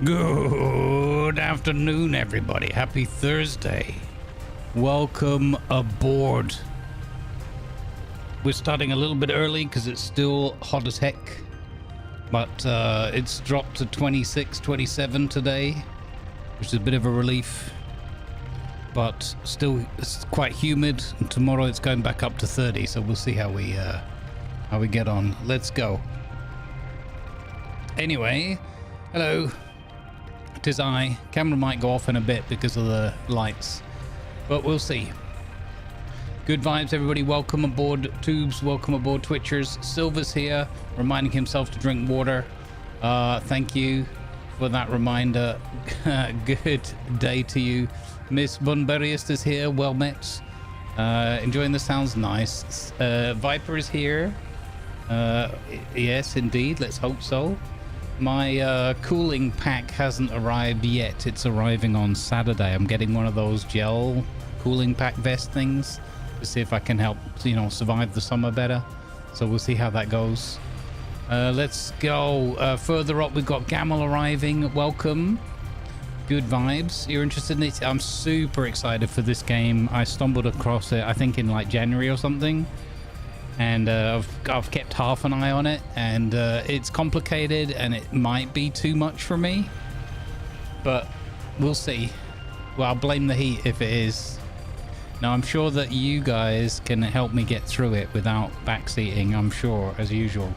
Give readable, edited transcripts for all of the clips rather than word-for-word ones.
Good afternoon, everybody. Happy Thursday. Welcome aboard. We're starting a little bit early because it's still hot as heck, but it's dropped to 26, 27 today, which is a bit of a relief, but still it's quite humid, and tomorrow it's going back up to 30, so we'll see how we get on. Let's go. Anyway, hello. It is I. Camera might go off in a bit because of the lights, but we'll see. Good vibes, everybody. Welcome aboard, Tubes. Welcome aboard, Twitchers. Silver's here, reminding himself to drink water. Thank you for that reminder. Good day to you. Miss Bunburyist is here. Well met. Enjoying the sounds. Nice. Viper is here. Yes, indeed. Let's hope so. My cooling pack hasn't arrived yet. It's arriving on Saturday. I'm getting one of those gel cooling pack vest things to see if I can help, you know, survive the summer better. So we'll see how that goes. Let's go further up. We've got Gamel arriving. Welcome. Good vibes. You're interested in it? I'm super excited for this game. I stumbled across it, I think, in like January or something. And I've kept half an eye on it, and it's complicated and it might be too much for me, but we'll see. Well, I'll blame the heat if it is. Now, I'm sure that you guys can help me get through it without backseating. I'm sure, as usual,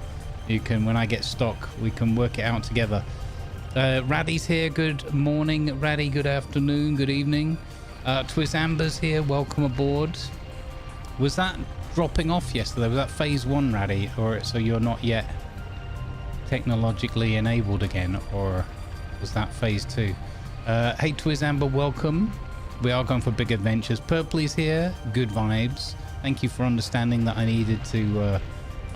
you can. When I get stuck, we can work it out together. Raddy's here. Good morning, Raddy. Good afternoon, good evening. Twizamber's here. Welcome aboard. Was that dropping off yesterday? Was that phase 1, Raddy? Or so you're not yet technologically enabled again, or was that phase 2? Hey Twizamber, welcome. We are going for big adventures. Purpley's here. Good vibes. Thank you for understanding that I needed to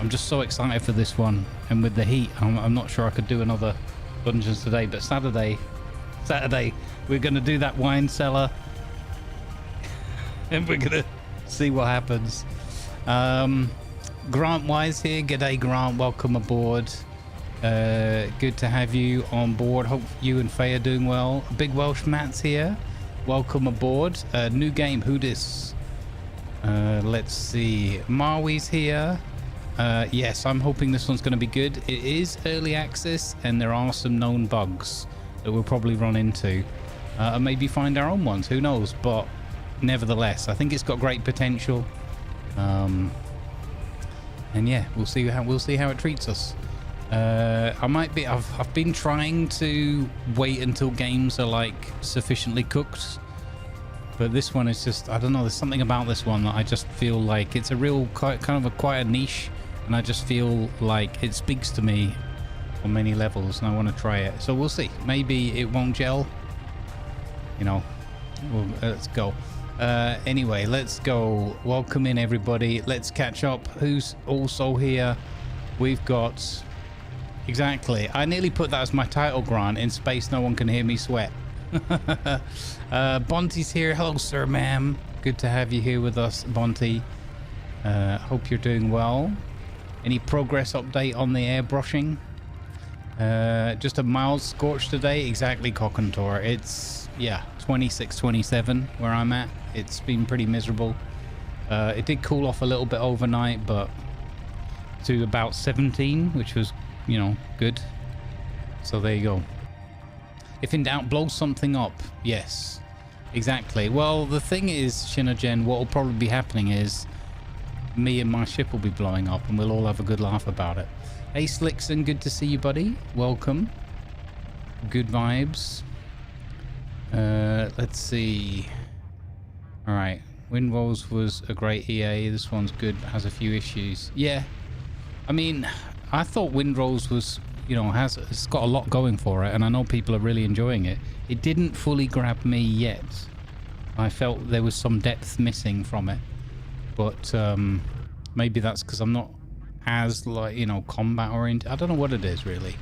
I'm just so excited for this one, and with the heat I'm not sure I could do another dungeons today, but Saturday we're gonna do that wine cellar and we're gonna see what happens. Grant Wise here. G'day Grant, welcome aboard. Good to have you on board. Hope you and Faye are doing well. Big Welsh Matt's here. Welcome aboard. New game, who dis? Let's see. Marwi's here. Yes, I'm hoping this one's going to be good. It is early access and there are some known bugs that we'll probably run into, and maybe find our own ones, who knows, but nevertheless I think it's got great potential. And yeah, we'll see how it treats us. I've been trying to wait until games are like sufficiently cooked, but this one is just, I don't know, there's something about this one that I just feel like it's a real kind of a quite a niche, and I just feel like it speaks to me on many levels, and I want to try it. So we'll see. Maybe it won't gel, you know. Well, let's go. Anyway, let's go. Welcome in, everybody. Let's catch up. Who's also here? We've got... Exactly. I nearly put that as my title, Grant. In space, no one can hear me sweat. Bonte's here. Hello, sir, ma'am. Good to have you here with us, Bonte. Hope you're doing well. Any progress update on the airbrushing? Just a mild scorch today. Exactly, Cockentor. It's, yeah, 26, 27 where I'm at. It's been pretty miserable. It did cool off a little bit overnight, but to about 17, which was, you know, good. So there you go. If in doubt, blow something up. Yes, exactly. Well, the thing is, Shinogen, what will probably be happening is me and my ship will be blowing up and we'll all have a good laugh about it. Hey Slickson, good to see you, buddy. Welcome. Good vibes. Let's see. All right, Windrolls was a great EA. This one's good, but has a few issues. Yeah, I mean, I thought Windrolls was, you know, it's got a lot going for it, and I know people are really enjoying it. It didn't fully grab me yet. I felt there was some depth missing from it, but maybe that's because I'm not as, like, you know, combat oriented. I don't know what it is really,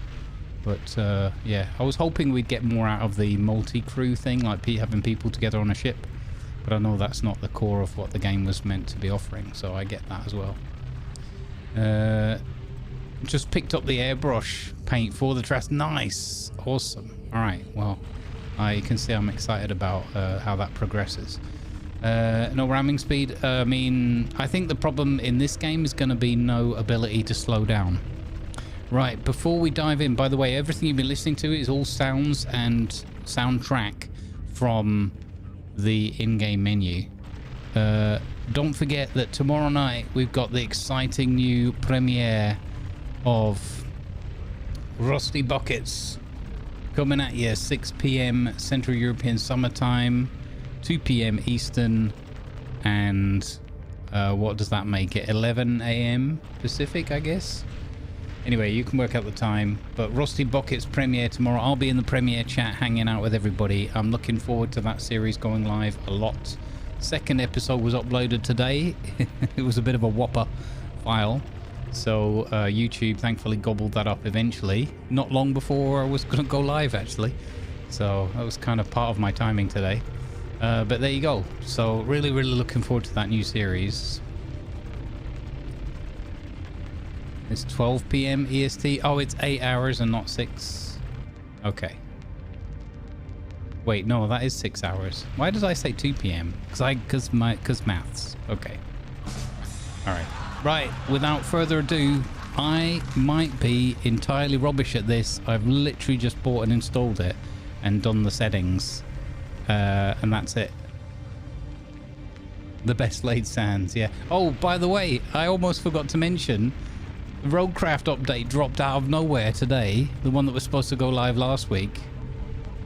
but yeah, I was hoping we'd get more out of the multi-crew thing, like having people together on a ship, but I know that's not the core of what the game was meant to be offering, so I get that as well. Just picked up the airbrush paint for the Trask. Nice, awesome. All right, well, I can see I'm excited about how that progresses. No ramming speed. I mean, I think the problem in this game is going to be no ability to slow down. Right, before we dive in, by the way, everything you've been listening to is all sounds and soundtrack from the in-game menu. Don't forget that tomorrow night we've got the exciting new premiere of Rusty Buckets coming at you 6 p.m. Central European Summertime, 2 p.m. Eastern, and what does that make it? 11 a.m. Pacific, I guess. Anyway, you can work out the time, but Rusty Buckets premiere tomorrow. I'll be in the premiere chat hanging out with everybody. I'm looking forward to that series going live a lot. Second episode was uploaded today. It was a bit of a whopper file, so YouTube thankfully gobbled that up eventually, not long before I was going to go live actually, so that was kind of part of my timing today. But there you go. So really looking forward to that new series. It's 12 p.m. EST. Oh, it's 8 hours and not 6. Okay. Wait, no, that is 6 hours. Why did I say 2 p.m.? Because maths. Okay. All right. Right. Without further ado, I might be entirely rubbish at this. I've literally just bought and installed it and done the settings, and that's it. The best laid sands. Yeah. Oh, by the way, I almost forgot to mention. Roadcraft update dropped out of nowhere today, the one that was supposed to go live last week.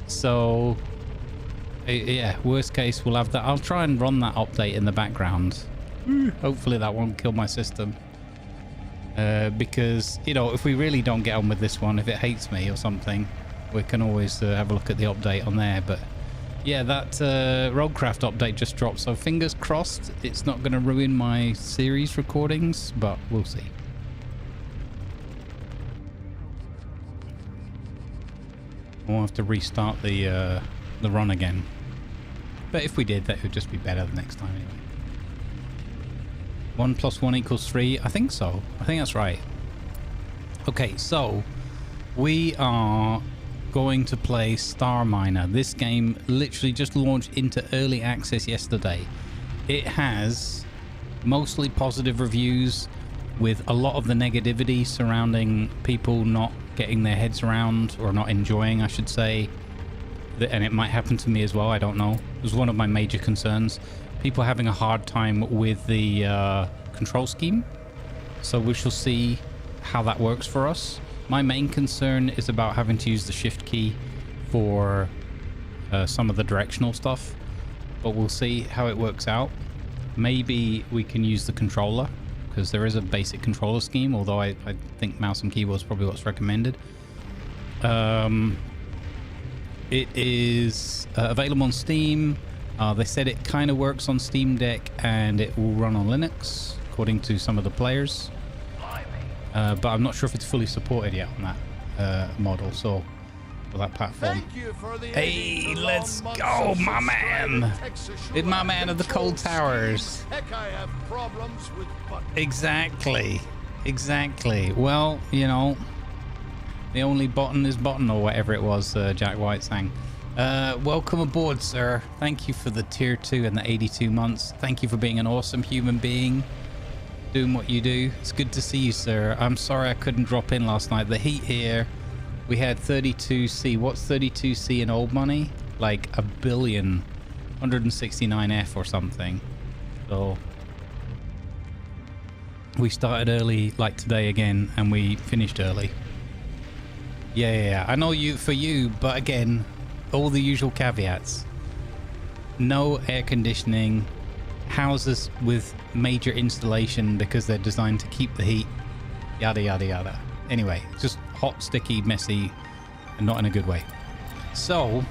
So yeah, worst case we'll have that. I'll try and run that update in the background. Hopefully that won't kill my system, because you know, if we really don't get on with this one, if it hates me or something, we can always have a look at the update on there. But yeah, that Roadcraft update just dropped, so fingers crossed it's not going to ruin my series recordings, but we'll see. We'll have to restart the run again. But if we did, that would just be better the next time anyway. 1 + 1 = 3. I think so. I think that's right. Okay, so we are going to play Starminer. This game literally just launched into early access yesterday. It has mostly positive reviews, with a lot of the negativity surrounding people not getting their heads around, or not enjoying, I should say. And it might happen to me as well, I don't know. It was one of my major concerns. People having a hard time with the control scheme. So we shall see how that works for us. My main concern is about having to use the shift key for some of the directional stuff. But we'll see how it works out. Maybe we can use the controller, because there is a basic controller scheme, although I think mouse and keyboard is probably what's recommended. It is available on Steam. They said it kind of works on Steam Deck and it will run on Linux, according to some of the players. But I'm not sure if it's fully supported yet on that model, so for that platform. Hey, let's go, my man! It's my man of the Cold Towers. Heck, I have problems with buttons. Exactly. Well, you know, the only button is button, or whatever it was Jack White sang. Welcome aboard, sir. Thank you for the tier 2 and the 82 months. Thank you for being an awesome human being, doing what you do. It's good to see you, sir. I'm sorry I couldn't drop in last night. The heat here, we had 32C. What's 32C in old money? Like a billion, 169F or something. So we started early, like today again, and we finished early. Yeah. I know for you, but again, all the usual caveats. No air conditioning, houses with major installation because they're designed to keep the heat, yada yada yada. Anyway, just hot, sticky, messy, and not in a good way. So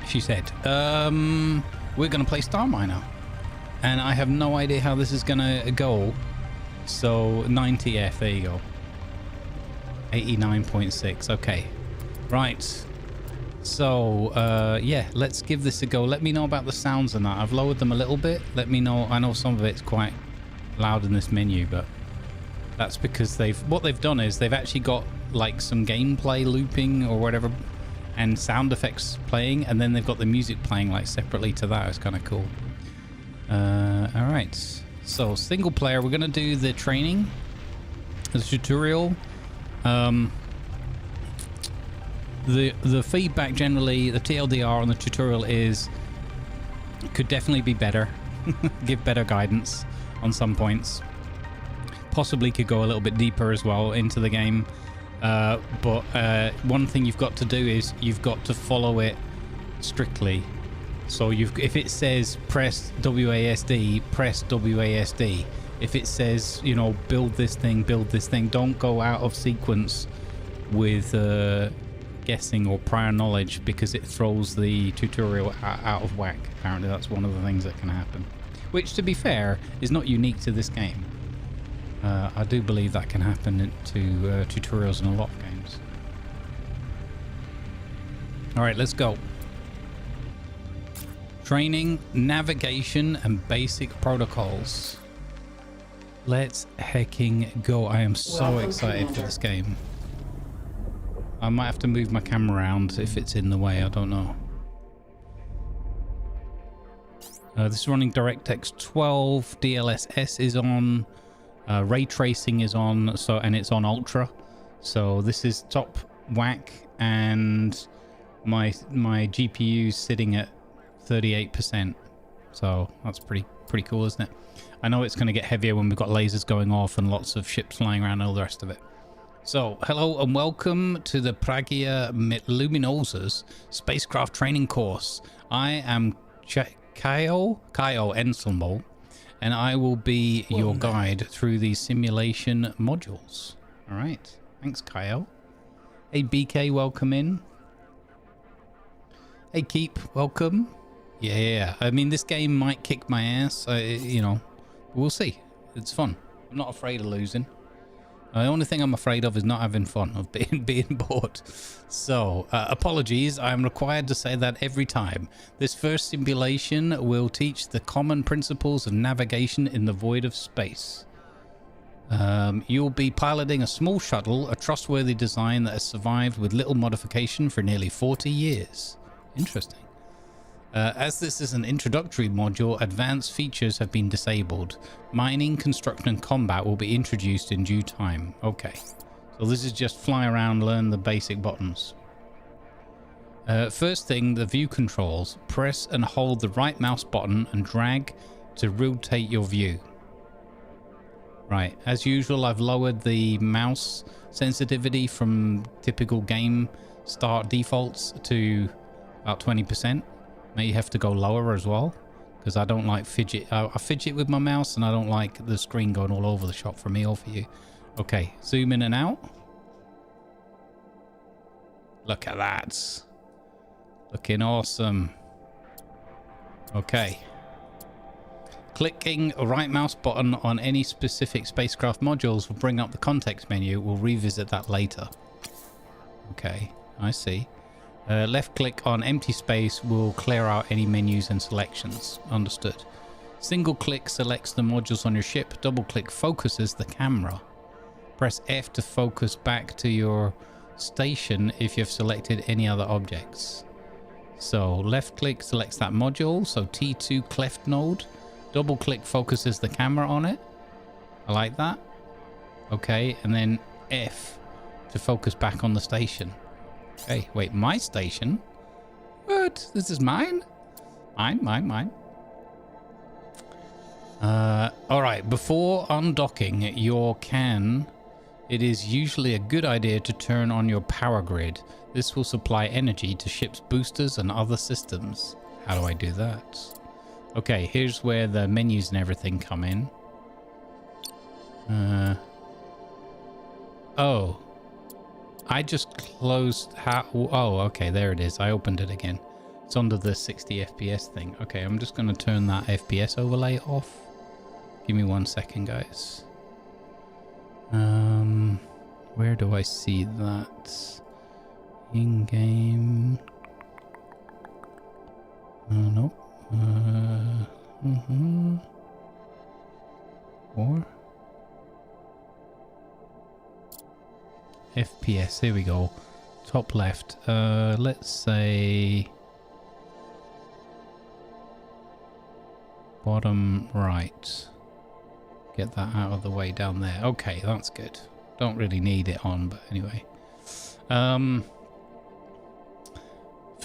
she said, we're gonna play Starminer, and I have no idea how this is gonna go. So 90F, there you go. 89.6. okay, right. So yeah, let's give this a go. Let me know about the sounds and that. I've lowered them a little bit. Let me know. I know some of it's quite loud in this menu, but that's because what they've done is they've actually got like some gameplay looping or whatever and sound effects playing, and then they've got the music playing like separately to that. It's kind of cool. All right, so single player, we're gonna do the training, the tutorial. The feedback generally, the TLDR on the tutorial is could definitely be better. Give better guidance on some points. Possibly could go a little bit deeper as well into the game. But one thing you've got to do is you've got to follow it strictly. So if it says press WASD, press WASD. If it says, you know, build this thing, don't go out of sequence with guessing or prior knowledge, because it throws the tutorial out of whack. Apparently that's one of the things that can happen, which, to be fair, is not unique to this game. I do believe that can happen to tutorials in a lot of games. All right, let's go. Training, navigation, and basic protocols. Let's hecking go. I am so excited for this game. I might have to move my camera around if it's in the way. I don't know. This is running DirectX 12. DLSS is on. Ray tracing is on. And it's on Ultra. So this is top whack, and my GPU's sitting at 38%. So that's pretty cool, isn't it? I know it's going to get heavier when we've got lasers going off and lots of ships flying around and all the rest of it. So, hello and welcome to the Pragia Luminosa's spacecraft training course. I am Kyle Enselmo, and I will be your guide through these simulation modules. All right. Thanks, Kyle. Hey, BK, welcome in. Hey, Keep, welcome. Yeah. I mean, this game might kick my ass, you know. We'll see. It's fun. I'm not afraid of losing. The only thing I'm afraid of is not having fun, of being bored. So, apologies. I'm required to say that every time. This first simulation will teach the common principles of navigation in the void of space. You'll be piloting a small shuttle, a trustworthy design that has survived with little modification for nearly 40 years. Interesting. As this is an introductory module, advanced features have been disabled. Mining, construction, and combat will be introduced in due time. Okay. So this is just fly around, learn the basic buttons. First thing, the view controls. Press and hold the right mouse button and drag to rotate your view. Right. As usual, I've lowered the mouse sensitivity from typical game start defaults to about 20%. May have to go lower as well, because I don't like fidget. I fidget with my mouse, and I don't like the screen going all over the shop for me or for you. Okay, zoom in and out. Look at that. Looking awesome. Okay. Clicking a right mouse button on any specific spacecraft modules will bring up the context menu. We'll revisit that later. Okay, I see. Left click on empty space will clear out any menus and selections. Understood. Single click selects the modules on your ship. Double click focuses the camera. Press F to focus back to your station if you've selected any other objects. So left click selects that module. So T2 cleft node. Double click focuses the camera on it. I like that. Okay, and then F to focus back on the station. Hey, wait, my station? What? This is mine? Mine. Alright, before undocking your can, it is usually a good idea to turn on your power grid. This will supply energy to ship's boosters and other systems. How do I do that? Okay, here's where the menus and everything come in. Oh. I just closed how... Oh, okay, there it is. I opened it again. It's under the 60 FPS thing. Okay, I'm just going to turn that FPS overlay off. Give me 1 second, guys. Where do I see that? In-game... nope. Or... FPS, here we go. top left. Let's say bottom right. Get that out of the way down there. Okay, that's good. Don't really need it on, but anyway. For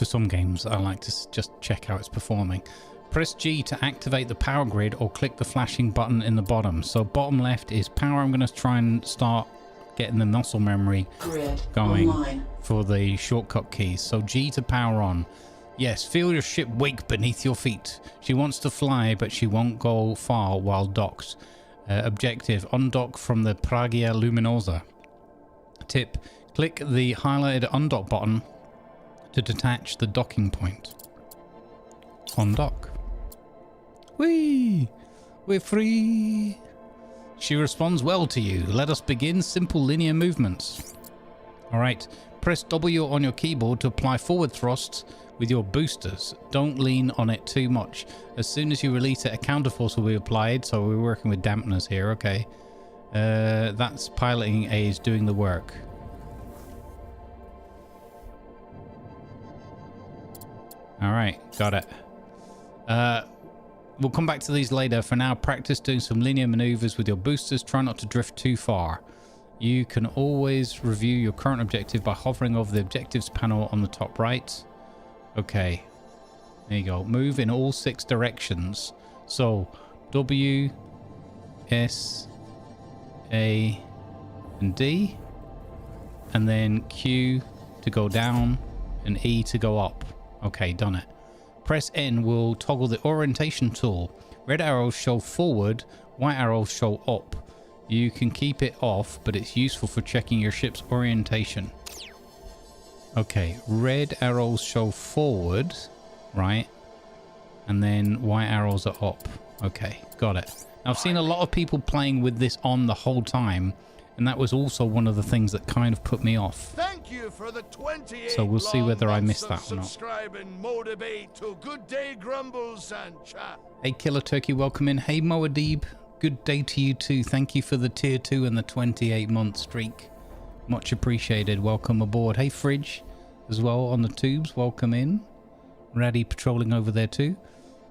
some games, I like to just check how it's performing. Press G to activate the power grid or click the flashing button in the bottom. So bottom left is power. I'm going to try and start getting the muscle memory going for the shortcut keys. So G to power on. Yes, feel your ship wake beneath your feet. She wants to fly, but she won't go far while docked. Objective, undock from the Pragia Luminosa. Tip, click the highlighted undock button to detach the docking point. Undock. Whee! We're free! She responds well to you. Let us begin simple linear movements. Alright, press W on your keyboard to apply forward thrust with your boosters. Don't lean on it too much. As soon as you release it, a counterforce will be applied. So we're working with dampeners here, okay. That's piloting A is doing the work. Alright, got it. We'll come back to these later. For now, practice doing some linear maneuvers with your boosters. Try not to drift too far. You can always review your current objective by hovering over the objectives panel on the top right. Okay, there you go. Move in all 6 directions. So W, S, A, and D, and then Q to go down and E to go up. Okay, done it. Press N will toggle the orientation tool. Red arrows show forward, white arrows show up. You can keep it off, but it's useful for checking your ship's orientation. Okay, red arrows show forward, right? And then white arrows are up. Okay, got it. Now, I've seen a lot of people playing with this on the whole time, and that was also one of the things that kind of put me off. Thank you for the 28 so we'll see whether I missed that or not. Subscribe and motivate to Good Day Grumbles and chat. Hey, Killer Turkey, welcome in. Hey, Moadib, good day to you too. Thank you for the tier 2 and the 28-month streak. Much appreciated. Welcome aboard. Hey, Fridge as well on the tubes. Welcome in. Raddy patrolling over there too.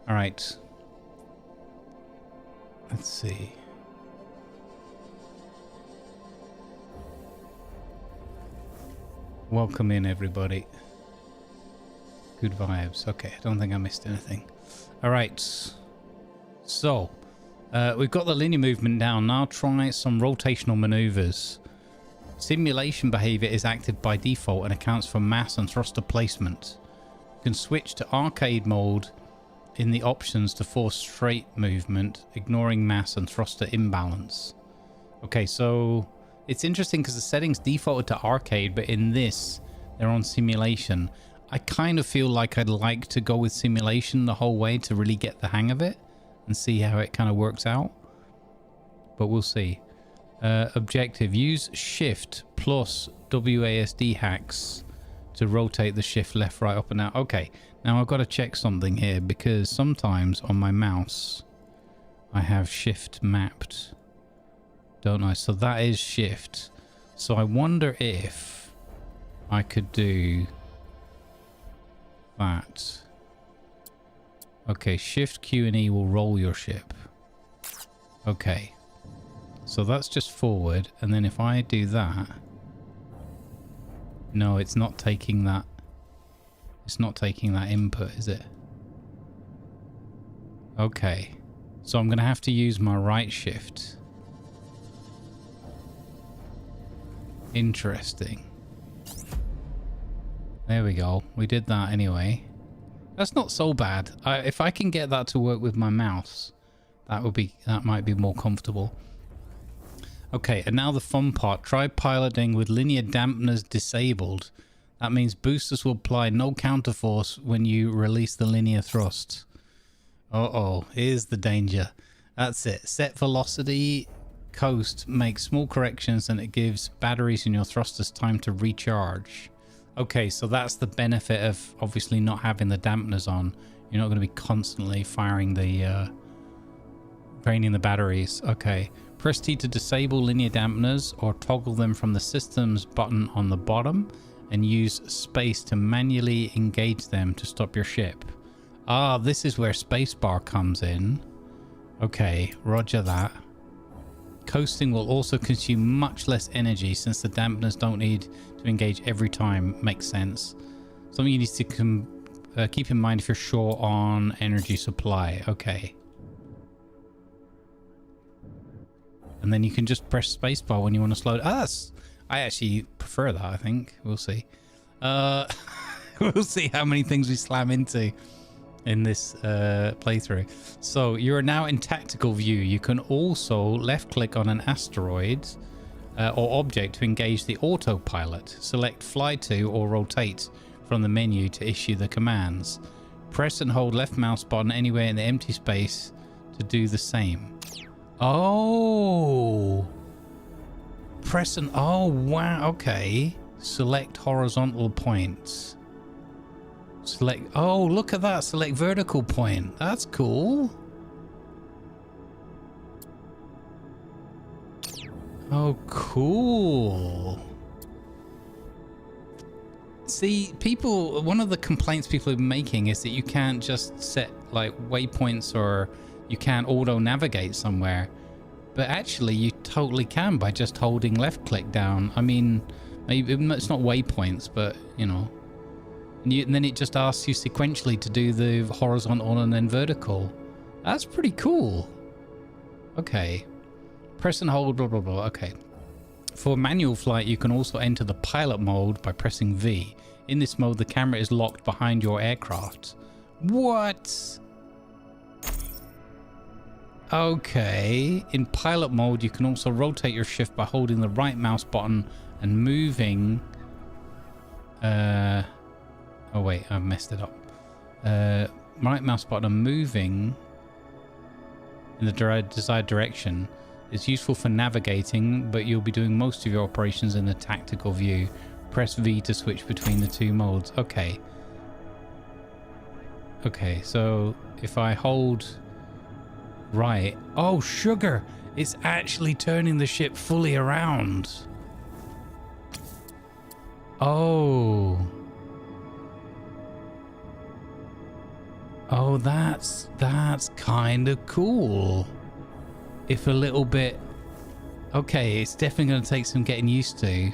All right. Let's see. Welcome in, everybody. Good vibes. Okay, I don't think I missed anything. All right. So, we've got the linear movement down. Now try some rotational maneuvers. Simulation behavior is active by default and accounts for mass and thruster placement. You can switch to arcade mode in the options to force straight movement, ignoring mass and thruster imbalance. Okay, so it's interesting because the settings defaulted to arcade, but in this, they're on simulation. I kind of feel like I'd like to go with simulation the whole way to really get the hang of it and see how it kind of works out. But we'll see. Objective, use shift plus WASD hacks to rotate the shift left, right, up and down. Okay, now I've got to check something here because sometimes on my mouse I have shift mapped, don't I? So that is shift. So I wonder if I could do that. Okay, shift Q and E will roll your ship. Okay. So that's just forward, and then if I do that, no, it's not taking that. It's not taking that input, is it? Okay, so I'm going to have to use my right shift. Interesting. There we go. We did that anyway. That's not so bad. If I can get that to work with my mouse, that might be more comfortable. Okay, and now the fun part. Try piloting with linear dampeners disabled. That means boosters will apply no counterforce when you release the linear thrust. Uh-oh, here's the danger. That's it. Set velocity, coast, make small corrections, and it gives batteries in your thrusters time to recharge. Okay, so that's the benefit of obviously not having the dampeners on. You're not going to be constantly firing the... draining the batteries. Okay. Press T to disable linear dampeners or toggle them from the systems button on the bottom, and use space to manually engage them to stop your ship. Ah, this is where spacebar comes in. Okay, roger that. Coasting will also consume much less energy since the dampeners don't need to engage every time. Makes sense. Something you need to keep in mind if you're short on energy supply. Okay. And then you can just press spacebar when you want to slow down. I actually prefer that, I think. We'll see. We'll see how many things we slam into in this playthrough. So you're now in tactical view. You can also left click on an asteroid or object to engage the autopilot. Select fly to or rotate from the menu to issue the commands. Press and hold left mouse button anywhere in the empty space to do the same. Oh, press and oh wow, okay. Select horizontal points. Select, oh look at that, select vertical point. That's cool. Oh cool. See, people, one of the complaints people are making is that you can't just set like waypoints, or you can't auto navigate somewhere, but actually you totally can by just holding left click down. I mean, maybe it's not waypoints, but you know, and then it just asks you sequentially to do the horizontal and then vertical. That's pretty cool. Okay, press and hold, blah blah blah. Okay, for manual flight you can also enter the pilot mode by pressing V. In this mode the camera is locked behind your aircraft. What? Okay, in pilot mode you can also rotate your shift by holding the right mouse button and moving oh wait, I messed it up. Right mouse button and moving in the desired direction is useful for navigating, but you'll be doing most of your operations in the tactical view. Press V to switch between the two modes. Okay. Okay, so if I hold right, oh sugar, it's actually turning the ship fully around. Oh, that's kind of cool. If a little bit, okay, it's definitely going to take some getting used to,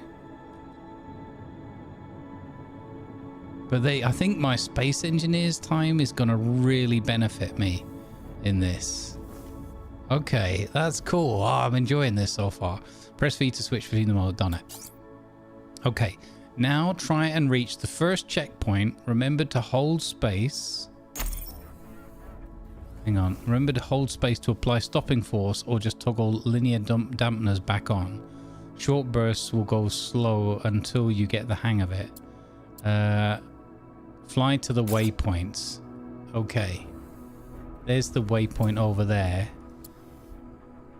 but I think my space engineer's time is going to really benefit me in this. Okay, that's cool. Oh, I'm enjoying this so far. Press V to switch between the mode. Done it. Okay, now try and reach the first checkpoint. Remember to hold space. Hang on. Remember to hold space to apply stopping force, or just toggle linear dampeners back on. Short bursts will go slow until you get the hang of it. Fly to the waypoints. Okay. There's the waypoint over there.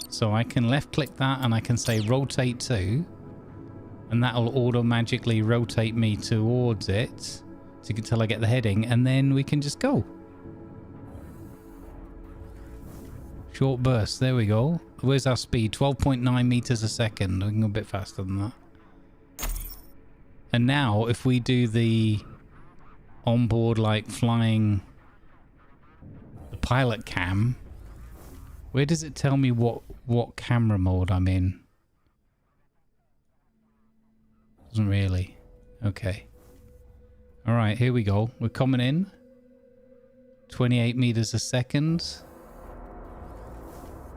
So I can left click that and I can say rotate to, and that'll auto magically rotate me towards it until I get the heading, and then we can just go. Short burst, there we go. Where's our speed? 12.9 meters a second. We can go a bit faster than that. And now if we do the onboard like flying the pilot cam, where does it tell me what camera mode I'm in? Doesn't really. Okay. All right, here we go. We're coming in. 28 meters a second.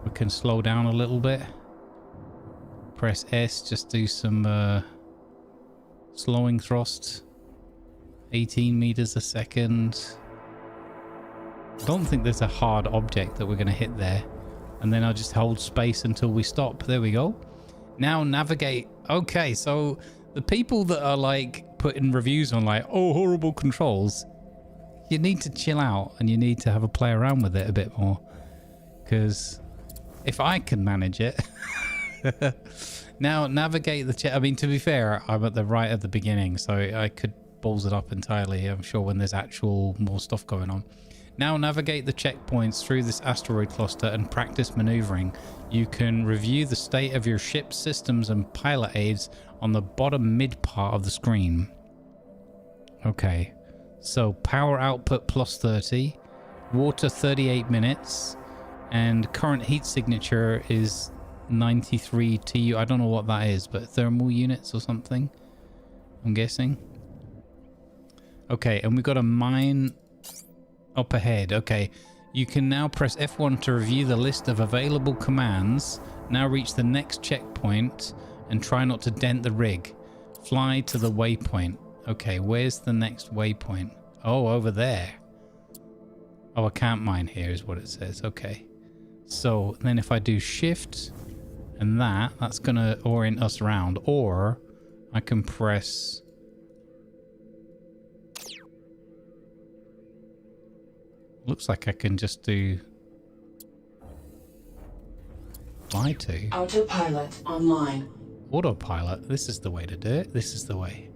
We can slow down a little bit. Press S, just do some slowing thrust. 18 meters a second. I don't think there's a hard object that we're going to hit there. And then I'll just hold space until we stop. There we go. Now navigate. Okay, so the people that are like putting reviews on like, oh, horrible controls, you need to chill out and you need to have a play around with it a bit more. Because if I can manage it. Now navigate the I mean, to be fair, I'm at the right at the beginning, so I could balls it up entirely, I'm sure, when there's actual more stuff going on. Now navigate the checkpoints through this asteroid cluster and practice maneuvering. You can review the state of your ship's systems and pilot aids on the bottom mid part of the screen. Okay. So power output plus 30, water 38 minutes, and current heat signature is 93 TU. I don't know what that is, but thermal units or something, I'm guessing. Okay, and we've got a mine up ahead. Okay, you can now press F1 to review the list of available commands. Now reach the next checkpoint and try not to dent the rig. Fly to the waypoint. Okay, where's the next waypoint? Oh, over there. Oh, I can't mine here is what it says. Okay. So then if I do shift and that's going to orient us around. Or I can press... Looks like I can just do... Fly to. Autopilot online. Autopilot. This is the way to do it. This is the way.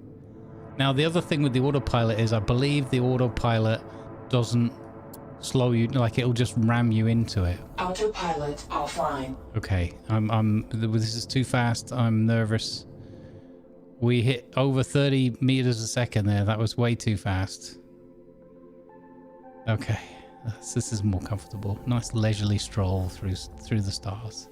Now, the other thing with the autopilot is I believe the autopilot doesn't slow you, like it'll just ram you into it. Autopilot offline. Okay, this is too fast. I'm nervous. We hit over 30 meters a second there. That was way too fast. Okay, this is more comfortable. Nice leisurely stroll through the stars.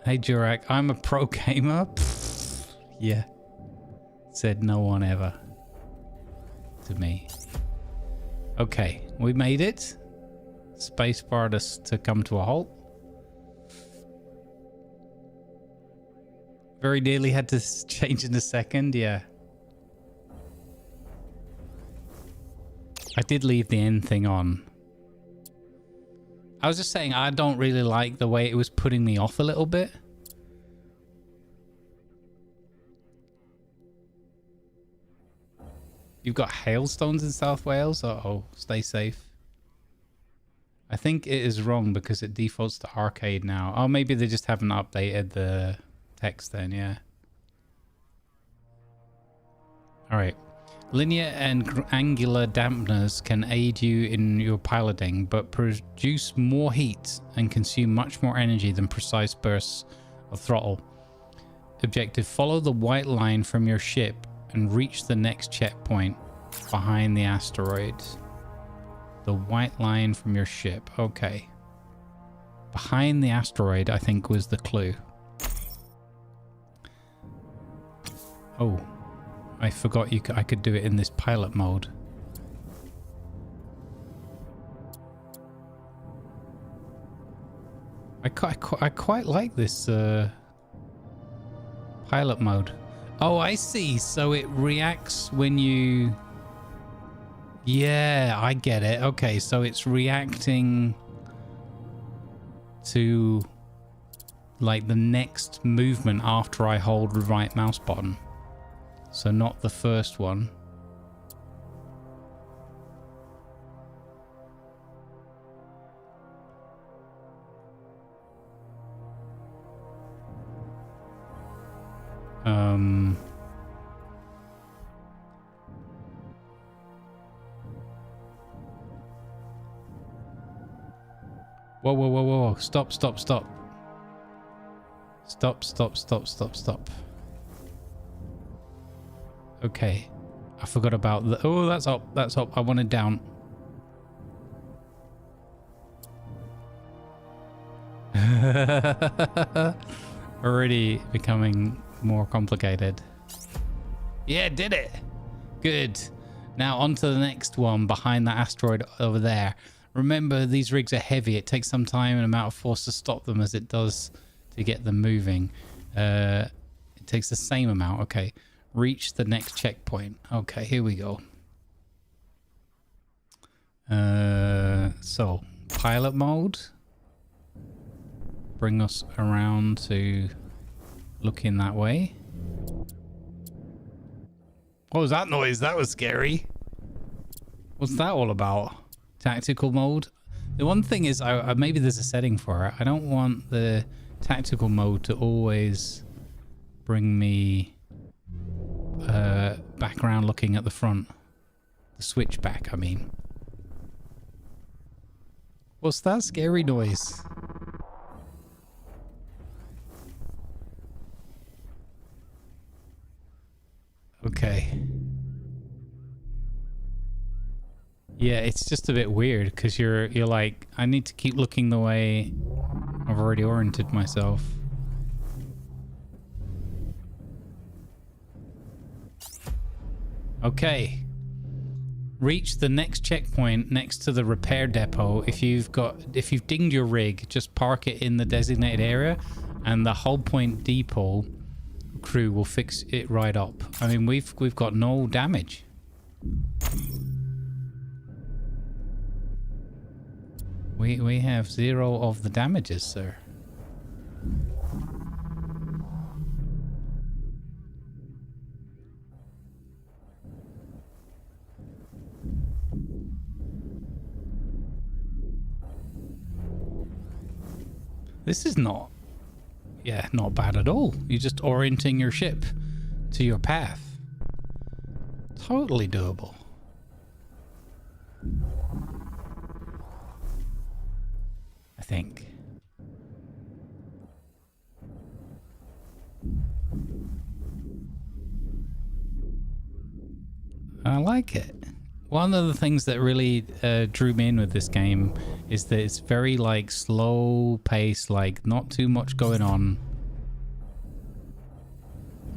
Hey Jurak, I'm a pro gamer. Yeah. Said no one ever. To me. Okay, we made it. Spacebar to come to a halt. Very nearly had to change in a second, yeah. I did leave the end thing on. I was just saying I don't really like the way it was putting me off a little bit. You've got hailstones in South Wales? Uh-oh, stay safe. I think it is wrong because it defaults to arcade now. Oh, maybe they just haven't updated the text then, yeah. Alright. Linear and angular dampeners can aid you in your piloting, but produce more heat and consume much more energy than precise bursts of throttle. Objective: follow the white line from your ship and reach the next checkpoint behind the asteroid. The white line from your ship. Okay. Behind the asteroid, I think, was the clue. Oh. I forgot I could do it in this pilot mode. I quite like this pilot mode. Oh, I see. So it reacts when you... Yeah, I get it. Okay, so it's reacting to like the next movement after I hold the right mouse button. So not the first one. Whoa, whoa, whoa, whoa. Stop, stop, stop. Stop, stop, stop, stop, stop. Okay. I forgot about the... Oh, that's up. That's up. I want it down. Already becoming more complicated. Yeah, did it. Good. Now on to the next one behind that asteroid over there. Remember, these rigs are heavy. It takes some time and amount of force to stop them as it does to get them moving. It takes the same amount. Okay. Reach the next checkpoint. Okay, here we go. So, pilot mode. Bring us around to looking that way. What was that noise? That was scary. What's that all about? Tactical mode. The one thing is, maybe there's a setting for it. I don't want the tactical mode to always bring me back around looking at the front. The switchback, I mean. What's that scary noise? Okay. Yeah, it's just a bit weird because you're like, I need to keep looking the way I've already oriented myself. Okay. Reach the next checkpoint next to the repair depot. If you've dinged your rig, just park it in the designated area and the Hull Point Depot crew will fix it right up. I mean, we've got no damage. We have 0 of the damages, sir. This is not bad at all. You're just orienting your ship to your path. Totally doable. I think. I like it. One of the things that really drew me in with this game is that it's very like slow pace, like not too much going on.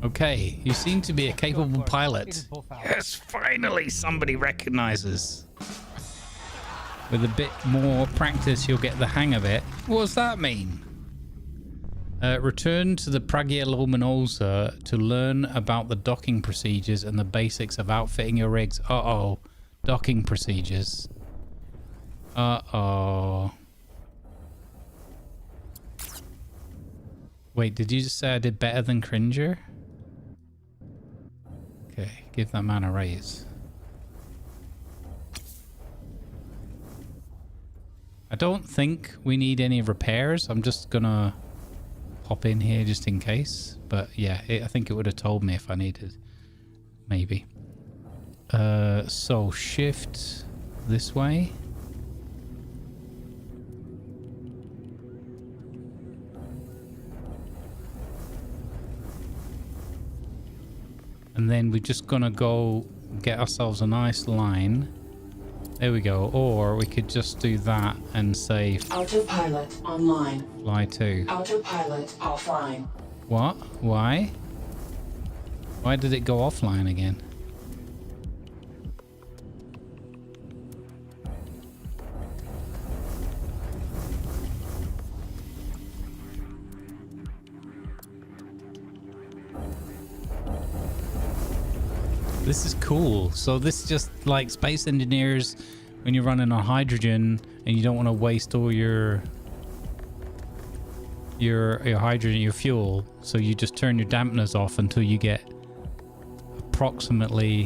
Okay, you seem to be a capable pilot. Yes, finally somebody recognizes. With a bit more practice, you'll get the hang of it. What does that mean? Return to the Pragia Luminosa to learn about the docking procedures and the basics of outfitting your rigs. Uh-oh. Docking procedures. Uh-oh. Wait, did you just say I did better than Cringer? Okay, give that man a raise. I don't think we need any repairs. I'm just gonna pop in here just in case. But yeah, I think it would have told me if I needed. Maybe. So shift this way. And then we're just gonna go get ourselves a nice line. There we go. Or we could just do that and say Autopilot online. Fly to. Autopilot offline. What? Why? Why did it go offline again? This is cool. So this is just like space engineers when you're running on hydrogen and you don't want to waste all your hydrogen, your fuel. So you just turn your dampeners off until you get approximately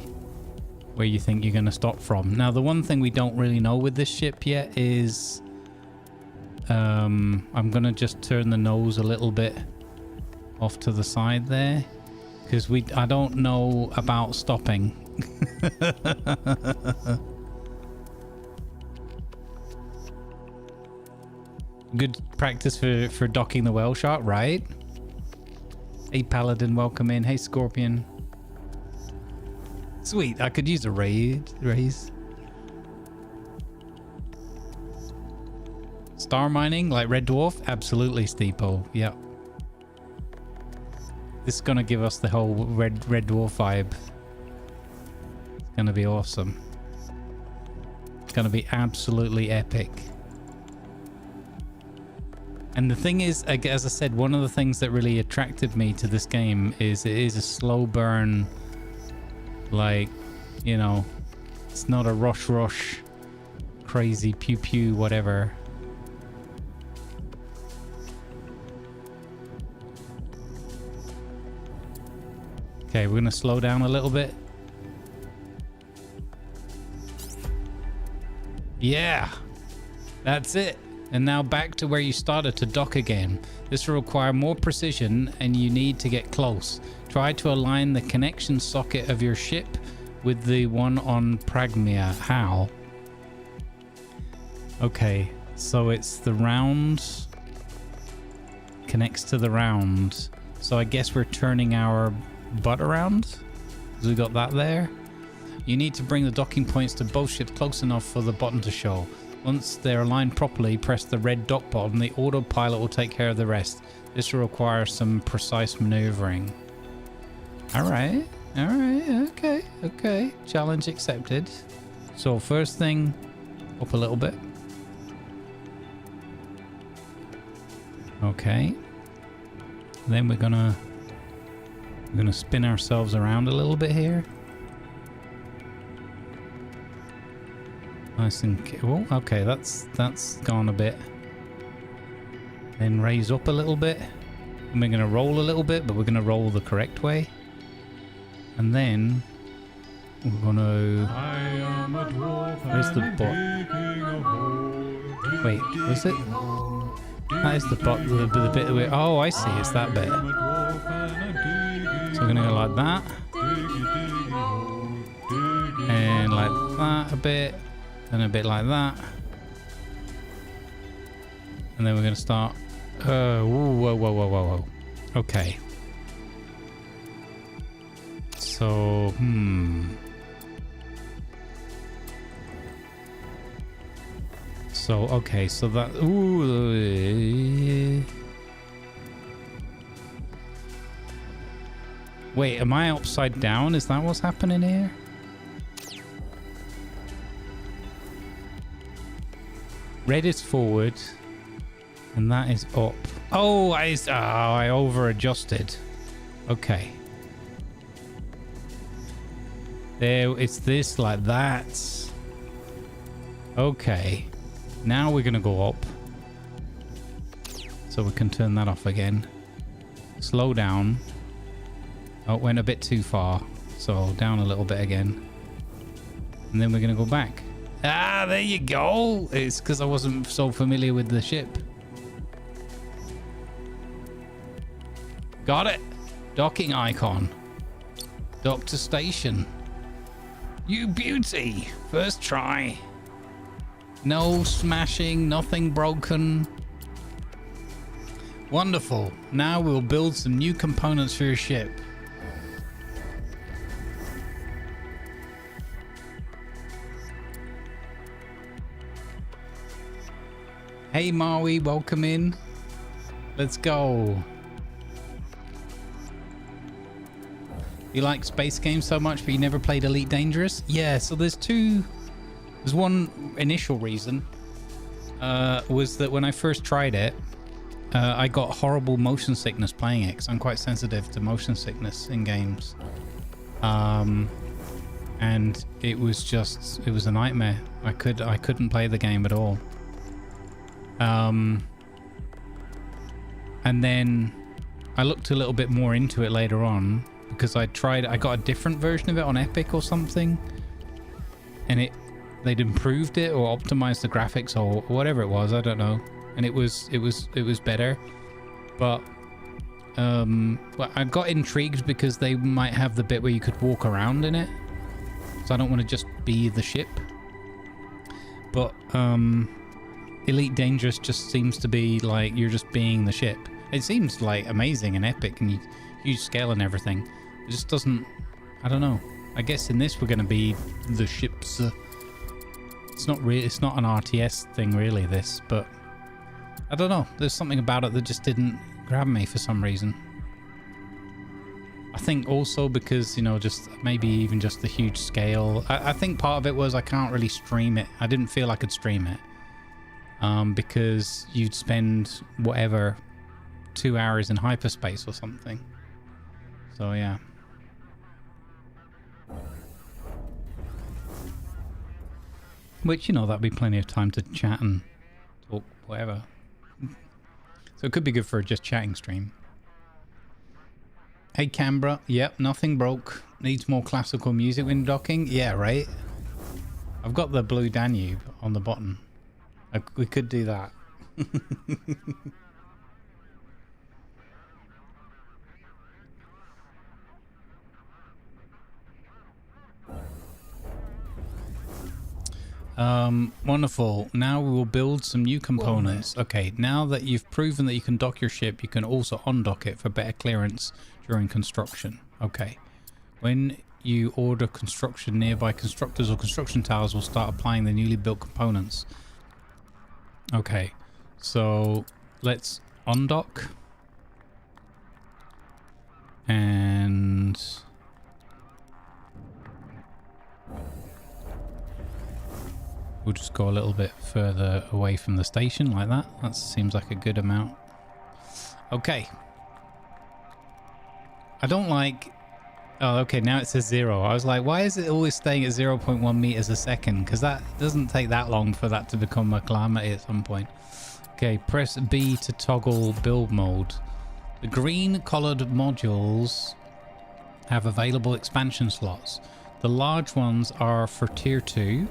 where you think you're going to stop from. Now, the one thing we don't really know with this ship yet is I'm going to just turn the nose a little bit off to the side there. Because I don't know about stopping. Good practice for docking the whale shot, right? Hey Paladin, welcome in. Hey Scorpion. Sweet, I could use a raise. Star mining, like Red Dwarf? Absolutely, Steepo. Yep. This is gonna give us the whole red dwarf vibe. It's gonna be awesome. It's gonna be absolutely epic. And the thing is, as I said, one of the things that really attracted me to this game is it is a slow burn. Like, you know, it's not a rush, crazy pew pew whatever. Okay, we're going to slow down a little bit. Yeah, that's it. And now back to where you started to dock again. This will require more precision and you need to get close. Try to align the connection socket of your ship with the one on Pragmia. How? Okay, so it's the round connects to the round. So I guess we're turning our butt around. So we got that there. You need to bring the docking points to both ships close enough for the button to show. Once they're aligned properly, press the red dock button. The autopilot will take care of the rest. This will require some precise maneuvering. Alright, okay. Challenge accepted. So first thing, up a little bit. Okay. Then we're gonna spin ourselves around a little bit here. Nice and oh, okay, that's gone a bit. Then raise up a little bit. And we're gonna roll a little bit, but we're gonna roll the correct way. And then we're gonna. Where's the bot? Wait, was it? That is the bot. The bit where. Oh, I see. It's that bit. So we're gonna go like that, and like that a bit, and a bit like that, and then we're gonna start. Whoa. Okay. So, So, okay, so that... Ooh. Wait, am I upside down? Is that what's happening here? Red is forward, and that is up. Oh, I over-adjusted. Okay. There, it's this like that. Okay. Now we're gonna go up. So we can turn that off again. Slow down. Oh, it went a bit too far. So down a little bit again. And then we're gonna go back. Ah, there you go. It's because I wasn't so familiar with the ship. Got it. Docking icon. Dock to station. You beauty. First try. No smashing, nothing broken. Wonderful. Now we'll build some new components for your ship. Hey Maui, welcome in. Let's go. You like space games so much, but you never played Elite Dangerous? Yeah, so there's one initial reason, was that when I first tried it, I got horrible motion sickness playing it, because I'm quite sensitive to motion sickness in games. And it was a nightmare. I couldn't play the game at all. And then I looked a little bit more into it later on, because I got a different version of it on Epic or something, and they'd improved it or optimized the graphics or whatever it was, I don't know, and it was better. But well, I got intrigued because they might have the bit where you could walk around in it, so I don't want to just be the ship. But Elite Dangerous just seems to be like you're just being the ship. It seems like amazing and epic and huge scale and everything. It just doesn't, I don't know. I guess in this we're going to be the ships. It's not an RTS thing really, this, but I don't know. There's something about it that just didn't grab me for some reason. I think also because, you know, just maybe even just the huge scale. I think part of it was I can't really stream it. I didn't feel I could stream it. Because you'd spend whatever 2 hours in hyperspace or something. So yeah. Which, you know, that'd be plenty of time to chat and talk, whatever. So it could be good for a just chatting stream. Hey Canberra, yep, nothing broke. Needs more classical music when docking. Yeah, right. I've got the Blue Danube on the bottom. We could do that. Wonderful. Now we will build some new components. Okay, now that you've proven that you can dock your ship, you can also undock it for better clearance during construction. Okay, When you order construction, nearby constructors or construction towers will start applying the newly built components. Okay, so let's undock. And we'll just go a little bit further away from the station like that. That seems like a good amount. Okay. I don't like... Oh, okay, now it says 0. I was like, why is it always staying at 0.1 meters a second? Because that doesn't take that long for that to become a calamity at some point. Okay, press B to toggle build mode. The green colored modules have available expansion slots. The large ones are for tier 2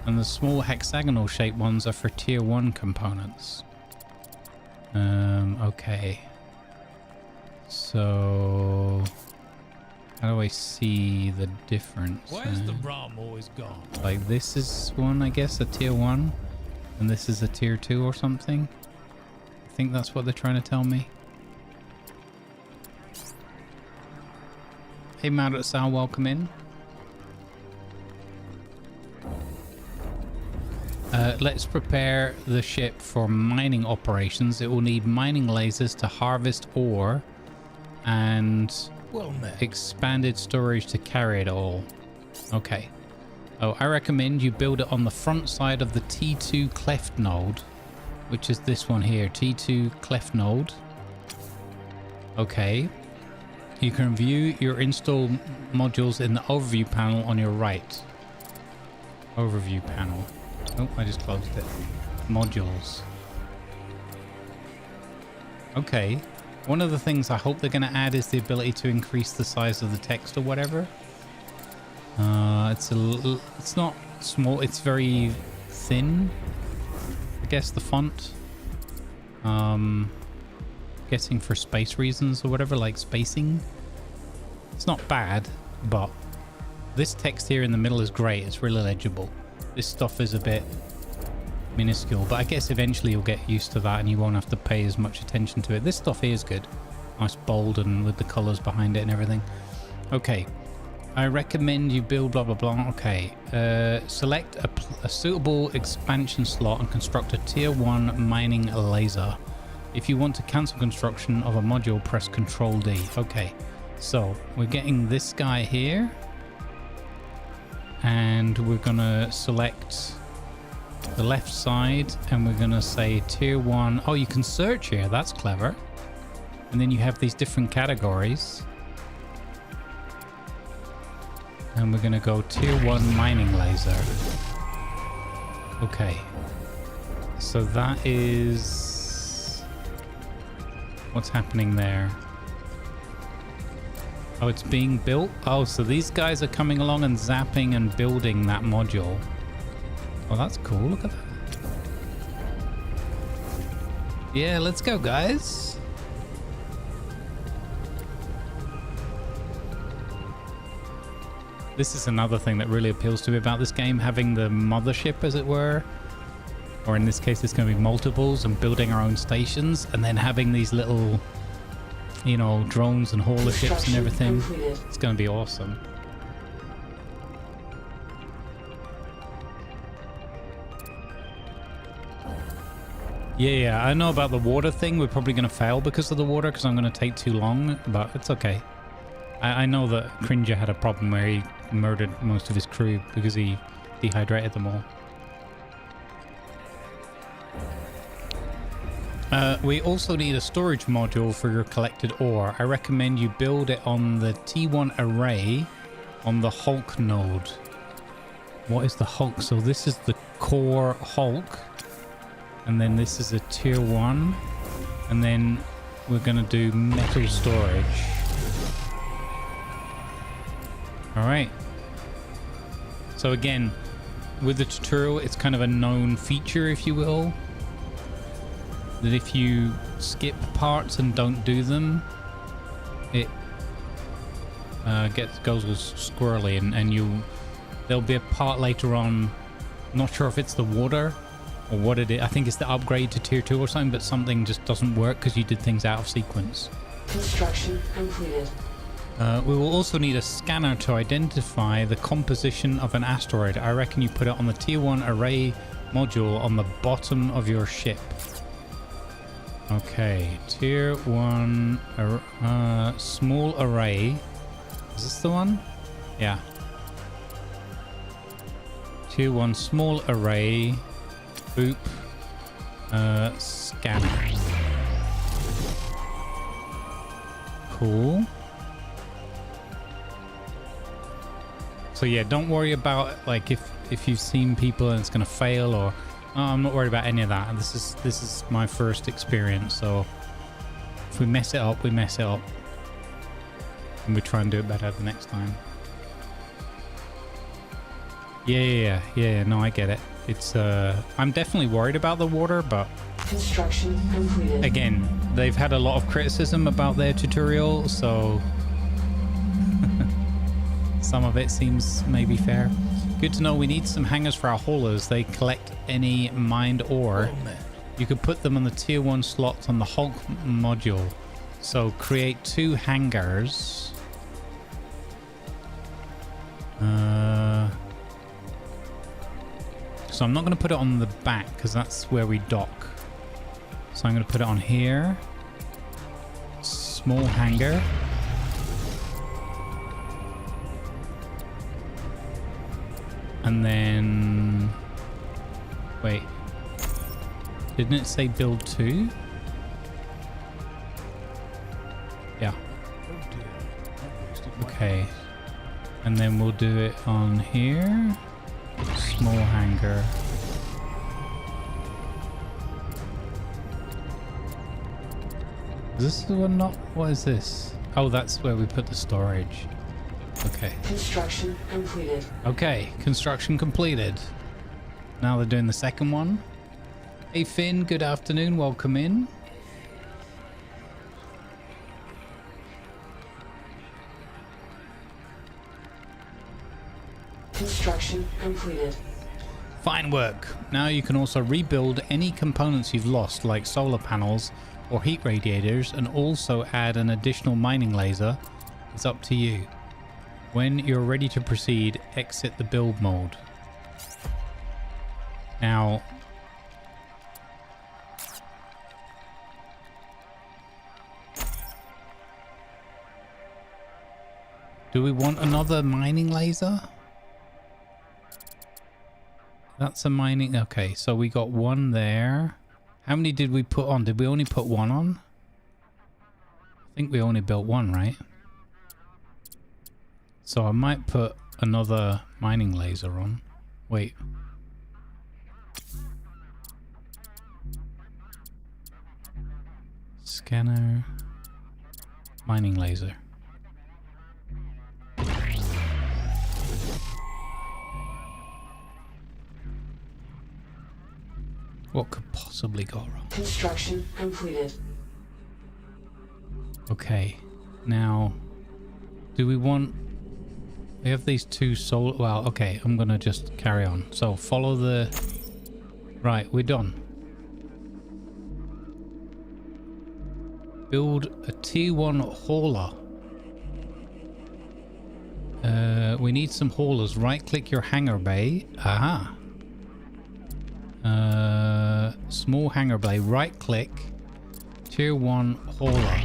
and the small hexagonal shaped ones are for tier 1 components. Okay. So how do I see the difference? Where's the rum always gone? Like this is one, I guess, a tier 1 and this is a tier 2 or something. I think that's what they're trying to tell me. Hey, Mad Sal, welcome in. Let's prepare the ship for mining operations. It will need mining lasers to harvest ore and expanded storage to carry it all. Okay. Oh, I recommend you build it on the front side of the T2 cleft node, which is this one here, T2 cleft node. Okay. You can view your install modules in the overview panel on your right. Overview panel. Oh, I just closed it. Modules. Okay. One of the things I hope they're going to add is the ability to increase the size of the text or whatever. It's not small. It's very thin. I guess the font. Guessing for space reasons or whatever, like spacing. It's not bad, but this text here in the middle is great. It's really legible. This stuff is a bit minuscule, but I guess eventually you'll get used to that and you won't have to pay as much attention to it. This stuff here is good. Nice bold and with the colors behind it and everything. Okay. I recommend you build blah blah blah. Okay. Select a suitable expansion slot and construct a tier 1 mining laser. If you want to cancel construction of a module, press Ctrl D. Okay, so we're getting this guy here. And we're going to select the left side and we're going to say tier 1. Oh, you can search here. That's clever. And then you have these different categories. And we're going to go tier 1 mining laser. Okay. So that is... What's happening there? Oh, it's being built? Oh, so these guys are coming along and zapping and building that module. Oh, that's cool. Look at that. Yeah, let's go, guys. This is another thing that really appeals to me about this game, having the mothership, as it were. Or in this case, it's going to be multiples and building our own stations and then having these little, you know, drones and hauler ships and everything. Completed. It's going to be awesome. Yeah, I know about the water thing. We're probably going to fail because of the water because I'm going to take too long, but it's okay. I know that Cringer had a problem where he murdered most of his crew because he dehydrated them all. We also need a storage module for your collected ore. I recommend you build it on the T1 array on the Hulk node. What is the Hulk? So this is the core Hulk. And then this is a tier 1. And then we're going to do metal storage. Alright. So again, with the tutorial, it's kind of a known feature, if you will. That if you skip parts and don't do them, it goes squirrely, and there'll be a part later on. Not sure if it's the water or what it is. I think it's the upgrade to tier 2 or something, but something just doesn't work because you did things out of sequence. Construction completed. We will also need a scanner to identify the composition of an asteroid. I reckon you put it on the tier 1 array module on the bottom of your ship. Okay, tier 1 small array. Is this the one? Yeah. Tier 1 small array. Boop. Scanner. Cool. So yeah, don't worry about like if you've seen people and it's gonna fail or I'm not worried about any of that. This is my first experience, so if we mess it up, we mess it up. And we try and do it better the next time. Yeah, no, I get it. It's I'm definitely worried about the water, but Construction completed. again, they've had a lot of criticism about their tutorial, so some of it seems maybe fair. Good to know. We need some hangars for our haulers. They collect any mined ore. You could put them on the tier 1 slots on the Hulk module. So create 2 hangars. So I'm not going to put it on the back because that's where we dock. So I'm going to put it on here. Small hangar. And then... Wait. Didn't it say build 2? Yeah. Okay. And then we'll do it on here. Small hangar. Is this the one not? What is this? Oh, that's where we put the storage. Okay. Construction completed. Okay, construction completed. Now they're doing the second one. Hey Finn, good afternoon, welcome in. Construction completed. Fine work. Now you can also rebuild any components you've lost, like solar panels or heat radiators, and also add an additional mining laser. It's up to you. When you're ready to proceed, exit the build mode. Now, do we want another mining laser? That's a mining... Okay, so we got one there. How many did we put on? Did we only put one on? I think we only built one, right? So I might put another mining laser on. Wait. Scanner. Mining laser. What could possibly go wrong? Construction completed. Okay. Now, do we want... We have these 2 solar... Well, okay. I'm going to just carry on. So, follow the... Right, we're done. Build a tier 1 hauler. We need some haulers. Right-click your hangar bay. Aha. Small hangar bay. Right-click. Tier 1 hauler.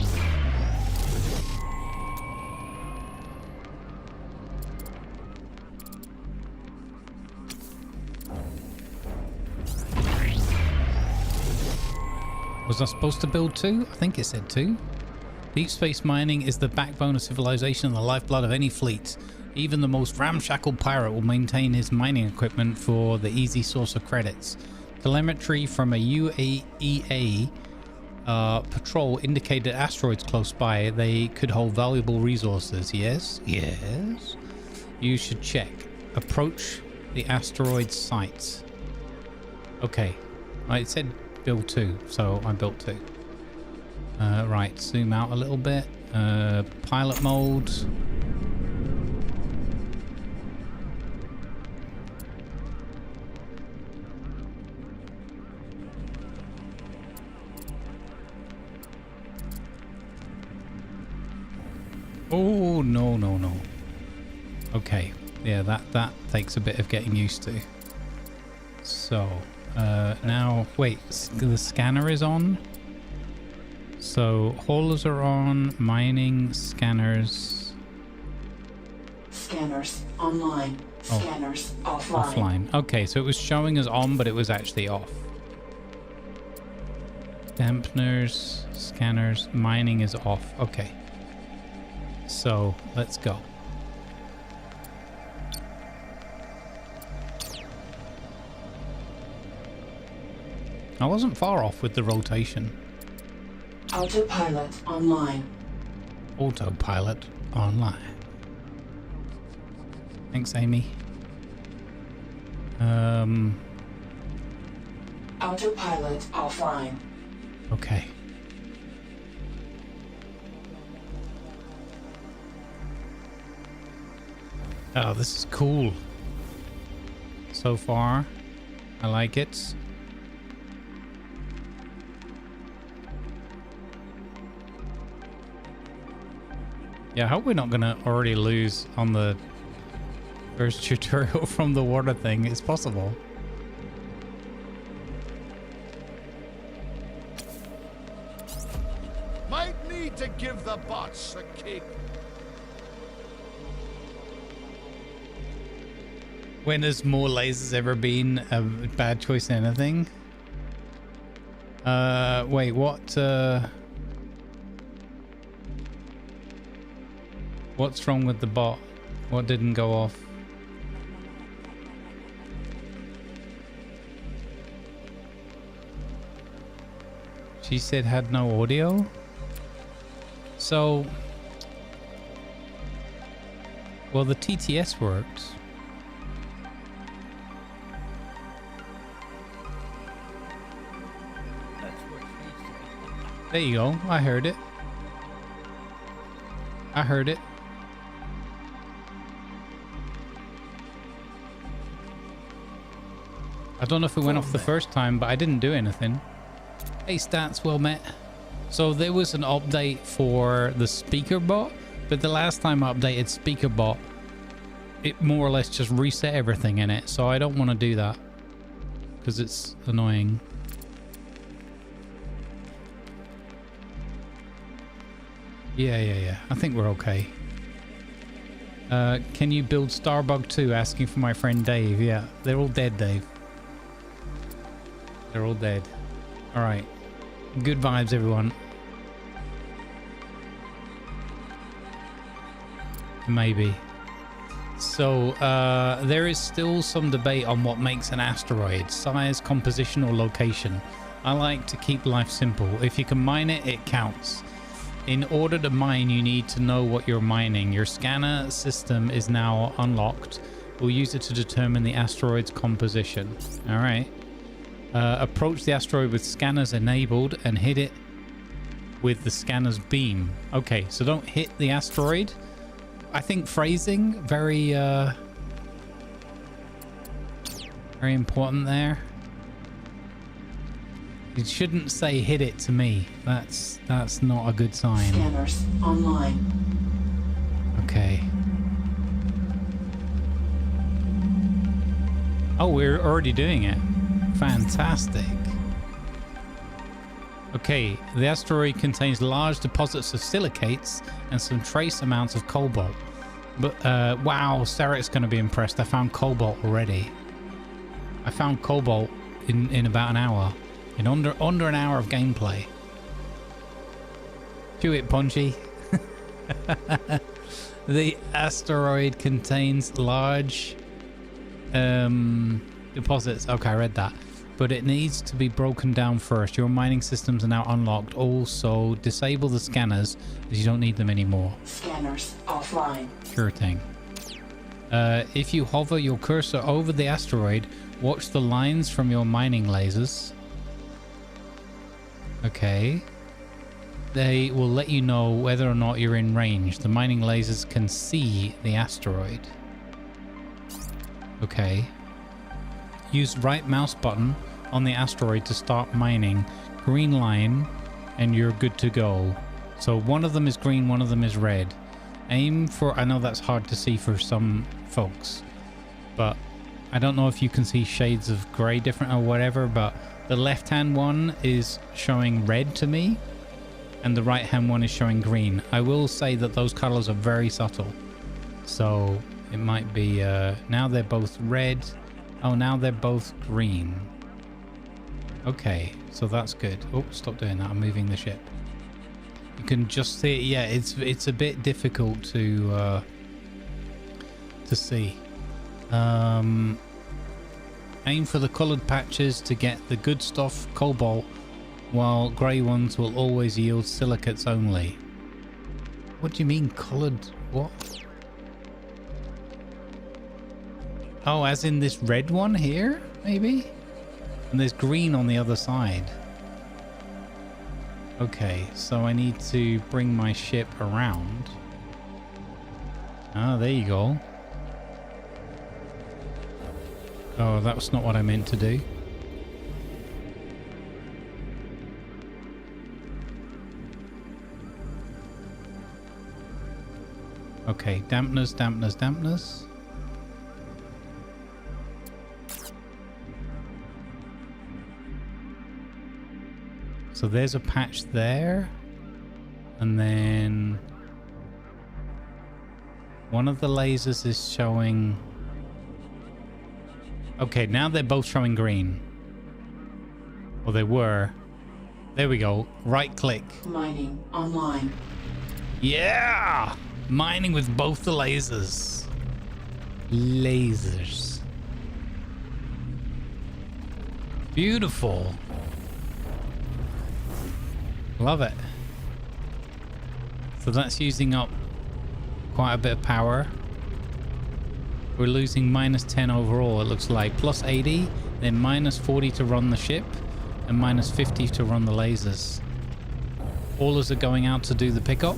Was I supposed to build 2? I think it said 2. Deep space mining is the backbone of civilization and the lifeblood of any fleet. Even the most ramshackle pirate will maintain his mining equipment for the easy source of credits. Telemetry from a UAEA patrol indicated asteroids close by. They could hold valuable resources. Yes, yes. You should check. Approach the asteroid site. Okay. It said build 2, so I built 2. Right, zoom out a little bit. Pilot mode. Oh, Oh, no, no, no. Okay. Yeah, that takes a bit of getting used to. So, now, wait, the scanner is on. So, haulers are on, mining, scanners. Scanners online. Scanners offline. Offline. Okay, so it was showing us on, but it was actually off. Dampeners, scanners, mining is off. Okay. So, let's go. I wasn't far off with the rotation. Autopilot online. Autopilot online. Thanks, Amy. Autopilot offline. Okay. Oh, this is cool. So far, I like it. Yeah, I hope we're not gonna already lose on the first tutorial from the water thing. It's possible. Might need to give the bots a kick. When has more lasers ever been a bad choice than anything? Wait, what? What's wrong with the bot? What didn't go off? She said had no audio. So, well, the TTS worked. There you go. I heard it. I heard it. I don't know if it went off the first time, but I didn't do anything. Hey, stats, well met. So there was an update for the speaker bot, but the last time I updated speaker bot, it more or less just reset everything in it. So I don't want to do that because it's annoying. Yeah. I think we're okay. Can you build Starbug 2? Asking for my friend Dave. Yeah, they're all dead, Dave. They're all dead. All right. Good vibes, everyone. Maybe. So, there is still some debate on what makes an asteroid. Size, composition, or location. I like to keep life simple. If you can mine it, it counts. In order to mine, you need to know what you're mining. Your scanner system is now unlocked. We'll use it to determine the asteroid's composition. All right. Approach the asteroid with scanners enabled and hit it with the scanner's beam. Okay, so don't hit the asteroid. I think phrasing, very important there. You shouldn't say hit it to me. That's not a good sign. Scanners online. Okay. Oh, we're already doing it. Fantastic. Okay, the asteroid contains large deposits of silicates and some trace amounts of cobalt. But wow, Sarek's going to be impressed. I found cobalt already. I found cobalt in about an hour. In under an hour of gameplay. Do it, Punchy. The asteroid contains large deposits. Okay, I read that. But it needs to be broken down first. Your mining systems are now unlocked. Also, disable the scanners as you don't need them anymore. Scanners offline. Sure thing. If you hover your cursor over the asteroid, watch the lines from your mining lasers. Okay. They will let you know whether or not you're in range. The mining lasers can see the asteroid. Okay. Use right mouse button on the asteroid to start mining. Green line and you're good to go. So one of them is green, one of them is red. Aim for, I know that's hard to see for some folks, but I don't know if you can see shades of grey different or whatever, but the left hand one is showing red to me and the right hand one is showing green. I will say that those colors are very subtle, so it might be now they're both red. Oh, now they're both green. Okay, so that's good. Oh, stop doing that. I'm moving the ship. You can just see it. Yeah, it's a bit difficult to see. Aim for the colored patches to get the good stuff, cobalt, while gray ones will always yield silicates only. What do you mean colored? What? Oh, as in this red one here, maybe? And there's green on the other side. Okay, so I need to bring my ship around. Ah, there you go. Oh, that was not what I meant to do. Okay, dampeners, dampeners, dampeners. So there's a patch there. And then one of the lasers is showing... Okay, now they're both showing green. Or they were. There we go. Right click. Mining online. Yeah! Mining with both the lasers. Lasers. Beautiful. Love it. So that's using up quite a bit of power. We're losing -10 overall, it looks like. Plus 80, then -40 to run the ship, and -50 to run the lasers. Haulers are going out to do the pickup.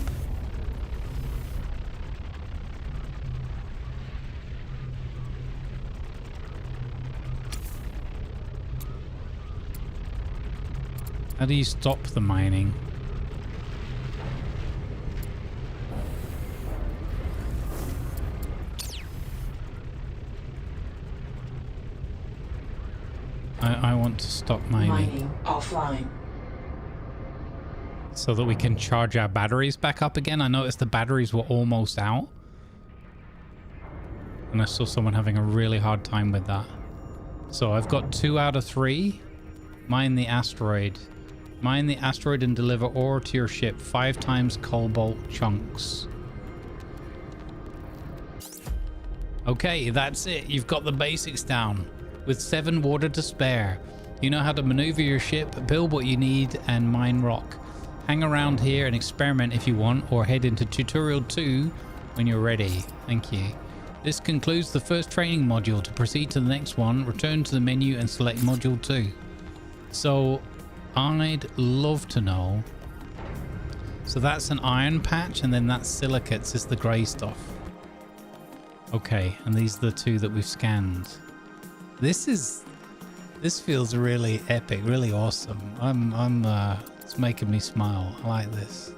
How do you stop the mining? I want to stop mining. Mining offline. So that we can charge our batteries back up again. I noticed the batteries were almost out. And I saw someone having a really hard time with that. So I've got 2 out of 3. Mine the asteroid. Mine the asteroid and deliver ore to your ship. 5 times cobalt chunks. Okay, that's it. You've got the basics down. With 7 water to spare. You know how to maneuver your ship, build what you need, and mine rock. Hang around here and experiment if you want, or head into tutorial 2 when you're ready. Thank you. This concludes the first training module. To proceed to the next one, return to the menu and select module 2. So I'd love to know. So that's an iron patch, and then that silicates is the grey stuff. Okay, and these are the 2 that we've scanned. This feels really epic, really awesome. It's making me smile. I like this.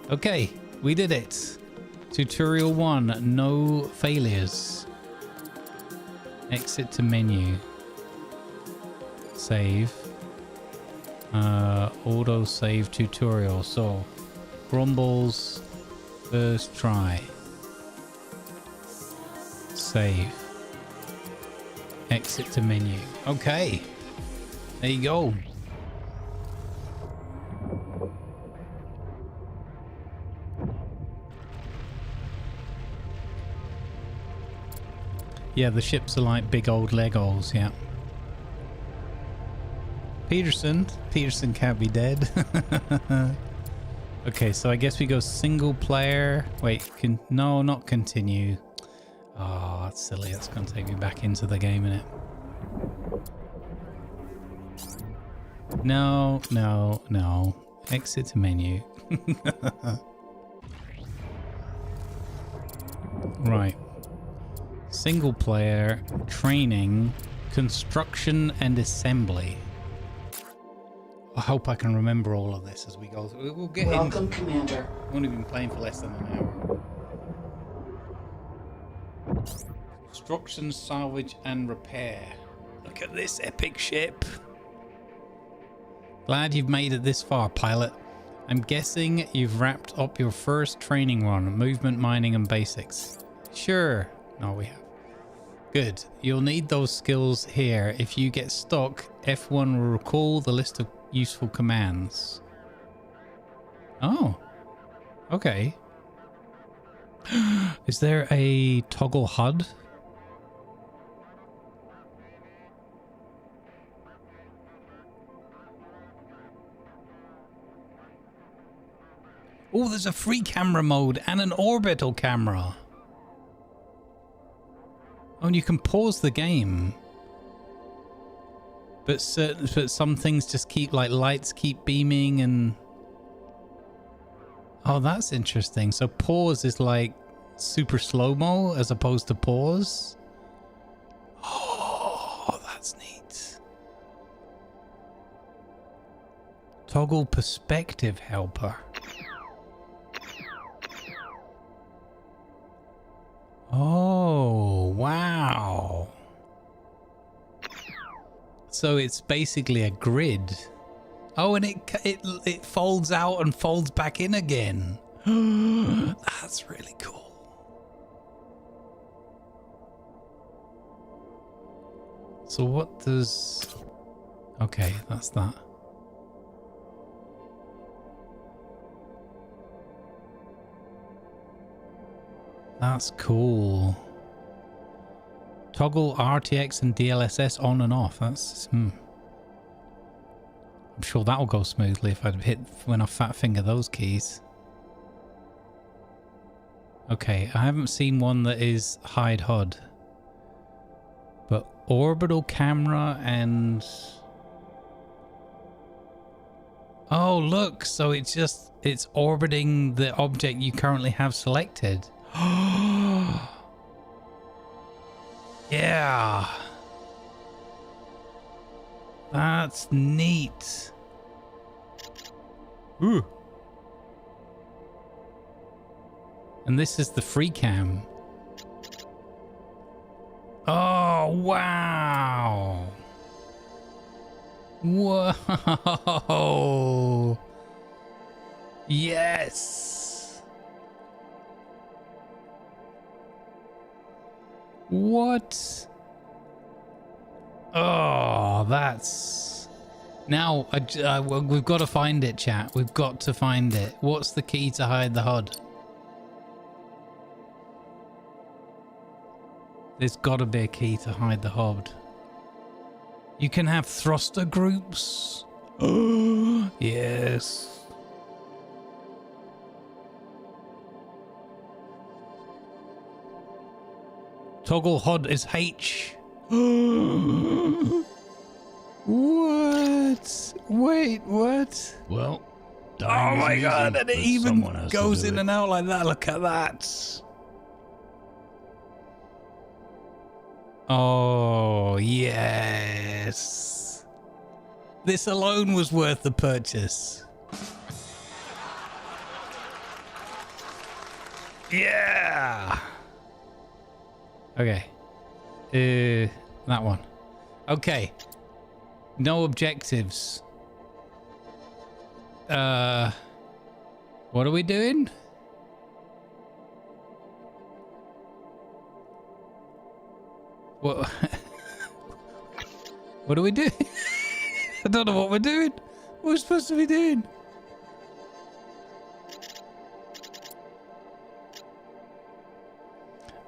Okay, we did it. Tutorial 1, no failures. Exit to menu. Save. Auto save tutorial. So, Grumbles First Try. Save. Exit to menu. Okay. There you go. Yeah, the ships are like big old Legos, yeah. Peterson can't be dead. Okay, so I guess we go single player. Wait, no, not continue. Oh, that's silly. That's going to take me back into the game, innit? No, no, no. Exit to menu. Right. Single player, training, construction and assembly. I hope I can remember all of this as we go. We'll get Welcome, Commander. We've only been playing for less than an hour. Construction, salvage, and repair. Look at this epic ship. Glad you've made it this far, pilot. I'm guessing you've wrapped up your first training run, movement, mining, and basics. Sure. No, we have. Good. You'll need those skills here. If you get stuck, F1 will recall the list of useful commands. Oh. Okay. Is there a toggle HUD? Oh, there's a free camera mode and an orbital camera. Oh, and you can pause the game. But some things just keep, like, lights keep beaming and... Oh, that's interesting. So pause is like super slow-mo as opposed to pause. Oh, that's neat. Toggle perspective helper. Oh, wow. So it's basically a grid. Oh, and it folds out and folds back in again. That's really cool. So what does... Okay, that's that. That's cool. Toggle RTX and DLSS on and off. That's... I'm sure that'll go smoothly if I when I fat finger those keys. Okay, I haven't seen one that is hide HUD. But orbital camera and... Oh, look, so it's orbiting the object you currently have selected. Yeah. That's neat. Ooh. And this is the free cam. Oh, wow. Whoa. Yes. What? Oh, that's... Now, we've got to find it, chat. We've got to find it. What's the key to hide the HUD? There's got to be a key to hide the HUD. You can have thruster groups. Yes. Toggle HUD is H. What? Wait, what? Well, Oh my god, and it even goes in it. and out like that. Look at that. Oh, yes. This alone was worth the purchase. Yeah. Okay. That one. Okay. No objectives. What are we doing? What? What are we doing? I don't know what we're doing. What are we supposed to be doing?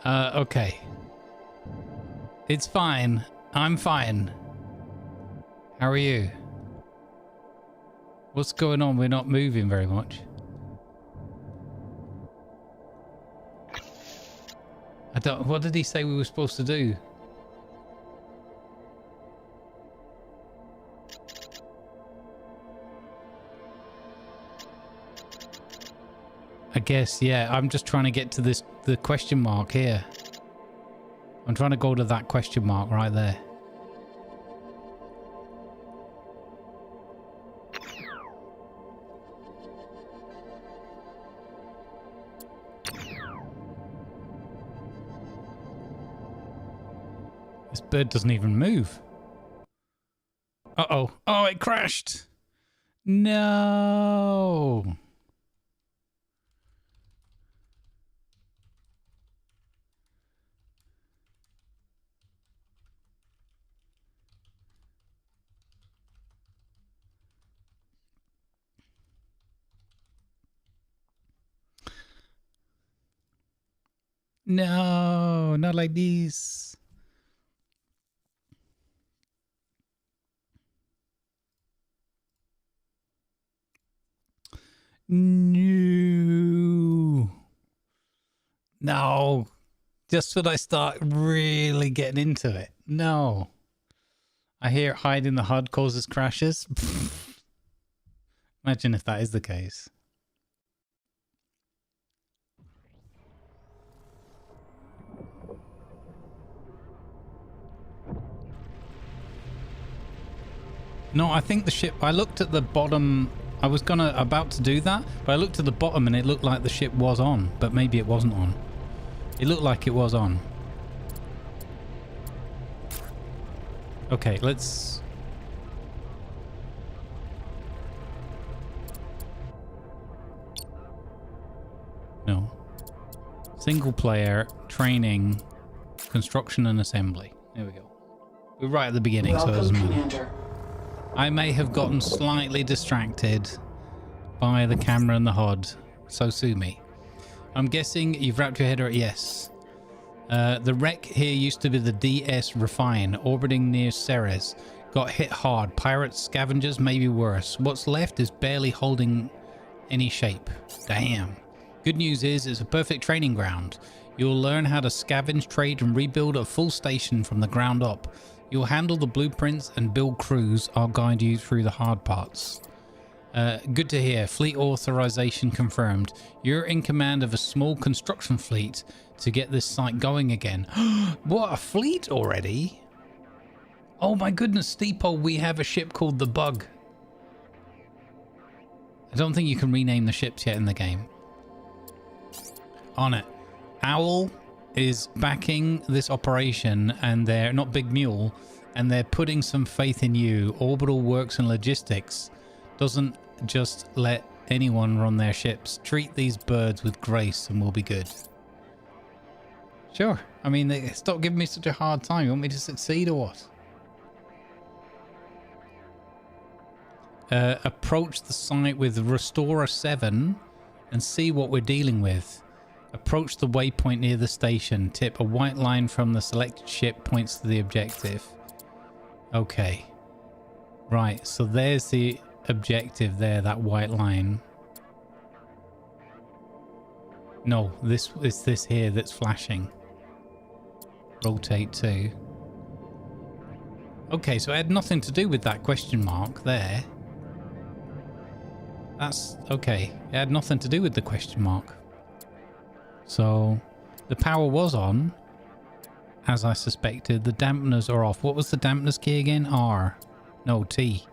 Okay. It's fine. I'm fine. How are you? What's going on? We're not moving very much. I don't... What did he say we were supposed to do? I guess, yeah. I'm just trying to get to the question mark here. I'm trying to go to that question mark right there. This bird doesn't even move. Uh-oh. Oh, it crashed. No. No, not like this. No. No. Just when I start really getting into it. No. I hear hide in the HUD causes crashes. Imagine if that is the case. No, I think the ship... I looked at the bottom... I was about to do that, but I looked at the bottom and it looked like the ship was on, but maybe it wasn't on. It looked like it was on. Okay, let's... No. Single player, training, construction and assembly. There we go. We're right at the beginning, so it doesn't matter. Commander. I may have gotten slightly distracted by the camera and the HUD, so sue me. I'm guessing you've wrapped your head around... Yes. The wreck here used to be the DS Refine, orbiting near Ceres. Got hit hard. Pirates, scavengers, maybe worse. What's left is barely holding any shape. Damn. Good news is it's a perfect training ground. You'll learn how to scavenge, trade, and rebuild a full station from the ground up. You'll handle the blueprints and build crews. I'll guide you through the hard parts. Good to hear. Fleet authorization confirmed. You're in command of a small construction fleet to get this site going again. What, a fleet already? Oh my goodness, Steeple, we have a ship called the Bug. I don't think you can rename the ships yet in the game. On it. Owl is backing this operation, and they're not Big Mule, and they're putting some faith in you. Orbital Works and Logistics doesn't just let anyone run their ships. Treat these birds with grace and we'll be good. Sure. I mean, stop giving me such a hard time. You want me to succeed or what? Approach the site with Restorer 7 and see what we're dealing with. Approach the waypoint near the station. Tip a white line from the selected ship points to the objective. Okay. Right, so there's the objective there, that white line. No, this is this here that's flashing. Rotate to. Okay, so it had nothing to do with that question mark there. That's okay. It had nothing to do with the question mark. So the power was on, as I suspected. The dampeners are off. What was the dampeners key again? R. No, T.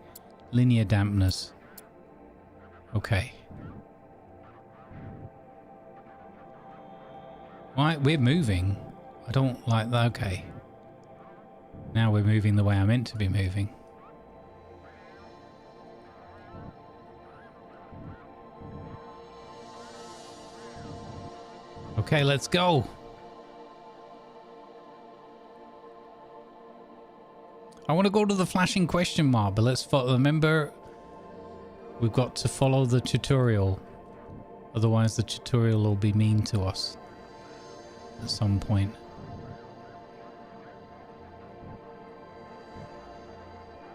Linear dampeners. Okay. Right, we're moving. I don't like that. Okay. Now we're moving the way I'm meant to be moving. Okay, let's go. I want to go to the flashing question mark, but let's remember we've got to follow the tutorial. Otherwise the tutorial will be mean to us at some point.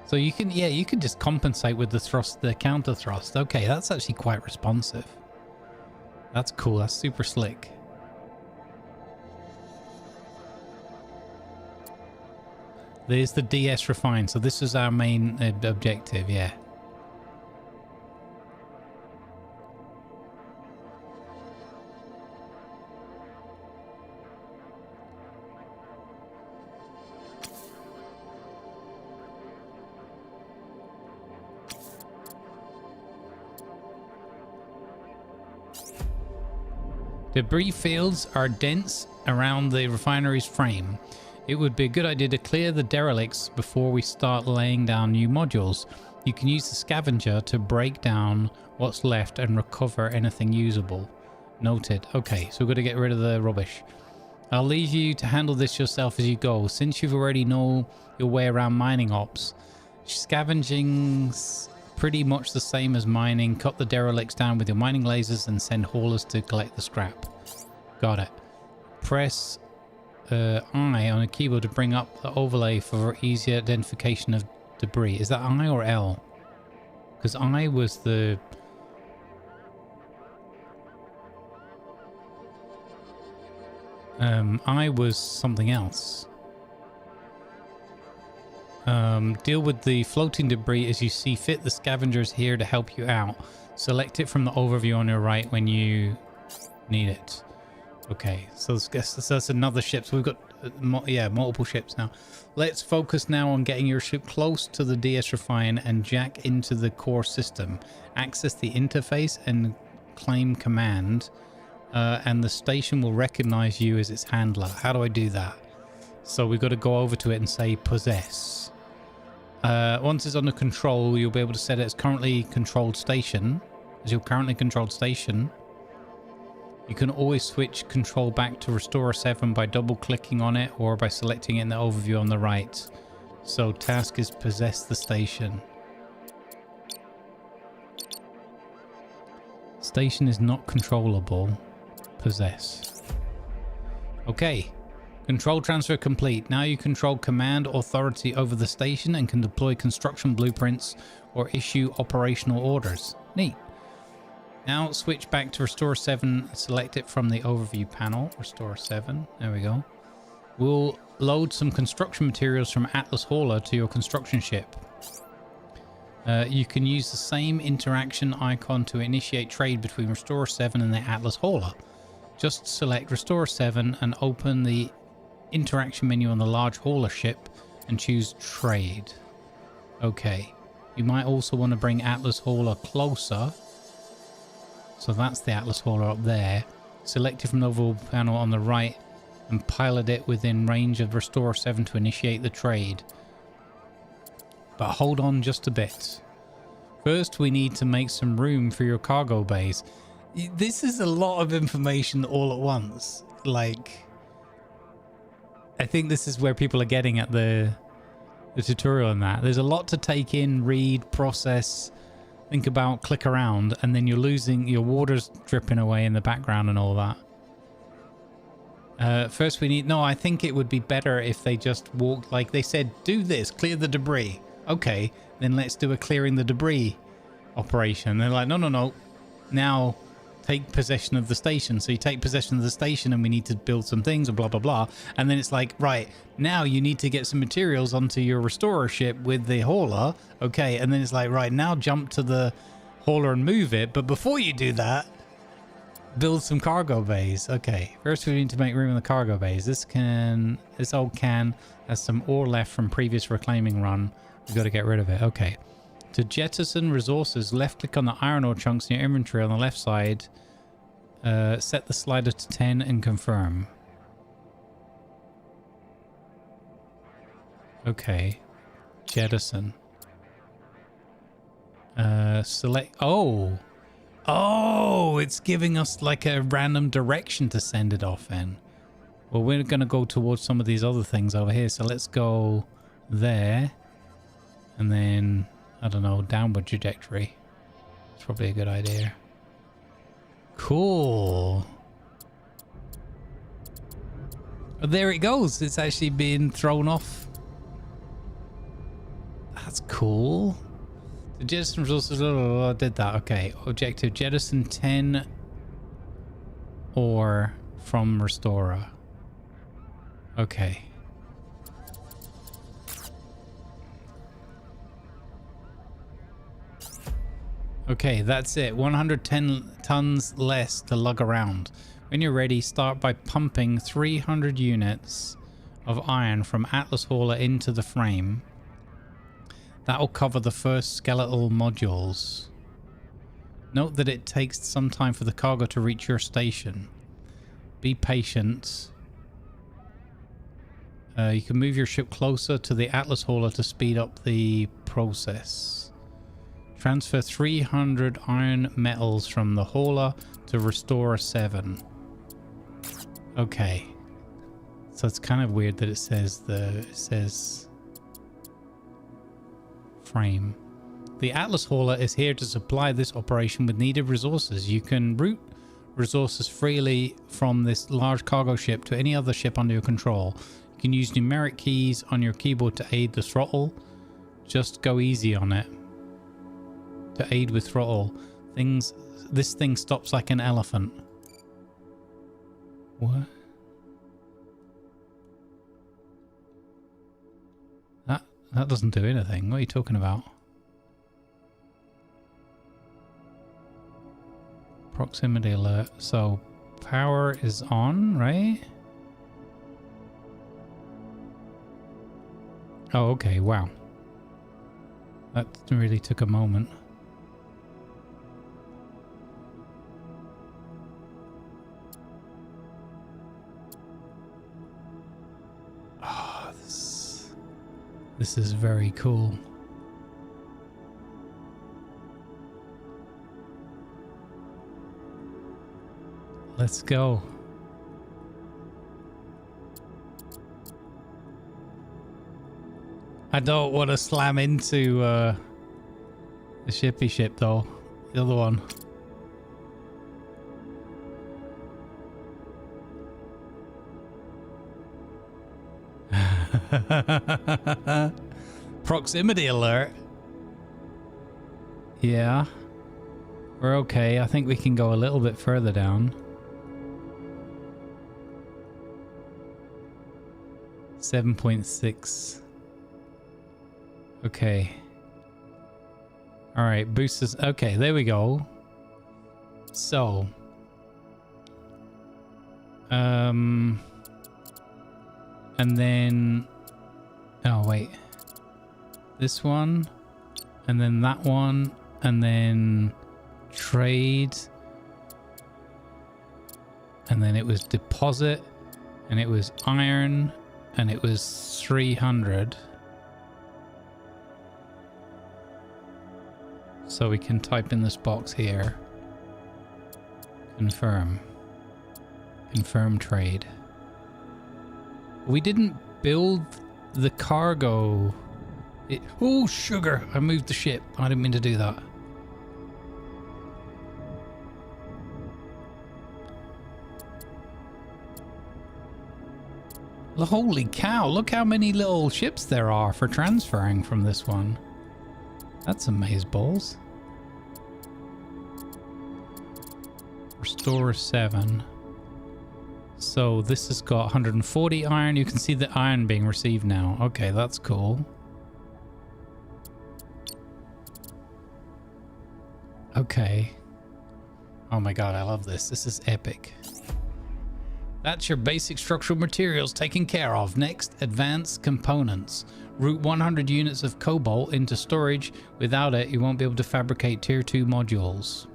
So you can, yeah, you can just compensate with the thrust, the counter thrust. Okay, that's actually quite responsive. That's cool. That's super slick. There's the DS Refine. So this is our main objective, yeah. Debris fields are dense around the refinery's frame. It would be a good idea to clear the derelicts before we start laying down new modules. You can use the scavenger to break down what's left and recover anything usable. Noted. Okay, so we've got to get rid of the rubbish. I'll leave you to handle this yourself as you go. Since you've already know your way around mining ops, scavenging's pretty much the same as mining. Cut the derelicts down with your mining lasers and send haulers to collect the scrap. Got it. Press I on a keyboard to bring up the overlay for easier identification of debris. Is that I or L? Because I was the... I was something else. Deal with the floating debris as you see fit. The scavenger is here to help you out. Select it from the overview on your right when you need it. Okay, so that's another ship. So we've got multiple ships now. Let's focus now on getting your ship close to the DS Refine and jack into the core system. Access the interface and claim command, and the station will recognize you as its handler. How do I do that? So we've got to go over to it and say possess. Once it's under control, you'll be able to set it as currently controlled station. As your currently controlled station, you can always switch control back to Restorer 7 by double clicking on it or by selecting it in the overview on the right. So task is possess the station. Station is not controllable. Possess. Okay. Control transfer complete. Now you control command authority over the station and can deploy construction blueprints or issue operational orders. Neat. Now switch back to Restore 7, select it from the overview panel. Restore 7, there we go. We'll load some construction materials from Atlas Hauler to your construction ship. You can use the same interaction icon to initiate trade between Restore 7 and the Atlas Hauler. Just select Restore 7 and open the interaction menu on the large hauler ship and choose Trade. Okay, you might also want to bring Atlas Hauler closer. So that's the Atlas Hauler up there. Select it from the overall panel on the right and pilot it within range of Restore 7 to initiate the trade. But hold on just a bit. First, we need to make some room for your cargo bays. This is a lot of information all at once. Like, I think this is where people are getting at the tutorial on that. There's a lot to take in, read, process, think about, click around, and then you're losing, your water's dripping away in the background and all that. First we need, no, I think it would be better if they just walked, like they said, do this, clear the debris. Okay, then let's do a clearing the debris operation. They're like, no, no, no. Now take possession of the station. So you take possession of the station and we need to build some things and blah, blah, blah. And then it's like, right, now you need to get some materials onto your restorer ship with the hauler. Okay, and then it's like, right, now jump to the hauler and move it. But before you do that, build some cargo bays. Okay, first we need to make room in the cargo bays. This old can has some ore left from previous reclaiming run. We've got to get rid of it. Okay. To jettison resources, left click on the iron ore chunks in your inventory on the left side. Set the slider to 10 and confirm. Okay. Jettison. Select. Oh, it's giving us like a random direction to send it off in. Well, we're going to go towards some of these other things over here. So let's go there. And then, I don't know, downward trajectory. It's probably a good idea. Cool. Oh, there it goes. It's actually being thrown off. That's cool. The jettison resources, I did that. Okay. Objective, jettison 10 ore from Restorer. Okay. Okay, that's it. 110 tons less to lug around. When you're ready, start by pumping 300 units of iron from Atlas Hauler into the frame. That will cover the first skeletal modules. Note that it takes some time for the cargo to reach your station. Be patient. You can move your ship closer to the Atlas hauler to speed up the process. Transfer 300 iron metals from the hauler to restore 7. Okay. So it's kind of weird that it says frame. The Atlas hauler is here to supply this operation with needed resources. You can route resources freely from this large cargo ship to any other ship under your control. You can use numeric keys on your keyboard to aid the throttle. Just go easy on it. To aid with throttle. This thing stops like an elephant. What? That doesn't do anything. What are you talking about? Proximity alert. So power is on, right? Oh, okay. Wow. That really took a moment. Oh, this is very cool. Let's go. I don't want to slam into the shippy ship though. The other one. Proximity alert. Yeah. We're okay. I think we can go a little bit further down. 7.6. Okay. All right, boosters. Okay, there we go. So, and then, oh wait, this one, and then that one, and then trade, and then it was deposit, and it was iron, and it was 300. So we can type in this box here. Confirm. Confirm trade. We didn't build the cargo. Oh, sugar! I moved the ship. I didn't mean to do that. Holy cow, look how many little ships there are for transferring from this one. That's amazeballs. Restore 7. So this has got 140 iron. You can see the iron being received now. Okay, that's cool. Okay. Oh my god, I love this. This is epic. That's your basic structural materials taken care of. Next, advanced components. Route 100 units of cobalt into storage. Without it, you won't be able to fabricate tier 2 modules.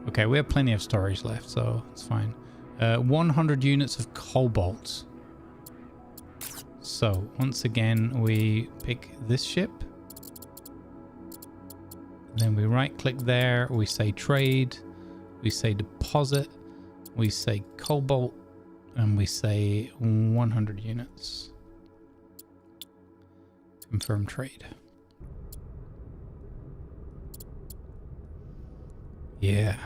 Okay, we have plenty of storage left, so it's fine. 100 units of cobalt. So, once again, we pick this ship. Then we right click there, we say trade, we say deposit, we say cobalt, and we say 100 units. Confirm trade. Yeah.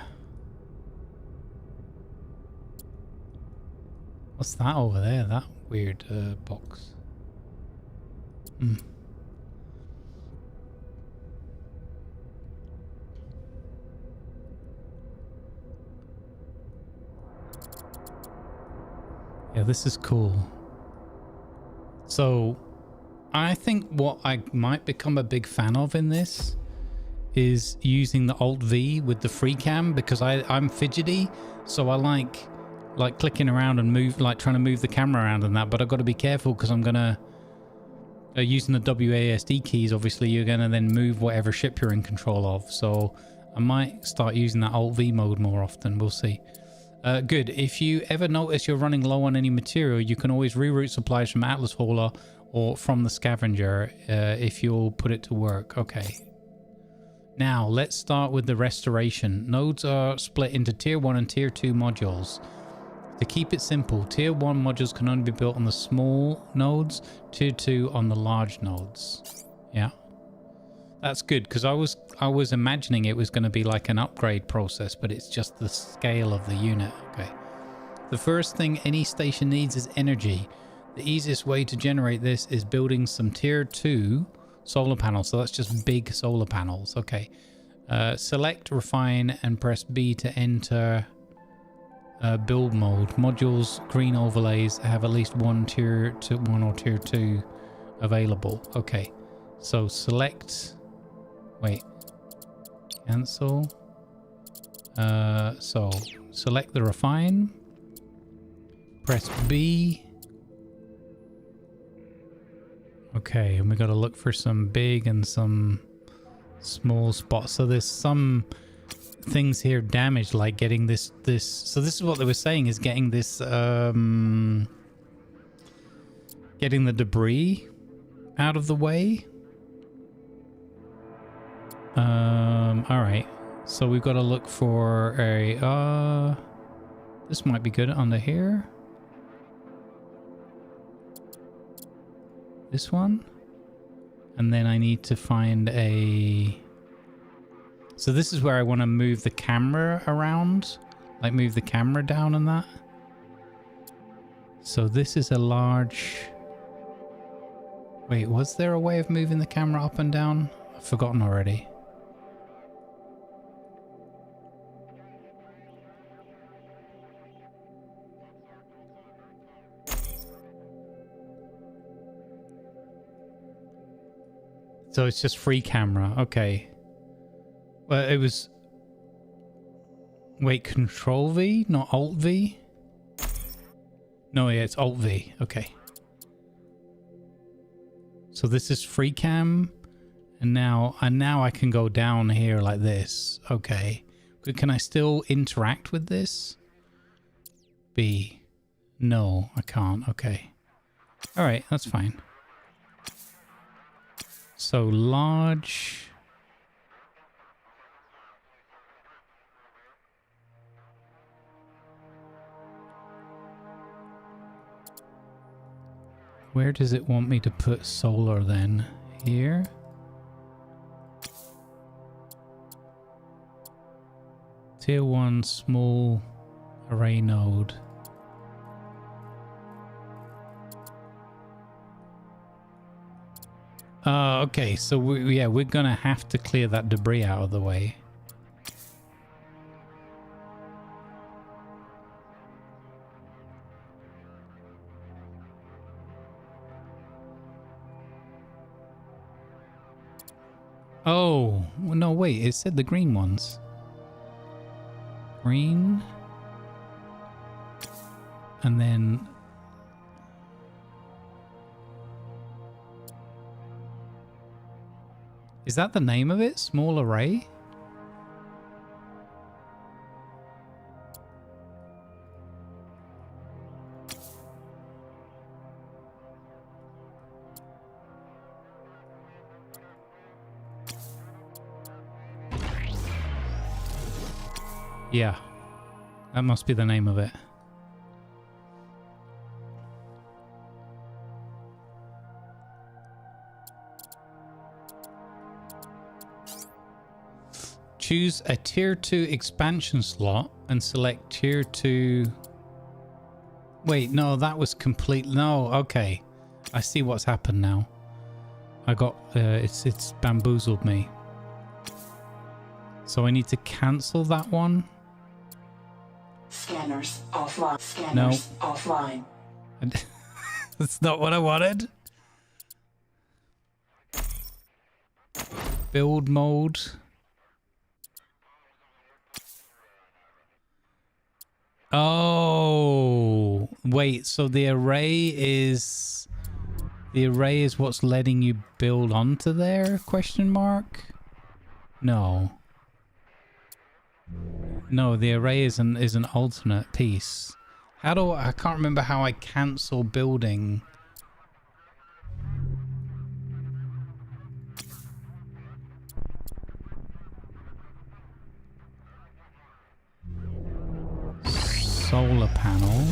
What's that over there? That weird box. Hmm. Yeah, this is cool. So, I think what I might become a big fan of in this is using the Alt-V with the free cam, because I'm fidgety, so I like clicking around and trying to move the camera around and that, but I've got to be careful because I'm gonna using the WASD keys, obviously you're gonna then move whatever ship you're in control of, so I might start using that Alt-V mode more often. We'll see. Good. If you ever notice you're running low on any material, you can always reroute supplies from Atlas Hauler or from the scavenger if you'll put it to work. Okay. Now, let's start with the restoration. Nodes are split into Tier 1 and Tier 2 modules. To keep it simple, Tier 1 modules can only be built on the small nodes, Tier 2 on the large nodes. Yeah. That's good, because I was imagining it was going to be like an upgrade process, but it's just the scale of the unit. Okay. The first thing any station needs is energy. The easiest way to generate this is building some Tier 2 solar panels. So that's just big solar panels. Okay. Select, refine, and press B to enter build mode. Modules, green overlays have at least one Tier 1 or Tier 2 available. Okay. So select... Wait. Cancel. So select the refine. Press B. Okay, and we got to look for some big and some small spots. So there's some things here damaged, like getting this. So this is what they were saying, is getting this, getting the debris out of the way. All right. So we've got to look for a, this might be good under here. This one. And then I need to find a... So this is where I want to move the camera around. Like move the camera down and that. So this is a large... Wait, was there a way of moving the camera up and down? I've forgotten already. So it's just free camera. Okay. Well, it was... Wait, Control V? Not Alt V? No, yeah, it's Alt V. Okay. So this is free cam. And now I can go down here like this. Okay. But can I still interact with this? B. No, I can't. Okay. All right, that's fine. So large. Where does it want me to put solar then? Here? Tier 1 small array node. Okay, so we're gonna have to clear that debris out of the way. Oh, no, wait, it said the green ones. Green. And then... Is that the name of it? Small array? Yeah. That must be the name of it. Choose a Tier 2 expansion slot and select Tier 2... Wait, no, that was complete... No, okay. I see what's happened now. I got... it's bamboozled me. So I need to cancel that one? Scanners offline. Scanners offline. That's not what I wanted. Build mode... Oh, wait, so the array is what's letting you build onto there? Question mark? No. No, the array is an alternate piece. How do I can't remember how I cancel building. Solar panel.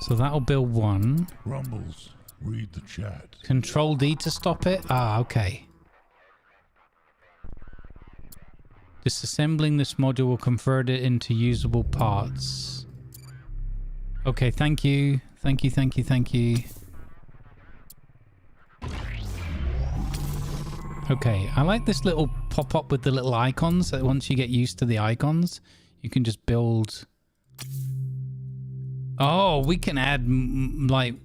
So that'll build one. Grumbles, read the chat. Control D to stop it? Ah, okay. Disassembling this module will convert it into usable parts. Okay, thank you. Thank you, thank you, thank you. Okay, I like this little pop-up with the little icons. That once you get used to the icons, you can just build... Oh, we can add like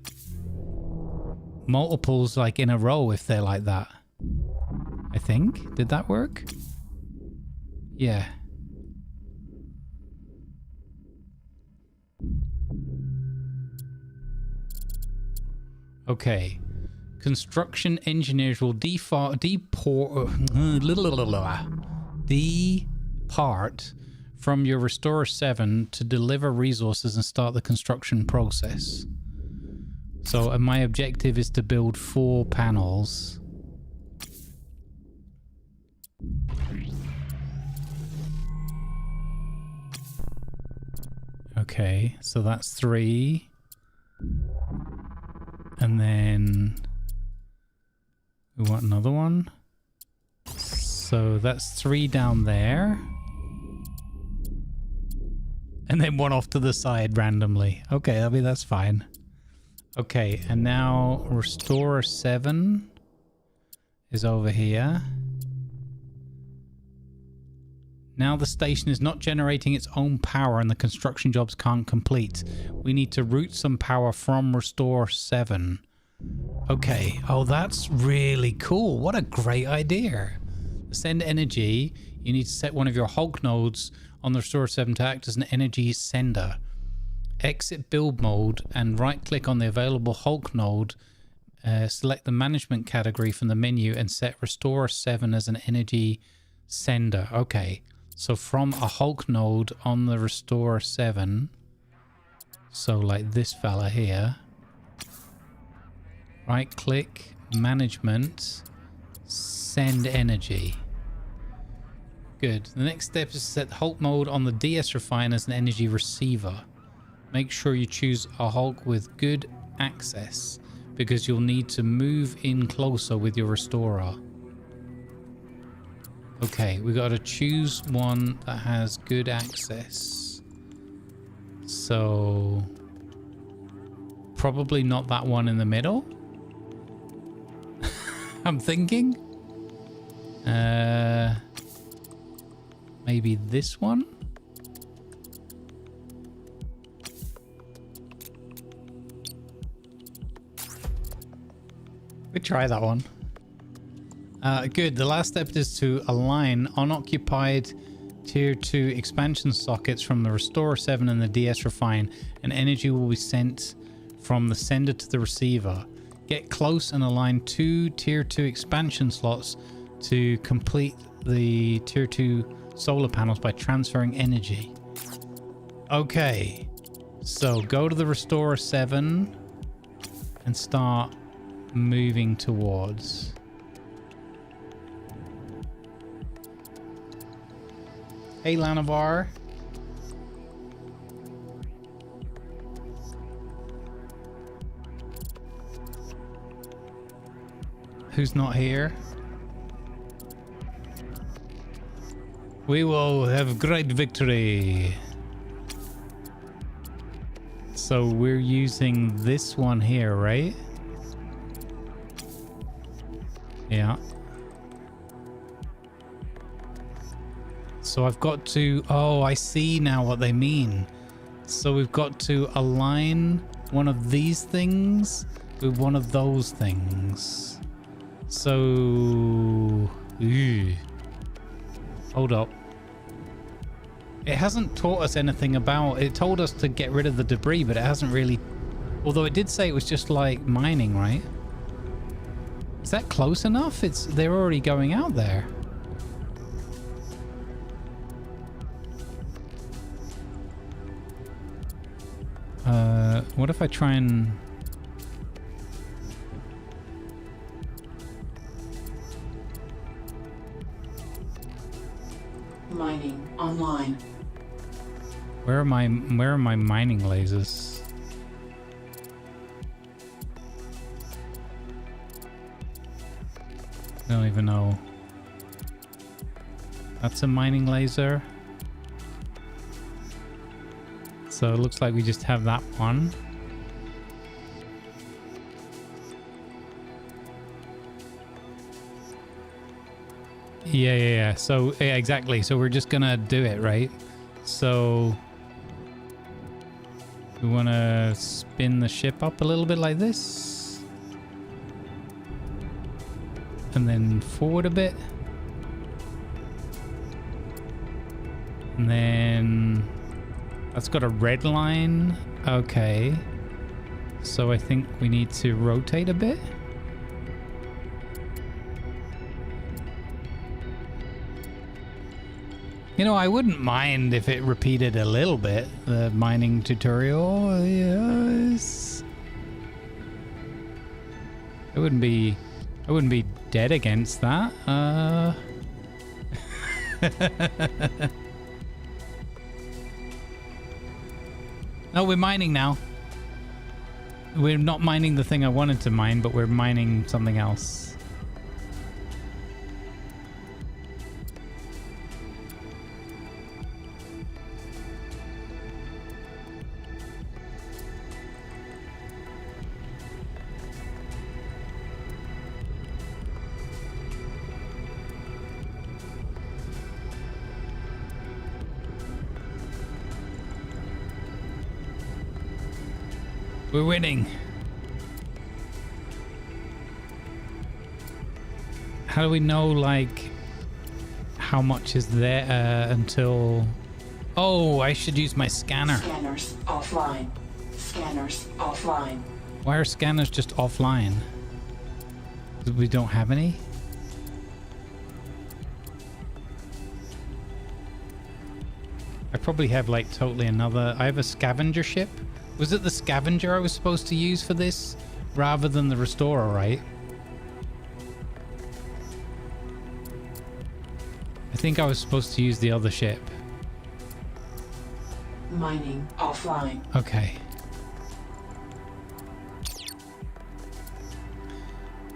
multiples like in a row if they're like that. I think. Did that work? Yeah. Okay. Construction engineers will depart from your Restorer 7 to deliver resources and start the construction process. So my objective is to build 4 panels. Okay, so that's 3. And then we want another one. So that's 3 down there. And then 1 off to the side randomly. Okay, I mean, that's fine. Okay, and now Restorer 7 is over here. Now the station is not generating its own power and the construction jobs can't complete. We need to route some power from Restorer 7. Okay. Oh, that's really cool. What a great idea. Send energy. You need to set one of your Hulk nodes on the Restorer 7 to act as an energy sender. Exit build mode and right click on the available Hulk node. Select the management category from the menu and set Restorer 7 as an energy sender. Okay. So from a Hulk node on the Restorer 7. So like this fella here. Right click, management, send energy. Good. The next step is to set Hulk mode on the DS Refine as an energy receiver. Make sure you choose a Hulk with good access because you'll need to move in closer with your Restorer. Okay, we got to choose one that has good access. So probably not that one in the middle. I'm thinking. Maybe this one. We try that one. Good. The last step is to align unoccupied tier 2 expansion sockets from the Restorer 7 and the DS Refine, and energy will be sent from the sender to the receiver. Get close and align 2 tier 2 expansion slots to complete the tier 2 solar panels by transferring energy. Okay. So go to the Restorer 7 and start moving towards. Hey, Lanavar. Who's not here? We will have great victory. So we're using this one here, right? Yeah. So I've got to... Oh, I see now what they mean. So we've got to align one of these things with one of those things. So... Ew. Hold up. It hasn't taught us anything about... It told us to get rid of the debris, but it hasn't really... Although it did say it was just like mining, right? Is that close enough? They're already going out there. What if I try and... Mining online. Where are my mining lasers? I don't even know. That's a mining laser. So it looks like we just have that one. Yeah. So, yeah, exactly. So we're just gonna do it, right? So we want to spin the ship up a little bit like this. And then forward a bit. And then that's got a red line. Okay. So I think we need to rotate a bit. You know, I wouldn't mind if it repeated a little bit, the mining tutorial. Yes. I wouldn't be dead against that. No, we're mining now. We're not mining the thing I wanted to mine, but we're mining something else. We're winning. How do we know, like, how much is there until... Oh, I should use my scanner. Scanners offline. Scanners offline. Why are scanners just offline? We don't have any? I probably have, like, totally another... I have a scavenger ship. Was it the scavenger I was supposed to use for this rather than the restorer, right? I think I was supposed to use the other ship. Mining offline. Okay.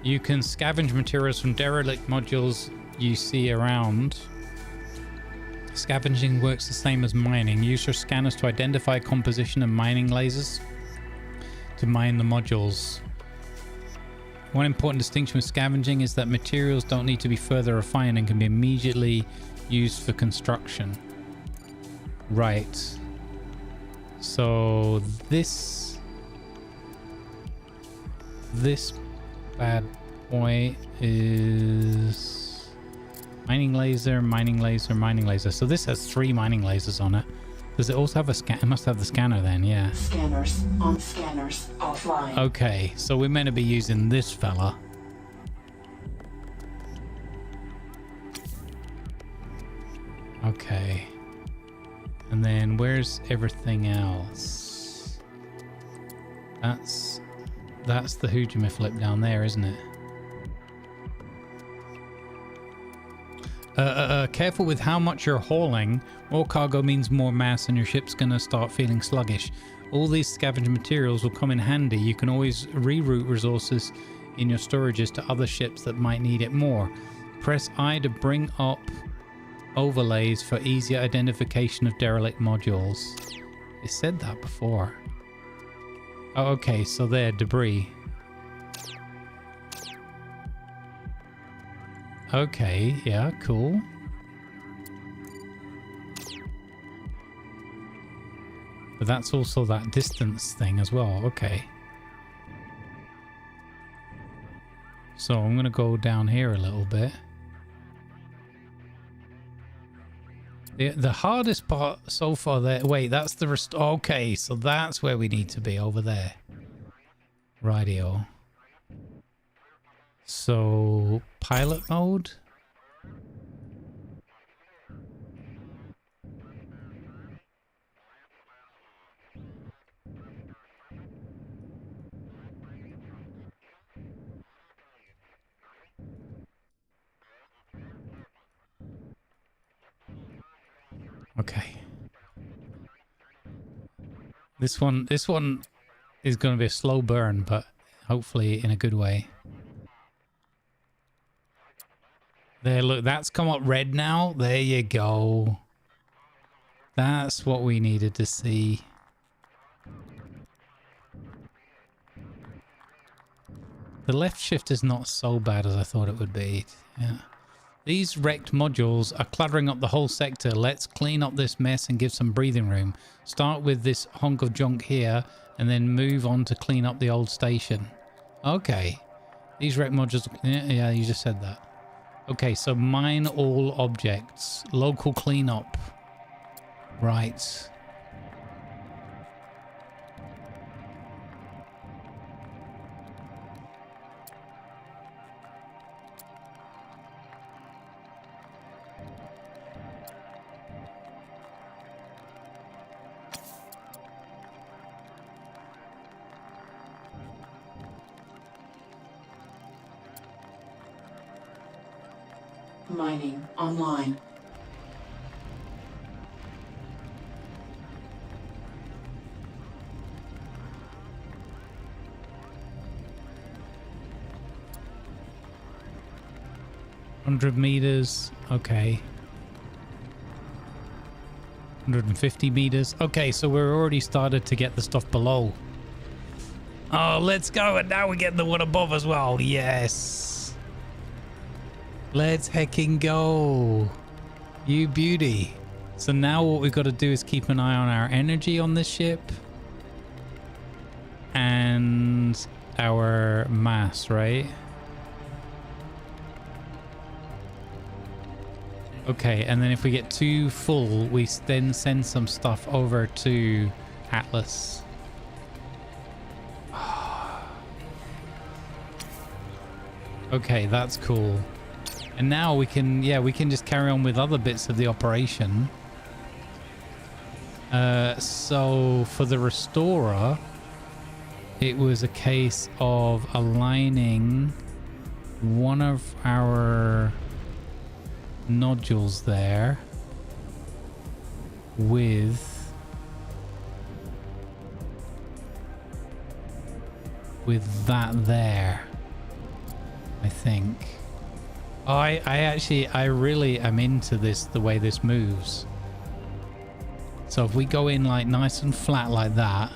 You can scavenge materials from derelict modules you see around. Scavenging works the same as mining. Use your scanners to identify composition and mining lasers to mine the modules. One important distinction with scavenging is that materials don't need to be further refined and can be immediately used for construction. Right. So this bad boy is mining laser, mining laser, mining laser. So this has 3 mining lasers on it. Does it also have a scan? It must have the scanner then, yeah. Scanners on. Scanners offline. Okay, so we're meant to be using this fella. Okay. And then where's everything else? That's the Hujima flip down there, isn't it? Careful with how much you're hauling. More cargo means more mass and your ship's gonna start feeling sluggish. All these scavenged materials will come in handy. You can always reroute resources in your storages to other ships that might need it more. Press I to bring up overlays for easier identification of derelict modules. It said that before. Oh, okay, so there, debris. Okay, yeah, cool. But that's also that distance thing as well, okay. So I'm gonna go down here a little bit. The hardest part so far there... Wait, that's the... Okay, so that's where we need to be, over there. Rightio. So, pilot mode. Okay. This one is going to be a slow burn, but hopefully in a good way. There, look, that's come up red now. There you go. That's what we needed to see. The left shift is not so bad as I thought it would be. Yeah. These wrecked modules are cluttering up the whole sector. Let's clean up this mess and give some breathing room. Start with this hunk of junk here and then move on to clean up the old station. Okay. These wrecked modules... Yeah, you just said that. Okay, so mine all objects. Local cleanup. Right. Mining online. $100 okay. 150 meters. Okay, so we're already started to get the stuff below. Oh, let's go. And now we're getting the one above as well. Yes. Let's hecking go. You beauty. So now what we've got to do is keep an eye on our energy on this ship. And our mass, right? Okay, and then if we get too full, we then send some stuff over to Atlas. Okay, that's cool. And now we can, yeah, we can just carry on with other bits of the operation. So for the restorer, it was a case of aligning one of our nodules there with that there, I think. Oh, I really am into this, the way this moves. So if we go in like nice and flat like that,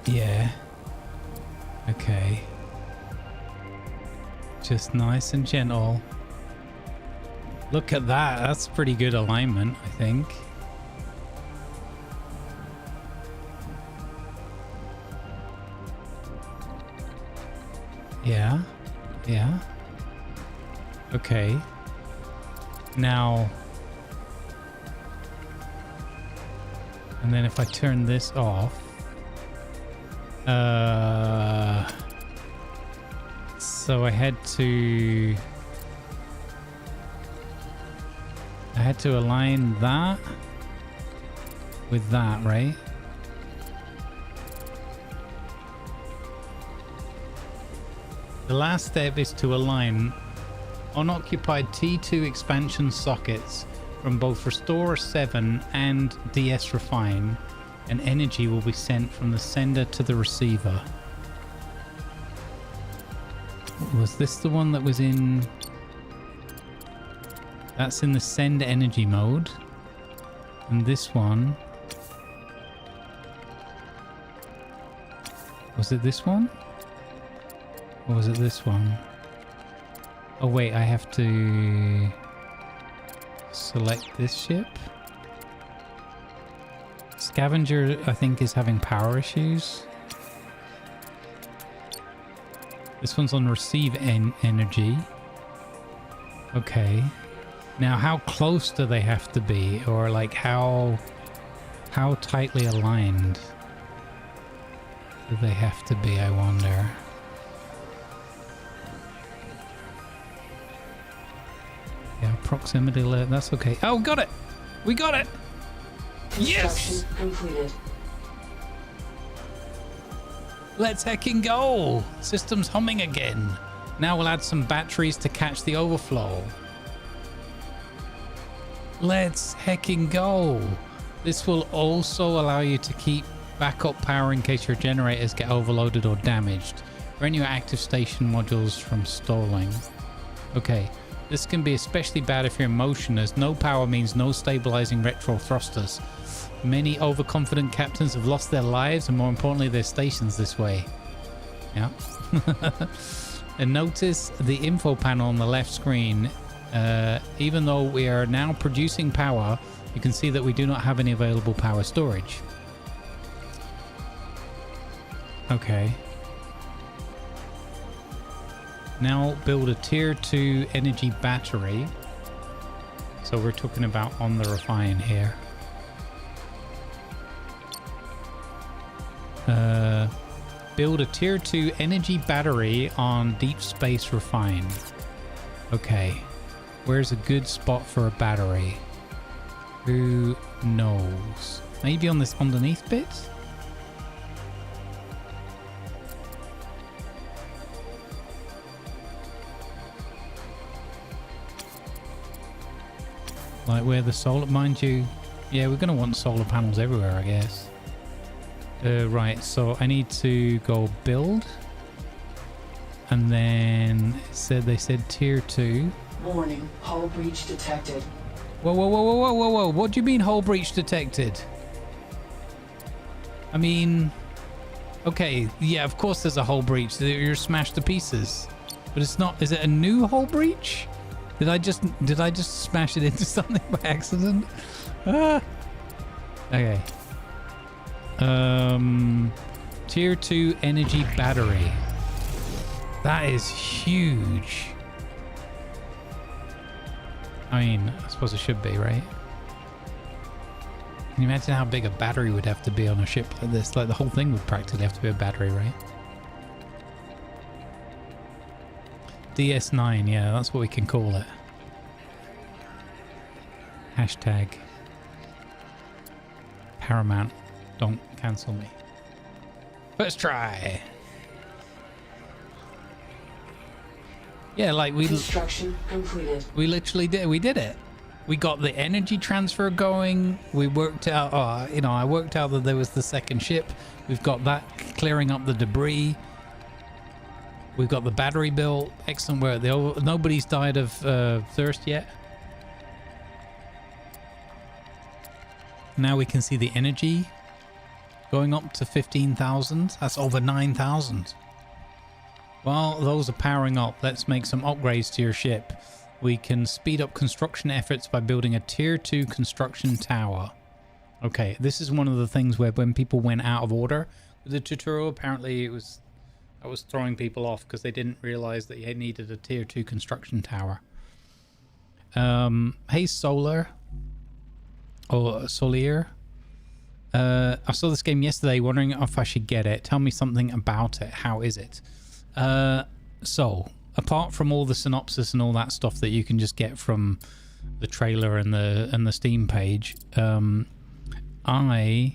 yeah, okay, just nice and gentle. Look at that, that's pretty good alignment, I think. Yeah, yeah. Okay. Now, and then if I turn this off, so I had to align that with that, right? The last step is to align unoccupied T2 expansion sockets from both Restorer 7 and DS Refine, and energy will be sent from the sender to the receiver. Was this the one that was in... That's in the send energy mode. And this one... Was it this one? Or was it this one? Oh wait, I have to select this ship. Scavenger, I think, is having power issues. This one's on receive energy. Okay. Now, how close do they have to be? Or like how tightly aligned do they have to be, I wonder? Yeah, proximity alert, that's okay. Oh, got it! We got it! Yes! Completed. Let's hecking go! System's humming again. Now we'll add some batteries to catch the overflow. Let's heckin' go. This will also allow you to keep backup power in case your generators get overloaded or damaged. Prevent your active station modules from stalling. Okay, this can be especially bad if you're in motion, as no power means no stabilizing retro thrusters. Many overconfident captains have lost their lives and more importantly their stations this way. Yeah. And notice the info panel on the left screen. Even though we are now producing power, you can see that we do not have any available power storage. Okay. Now build a tier 2 energy battery. So we're talking about on the refine here. Build a tier 2 energy battery on deep space refine. Okay. Where's a good spot for a battery? Who knows? Maybe on this underneath bit? Like where the solar, mind you, yeah, we're going to want solar panels everywhere, I guess. Right, so I need to go build. And then they said tier 2. Warning, hull breach detected. Whoa, whoa, whoa, whoa, whoa, whoa, whoa. What do you mean hull breach detected? I mean, okay, yeah, of course there's a hull breach. You're smashed to pieces. But it's not, is it a new hull breach? Did I just smash it into something by accident? Ah. Okay. Tier 2 energy battery. That is huge. I mean, I suppose it should be, right? Can you imagine how big a battery would have to be on a ship like this? Like the whole thing would practically have to be a battery, right? DS9, yeah, that's what we can call it. Hashtag Paramount, don't cancel me. First try. Yeah, like Construction completed. We literally did. We did it. We got the energy transfer going. We worked out, I worked out that there was the second ship. We've got that clearing up the debris. We've got the battery built. Excellent work. Nobody's died of thirst yet. Now we can see the energy going up to 15,000. That's over 9,000. While those are powering up, let's make some upgrades to your ship. We can speed up construction efforts by building a tier 2 construction tower. Okay, this is one of the things where when people went out of order with the tutorial, apparently I was throwing people off because they didn't realize that you needed a tier 2 construction tower. Hey Solar or Solier. I saw this game yesterday, wondering if I should get it. Tell me something about it. How is it? So apart from all the synopsis and all that stuff that you can just get from the trailer and the Steam page, I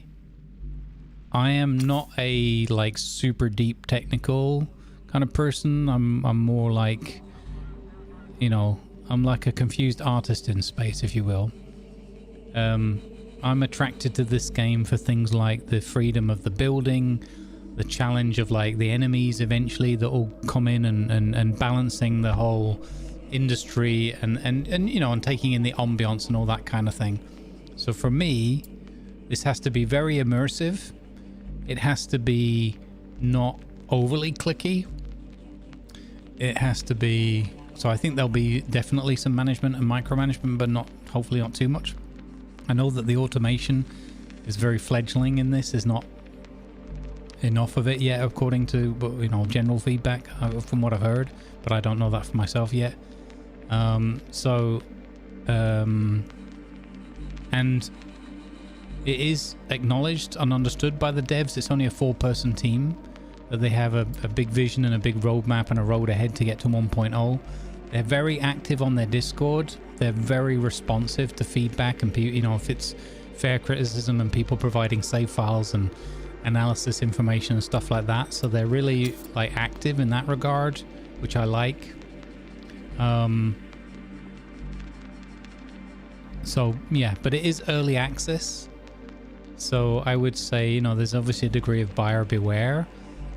am not a like super deep technical kind of person. I'm more like, I'm like a confused artist in space, if you will. I'm attracted to this game for things like the freedom of the building, the challenge of like the enemies eventually that will come in and balancing the whole industry and taking in the ambiance and all that kind of thing. So for me, this has to be very immersive. It has to be not overly clicky. It has to be, so I think there'll be definitely some management and micromanagement, but hopefully not too much. I know that the automation is very fledgling in this. There's not enough of it yet, according to general feedback from what I've heard, but I don't know that for myself yet. And it is acknowledged and understood by the devs. It's only a 4-person team, that they have a big vision and a big roadmap and a road ahead to get to 1.0. They're very active on their Discord. They're very responsive to feedback and if it's fair criticism and people providing save files and analysis information and stuff like that. So they're really like active in that regard. which I like. So yeah, but it is early access. So I would say, you know, there's obviously a degree of buyer beware.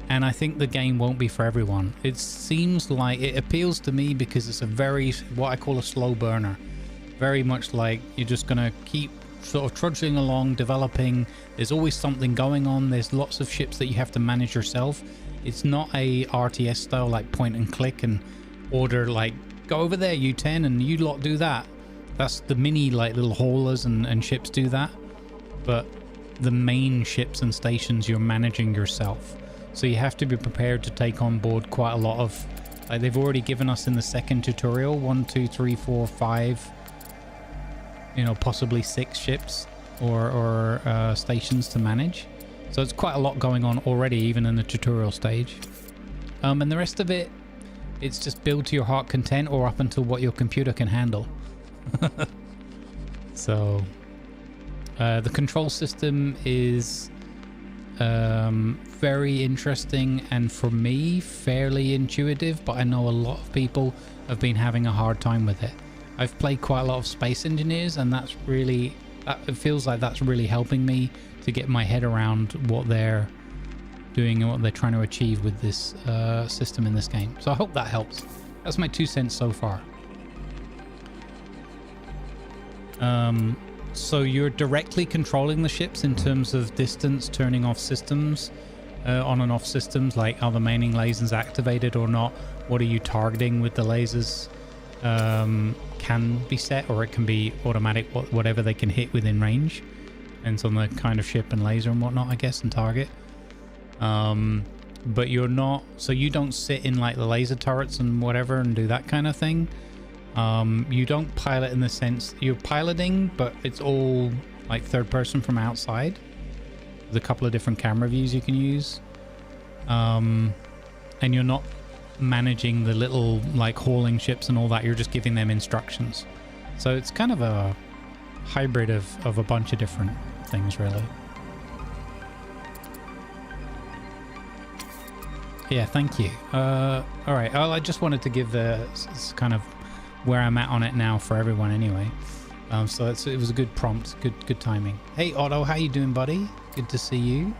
And I think the game won't be for everyone. It seems like it appeals to me because it's a very, what I call a slow burner. Very much like you're just going to keep sort of trudging along, developing. There's always something going on. There's lots of ships that you have to manage yourself. It's not a RTS style like point and click and order like, go over there, you 10, and you lot do that. That's the mini like little haulers and ships do that. But the main ships and stations you're managing yourself. So you have to be prepared to take on board quite a lot of, like they've already given us in the second tutorial, 1, 2, 3, 4, 5, you know, possibly 6 ships or stations to manage. So it's quite a lot going on already, even in the tutorial stage. And the rest of it, it's just build to your heart content or up until what your computer can handle. So the control system is very interesting and for me fairly intuitive, but I know a lot of people have been having a hard time with it. I've played quite a lot of Space Engineers, and that's really, it feels like that's really helping me to get my head around what they're doing and what they're trying to achieve with this system in this game. So I hope that helps. That's my 2 cents so far. So you're directly controlling the ships in terms of distance, turning off systems, on and off systems, like are the maining lasers activated or not? What are you targeting with the lasers? Can be set, or it can be automatic, whatever they can hit within range. Depends on the kind of ship and laser and whatnot, I guess, and target. But you're not, so you don't sit in like the laser turrets and whatever and do that kind of thing. You don't pilot in the sense you're piloting, but it's all like third person from outside. There's a couple of different camera views you can use. And you're not managing the little like hauling ships and all that. You're just giving them instructions. So it's kind of a hybrid of a bunch of different things, really. Yeah, thank you. All right. I just wanted to give the kind of where I'm at on it now for everyone anyway. So it was a good prompt, good timing. Hey Otto, how you doing, buddy? Good to see you.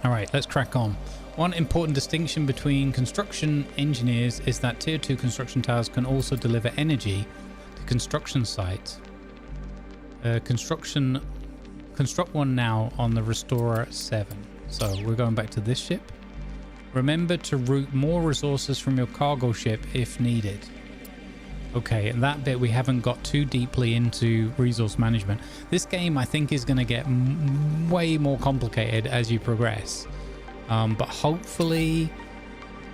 All right, let's crack on. One important distinction between construction engineers is that tier 2 construction towers can also deliver energy to construction sites. Construct one now on the Restorer 7. So we're going back to this ship. Remember to route more resources from your cargo ship if needed. Okay, and that bit we haven't got too deeply into resource management. This game I think is going to get way more complicated as you progress. But hopefully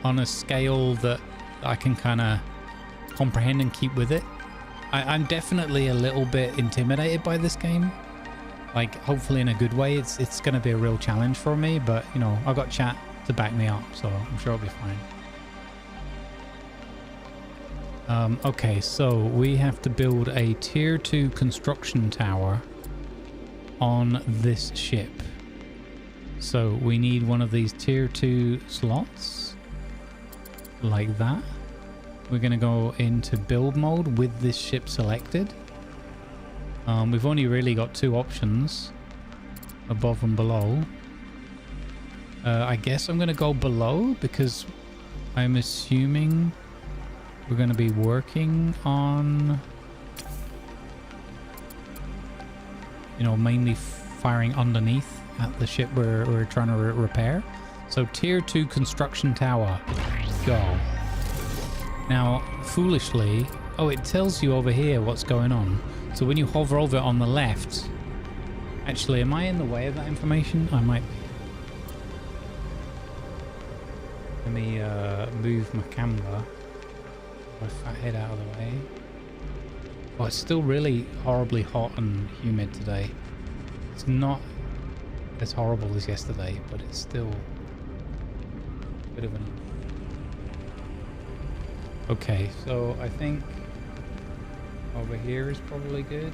on a scale that I can kind of comprehend and keep with it. I'm definitely a little bit intimidated by this game. Like, hopefully in a good way. It's going to be a real challenge for me, but you know, I've got chat to back me up, so I'm sure I'll be fine. Okay, so we have to build a tier 2 construction tower on this ship. So we need one of these tier 2 slots like that. We're going to go into build mode with this ship selected. We've only really got 2 options, above and below. I guess I'm going to go below because I'm assuming we're going to be working on, you know, mainly firing underneath at the ship we're trying to repair. So tier 2 construction tower, go. Now, foolishly, oh, it tells you over here what's going on. So when you hover over it on the left, actually, am I in the way of that information? I might be. Let me move my camera. My fat head out of the way. Oh, it's still really horribly hot and humid today. It's not as horrible as yesterday, but it's still a bit of an... Okay, so I think over here is probably good.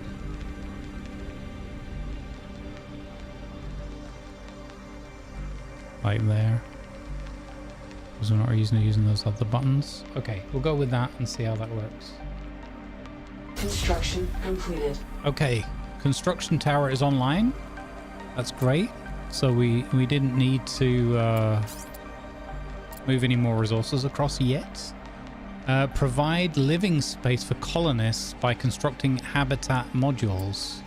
Like there. because we're not using those other buttons. Okay, we'll go with that and see how that works. Construction completed. Okay, construction tower is online. That's great. So we didn't need to move any more resources across yet. Provide living space for colonists by constructing habitat modules.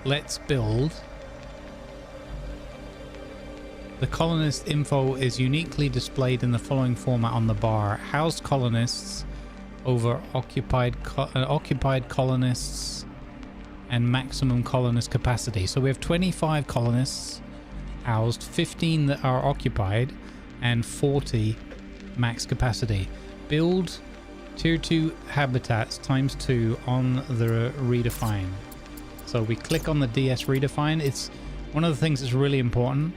Let's build. The colonist info is uniquely displayed in the following format on the bar. Housed colonists over occupied colonists and maximum colonist capacity. So we have 25 colonists housed, 15 that are occupied, and 40 max capacity. Build tier 2 habitats ×2 on the redefine. So we click on the DS redefine. It's one of the things that's really important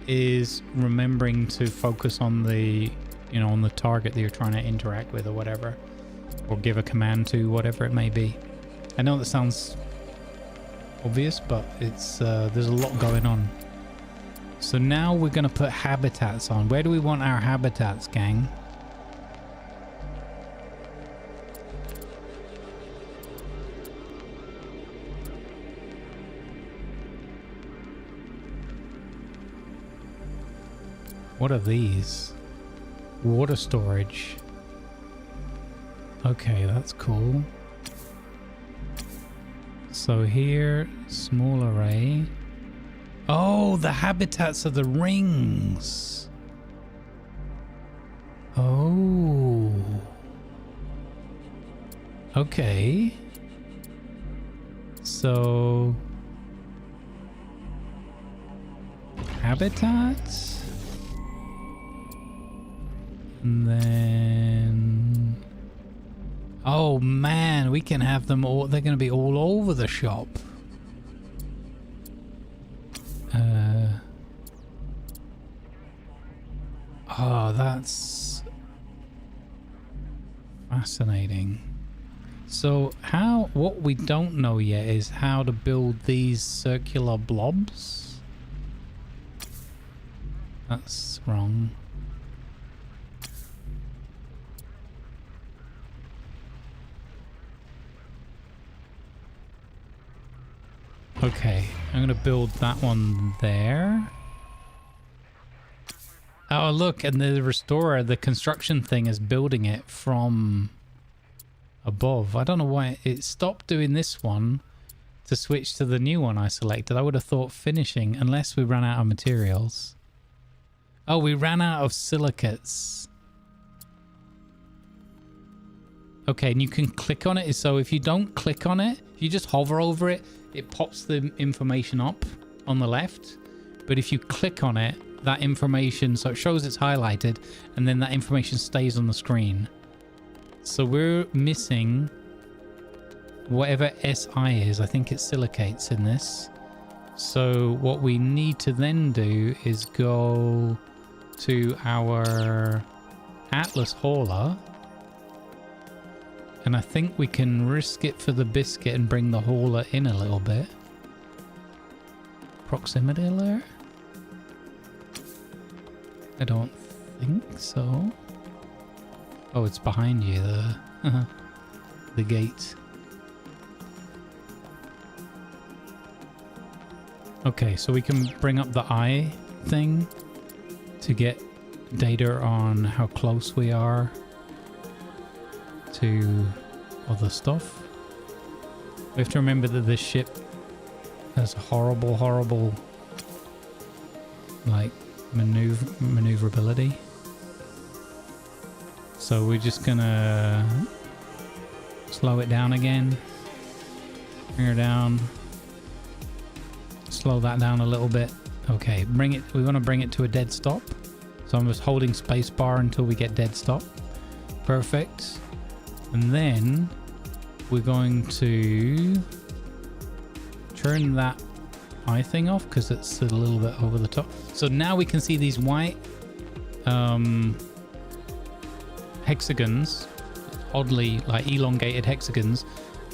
is remembering to focus on the, you know, on the target that you're trying to interact with or whatever, or give a command to, whatever it may be. I know that sounds obvious, but it's there's a lot going on. So now we're going to put habitats on. Where do we want our habitats, gang? What are these? Water storage. Okay, that's cool. So here, small array. Oh, the habitats are the rings. Oh. Okay. So habitats. And then, oh man, we can have them all. They're going to be all over the shop. Oh, that's fascinating. So what we don't know yet is how to build these circular blobs. That's wrong. Okay, I'm gonna build that one there. Oh look, and the restorer, the construction thing is building it from above. I don't know why it stopped doing this one to switch to the new one I selected. I would have thought finishing, unless we ran out of materials. Oh, we ran out of silicates. Okay, and you can click on it. So if you don't click on it, if you just hover over it, it pops the information up on the left. But if you click on it, that information, so it shows it's highlighted, and then that information stays on the screen. So we're missing whatever SI is. I think it's silicates in this. So what we need to then do is go to our Atlas hauler, and I think we can risk it for the biscuit and bring the hauler in a little bit. Proximity alert? I don't think so. Oh, it's behind you, the gate. Okay, so we can bring up the eye thing to get data on how close we are to other stuff. We have to remember that this ship has horrible like maneuverability. So we're just gonna slow it down again, bring her down, slow that down a little bit. Okay, we want to bring it to a dead stop. So I'm just holding spacebar until we get dead stop. Perfect. And then we're going to turn that eye thing off because it's a little bit over the top. So now we can see these white hexagons, oddly like elongated hexagons.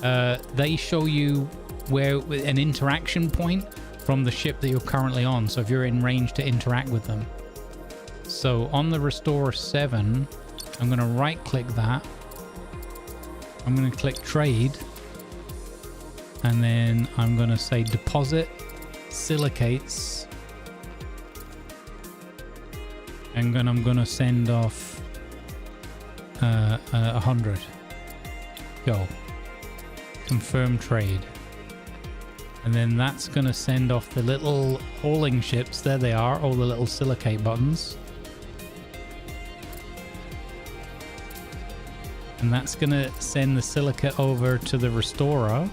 They show you where an interaction point from the ship that you're currently on. So if you're in range to interact with them. So on the Restore 7, I'm going to right click that. I'm going to click Trade. And then I'm going to say Deposit Silicates. And then I'm going to send off 100. Go. Confirm trade. And then that's going to send off the little hauling ships. There they are, all the little silicate buttons. And that's going to send the silicate over to the restorer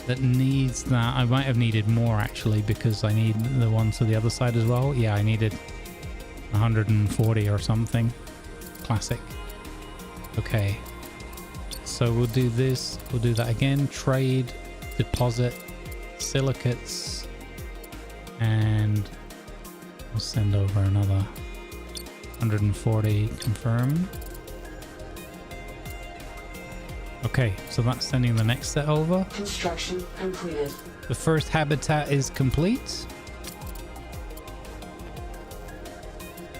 that needs that. I might have needed more actually, because I need the ones to the other side as well. Yeah, I needed 140 or something. Classic. Okay. So we'll do this. We'll do that again. Trade, deposit, silicates, and we'll send over another 140. Confirm. Okay, so that's sending the next set over. Construction completed. The first habitat is complete.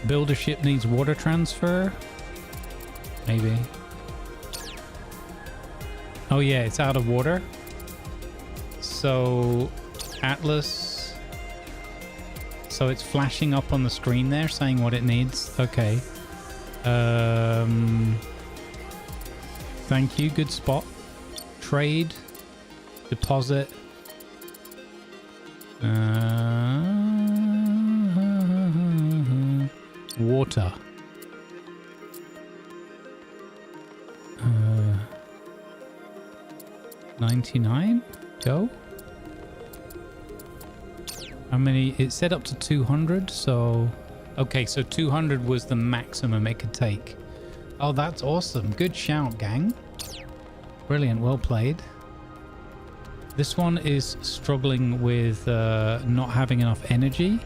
Builder ship needs water transfer. Maybe. Oh yeah, it's out of water. So Atlas. So it's flashing up on the screen there saying what it needs. Okay. Thank you, good spot. Trade, deposit. Water. 99. Go. How many? It said up to 200. So, okay, so 200 was the maximum it could take. Oh, that's awesome. Good shout, gang. Brilliant. Well played. This one is struggling with not having enough energy.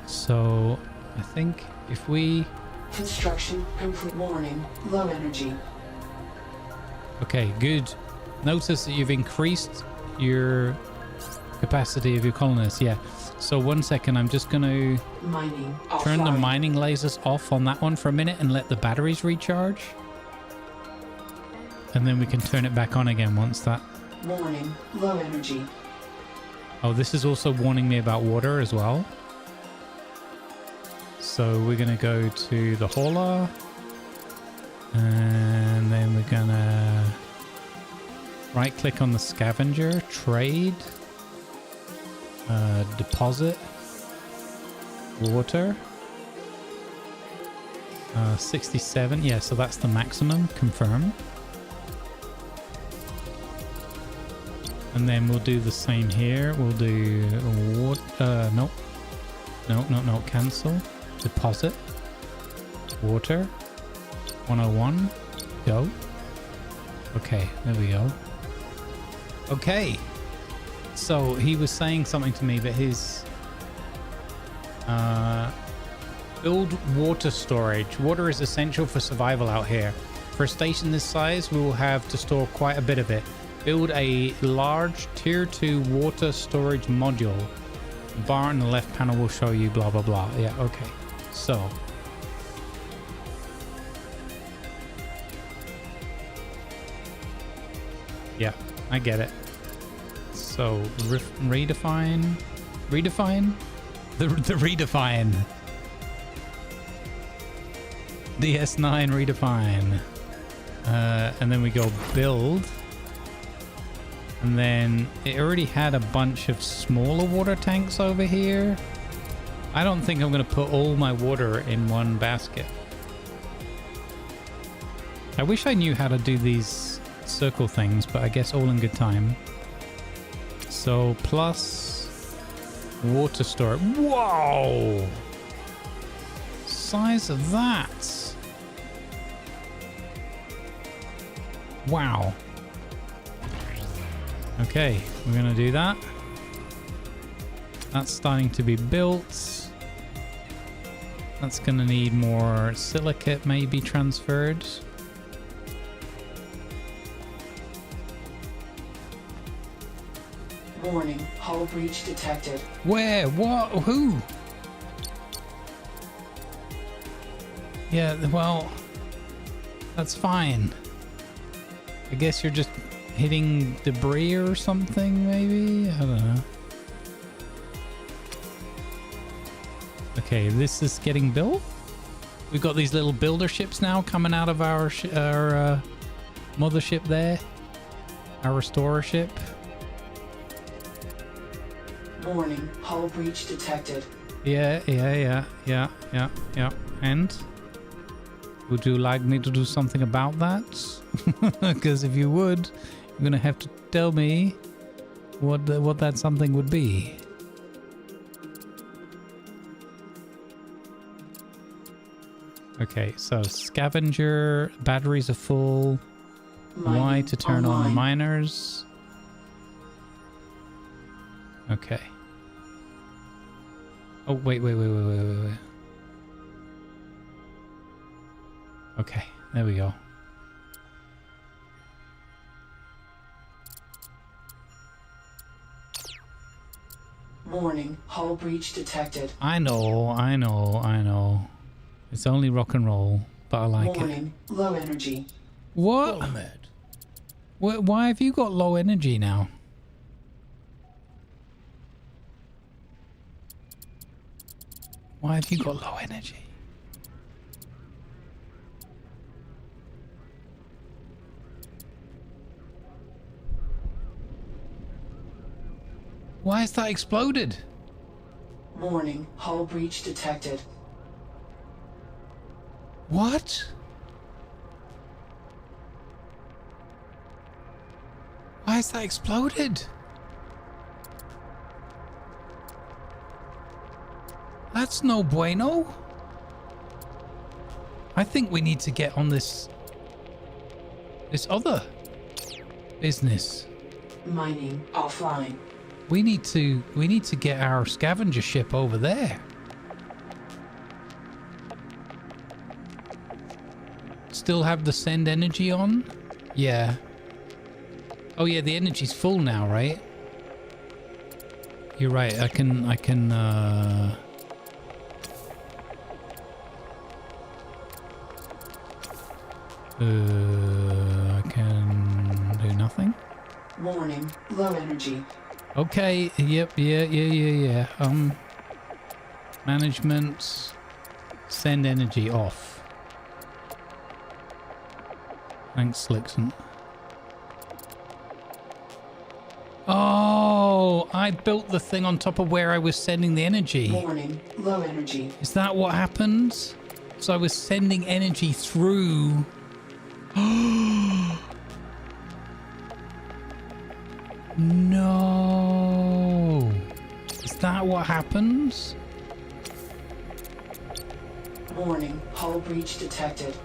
So I think if we... Construction complete. Warning, low energy. Okay, good. Notice that you've increased your capacity of your colonists. Yeah. So 1 second, I'm just going to Mining turn the offline. mining lasers off on that one for a minute and let the batteries recharge. And then we can turn it back on again once that... Warning, low energy. Oh, this is also warning me about water as well. So we're going to go to the hauler. And then we're going to right click on the scavenger, trade, deposit, water. 67. Yeah, so that's the maximum. Confirm. And then we'll do the same here. We'll do water. No. No. Cancel. Deposit. Water. 101. Go. Okay, there we go. Okay. So he was saying something to me that his build water storage. Water is essential for survival out here. For a station this size, we will have to store quite a bit of it. Build a large tier 2 water storage module. The bar on the left panel will show you blah blah blah. Yeah, okay. So yeah, I get it. So redefine the redefine DS9 redefine, and then we go build, and then it already had a bunch of smaller water tanks over here. I don't think I'm going to put all my water in one basket. I wish I knew how to do these circle things, but I guess all in good time. So plus water storage. Whoa! Size of that. Wow. Okay, we're gonna do that. That's starting to be built. That's gonna need more silicate maybe transferred. Warning, hull breach detected. Where? What? Who? Yeah, well, that's fine. I guess you're just hitting debris or something, maybe? I don't know. Okay, this is getting built. We've got these little builder ships now coming out of our mothership there. Our restorer ship. Warning, hull breach detected. Yeah. And? Would you like me to do something about that? Because if you would, you're going to have to tell me what that something would be. Okay, so scavenger, batteries are full. Y to turn on the miners. Okay. Oh, wait. Okay, there we go. Warning, hull breach detected. I know. It's only rock and roll, but I like Warning, low energy. What? Well met. Why have you got low energy now? Why have you got low energy? Why has that exploded? Warning, hull breach detected. What? Why has that exploded? That's no bueno. I think we need to get on this other business. Mining offline. We need to get our scavenger ship over there. Still have the send energy on? Yeah. Oh yeah, the energy's full now, right? You're right. I can I can do nothing. Warning, low energy. Okay, yep, yeah. Management, send energy off. Thanks, Slickson. Oh, I built the thing on top of where I was sending the energy. Warning, low energy. Is that what happened? So I was sending energy through. No. Is that what happens? Warning, hull breach detected.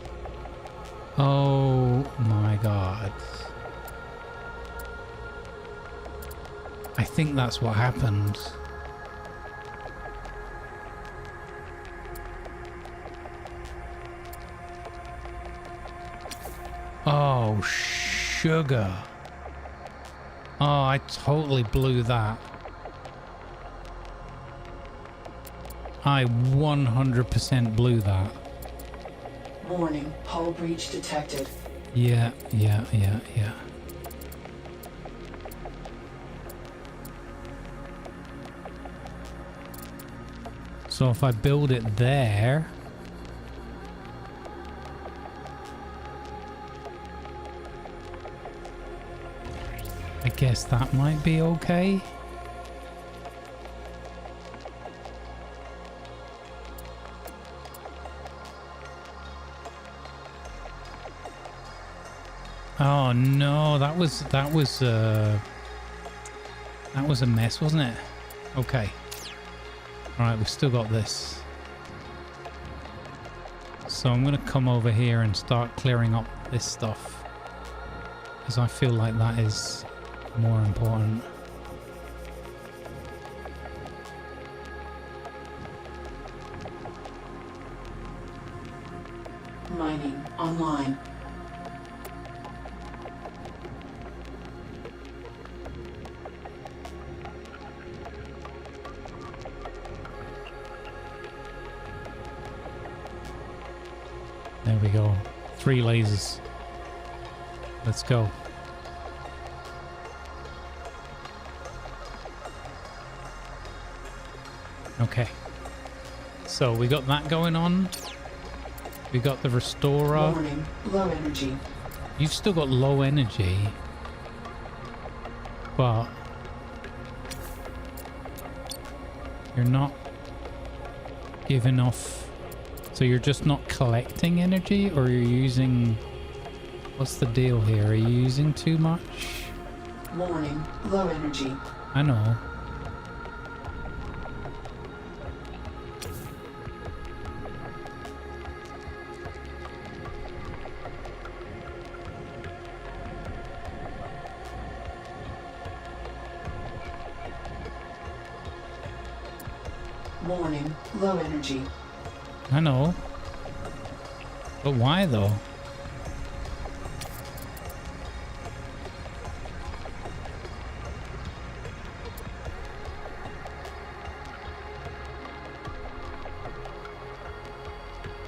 Oh my god. I think that's what happened. Oh, sugar. Oh, I totally blew that. I 100% blew that. Warning, hull breach detected. Yeah. So if I build it there... I guess that might be okay. Oh no, that was a mess, wasn't it? Okay. All right, we've still got this. So I'm gonna come over here and start clearing up this stuff, because I feel like that is more important. Mining online. There we go. 3 lasers. Let's go. Okay. So we got that going on. We got the restorer. Warning, low energy. You've still got low energy. But you're not giving off. So you're just not collecting energy, or you're using... What's the deal here? Are you using too much? Warning, low energy. I know. Warning, low energy. I know. But why though?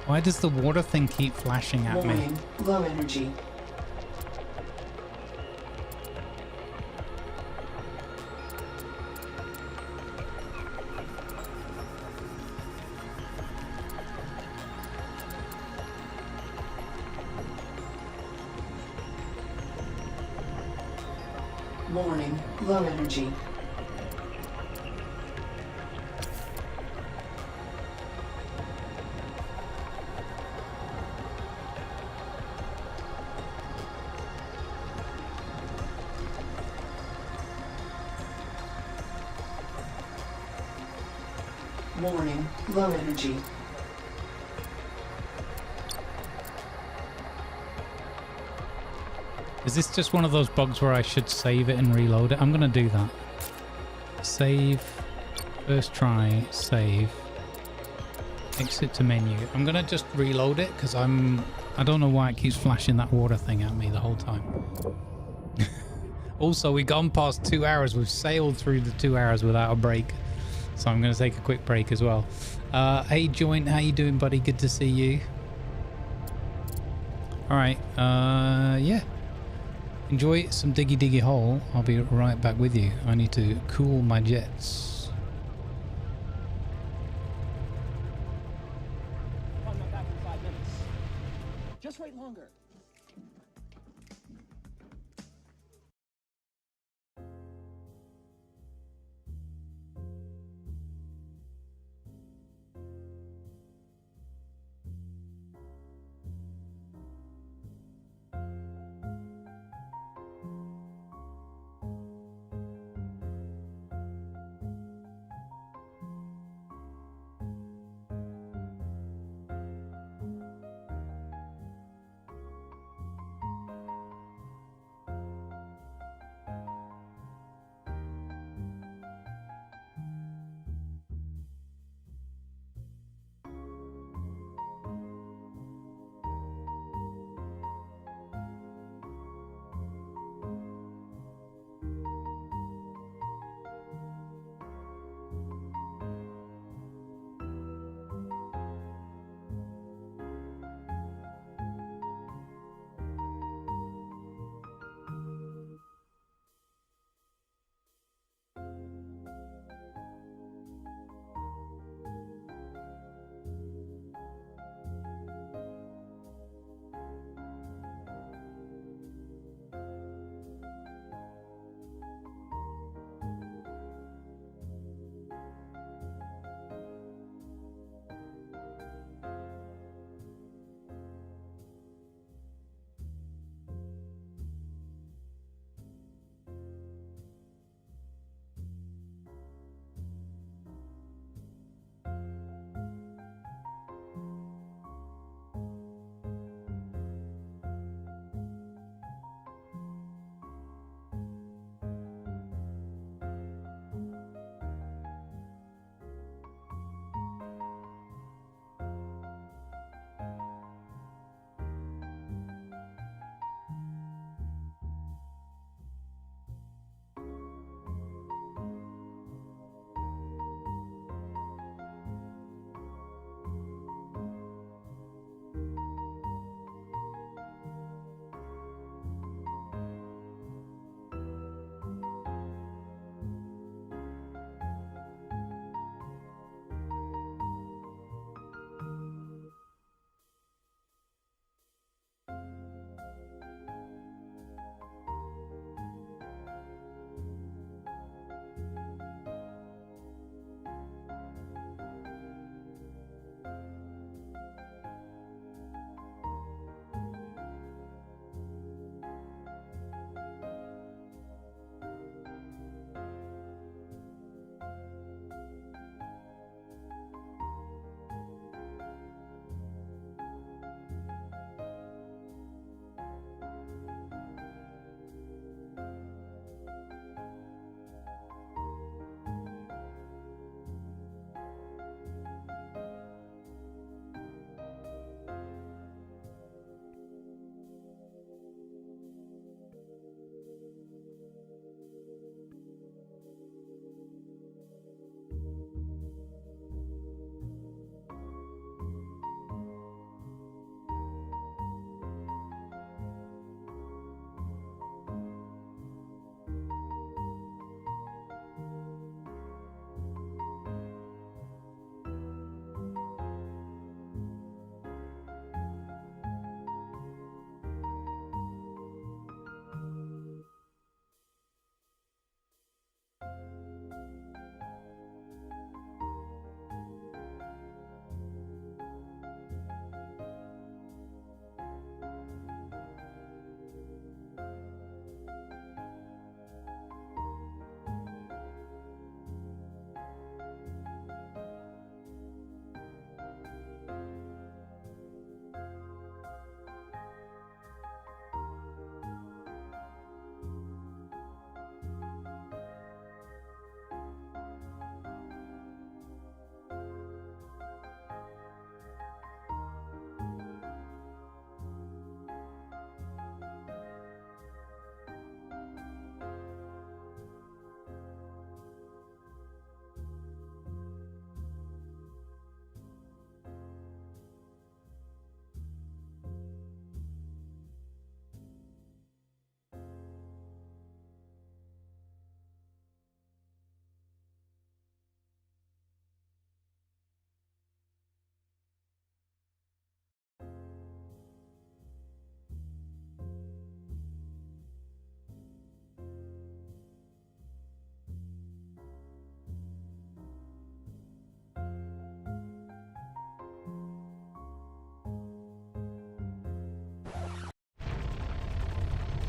Why does the water thing keep flashing at me? Warning, low energy. Warning, low energy. Warning, low energy. Is this just one of those bugs where I should save it and reload it? I'm going to do that. Save. First try. Save. Exit to menu. I'm going to just reload it because I don't know why it keeps flashing that water thing at me the whole time. Also, we've gone past 2 hours. We've sailed through the 2 hours without a break. So I'm going to take a quick break as well. Hey, Joint. How you doing, buddy? Good to see you. All right. Yeah. Enjoy some diggy diggy hole. I'll be right back with you. I need to cool my jets. I'm not back in 5 minutes. Just wait longer.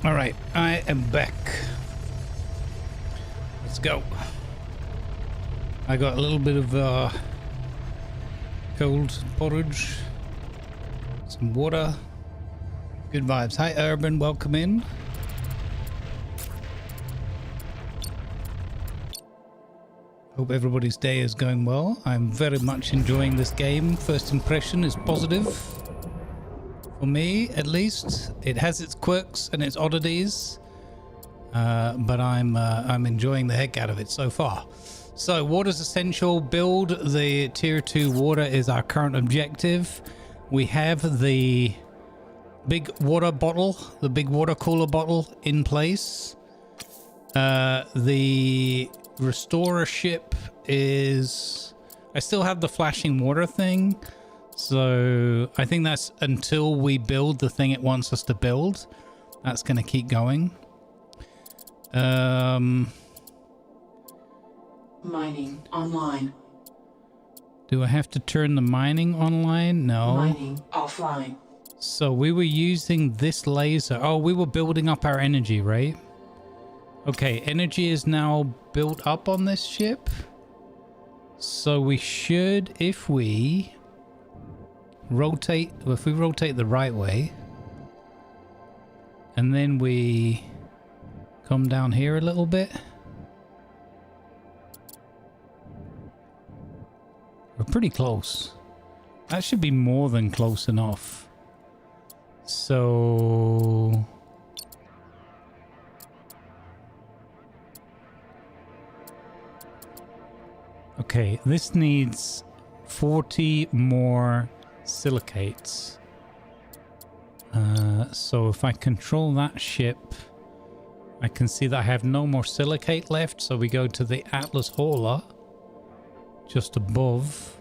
All right, I am back. Let's go. I got a little bit of cold porridge, some water, good vibes. Hi, Urban, welcome in. Hope everybody's day is going well. I'm very much enjoying this game. First impression is positive. For me, at least. It has its quirks and its oddities. But I'm enjoying the heck out of it so far. So, water's essential. Build the tier 2 water is our current objective. We have the big water bottle, the big water cooler bottle in place. The restorer ship is... I still have the flashing water thing. So I think that's until we build the thing it wants us to build. That's going to keep going. Mining online. Do I have to turn the mining online? No. Mining offline. So we were using this laser. Oh, we were building up our energy, right? Okay, energy is now built up on this ship. So we should, if we rotate the right way, and then we come down here a little bit. We're pretty close. That should be more than close enough. So... okay, this needs 40 more silicates. So if I control that ship, I can see that I have no more silicate left. So we go to the Atlas Hauler, just above.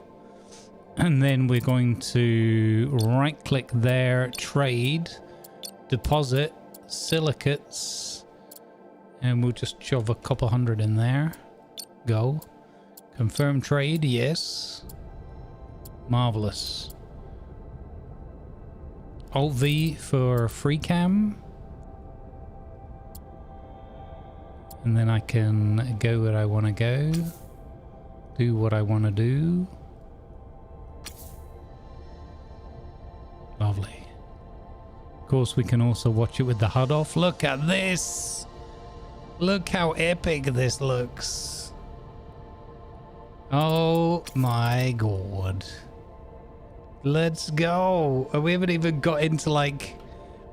And then we're going to right click there, trade, deposit, silicates. And we'll just shove a couple hundred in there. Go. Confirm trade, yes. Marvelous. Alt V for free cam. And then I can go where I want to go. Do what I want to do. Lovely. Of course, we can also watch it with the HUD off. Look at this. Look how epic this looks. Oh my god. Let's go. We haven't even got into like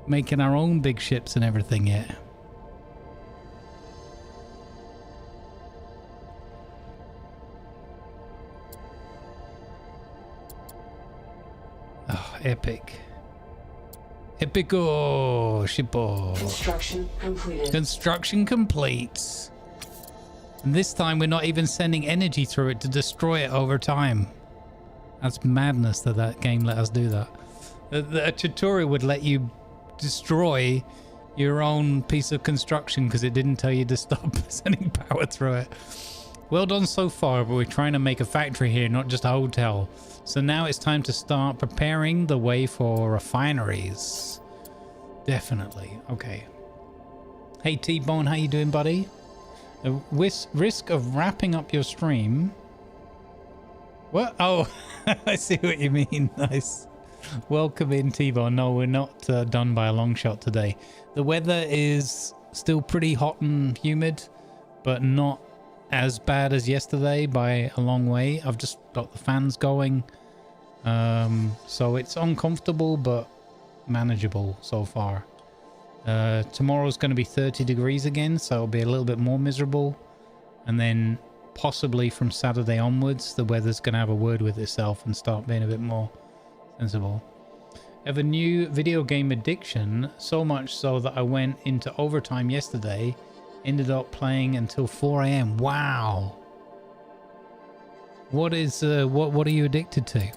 making our own big ships and everything yet. Oh, epic. Epico shippo. Construction completed. Construction complete. And this time we're not even sending energy through it to destroy it over time. That's madness that that game let us do that. A tutorial would let you destroy your own piece of construction because it didn't tell you to stop sending power through it. Well done so far, but we're trying to make a factory here, not just a hotel. So now it's time to start preparing the way for refineries. Definitely. Okay. Hey T-Bone, how you doing, buddy? The risk of wrapping up your stream. What? Oh, I see what you mean. Nice. Welcome in, T-Bone. No, we're not done by a long shot today. The weather is still pretty hot and humid, but not as bad as yesterday by a long way. I've just got the fans going. So it's uncomfortable, but manageable so far. Tomorrow's going to be 30 degrees again, so it'll be a little bit more miserable. And then possibly from Saturday onwards, the weather's going to have a word with itself and start being a bit more sensible. I have a new video game addiction, so much so that I went into overtime yesterday, ended up playing until 4 a.m. Wow. What is what are you addicted to?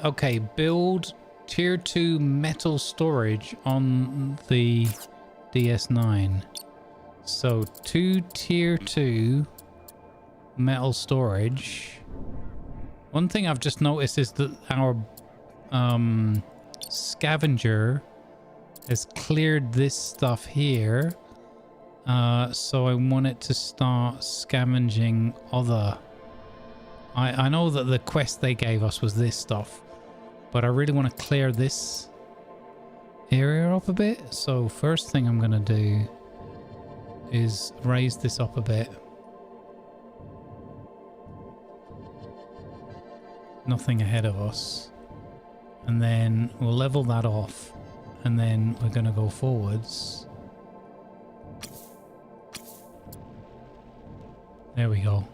Okay, build tier 2 metal storage on the DS9. So 2 tier 2 metal storage. One thing I've just noticed is that our scavenger has cleared this stuff here. So I want it to start scavenging other... I know that the quest they gave us was this stuff, but I really want to clear this area up a bit. So first thing I'm going to do is raise this up a bit. Nothing ahead of us. And then we'll level that off. And then we're going to go forwards. There we go.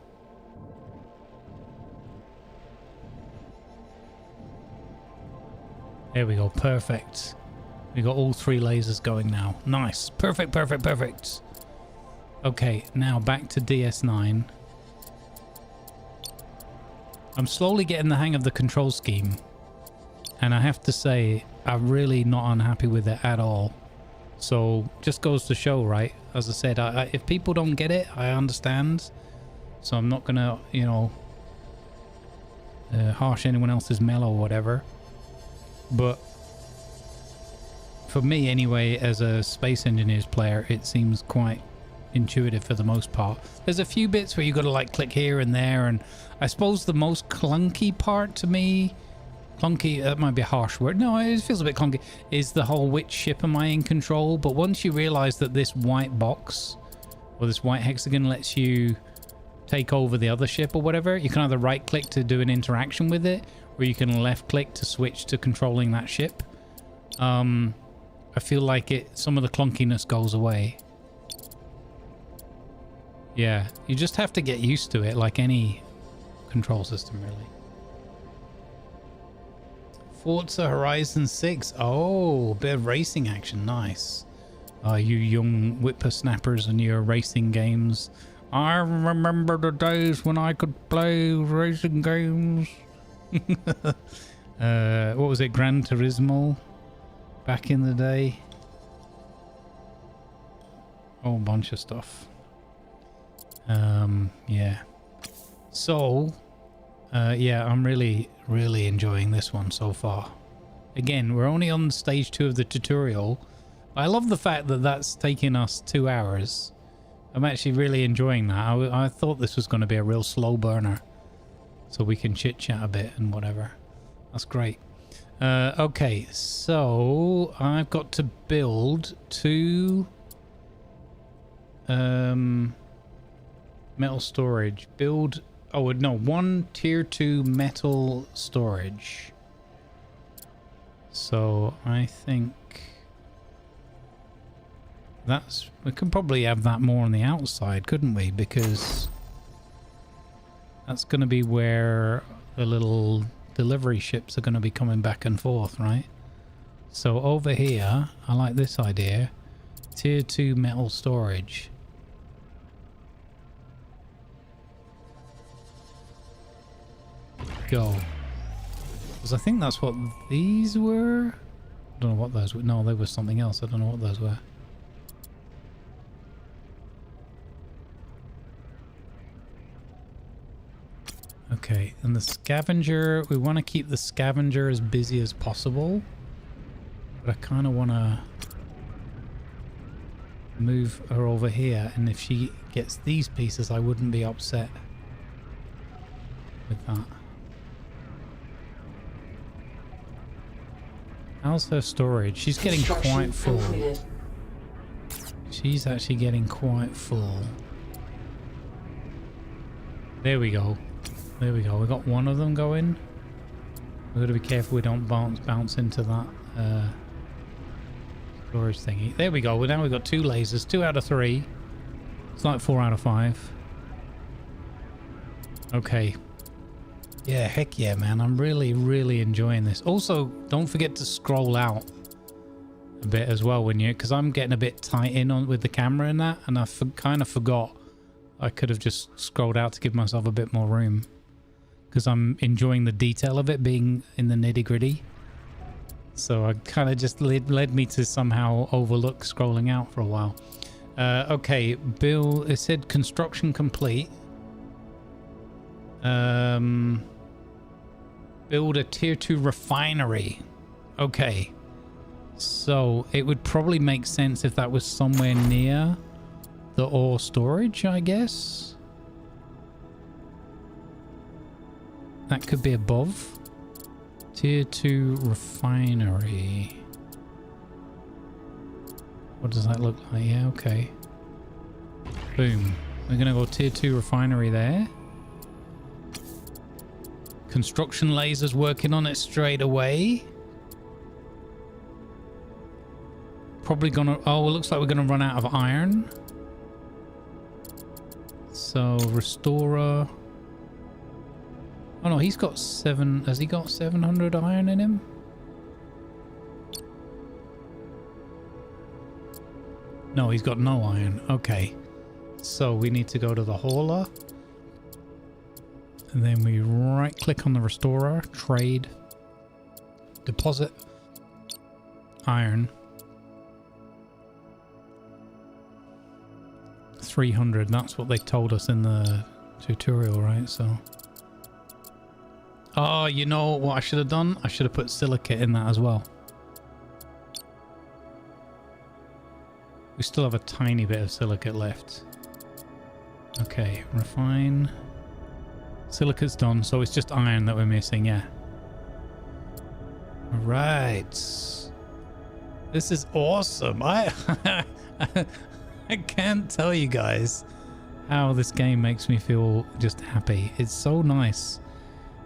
There we go. Perfect. We got all 3 lasers going now. Nice. Perfect, perfect, perfect. Okay, now back to DS9. I'm slowly getting the hang of the control scheme. And I have to say, I'm really not unhappy with it at all. So, just goes to show, right? As I said, if people don't get it, I understand. So I'm not gonna, you know, harsh anyone else's mellow or whatever. But for me anyway, as a Space Engineers player, it seems quite intuitive for the most part. There's a few bits where you got to like click here and there, and I suppose the most clunky part to me, clunky, that might be a harsh word, no, it feels a bit clunky, is the whole which ship am I in control. But once you realize that this white box or this white hexagon lets you take over the other ship or whatever, you can either right click to do an interaction with it, or you can left click to switch to controlling that ship. I feel like some of the clunkiness goes away. Yeah, you just have to get used to it, like any control system, really. Forza Horizon 6. Oh, a bit of racing action. Nice. You young whippersnappers and your racing games. I remember the days when I could play racing games. What was it? Gran Turismo? Back in the day. A whole bunch of stuff. Yeah. So, yeah, I'm really enjoying this one so far. Again, we're only on stage 2 of the tutorial. I love the fact that that's taking us 2 hours. I'm actually really enjoying that. I thought this was going to be a real slow burner, so we can chit chat a bit and whatever. That's great. Okay, so I've got to build 2 metal storage. Build, oh no, 1 tier 2 metal storage. So I think we could probably have that more on the outside, couldn't we? Because that's going to be where the little delivery ships are going to be coming back and forth, right? So over here, I like this idea. Tier 2 metal storage. Go. Because I think that's what these were. I don't know what those were. No, they were something else. I don't know what those were. Okay, and the scavenger, we want to keep the scavenger as busy as possible, but I kind of want to move her over here, and if she gets these pieces, I wouldn't be upset with that. How's her storage? She's getting quite full. Completed. She's actually getting quite full. There we go. There we go. We got 1 of them going. We've got to be careful we don't bounce into that storage thingy. There we go. Well, now we've got 2 lasers. 2 out of 3. It's like 4 out of 5. Okay. Yeah, heck yeah, man. I'm really enjoying this. Also, don't forget to scroll out a bit as well when you... Because I'm getting a bit tight in on with the camera and that. And I kind of forgot I could have just scrolled out to give myself a bit more room. Because I'm enjoying the detail of it being in the nitty-gritty. So I kind of just led me to somehow overlook scrolling out for a while. Okay, Bill, it said construction complete. Build a tier 2 refinery. Okay. So it would probably make sense if that was somewhere near the ore storage, I guess. That could be above. Tier 2 refinery. What does that look like? Yeah, okay. Boom. We're gonna go tier 2 refinery there. Construction lasers working on it straight away. Probably gonna... Oh, it looks like we're gonna run out of iron. So, restorer... Oh no, he's got 7... Has he got 700 iron in him? No, he's got no iron. Okay. So we need to go to the hauler. And then we right click on the restorer. Trade. Deposit. Iron. 300. That's what they told us in the tutorial, right? So... Oh, you know what I should have done? I should have put silicate in that as well. We still have a tiny bit of silicate left. Okay, refine. Silicate's done, so it's just iron that we're missing, yeah. Right. This is awesome. I can't tell you guys how this game makes me feel just happy. It's so nice.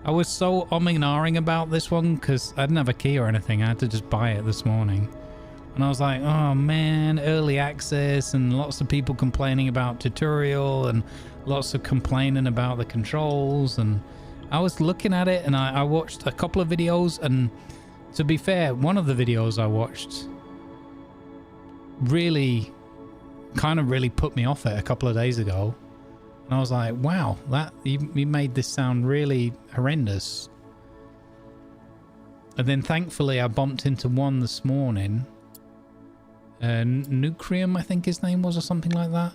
I was so umming and ahhing about this one because I didn't have a key or anything. I had to just buy it this morning. And I was like, oh man, early access and lots of people complaining about tutorial and lots of complaining about the controls. And I was looking at it and I watched a couple of videos, and to be fair, one of the videos I watched really put me off it a couple of days ago. And I was like, wow, that you made this sound really horrendous. And then thankfully I bumped into one this morning. Nucrium, I think his name was, or something like that.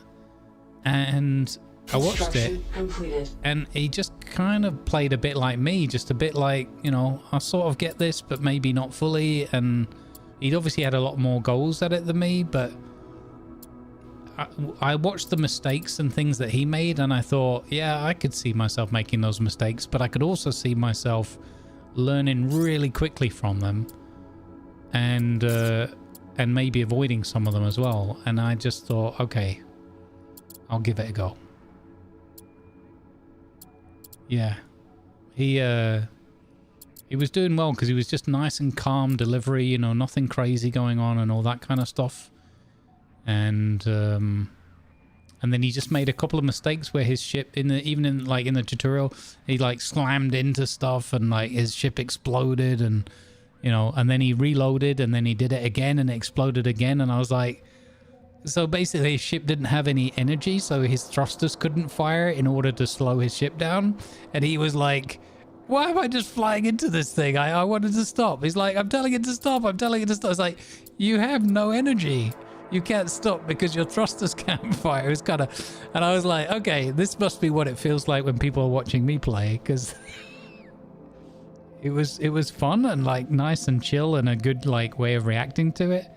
And I watched it. Completed. And he just kind of played a bit like me. Just a bit like, you know, I sort of get this, but maybe not fully. And he'd obviously had a lot more goals at it than me, but... I watched the mistakes and things that he made, and I thought, yeah, I could see myself making those mistakes, but I could also see myself learning really quickly from them, and maybe avoiding some of them as well. And I just thought, okay, I'll give it a go. Yeah, he was doing well because he was just nice and calm delivery, you know, nothing crazy going on and all that kind of stuff. And then he just made a couple of mistakes where his ship even in the tutorial, he like slammed into stuff and like his ship exploded, and you know, and then he reloaded and then he did it again and it exploded again. And I was like, so basically his ship didn't have any energy, so his thrusters couldn't fire in order to slow his ship down. And he was like, why am I just flying into this thing? I wanted to stop. He's like, I'm telling it to stop. I'm telling it to stop. It's like, you have no energy. You can't stop because your thrusters can't fire. It was kind of... And I was like, okay, this must be what it feels like when people are watching me play, because it was fun and like nice and chill and a good like way of reacting to it.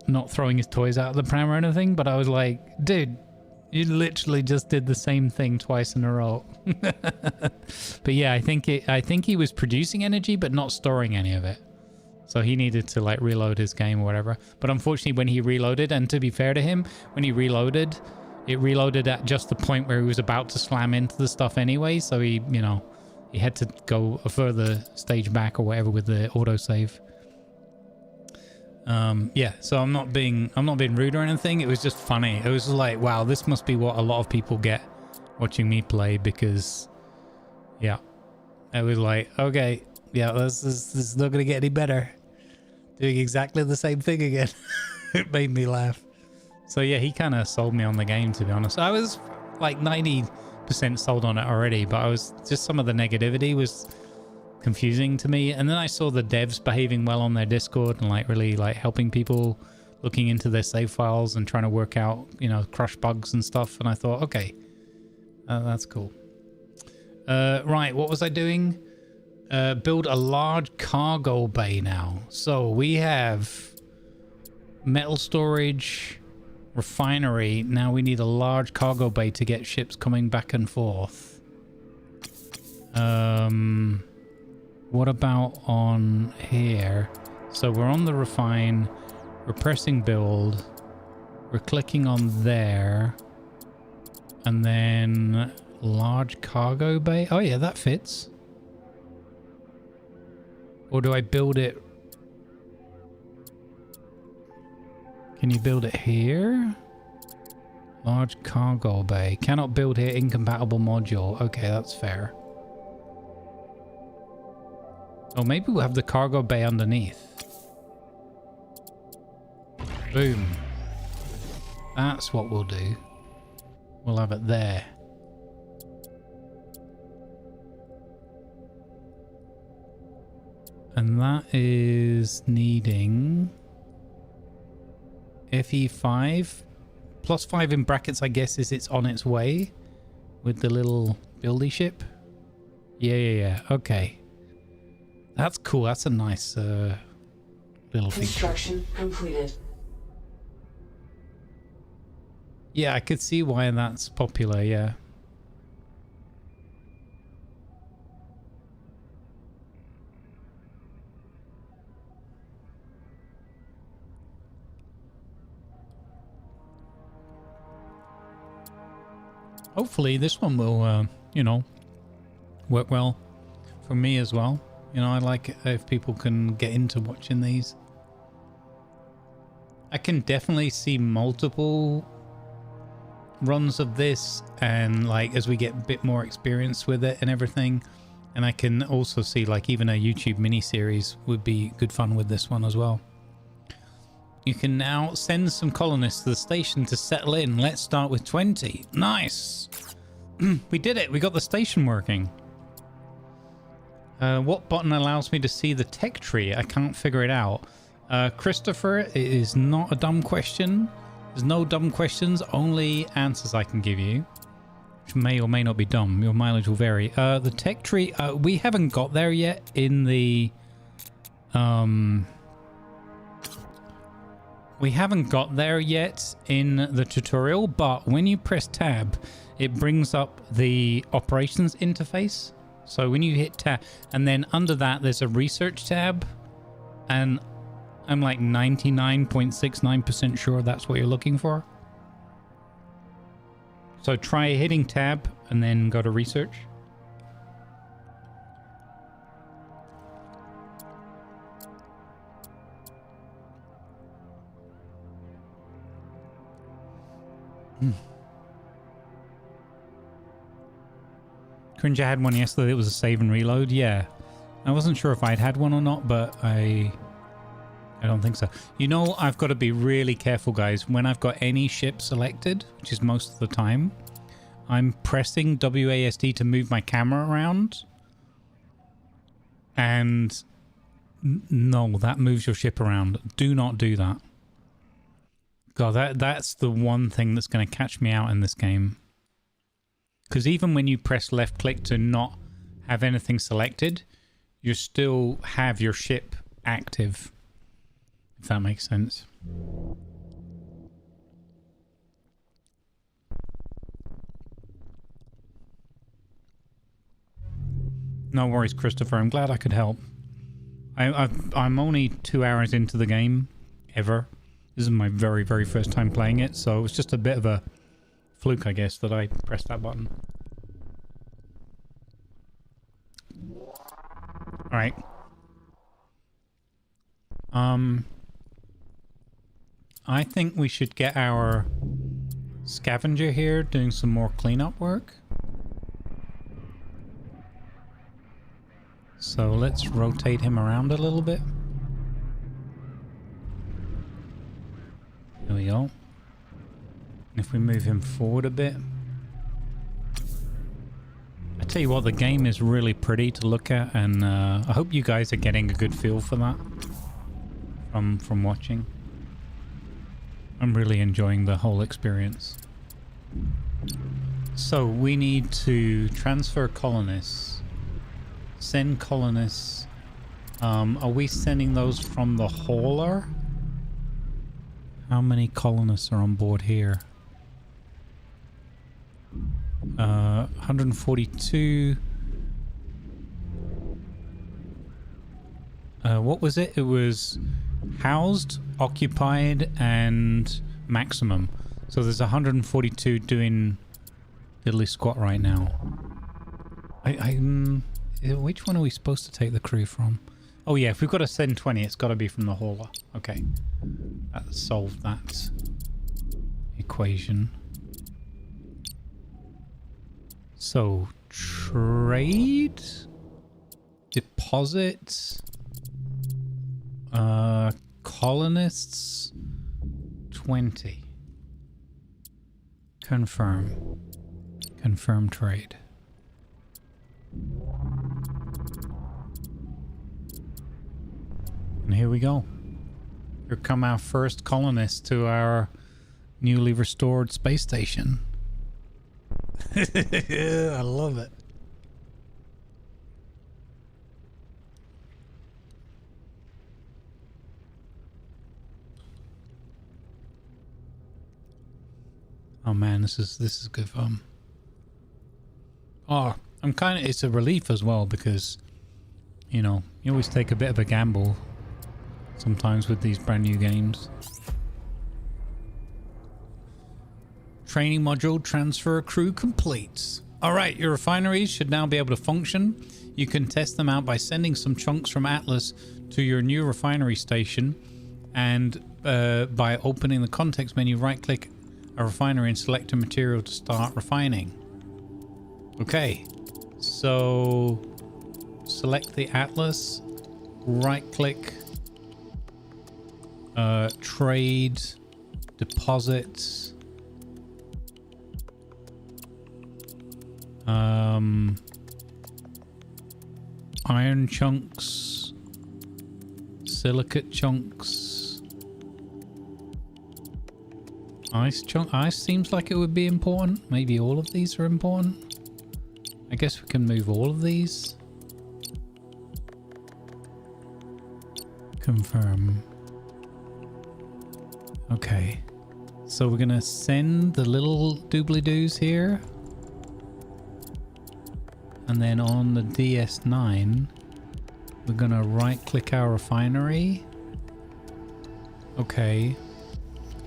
Not throwing his toys out of the pram or anything, but I was like, dude, you literally just did the same thing twice in a row. But yeah, I think he was producing energy but not storing any of it. So he needed to like reload his game or whatever. But unfortunately when he reloaded, and to be fair to him, when he reloaded, it reloaded at just the point where he was about to slam into the stuff anyway. So he, you know, he had to go a further stage back or whatever with the autosave. Yeah, so I'm not being rude or anything. It was just funny. It was like, wow, this must be what a lot of people get watching me play, because yeah, it was like, okay, yeah, this is not gonna get any better. Doing exactly the same thing again. It made me laugh. So yeah, he kind of sold me on the game, to be honest. I was like 90% sold on it already, but I was just, some of the negativity was confusing to me. And then I saw the devs behaving well on their Discord and like really like helping people, looking into their save files and trying to work out, you know, crush bugs and stuff. And I thought, okay, that's cool. Right, what was I doing? Build a large cargo bay now. So we have metal storage, refinery. Now we need a large cargo bay to get ships coming back and forth. What about on here? So we're on the refine. We're pressing build. We're clicking on there. And then large cargo bay. Oh yeah, that fits. Or do I build it? Can you build it here? Large cargo bay. Cannot build here, incompatible module. Okay, that's fair. Oh, maybe we'll have the cargo bay underneath. Boom. That's what we'll do. We'll have it there. And that is needing FE5 plus 5 in brackets. I guess is it's on its way with the little buildy ship. Yeah. Okay, that's cool. That's a nice little Construction completed. Yeah, I could see why that's popular. Yeah. Hopefully this one will, you know, work well for me as well. You know, I like if people can get into watching these. I can definitely see multiple runs of this, and like as we get a bit more experience with it and everything. And I can also see like even a YouTube mini series would be good fun with this one as well. You can now send some colonists to the station to settle in. Let's start with 20. Nice. We did it. We got the station working. What button allows me to see the tech tree? I can't figure it out. Christopher, it is not a dumb question. There's no dumb questions, only answers I can give you, which may or may not be dumb. Your mileage will vary. The tech tree, we haven't got there yet in the... We haven't got there yet in the tutorial, but when you press tab, it brings up the operations interface. So when you hit tab, and then under that, there's a research tab, and I'm like 99.69% sure that's what you're looking for. So try hitting tab and then go to research. Cringe, I had one yesterday. It was a save and reload. Yeah, I wasn't sure if I'd had one or not, but I don't think so. You know, I've got to be really careful, guys. When I've got any ship selected, which is most of the time, I'm pressing WASD to move my camera around. And no, that moves your ship around. Do not do that. God, that's the one thing that's going to catch me out in this game. Because even when you press left click to not have anything selected, you still have your ship active. If that makes sense. No worries, Christopher. I'm glad I could help. I'm only 2 hours into the game, ever. This is my very, very first time playing it, so it was just a bit of a fluke, I guess, that I pressed that button. Alright. I think we should get our scavenger here doing some more cleanup work. So let's rotate him around a little bit. There we go. If we move him forward a bit. I tell you what, the game is really pretty to look at, and I hope you guys are getting a good feel for that from watching. I'm really enjoying the whole experience. So we need to transfer colonists Send colonists. Are we sending those from the hauler? How many colonists are on board here? 142. What was it? It was housed, occupied, and maximum. So there's 142 doing diddly squat right now. Which one are we supposed to take the crew from? Oh yeah, if we've got to send 20, it's got to be from the hauler. Okay, that solved that equation. So trade, deposit, colonists, 20. Confirm trade. And here we go. Here come our first colonists to our newly restored space station. I love it. Oh man, this is good fun. Oh, it's a relief as well because, you know, you always take a bit of a gamble sometimes with these brand new games. Training module transfer crew complete. All right, your refineries should now be able to function. You can test them out by sending some chunks from Atlas to your new refinery station, and by opening the context menu, right-click a refinery and select a material to start refining. Okay, so select the Atlas, right-click, trade, deposit. Iron chunks, silicate chunks, ice seems like it would be important. Maybe all of these are important. I guess we can move all of these. Confirm. Okay, so we're gonna send the little doobly-doos here. And then on the DS9, we're gonna right-click our refinery. Okay.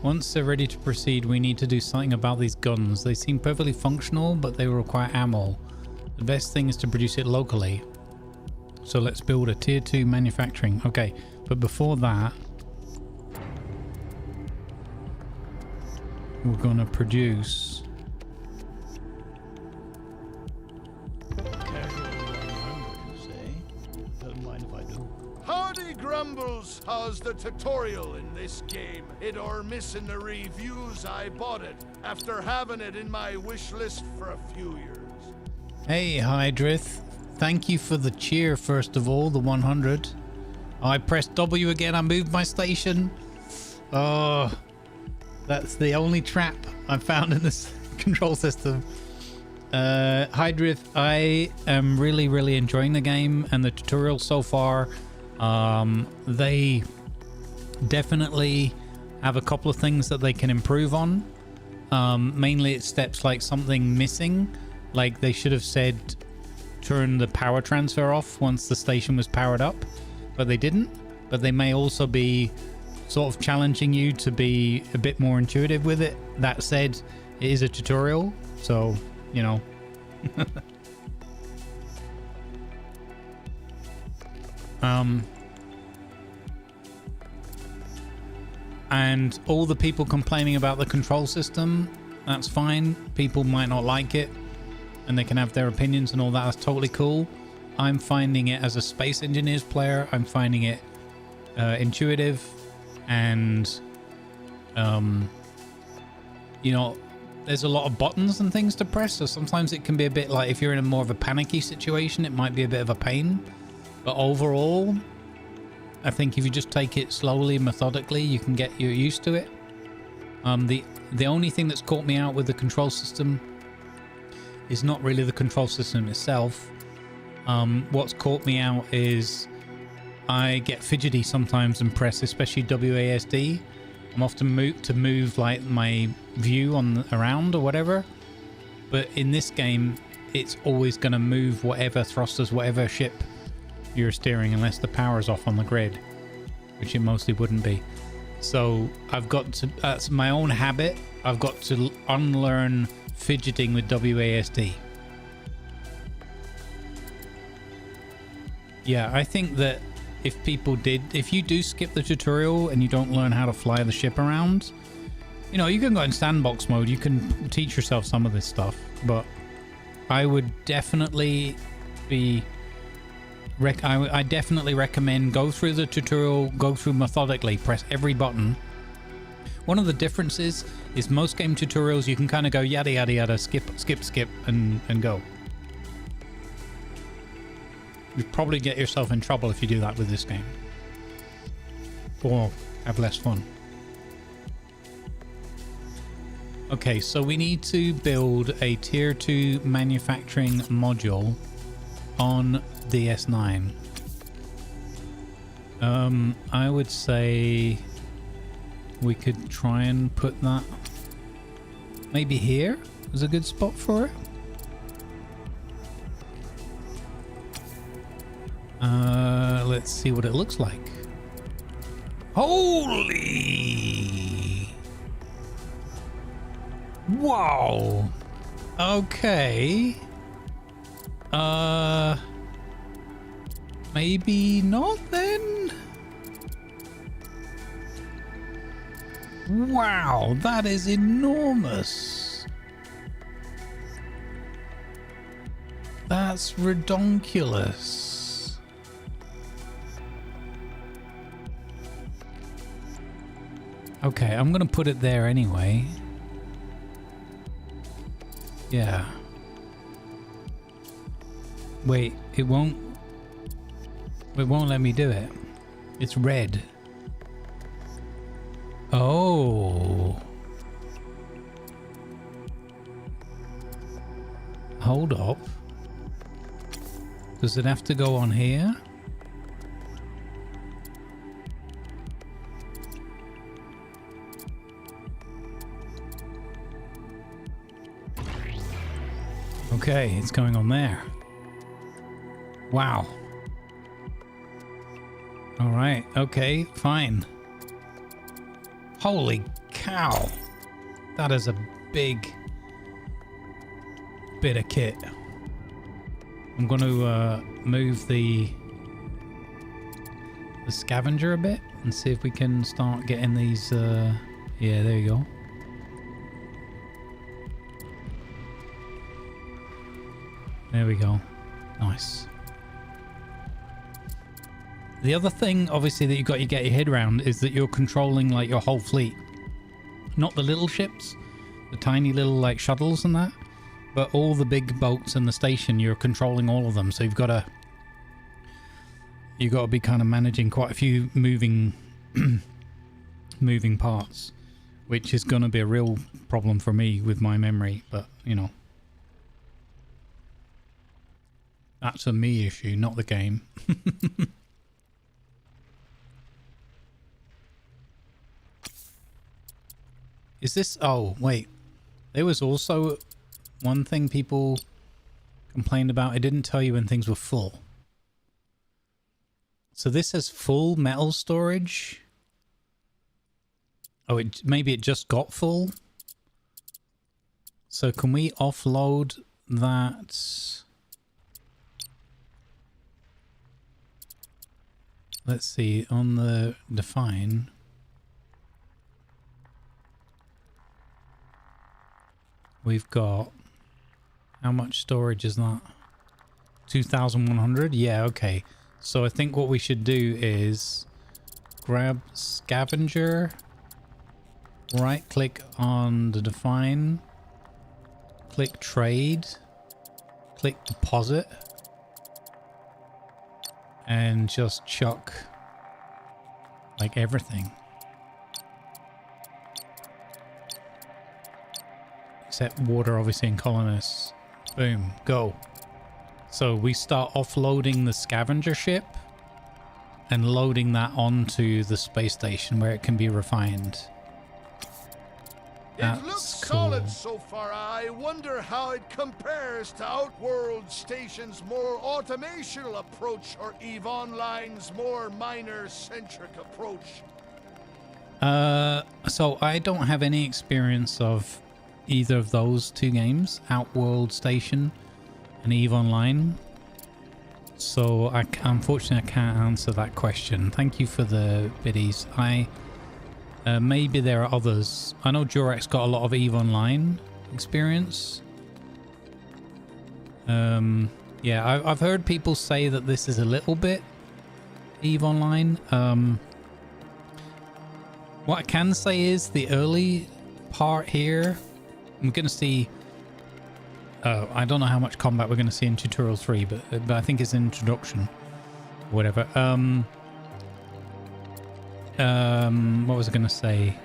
Once they're ready to proceed, we need to do something about these guns. They seem perfectly functional, but they will require ammo. The best thing is to produce it locally. So let's build a tier 2 manufacturing. Okay, but before that, we're gonna produce... Grumbles, how's the tutorial in this game? It or missing the reviews I bought it after having it in my wish list for a few years. Hey Hydrith, thank you for the cheer first of all, the 100. I pressed W again, I moved my station. Oh, that's the only trap I found in this control system. Hydrith, I am really enjoying the game and the tutorial so far. They definitely have a couple of things that they can improve on. Mainly it's steps like something missing, like they should have said turn the power transfer off once the station was powered up, but they didn't. But they may also be sort of challenging you to be a bit more intuitive with it. That said, it is a tutorial, so you know. And all the people complaining about the control system, that's fine. People might not like it and they can have their opinions and all that. That's totally cool. I'm finding it as a Space Engineers player, I'm finding it intuitive and you know, there's a lot of buttons and things to press, so sometimes it can be a bit like, if you're in a more of a panicky situation, it might be a bit of a pain. But overall, I think if you just take it slowly, methodically, you can get used to it. The only thing that's caught me out with the control system is not really the control system itself. What's caught me out is I get fidgety sometimes and press, especially WASD. I'm often move like my view around or whatever. But in this game, it's always going to move whatever thrusters, whatever ship you're steering, unless the power's off on the grid, which it mostly wouldn't be. So I've got to, that's my own habit, I've got to unlearn fidgeting with WASD. Yeah, I think that if you do skip the tutorial and you don't learn how to fly the ship around, you know, you can go in sandbox mode, you can teach yourself some of this stuff, but I would definitely I definitely recommend go through the tutorial, go through methodically, press every button. One of the differences is most game tutorials you can kind of go yada yada yada, skip and go. You'd probably get yourself in trouble if you do that with this game, or have less fun. Okay, so we need to build a tier 2 manufacturing module on DS9. I would say we could try and put that maybe here is a good spot for it. Let's see what it looks like. Holy! Wow! Okay. Maybe not then? Wow, that is enormous. That's redonkulous. Okay, I'm gonna put it there anyway. Yeah. Wait, it won't let me do it. It's red. Oh. Hold up. Does it have to go on here? Okay, it's going on there. Wow. All right. Okay, fine. Holy cow. That is a big bit of kit. I'm going to move the scavenger a bit and see if we can start getting these. Yeah, there you go. There we go. Nice. The other thing, obviously, that you've got to get your head around is that you're controlling, like, your whole fleet. Not the little ships, the tiny little, like, shuttles and that, but all the big boats and the station, you're controlling all of them. So you've got to be kind of managing quite a few moving parts, which is going to be a real problem for me with my memory, but, you know. That's a me issue, not the game. Is this... Oh, wait. There was also one thing people complained about. It didn't tell you when things were full. So this has full metal storage. Oh, maybe it just got full. So can we offload that... Let's see, on the define. We've got, how much storage is that? 2,100? Yeah, okay. So I think what we should do is grab scavenger, right click on the define, click trade, click deposit, and just chuck like everything except water, obviously, in colonists. Boom, go. So we start offloading the scavenger ship and loading that onto the space station where it can be refined. It looks solid so far. I wonder how it compares to Outworld Station's more automational approach or EVE Online's more miner-centric approach. So I don't have any experience of either of those two games, Outworld Station and EVE Online. So unfortunately I can't answer that question. Thank you for the biddies. Maybe there are others. I know Jurex got a lot of EVE Online experience. Yeah, I've heard people say that this is a little bit EVE Online. What I can say is the early part here, I'm going to see... I don't know how much combat we're going to see in Tutorial 3, but I think it's an introduction. Whatever. What was I going to say?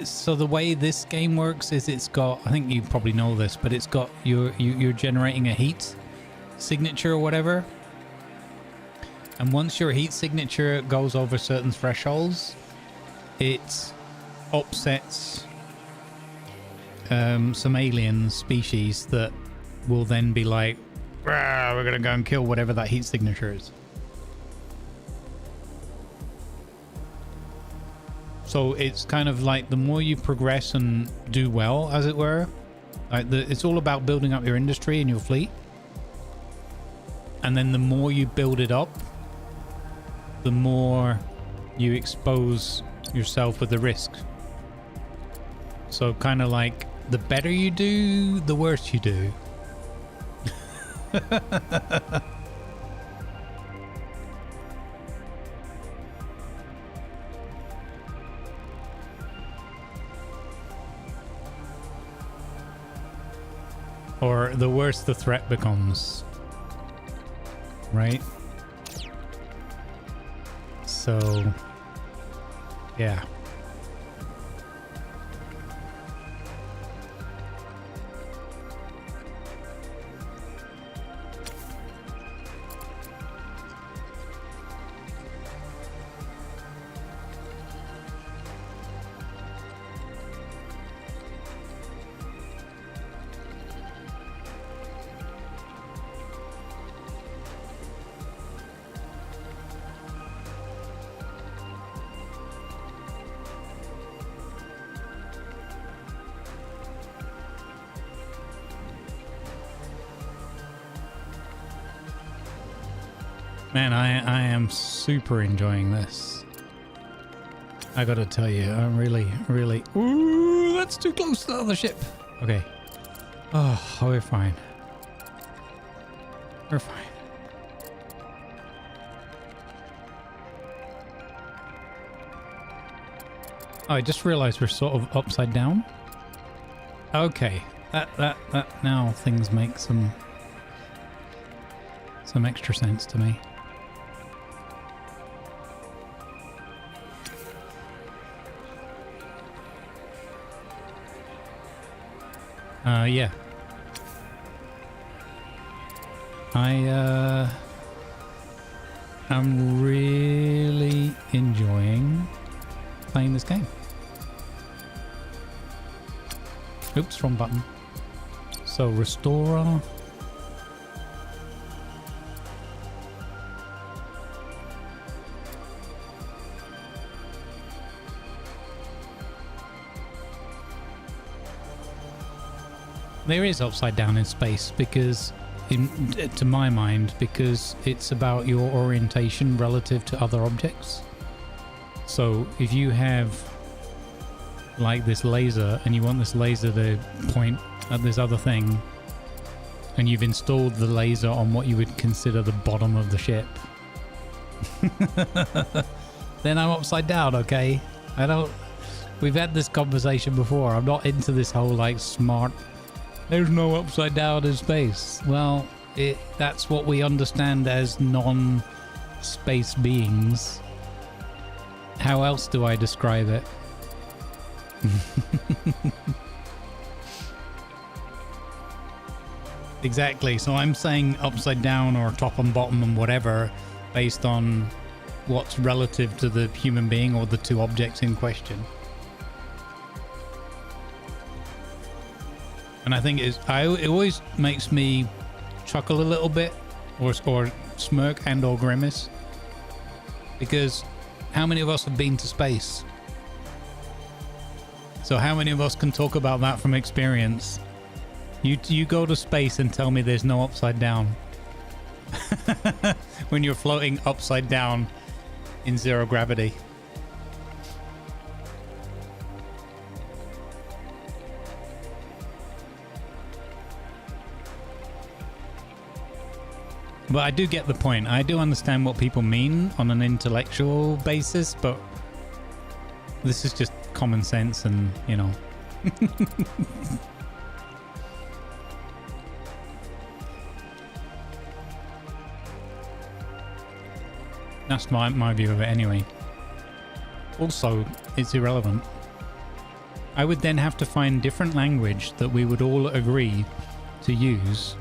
So the way this game works is it's got, I think you probably know this, but it's got, you're generating a heat signature or whatever. And once your heat signature goes over certain thresholds, it upsets some alien species that will then be like, we're going to go and kill whatever that heat signature is. So it's kind of like the more you progress and do well, as it were, like it's all about building up your industry and your fleet. And then the more you build it up, the more you expose yourself with the risk. So kind of like the better you do, the worse you do. Or the worse the threat becomes, right? So, yeah. Man, I am super enjoying this. I gotta tell you, I'm really... Ooh, that's too close to the other ship. Okay. Oh, we're fine. We're fine. Oh, I just realized we're sort of upside down. Okay. That now things make some extra sense to me. Yeah. I'm really enjoying playing this game. Oops, wrong button. So Restorer. There is upside down in space because, to my mind, because it's about your orientation relative to other objects. So if you have like this laser and you want this laser to point at this other thing, and you've installed the laser on what you would consider the bottom of the ship, then I'm upside down, okay? We've had this conversation before. I'm not into this whole like smart... There's no upside down in space. Well, that's what we understand as non-space beings. How else do I describe it? Exactly. So I'm saying upside down or top and bottom and whatever based on what's relative to the human being or the two objects in question. And I think it always makes me chuckle a little bit or smirk and or grimace, because how many of us have been to space? So how many of us can talk about that from experience? You go to space and tell me there's no upside down. When you're floating upside down in zero gravity. But I do get the point. I do understand what people mean on an intellectual basis, but this is just common sense and, you know. That's my view of it anyway. Also, it's irrelevant. I would then have to find different language that we would all agree to use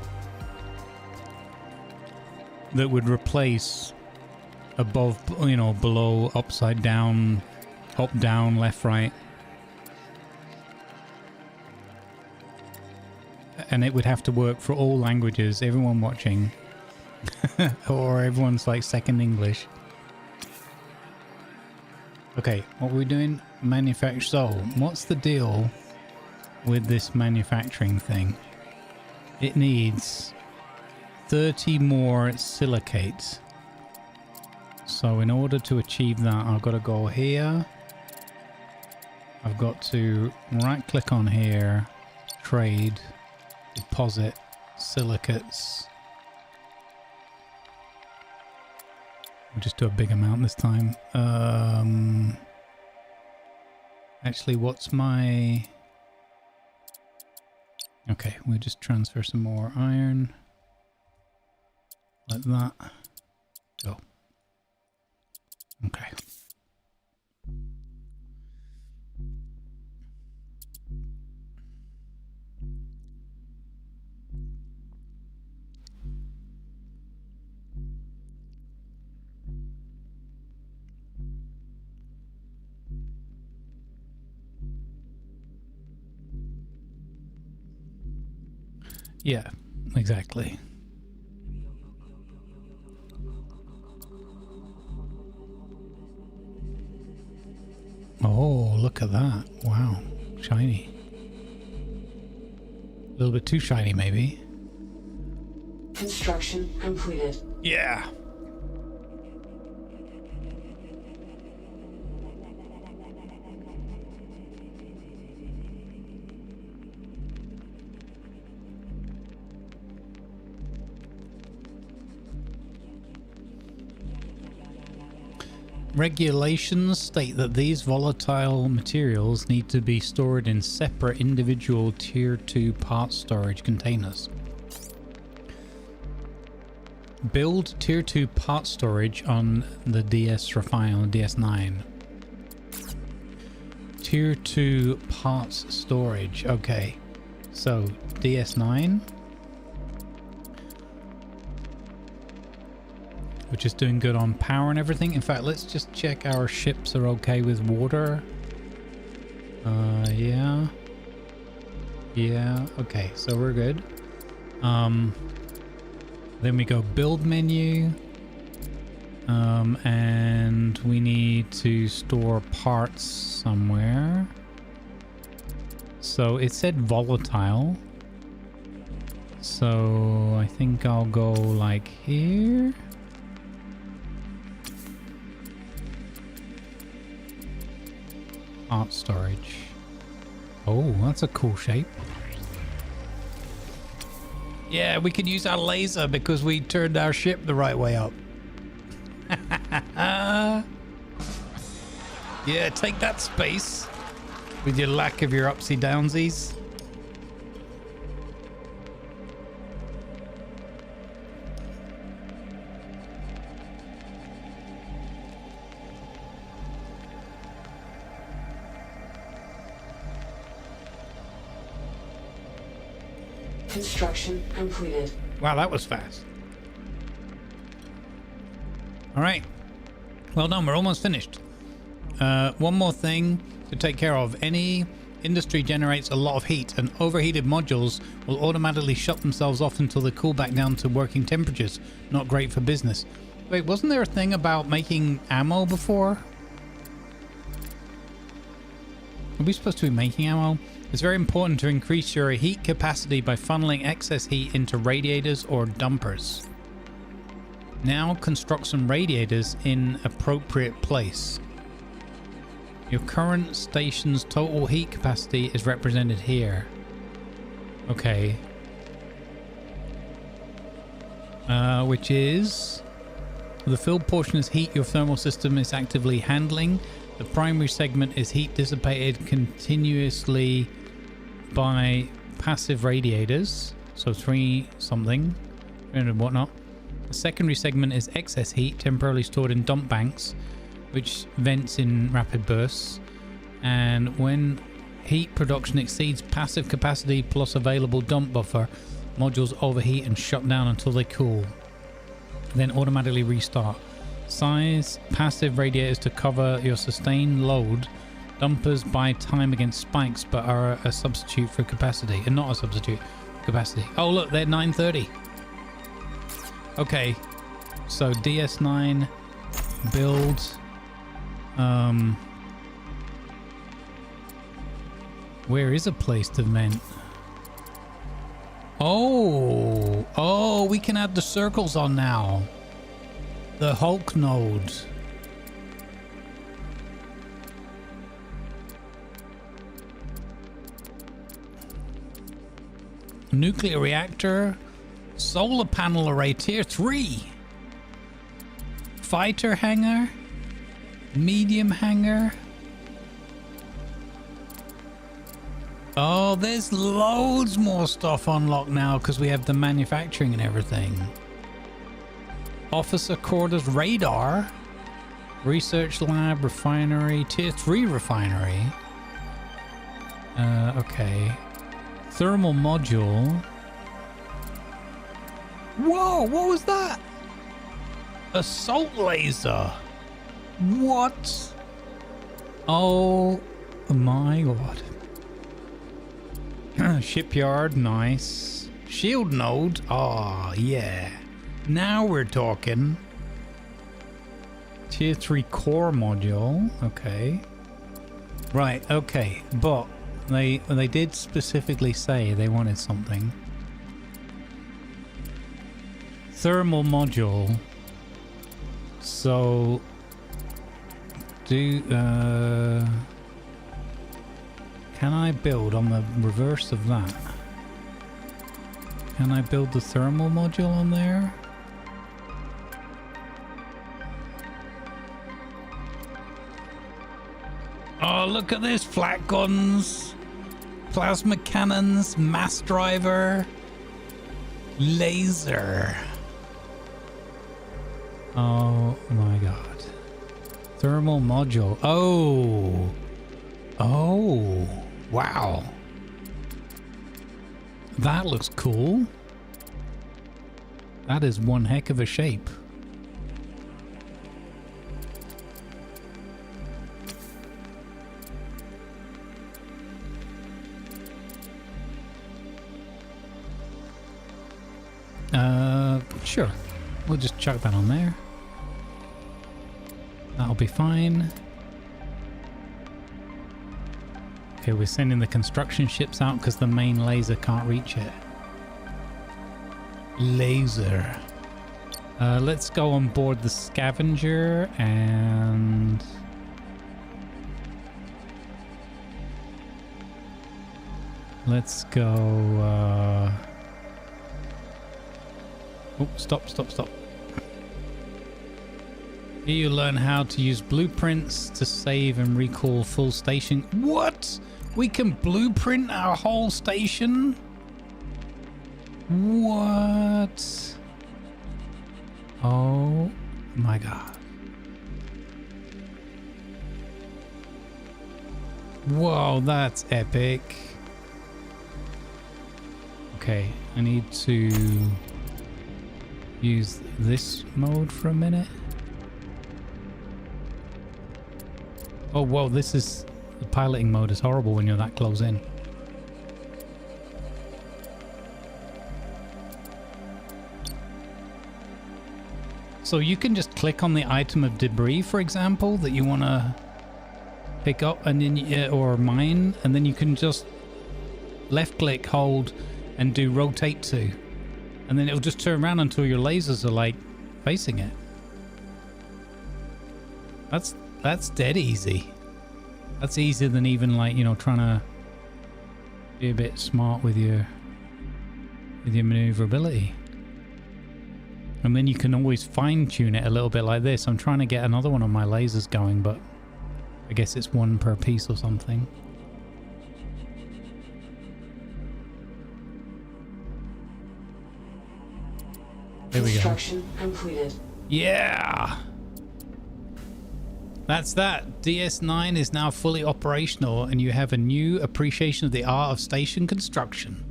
that would replace above, you know, below, upside down, up, down, left, right. And it would have to work for all languages, everyone watching. Or everyone's like second English. Okay, what are we doing? Manufacture. So, what's the deal with this manufacturing thing? It needs 30 more silicates. So in order to achieve that, I've got to go here. I've got to right click on here, trade, deposit, silicates. We'll just do a big amount this time. Actually, what's my... Okay, we'll just transfer some more iron. Like that. Go. Okay. Yeah, exactly. Oh, look at that. Wow. Shiny. A little bit too shiny, maybe. Construction completed. Yeah. Regulations state that these volatile materials need to be stored in separate individual Tier 2 part storage containers. Build Tier 2 part storage on the DS Refine on DS9. Tier 2 parts storage. Okay, so DS9. Which is doing good on power and everything. In fact, let's just check our ships are okay with water. Yeah. Yeah, okay, so we're good. Then we go build menu. And we need to store parts somewhere. So it said volatile. So I think I'll go like here. Art storage. Oh, that's a cool shape. Yeah, we could use our laser because we turned our ship the right way up. Yeah, take that, space. With your lack of your upsy downsies. Construction completed. Wow, that was fast. All right. Well done. We're almost finished. One more thing to take care of. Any industry generates a lot of heat, and overheated modules will automatically shut themselves off until they cool back down to working temperatures. Not great for business. Wait, wasn't there a thing about making ammo before? Are we supposed to be making ammo? It's very important to increase your heat capacity by funneling excess heat into radiators or dumpers. Now construct some radiators in appropriate place. Your current station's total heat capacity is represented here. Okay. Which is... The filled portion is heat your thermal system is actively handling. The primary segment is heat dissipated continuously by passive radiators. So 3 something and whatnot. The secondary segment is excess heat temporarily stored in dump banks, which vents in rapid bursts. And when heat production exceeds passive capacity plus available dump buffer, modules overheat and shut down until they cool. Then automatically restart. Size passive radiators to cover your sustained load. Dumpers buy time against spikes but are a substitute for capacity, and not a substitute for capacity. Oh look, they're 930. Okay, so DS9 build. Where is a place to vent? Oh, we can add the circles on now. The Hulk node. Nuclear reactor. Solar panel array tier 3. Fighter hangar. Medium hangar. Oh, there's loads more stuff unlocked now because we have the manufacturing and everything. Officer quarters, radar. Research lab, refinery, tier 3 refinery. Okay. Thermal module. Whoa, what was that? Assault laser. What? Oh my god. Shipyard, nice. Shield node. Oh, yeah. Now we're talking. Tier 3 core module. Okay. Right, okay. But they did specifically say they wanted something. Thermal module. So can I build on the reverse of that? Can I build the thermal module on there? Oh, look at this. Flat guns, plasma cannons, mass driver, laser. Oh my god. Thermal module. Oh. Oh. Wow. That looks cool. That is one heck of a shape. Sure. We'll just chuck that on there. That'll be fine. Okay, we're sending the construction ships out because the main laser can't reach it. Laser. Let's go on board the scavenger and... let's go... Oh, stop. Here you learn how to use blueprints to save and recall full station. What? We can blueprint our whole station? What? Oh my god. Whoa, that's epic. Okay, I need to use this mode for a minute. Oh, whoa, this is... The piloting mode is horrible when you're that close in. So you can just click on the item of debris, for example, that you want to pick up and then or mine, and then you can just left click, hold, and do rotate to, and then it'll just turn around until your lasers are like facing it. That's dead easy. That's easier than even like, you know, trying to be a bit smart with your maneuverability. And then you can always fine-tune it a little bit like this. I'm trying to get another one of my lasers going, but I guess it's one per piece or something. There we go. Construction completed. Yeah! That's that. DS9 is now fully operational, and you have a new appreciation of the art of station construction.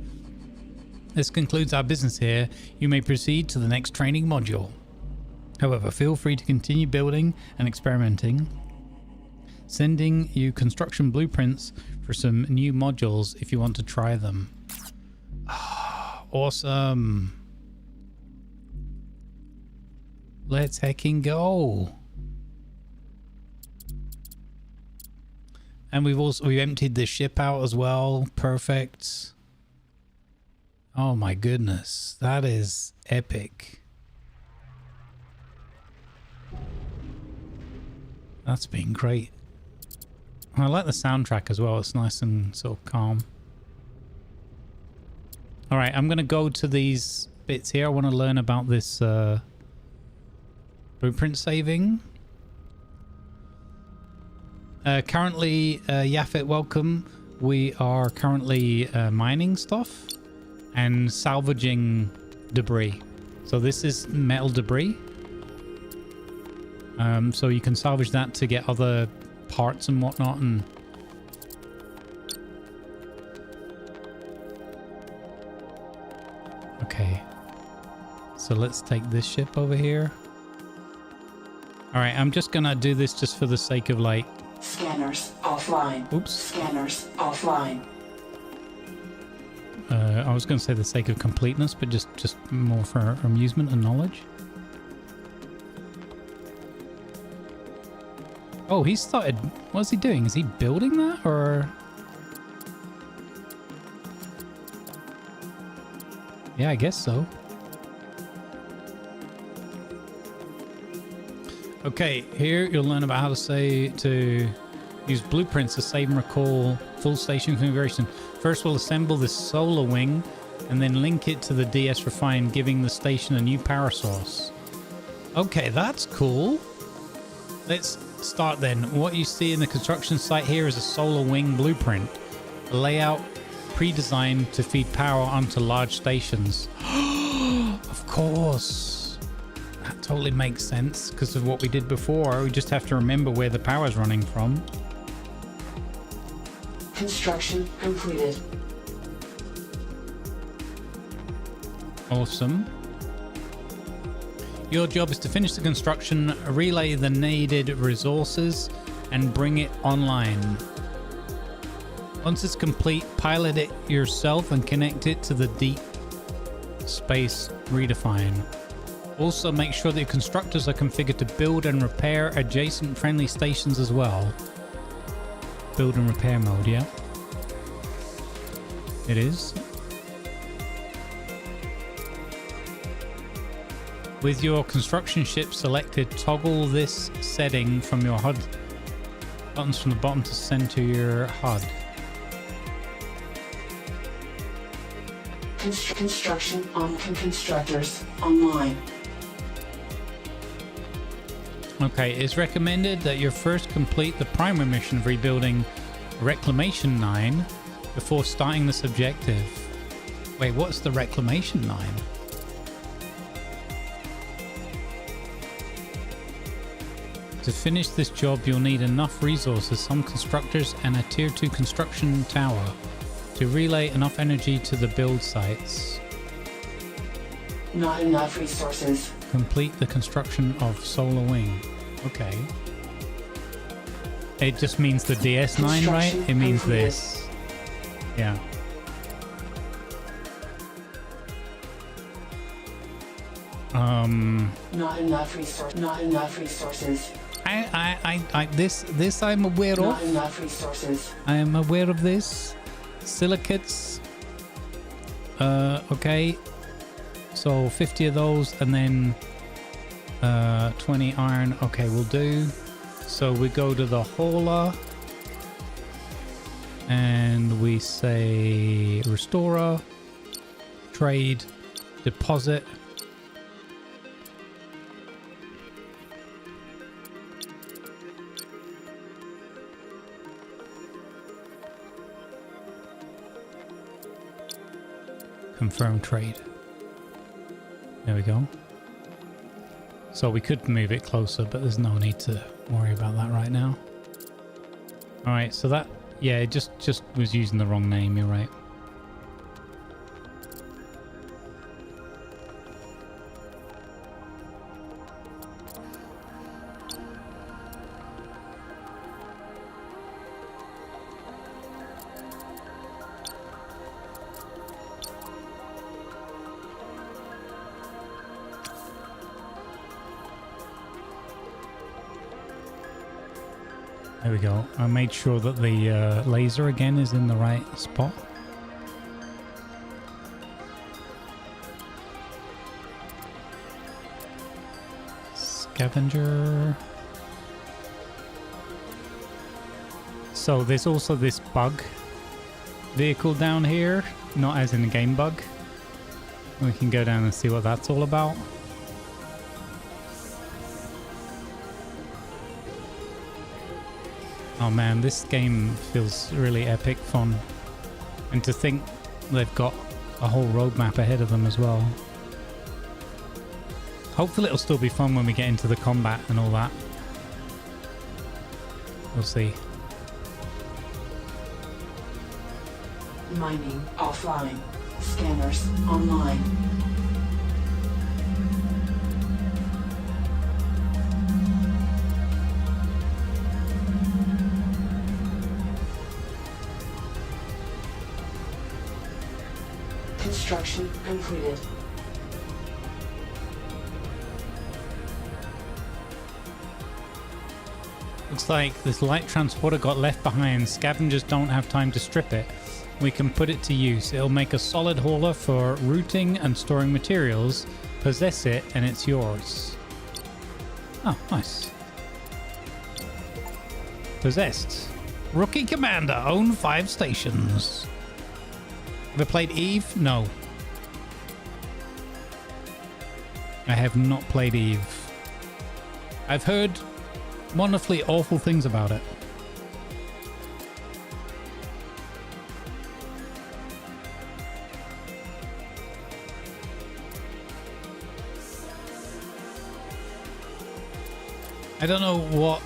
This concludes our business here. You may proceed to the next training module. However, feel free to continue building and experimenting. Sending you construction blueprints for some new modules if you want to try them. Oh, awesome. Let's hecking go. And we've emptied the ship out as well. Perfect. Oh my goodness, that is epic. That's been great. I like the soundtrack as well. It's nice and sort of calm. All right, I'm going to go to these bits here. I want to learn about this blueprint saving. Currently, Yafet, welcome. We are currently mining stuff and salvaging debris. So this is metal debris. So you can salvage that to get other parts and whatnot. And okay, so let's take this ship over here. All right, I'm just gonna do this just for the sake of like... Scanners offline. Oops. Scanners offline. I was going to say the sake of completeness, but just more for amusement and knowledge. Oh, he started... What's he doing? Is he building that, or...? Yeah, I guess so. Okay, here you'll learn about how to use blueprints to save and recall full station configuration. First, we'll assemble this solar wing and then link it to the DS Refine, giving the station a new power source. Okay, that's cool. Let's start then. What you see in the construction site here is a solar wing blueprint. A layout pre-designed to feed power onto large stations. Of course. That totally makes sense because of what we did before. We just have to remember where the power's running from. Construction completed. Awesome. Your job is to finish the construction, relay the needed resources, and bring it online. Once it's complete, pilot it yourself and connect it to the deep space redefine. Also, make sure that your constructors are configured to build and repair adjacent friendly stations as well. Build and repair mode, yeah. It is. With your construction ship selected, toggle this setting from your HUD buttons from the bottom to center your HUD. Construction on constructors online. Okay, it's recommended that you first complete the primary mission of rebuilding Reclamation 9 before starting this objective. Wait, what's the Reclamation 9? To finish this job, you'll need enough resources, some constructors, and a tier 2 construction tower To relay enough energy to the build sites. Not enough resources. Complete the construction of Solar Wing. Okay. It just means the DS9, right? It means this. Yeah. Not enough resources. This I'm aware of. Not enough resources. I am aware of this. Silicates. Okay. So 50 of those and then 20 iron. Okay, we'll do. So we go to the hauler and we say restorer, trade, deposit. Confirm trade. There we go. So we could move it closer, but there's no need to worry about that right now. All right, so that, yeah, it just was using the wrong name. You're right. There we go. I made sure that the laser again is in the right spot. Scavenger. So there's also this bug vehicle down here, not as in a game bug. We can go down and see what that's all about. Oh man, this game feels really epic fun. And to think they've got a whole roadmap ahead of them as well. Hopefully it'll still be fun when we get into the combat and all that. We'll see. Mining offline. Scanners online. Construction completed. Looks like this light transporter got left behind. Scavengers don't have time to strip it. We can put it to use. It'll make a solid hauler for routing and storing materials. Possess it and it's yours. Oh, nice. Possessed. Rookie Commander. Own 5 stations. Ever played Eve? No. I have not played Eve. I've heard wonderfully awful things about it. I don't know what...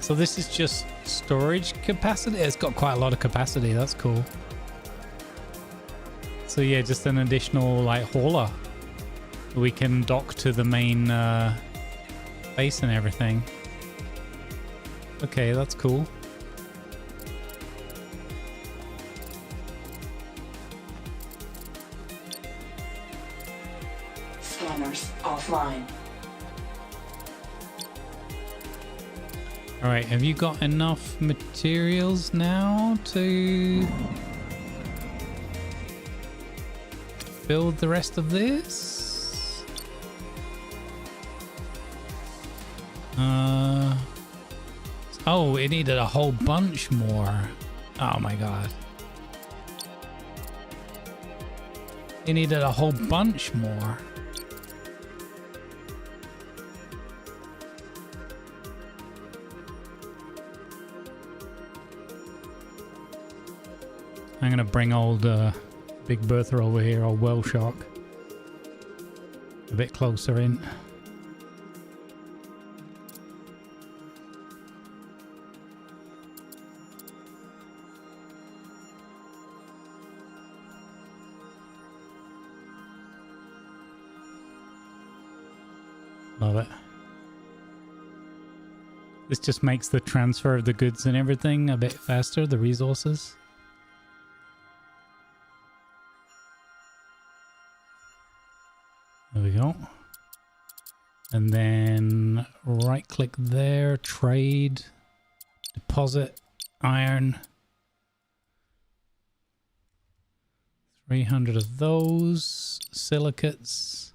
So this is just storage capacity? It's got quite a lot of capacity. That's cool. So yeah, just an additional like hauler. We can dock to the main base and everything. Okay, that's cool. Scanners offline. All right, have you got enough materials now to build the rest of this? Oh, it needed a whole bunch more. Oh my god. It needed a whole bunch more. I'm gonna bring old Big Bertha over here, old Well Shark, a bit closer in. Love it. This just makes the transfer of the goods and everything a bit faster, the resources. There we go. And then right click there, trade, deposit, iron. 300 of those, silicates,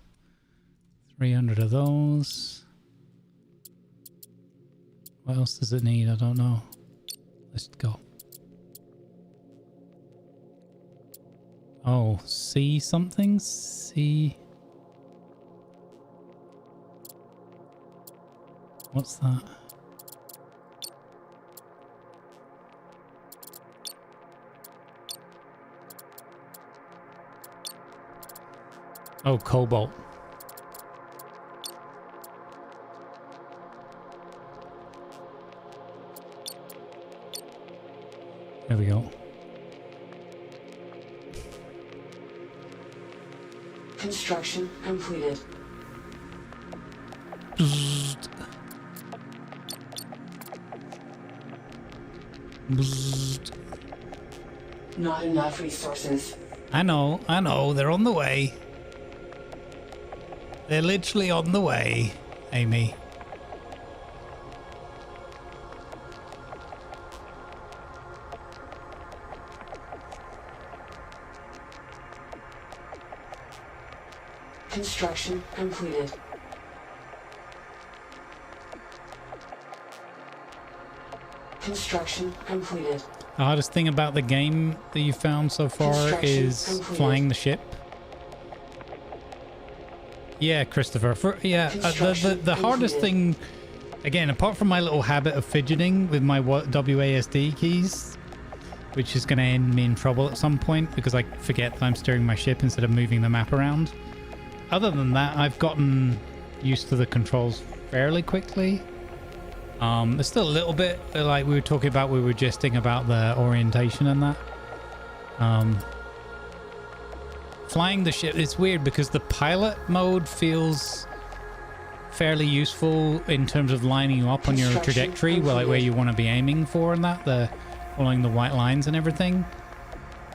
300 of those. What else does it need? I don't know. Let's go. Oh, C something? C. What's that? Oh, cobalt. There we go. Construction completed. Bzzzt. Bzzzt. Not enough resources. I know, they're on the way. They're literally on the way, Amy. Construction completed. Construction completed. The hardest thing about the game that you found so far is completed. flying the ship. Yeah, Christopher. The hardest thing, again, apart from my little habit of fidgeting with my WASD keys, which is going to end me in trouble at some point because I forget that I'm steering my ship instead of moving the map around. Other than that, I've gotten used to the controls fairly quickly. There's still a little bit, like we were talking about, we were jesting about the orientation and that. Flying the ship, it's weird because the pilot mode feels fairly useful in terms of lining you up on your trajectory, like where you want to be aiming for and that, the following the white lines and everything.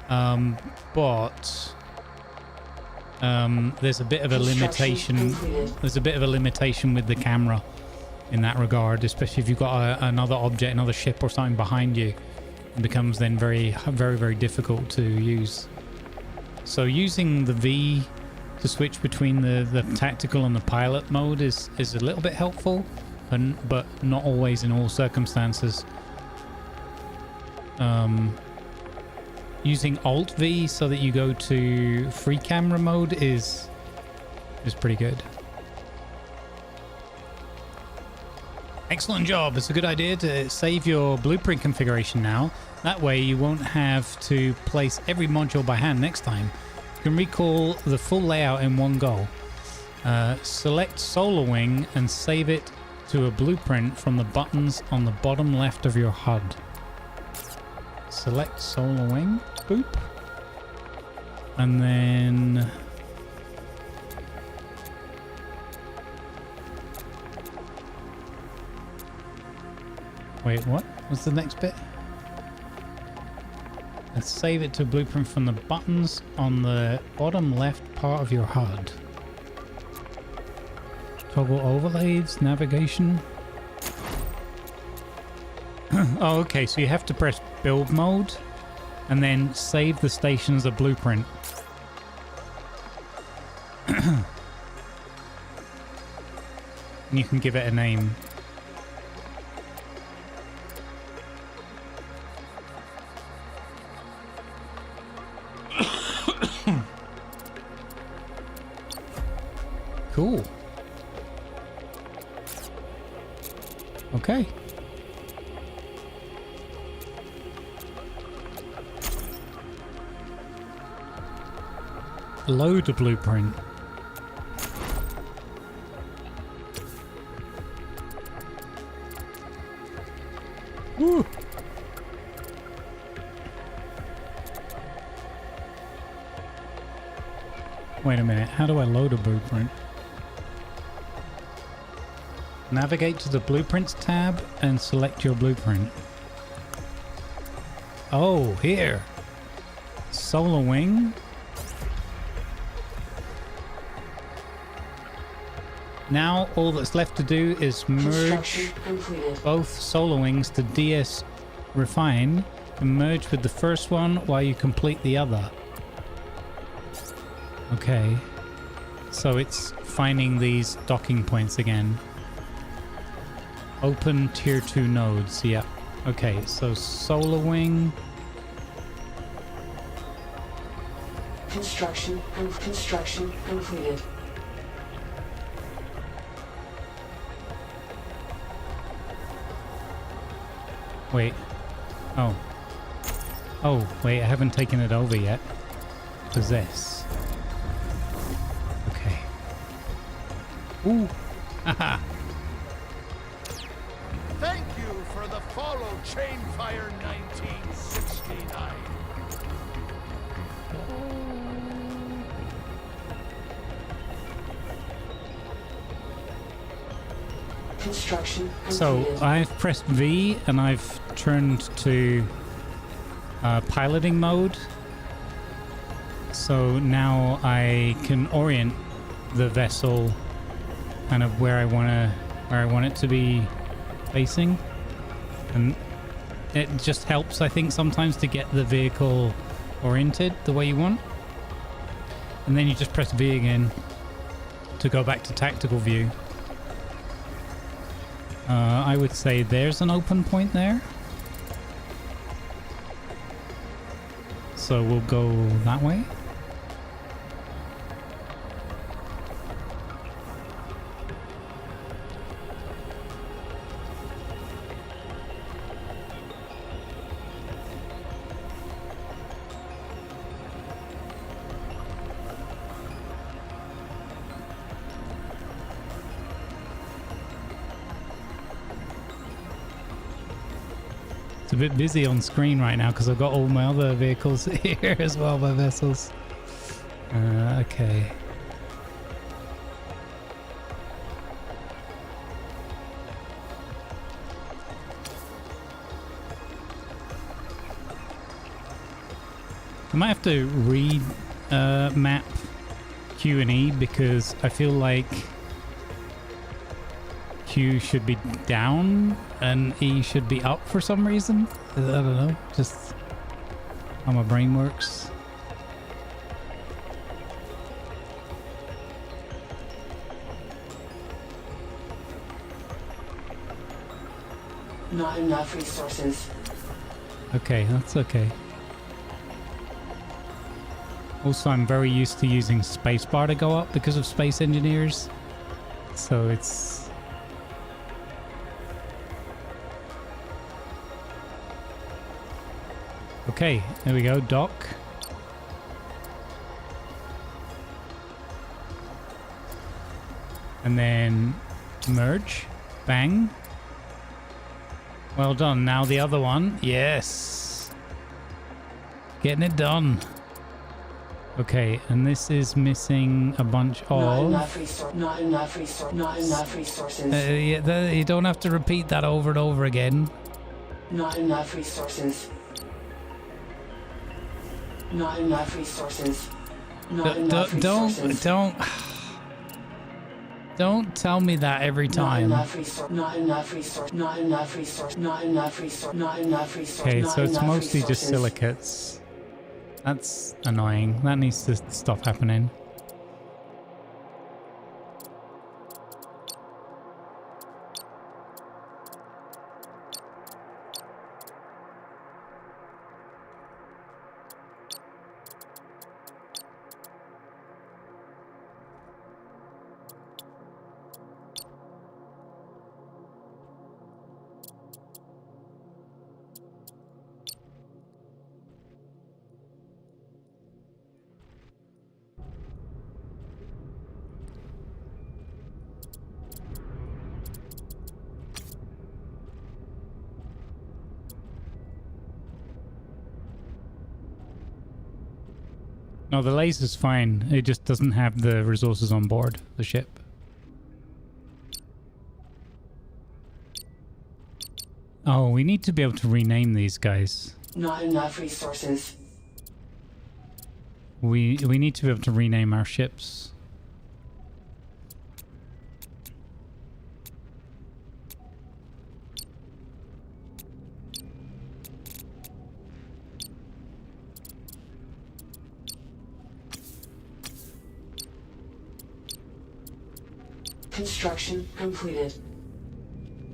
But there's a bit of a limitation. There's a bit of a limitation with the camera in that regard, especially if you've got another object, another ship or something behind you. It becomes then very, very difficult to use. So using the V to switch between the tactical and the pilot mode is a little bit helpful, but not always in all circumstances. Using Alt V so that you go to free camera mode is pretty good. Excellent job. It's a good idea to save your blueprint configuration now. That way you won't have to place every module by hand next time. You can recall the full layout in one go. Select Solar Wing and save it to a blueprint from the buttons on the bottom left of your HUD. Select Solar Wing. Boop. And then... Wait, what? What's the next bit? And save it to a blueprint from the buttons on the bottom left part of your HUD. Toggle overlays, navigation. Oh, okay, so you have to press build mode and then save the station as a blueprint. And you can give it a name. Cool. Okay. Load a blueprint. Woo! Wait a minute, how do I load a blueprint? Navigate to the Blueprints tab and select your blueprint. Oh, here. Solar wing. Now all that's left to do is merge both solar wings to DS Refine and merge with the first one while you complete the other. Okay. So it's finding these docking points again. Open tier 2 nodes. Yep. Okay, so solar wing. Construction completed. Wait. Oh. Oh, wait, I haven't taken it over yet. Possess. Okay. Ooh. Haha. Thank you for the follow, Chainfire 1969. Construction So completed. I've pressed V and I've turned to piloting mode. So now I can orient the vessel kind of where I want it to be facing, and it just helps, I think, sometimes to get the vehicle oriented the way you want. And then you just press V again to go back to tactical view. I would say there's an open point there. So we'll go that way. It's a bit busy on screen right now because I've got all my other vehicles here as well, my vessels. Okay. I might have to map Q and E because I feel like Q should be down and E should be up for some reason. I don't know, just how my brain works. Not enough resources. Okay, that's okay. Also, I'm very used to using spacebar to go up because of Space Engineers. So it's... Okay, there we go, dock. And then merge. Bang. Well done. Now the other one. Yes. Getting it done. Okay, and this is missing a bunch of... Not enough resources. Yeah, you don't have to repeat that over and over again. Not enough resources. Not enough resources. Not enough resources. Don't tell me that every time. Not enough resource. Not enough resource. Not enough resource. Not enough resource. Okay, so it's mostly just silicates. That's annoying. That needs to stop happening. No, the laser's fine. It just doesn't have the resources on board the ship. Oh, we need to be able to rename these guys. Not enough resources. We need to be able to rename our ships. Construction completed.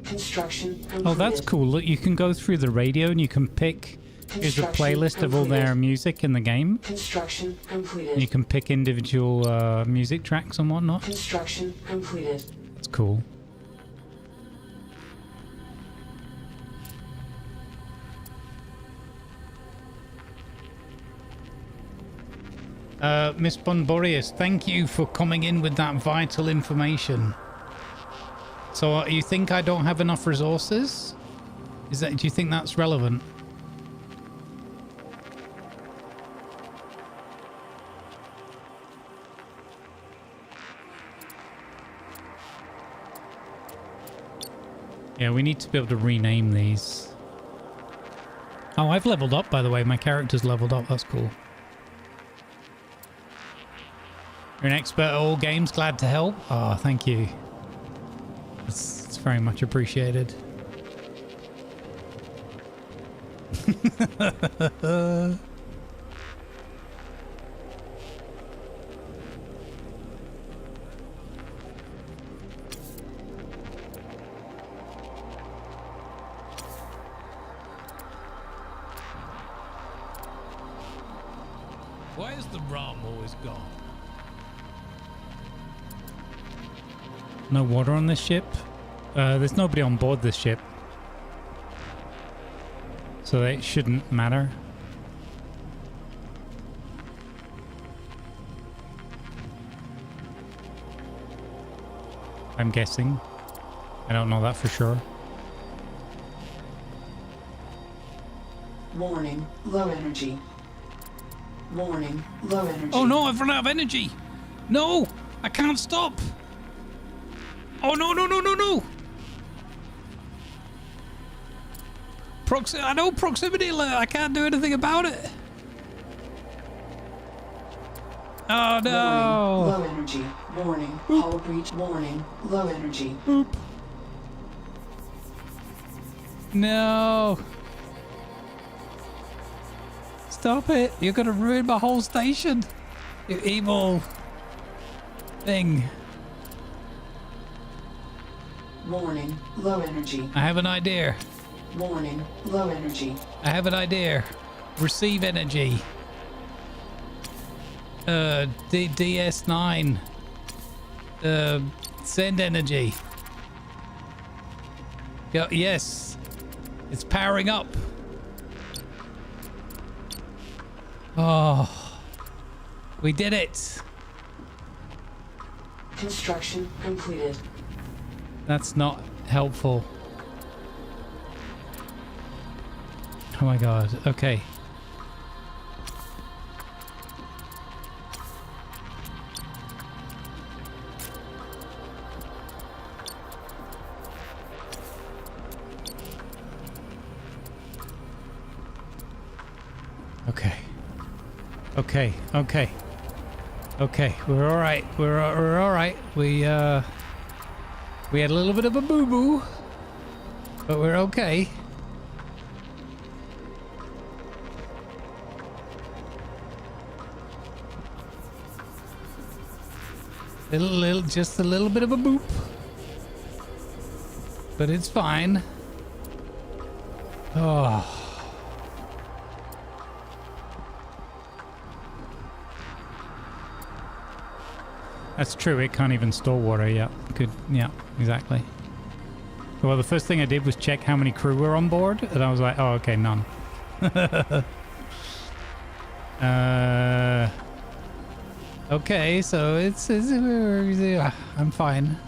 Construction completed. Oh, that's cool. Look, you can go through the radio and you can pick... Here's a playlist of all their music in the game. Construction completed. And you can pick individual music tracks and whatnot. Construction completed. That's cool. Miss Bonborius, thank you for coming in with that vital information. So you think I don't have enough resources? Do you think that's relevant? Yeah, we need to be able to rename these. Oh, I've leveled up, by the way. My character's leveled up. That's cool. You're an expert at all games. Glad to help. Oh, thank you. It's very much appreciated. Why is the rum always gone? No water on this ship. There's nobody on board this ship. So it shouldn't matter. I'm guessing. I don't know that for sure. Warning, low energy. Warning, low energy. Oh no, I've run out of energy! No! I can't stop! Oh no, no, no, no, no! I know proximity alert, I can't do anything about it! Oh no! Warning, low energy. Warning, hull breach. Warning, low energy. Oop. No! Stop it! You're gonna ruin my whole station! You evil thing. Warning, low energy. I have an idea. Warning, low energy. I have an idea. Receive energy. DS9. Send energy. Go, yes. It's powering up. Oh. We did it. Construction completed. That's not helpful. Oh my god. Okay. Okay. Okay. Okay. Okay. We're all right. We're all right. We had a little bit of a boo-boo, but we're okay. Just a little bit of a boop, but it's fine. Oh. That's true, it can't even store water. Yeah, good. Yeah, exactly. Well, the first thing I did was check how many crew were on board, and I was like, oh, okay, none. Okay, so it's I'm fine.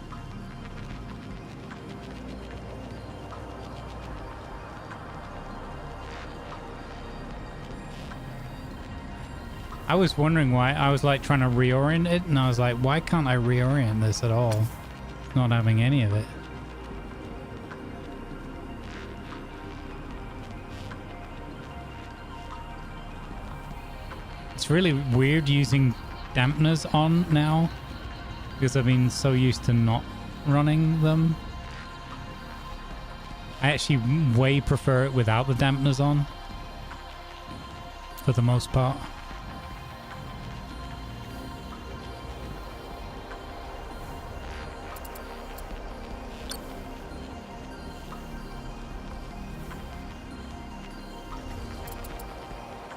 I was wondering why. I was like trying to reorient it, and I was like, why can't I reorient this at all? Not having any of it. It's really weird using dampeners on now because I've been so used to not running them. I actually way prefer it without the dampeners on for the most part.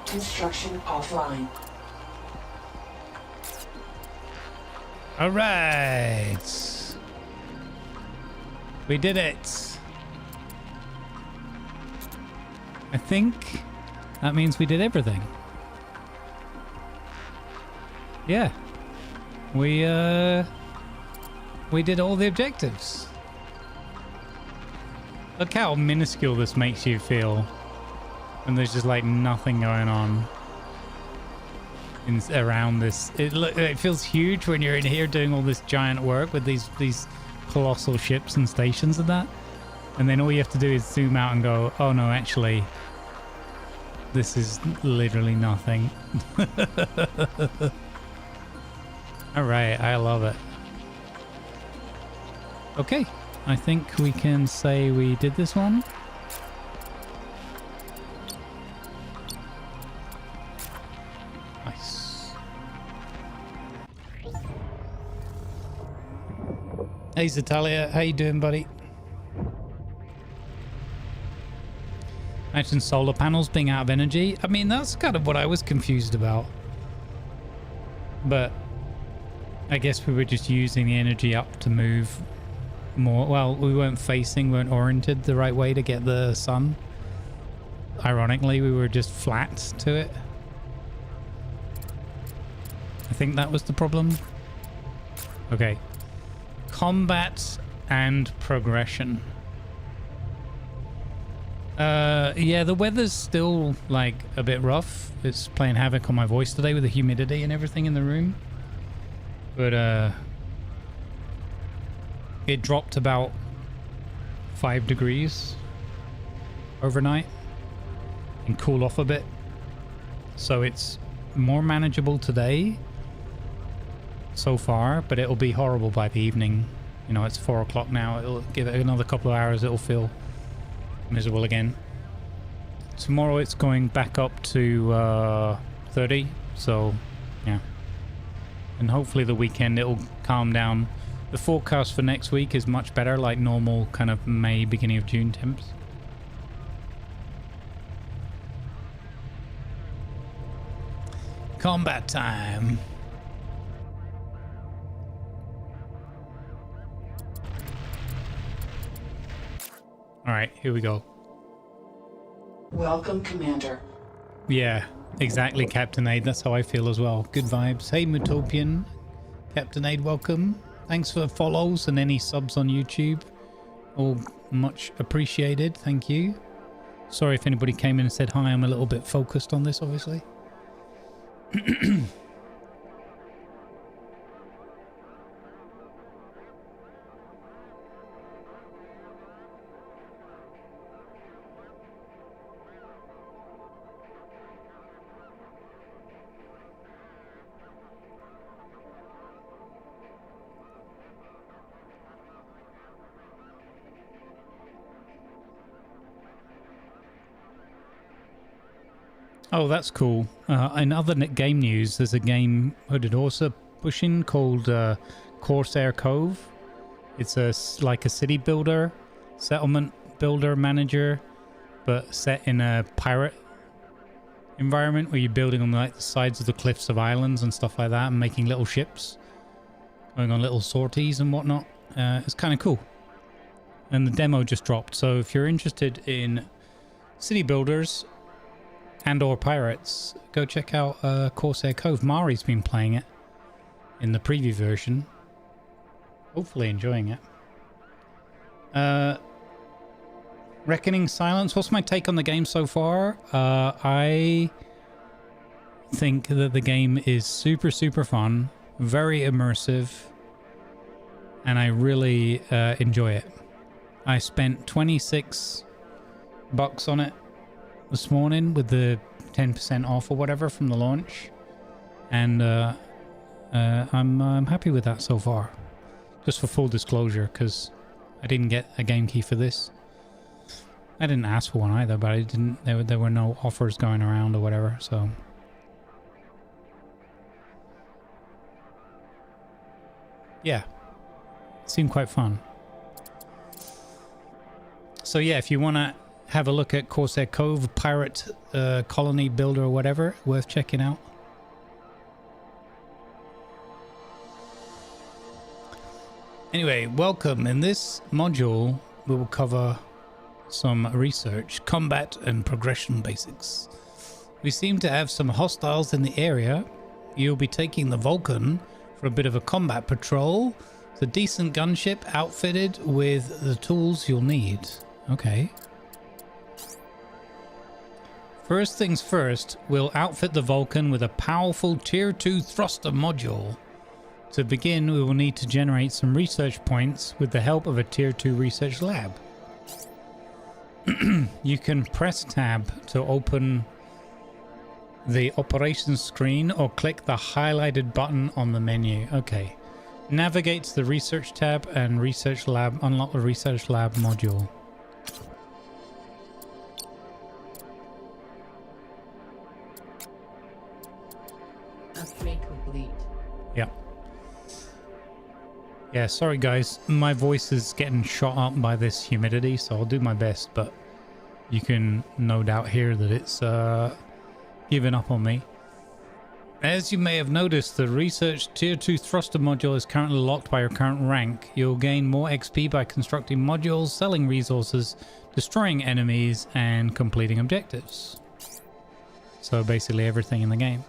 Construction offline. All right. We did it. I think that means we did everything. Yeah. We did all the objectives. Look how minuscule this makes you feel. And there's just like nothing going on around this. It feels huge when you're in here doing all this giant work with these colossal ships and stations and that. And then all you have to do is zoom out and go, oh no, actually, this is literally nothing. All right, I love it. Okay, I think we can say we did this one. Hey Zatalia, how you doing, buddy? Imagine solar panels being out of energy. I mean, that's kind of what I was confused about. But I guess we were just using the energy up to move more. Well, we weren't oriented the right way to get the sun. Ironically, we were just flat to it. I think that was the problem. Okay. Combat and progression. Yeah, the weather's still like a bit rough. It's playing havoc on my voice today with the humidity and everything in the room. But it dropped about 5 degrees overnight and cooled off a bit. So it's more manageable today so far, but it'll be horrible by the evening. You know, it's 4 o'clock now. It'll give it another couple of hours. It'll feel miserable again. Tomorrow it's going back up to 30. So, yeah. And hopefully the weekend it'll calm down. The forecast for next week is much better, like normal kind of May, beginning of June temps. Combat time. All right, here we go. Welcome, Commander. Yeah, exactly, Captain Aid. That's how I feel as well. Good vibes. Hey, Mutopian. Captain Aid, welcome. Thanks for follows and any subs on YouTube. All much appreciated. Thank you. Sorry if anybody came in and said hi. I'm a little bit focused on this, obviously. Oh, that's cool. In other game news, there's a game Hooded Horse pushing called Corsair Cove. It's like a city builder, settlement builder manager, but set in a pirate environment where you're building on like the sides of the cliffs of islands and stuff like that and making little ships, going on little sorties and whatnot. It's kind of cool. And the demo just dropped, so if you're interested in city builders and or pirates, go check out Corsair Cove. Mari's been playing it in the preview version, hopefully enjoying it. Reckoning Silence, what's my take on the game so far? I think that the game is super fun, very immersive, and I really enjoy it. I spent $26 on it this morning with the 10% off or whatever from the launch. And I'm happy with that so far. Just for full disclosure, because I didn't get a game key for this. I didn't ask for one either, but I didn't. There were no offers going around or whatever. So yeah, it seemed quite fun. So yeah, if you want to have a look at Corsair Cove, Pirate Colony Builder or whatever, worth checking out. Anyway, welcome. In this module, we will cover some research, combat and progression basics. We seem to have some hostiles in the area. You'll be taking the Vulcan for a bit of a combat patrol. It's a decent gunship outfitted with the tools you'll need. Okay. First things first, we'll outfit the Vulcan with a powerful Tier 2 thruster module. To begin, we will need to generate some research points with the help of a Tier 2 research lab. You can press tab to open the operations screen or click the highlighted button on the menu. Okay. Navigate to the research tab and research lab. Unlock the research lab module. Upgrade complete. Yeah. Yeah, sorry guys, my voice is getting shot up by this humidity, so I'll do my best, but you can no doubt hear that it's giving up on me. As you may have noticed, the Research Tier 2 Thruster module is currently locked by your current rank. You'll gain more XP by constructing modules, selling resources, destroying enemies, and completing objectives. So basically everything in the game.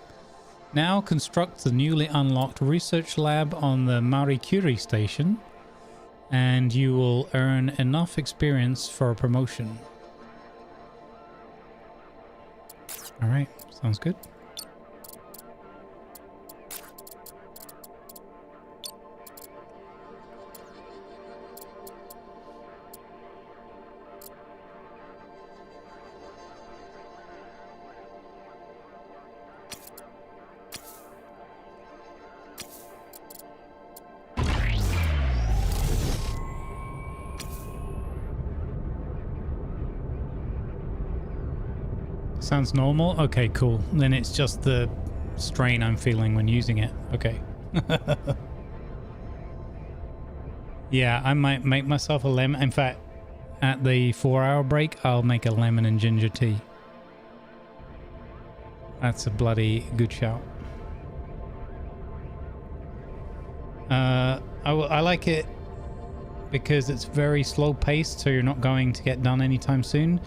Now construct the newly unlocked research lab on the Marie Curie station, and you will earn enough experience for a promotion. Alright, sounds good. Sounds normal? Okay, cool. Then it's just the strain I'm feeling when using it. Okay. Yeah, I might make myself a lemon. In fact, at the 4-hour break, I'll make a lemon and ginger tea. That's a bloody good shout. I like it because it's very slow paced, so you're not going to get done anytime soon.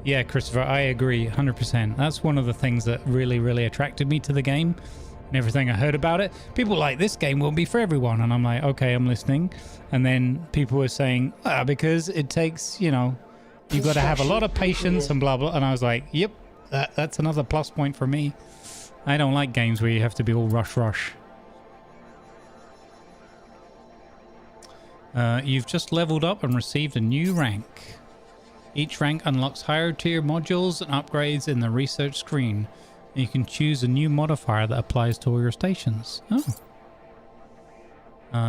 Yeah, Christopher, I agree 100%. That's one of the things that really attracted me to the game and everything I heard about it. People like, this game won't be for everyone. And I'm like, okay, I'm listening. And then people were saying, because it takes, you know, you've got to have a lot of patience and blah, blah. And I was like, yep, that's another plus point for me. I don't like games where you have to be all rush. You've just leveled up and received a new rank. Each rank unlocks higher tier modules and upgrades in the research screen. And you can choose a new modifier that applies to all your stations. Oh.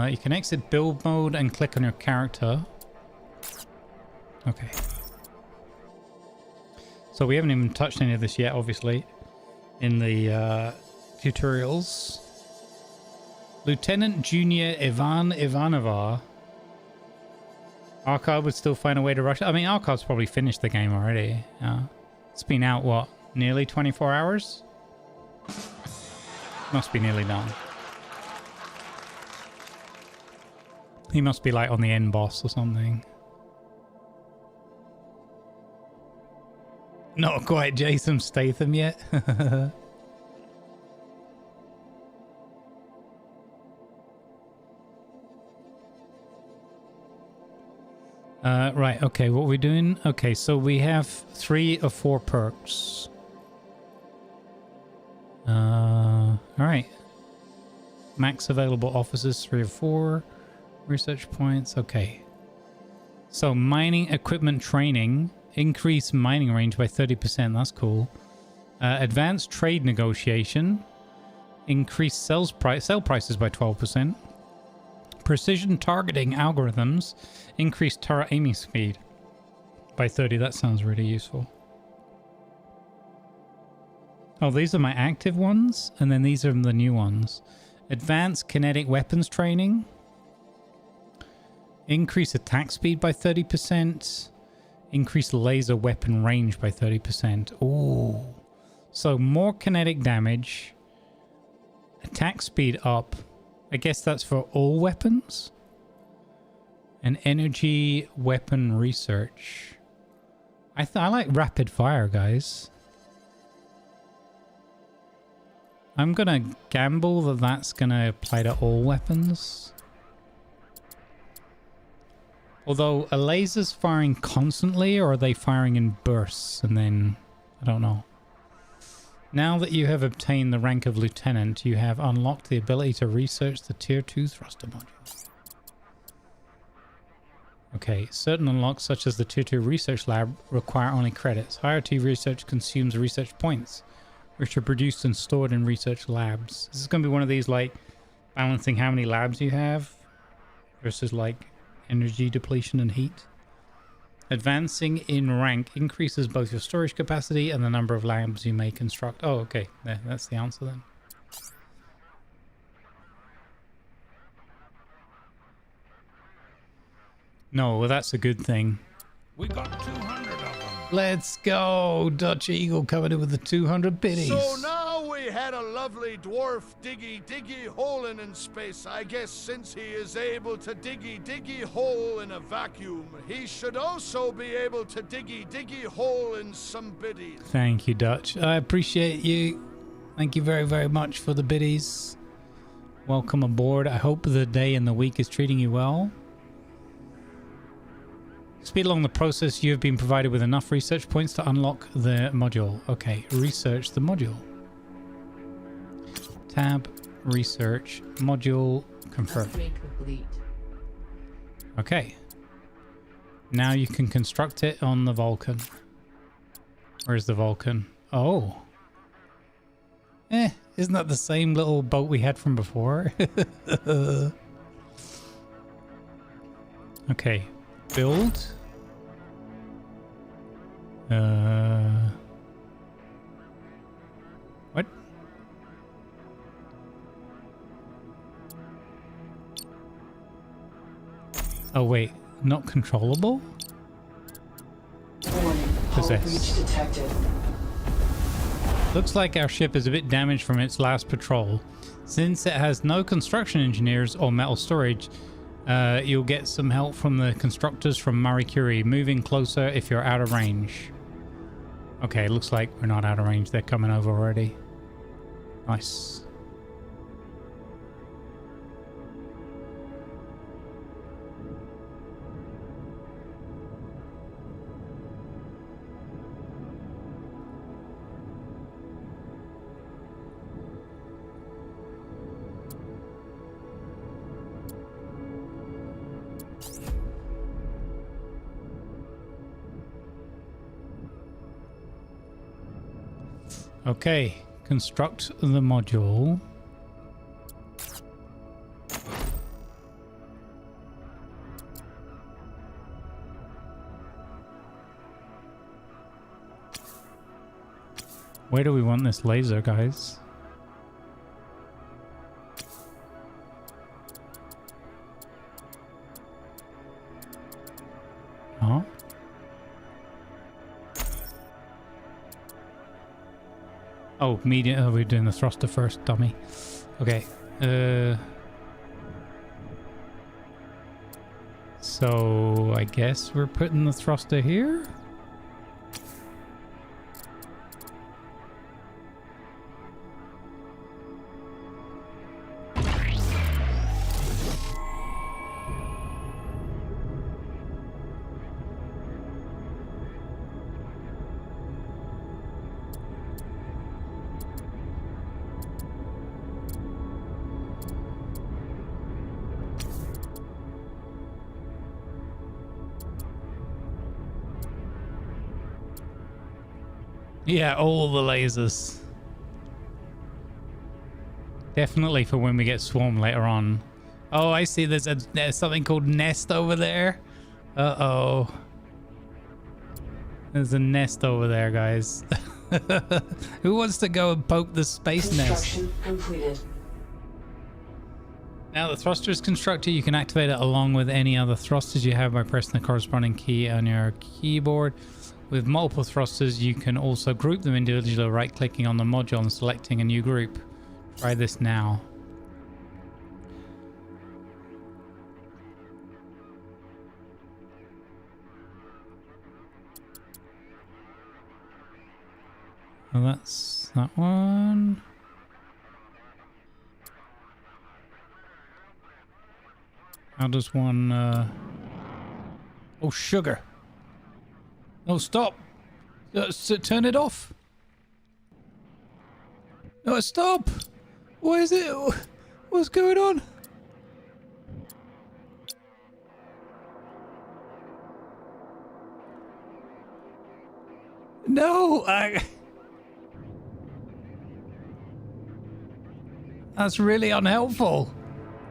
You can exit build mode and click on your character. Okay. So we haven't even touched any of this yet, obviously, in the tutorials. Lieutenant Junior Ivan Ivanova. Archive would still find a way to rush it. I mean, Archive's probably finished the game already. It's been out, what, nearly 24 hours? Must be nearly done. He must be like on the end boss or something. Not quite Jason Statham yet. Right, okay, what we're doing... Okay, so we have 3 of 4 perks. Alright. Max available offices, 3 of 4. Research points, okay. So, mining equipment training. Increase mining range by 30%, that's cool. Advanced trade negotiation. Increase sell prices by 12%. Precision targeting algorithms increase turret aiming speed by 30. That sounds really useful. Oh, these are my active ones, and then these are the new ones. Advanced kinetic weapons training. Increase attack speed by 30%. Increase laser weapon range by 30%. Ooh. So more kinetic damage. Attack speed up. I guess that's for all weapons. And energy weapon research. I like rapid fire, guys. I'm gonna gamble that that's gonna apply to all weapons. Although, are lasers firing constantly, or are they firing in bursts? And then, I don't know. Now that you have obtained the rank of lieutenant, you have unlocked the ability to research the Tier 2 thruster module. Okay, certain unlocks, such as the Tier 2 research lab, require only credits. Higher tier research consumes research points, which are produced and stored in research labs. This is going to be one of these, like, balancing how many labs you have versus, like, energy depletion and heat. Advancing in rank increases both your storage capacity and the number of labs you may construct. Oh, okay. There, that's the answer then. No, well, that's a good thing. We got 200 of them. Let's go! Dutch Eagle coming in with the 200 biddies. So now we had a lovely dwarf diggy hole in space. I guess since he is able to diggy hole in a vacuum, he should also be able to diggy hole in some biddies. Thank you, Dutch. I appreciate you. Thank you very, very much for the biddies. Welcome aboard. I hope the day and the week is treating you well. Speed along the process, you have been provided with enough research points to unlock the module. Okay, research the module. Tab, research, module, confirm. Complete. Okay. Now you can construct it on the Vulcan. Where's the Vulcan? Oh. Isn't that the same little boat we had from before? Okay. Build. What? Oh wait, not controllable? Warning. Hull breach detected. Looks like our ship is a bit damaged from its last patrol. Since it has no construction engineers or metal storage, you'll get some help from the constructors from Marie Curie, moving closer if you're out of range. Okay, looks like we're not out of range. They're coming over already. Nice. Okay, construct the module. Where do we want this laser, guys? Huh? Oh, medium. Oh, we're doing the thruster first, dummy. Okay. So I guess we're putting the thruster here. Yeah, all the lasers. Definitely for when we get swarmed later on. Oh, I see. There's something called nest over there. Uh-oh. There's a nest over there, guys. Who wants to go and poke the space nest? Construction completed. Now the thruster is constructed. You can activate it along with any other thrusters you have by pressing the corresponding key on your keyboard. With multiple thrusters, you can also group them individually, right-clicking on the module and selecting a new group. Try this now. Well, that's that one. How does one, Oh, sugar. No, stop. Turn it off. No, stop. What is it? What's going on? No, That's really unhelpful.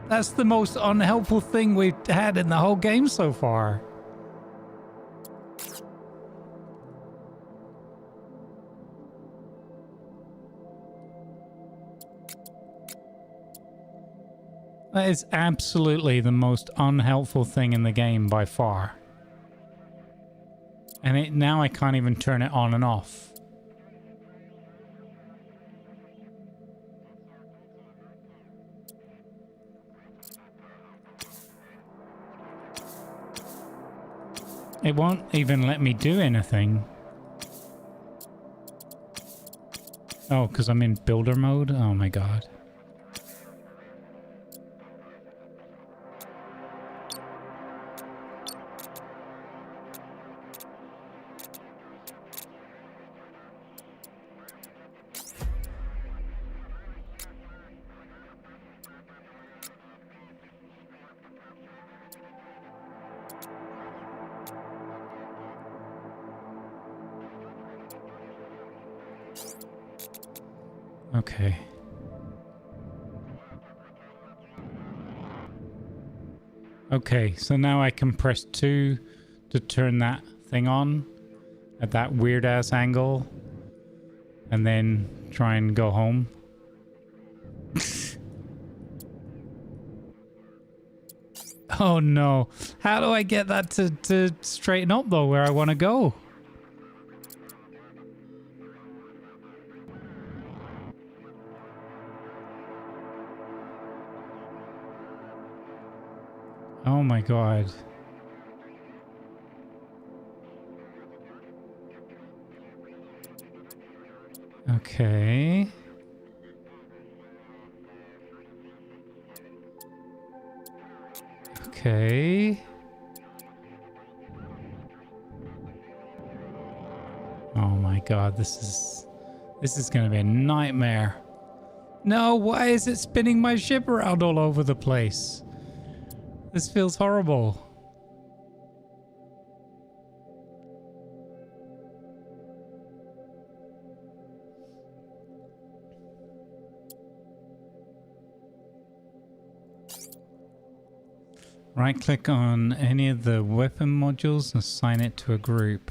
That's the most unhelpful thing we've had in the whole game so far. That is absolutely the most unhelpful thing in the game by far. And now I can't even turn it on and off. It won't even let me do anything. Oh, because I'm in builder mode? Oh my god. Okay. Okay, so now I can press 2 to turn that thing on at that weird ass angle and then try and go home. Oh no. How do I get that to straighten up though where I want to go? Oh my god. Okay. Okay. Oh my god, this is gonna be a nightmare. No, why is it spinning my ship around all over the place? This feels horrible. Right click on any of the weapon modules and assign it to a group.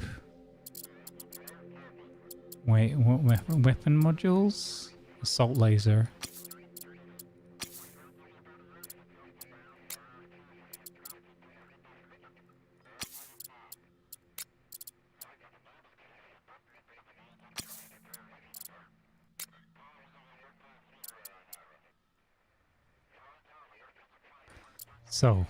Wait, what weapon modules? Assault laser. So.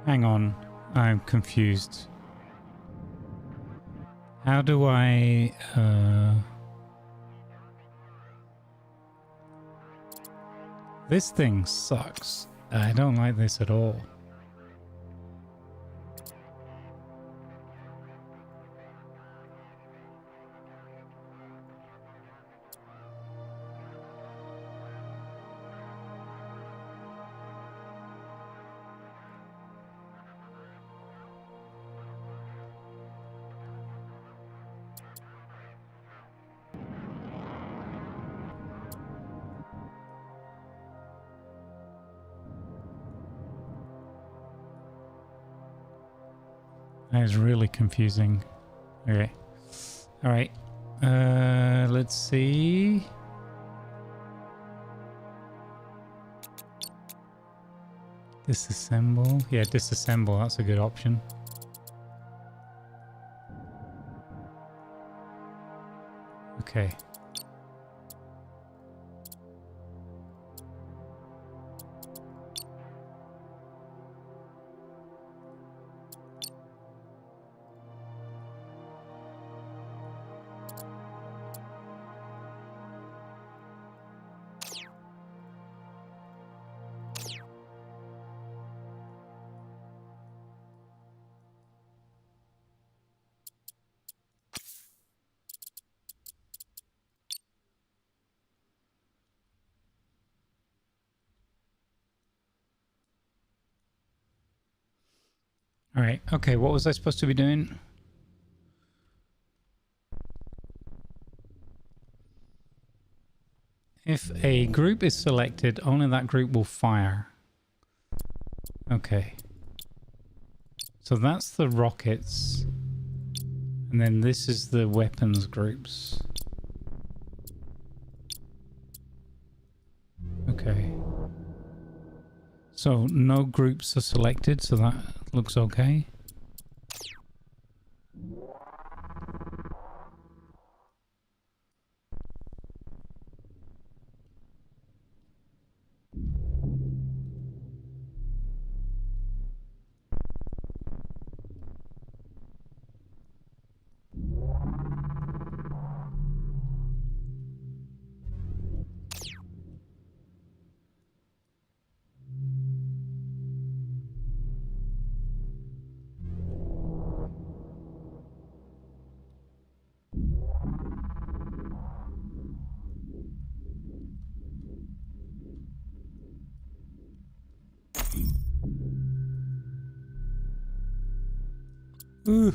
Hang on, I'm confused. How do I, This thing sucks. I don't like this at all. That is really confusing. Okay. All right. Let's see. Disassemble. Yeah, disassemble. That's a good option. Okay. All right. Okay, what was I supposed to be doing? If a group is selected, only that group will fire. Okay. So that's the rockets. And then this is the weapons groups. Okay. So no groups are selected, so that looks okay. Ooh,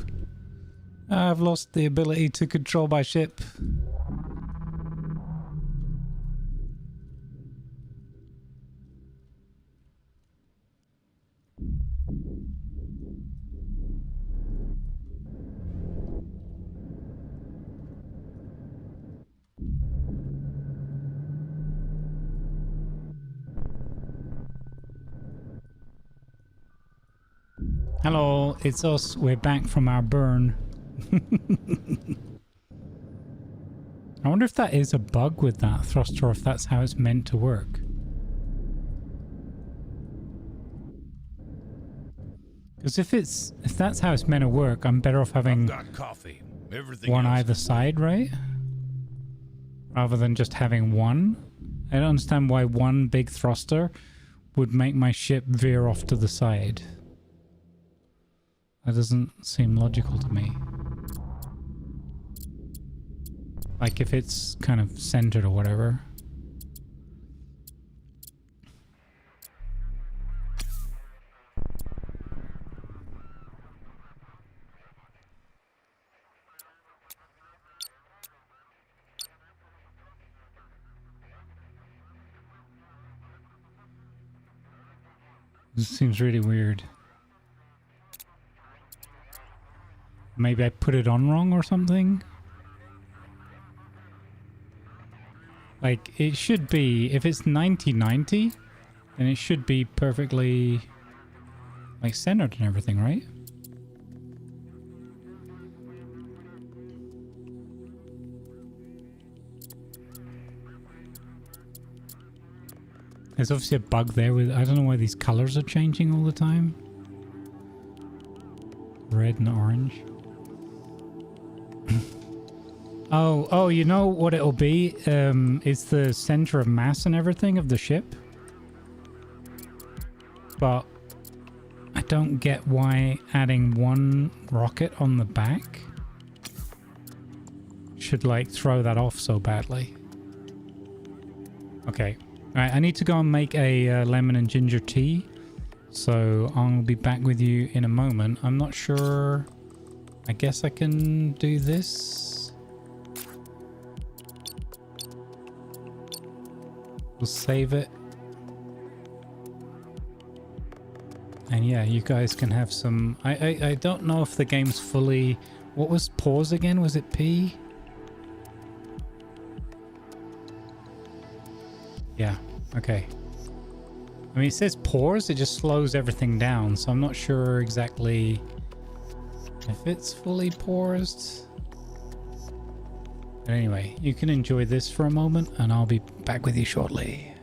I've lost the ability to control my ship. Hello, it's us. We're back from our burn. I wonder if that is a bug with that thruster or if that's how it's meant to work. Because if that's how it's meant to work, I'm better off having Got coffee. Everything one else either side, right? Rather than just having one. I don't understand why one big thruster would make my ship veer off to the side. That doesn't seem logical to me. Like if it's kind of centered or whatever. This seems really weird. Maybe I put it on wrong or something? Like, it should be, if it's 90-90, then it should be perfectly, like, centered and everything, right? There's obviously a bug there with, I don't know why these colors are changing all the time. Red and orange. Oh, you know what it'll be? It's the center of mass and everything of the ship. But I don't get why adding one rocket on the back should, like, throw that off so badly. Okay. Alright, I need to go and make a lemon and ginger tea. So I'll be back with you in a moment. I'm not sure. I guess I can do this. We'll save it. And yeah, you guys can have some... I don't know if the game's fully... What was pause again? Was it P? Yeah, okay. I mean, it says pause, it just slows everything down, so I'm not sure exactly if it's fully paused. But anyway, you can enjoy this for a moment, and I'll be back with you shortly.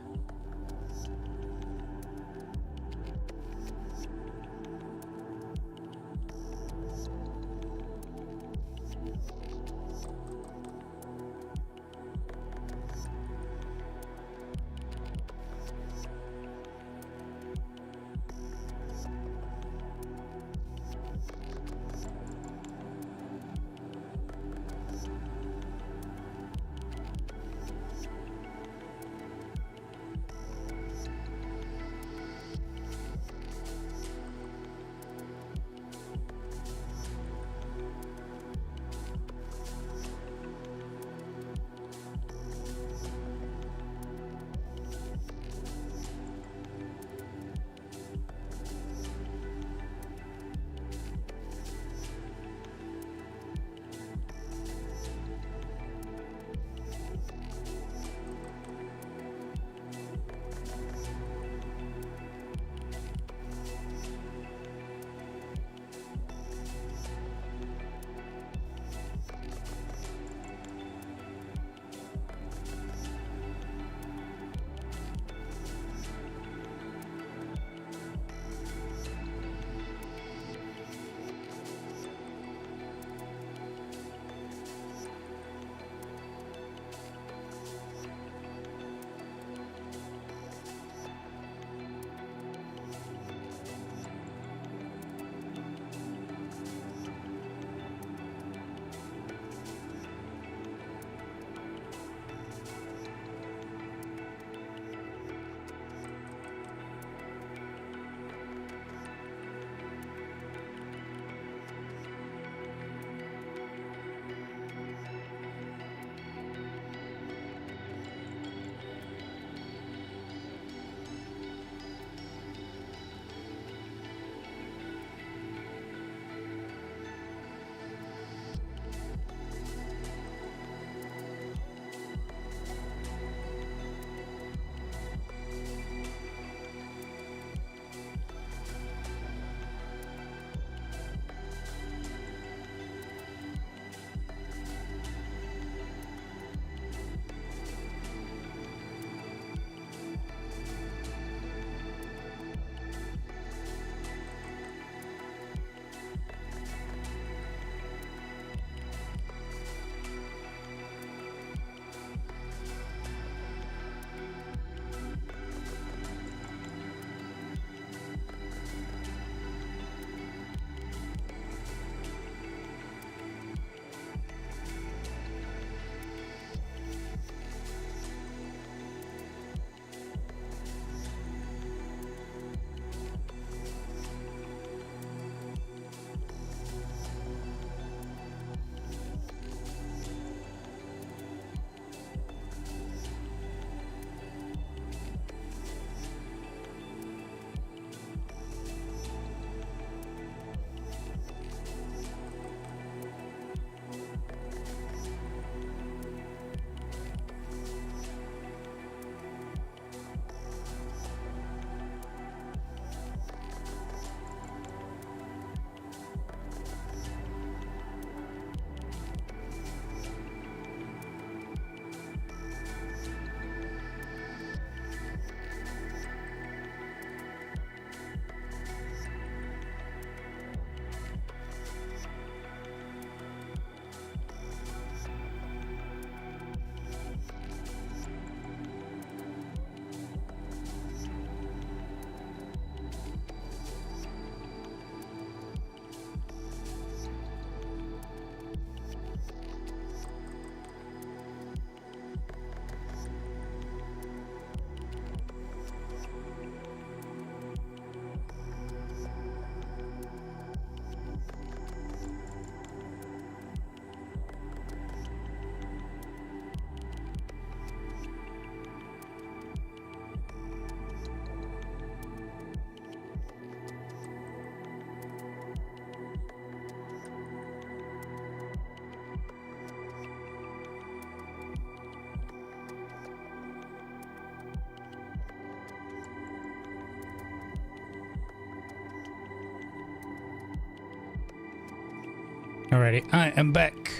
Alrighty, I am back.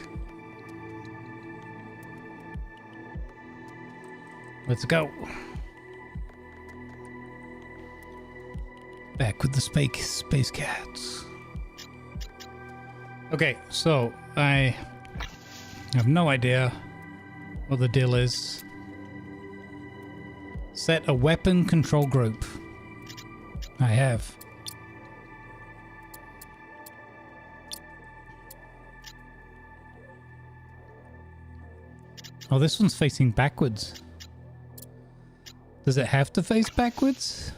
Let's go. Back with the space cats. Okay, so I have no idea what the deal is. Set a weapon control group. I have. Oh, this one's facing backwards. Does it have to face backwards?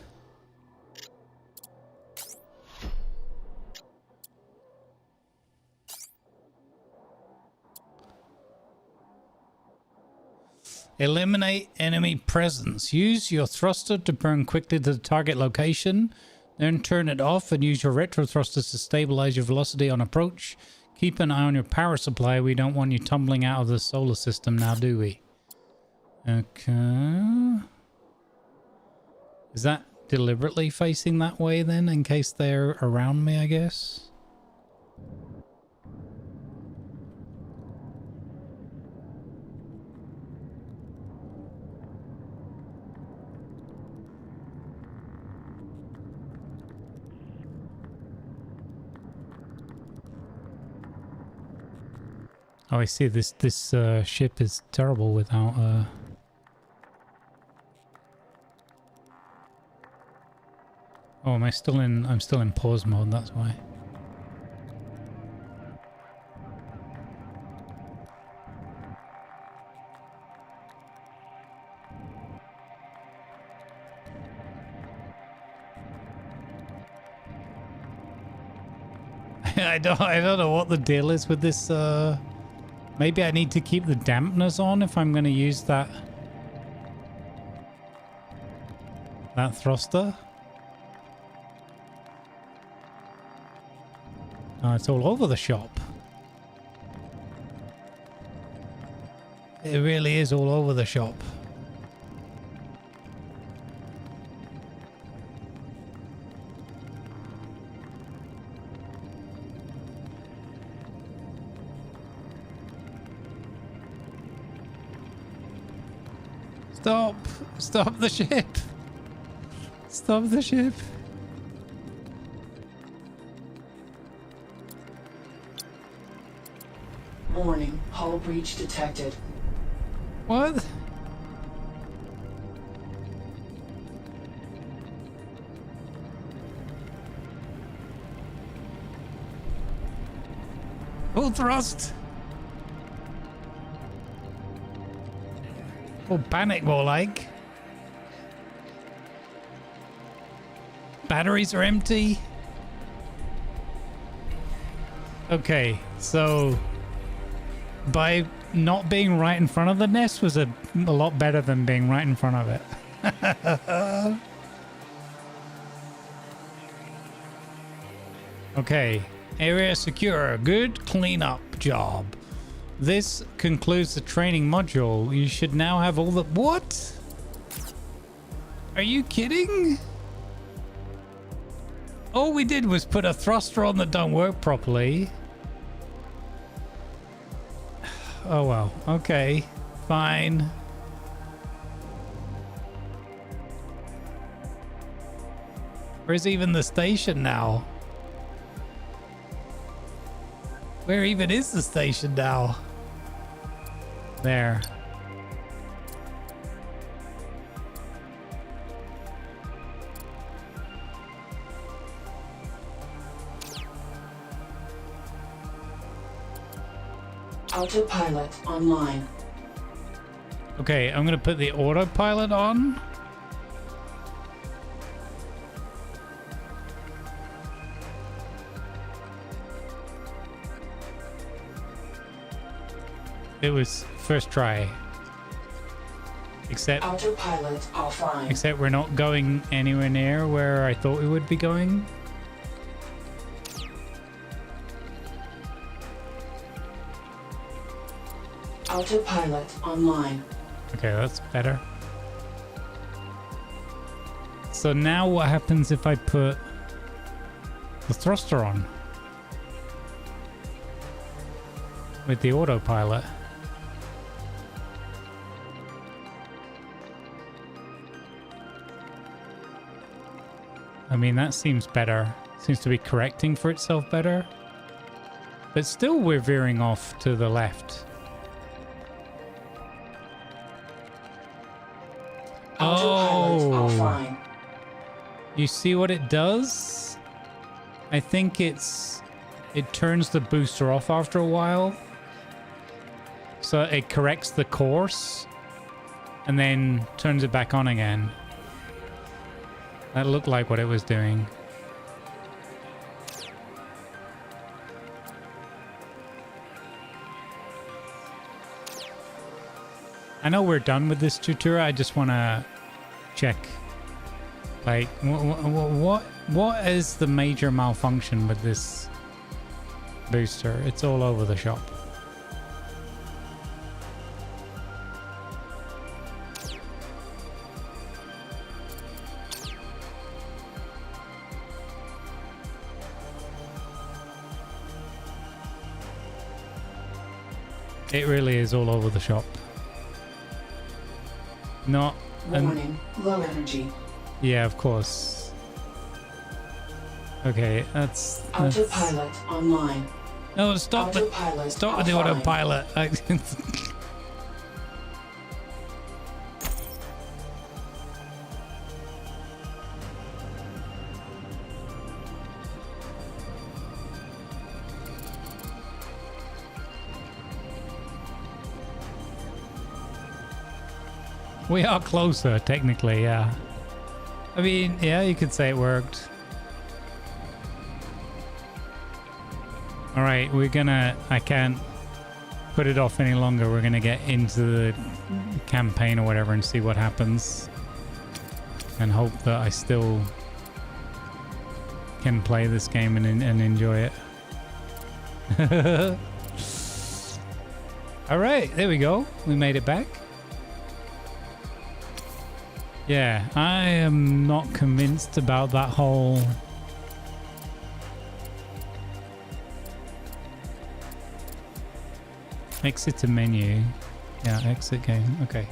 Eliminate enemy presence. Use your thruster to burn quickly to the target location. Then turn it off and use your retro thrusters to stabilize your velocity on approach. Keep an eye on your power supply. We don't want you tumbling out of the solar system now, do we? Okay. Is that deliberately facing that way then, in case they're around me, I guess? Oh, I see. This ship is terrible without Oh, am I still in? I'm still in pause mode. That's why. I don't know what the deal is with this. Maybe I need to keep the dampeners on if I'm going to use that thruster. Oh, it's all over the shop. It really is all over the shop. Stop! Stop the ship! Stop the ship! Warning, hull breach detected. What? Full thrust! Full panic, more like. Batteries are empty. Okay, so by not being right in front of the nest was a lot better than being right in front of it. Okay, area secure. Good cleanup job. This concludes the training module. You should now have all the... What? Are you kidding? All we did was put a thruster on that don't work properly. Oh well, okay, fine. Where's even the station now? Where even is the station now? There. Autopilot online. Okay, I'm gonna put the autopilot on. It was first try. Except Autopilot offline. except we're not going anywhere near where I thought we would be going. Autopilot online. Okay, that's better. So now what happens if I put the thruster on? with the autopilot. I mean, that seems better. Seems to be correcting for itself better. But still we're veering off to the left. Autopilot offline. You see what it does? I think it turns the booster off after a while. So it corrects the course and then turns it back on again. That looked like what it was doing. I know we're done with this tutorial. I just want to check. Like, what is the major malfunction with this booster? It's all over the shop. It really is all over the shop. Not... Warning, low energy. Yeah, of course. Okay, that's... Autopilot online. No, stop it. Autopilot Stop with the offline. autopilot. We are closer, technically, yeah. I mean, yeah, you could say it worked. Alright, we're gonna... I can't put it off any longer. We're gonna get into the campaign or whatever and see what happens. And hope that I still can play this game and enjoy it. Alright, there we go. We made it back. Yeah, I am not convinced about that whole... Exit to menu. Yeah, exit game. Okay.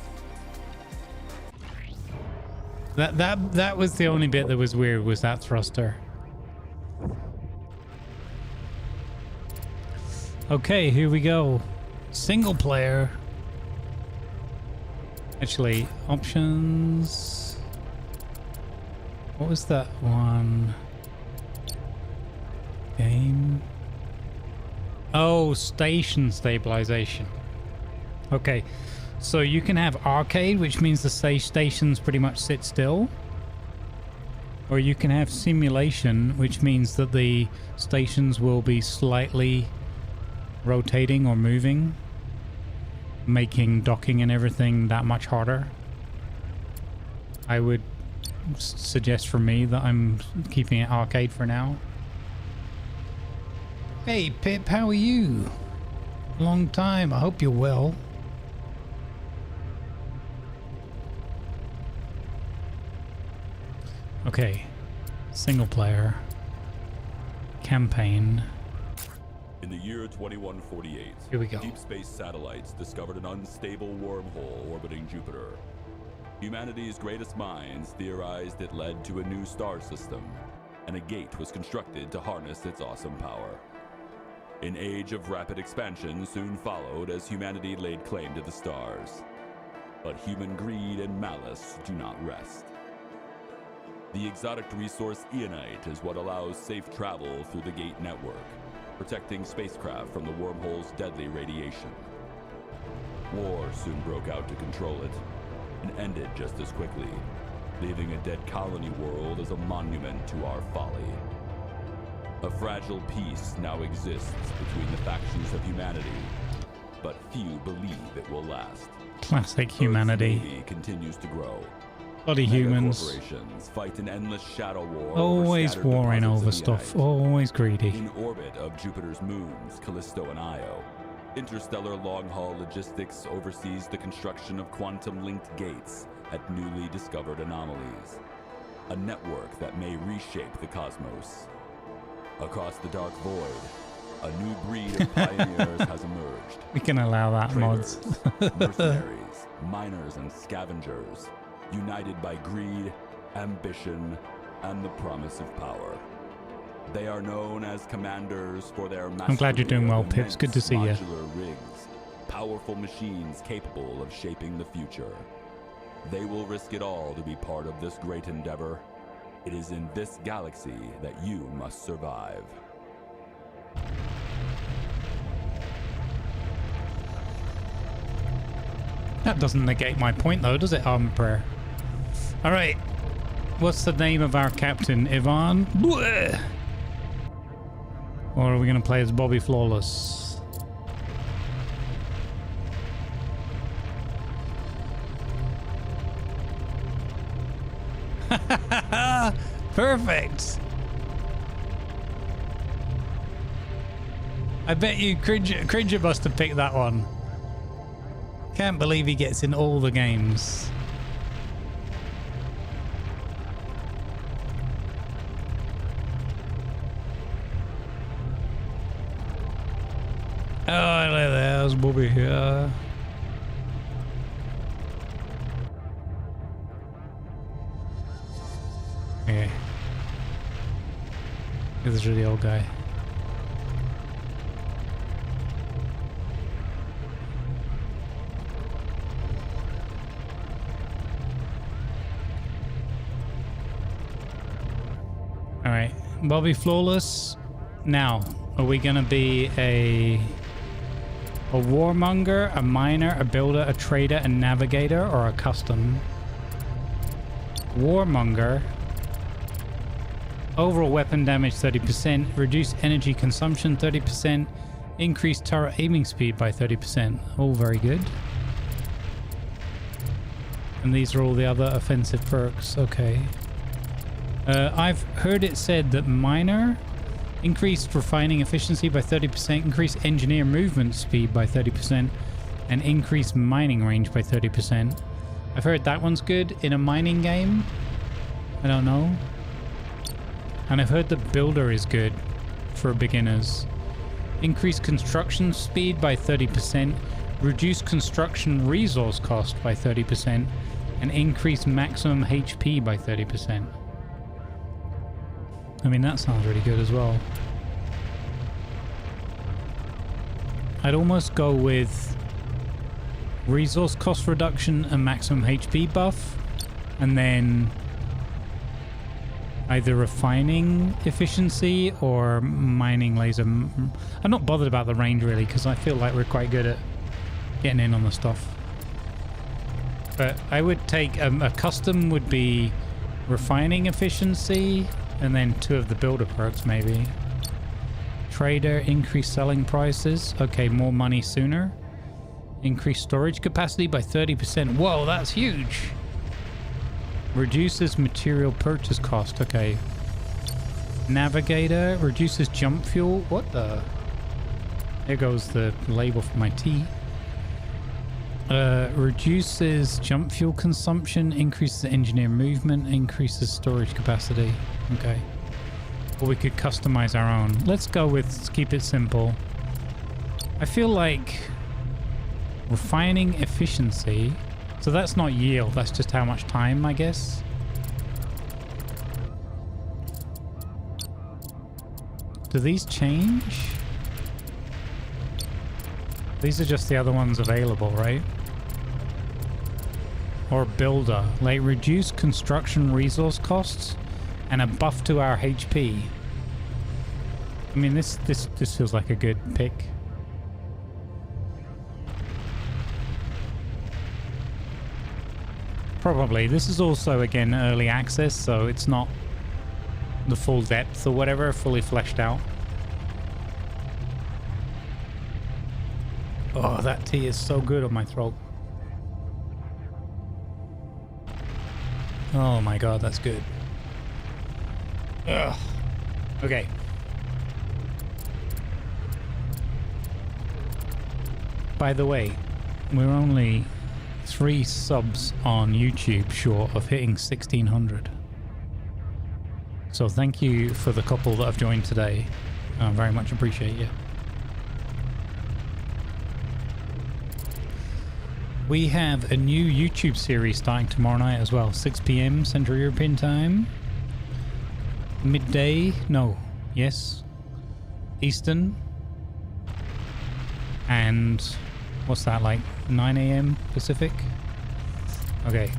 That was the only bit that was weird, was that thruster. Okay, here we go. Single player. Actually, options. What was that one? Game. Oh, station stabilization. Okay, so you can have arcade, which means the stations pretty much sit still. Or you can have simulation, which means that the stations will be slightly rotating or moving, making docking and everything that much harder. I would suggest for me that I'm keeping it arcade for now. Hey Pip, how are you? Long time, I hope you're well. Okay, single player, campaign. In the year 2148, Here we go. deep space satellites discovered an unstable wormhole orbiting Jupiter. Humanity's greatest minds theorized it led to a new star system, and a gate was constructed to harness its awesome power. An age of rapid expansion soon followed as humanity laid claim to the stars. But human greed and malice do not rest. The exotic resource Eonite is what allows safe travel through the gate network, protecting spacecraft from the wormhole's deadly radiation. War soon broke out to control it, and ended just as quickly, leaving a dead colony world as a monument to our folly. A fragile peace now exists between the factions of humanity, but few believe it will last. Classic humanity. Earth's navy continues to grow. Bloody humans. Corporations fight an endless shadow war. Always over scattered warring deposits over of stuff. Eonite. Always greedy. In orbit of Jupiter's moons, Callisto and Io, interstellar long-haul logistics oversees the construction of quantum-linked gates at newly discovered anomalies. A network that may reshape the cosmos. Across the dark void, A new breed of pioneers has emerged. We can allow that, mods. Traders, mercenaries, miners, and scavengers, united by greed, ambition, and the promise of power. They are known as commanders for their mastery. I'm glad you're doing well, of Pips. Good to see you. modular rigs, powerful machines capable of shaping the future. They will risk it all to be part of this great endeavor. It is in this galaxy that you must survive. That doesn't negate my point though, does it, Prayer? Alright. What's the name of our captain? Ivan? Bleh. Or are we going to play as Bobby Flawless? Perfect! I bet you Cringer must have picked that one. Can't believe he gets in all the games. Oh, there's Bobby here. Okay. This is really old guy. Alright, Bobby Flawless. Now, are we gonna be a warmonger, a miner, a builder, a trader, a navigator, or a custom? Warmonger. Overall weapon damage 30%, reduce energy consumption 30%, increase turret aiming speed by 30%. All very good. And these are all the other offensive perks. Okay. I've heard it said that miner increased refining efficiency by 30%, increased engineer movement speed by 30%, and increased mining range by 30%. I've heard that one's good in a mining game. I don't know. And I've heard the builder is good for beginners. Increased construction speed by 30%, reduce construction resource cost by 30%, and increase maximum HP by 30%. I mean, that sounds really good as well. I'd almost go with resource cost reduction and maximum HP buff, and then either refining efficiency or mining laser. I'm not bothered about the range really, because I feel like we're quite good at getting in on the stuff. But I would take a custom would be refining efficiency, and then 2 of the builder perks maybe. Trader, increase selling prices. Okay, more money sooner. Increase storage capacity by 30%. Whoa, that's huge. Reduces material purchase cost. Okay. Navigator, reduces jump fuel. What the? There goes the label for my tea. Reduces jump fuel consumption, increases engineer movement, increases storage capacity. Okay. Or we could customize our own. Let's go with, let's keep it simple. I feel like refining efficiency. So that's not yield, that's just how much time, I guess. Do these change? These are just the other ones available, right? Or builder. Like reduce construction resource costs and a buff to our HP. I mean, this feels like a good pick. Probably. This is also, again, early access, so it's not the full depth or whatever, fully fleshed out. Oh, that tea is so good on my throat. Oh my god, that's good. Ugh. Okay. By the way, we're only 3 subs on YouTube short of hitting 1600. So thank you for the couple that have joined today. I very much appreciate you. We have a new YouTube series starting tomorrow night as well. 6 p.m. Central European Time. Midday. No. Yes. Eastern. And what's that, like 9 a.m. Pacific? Okay.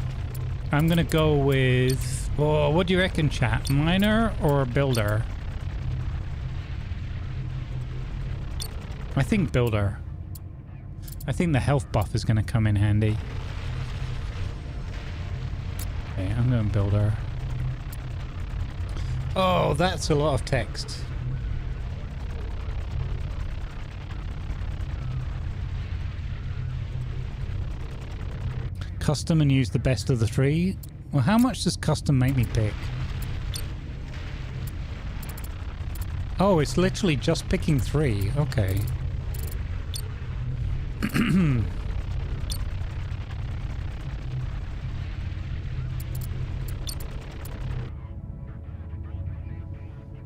I'm going to go with... Oh, what do you reckon, chat? Miner or builder? I think builder. I think the health buff is going to come in handy. Okay, I'm going builder. Oh, that's a lot of text. Custom and use the best of the three. Well, how much does custom make me pick? Oh, it's literally just picking 3. Okay.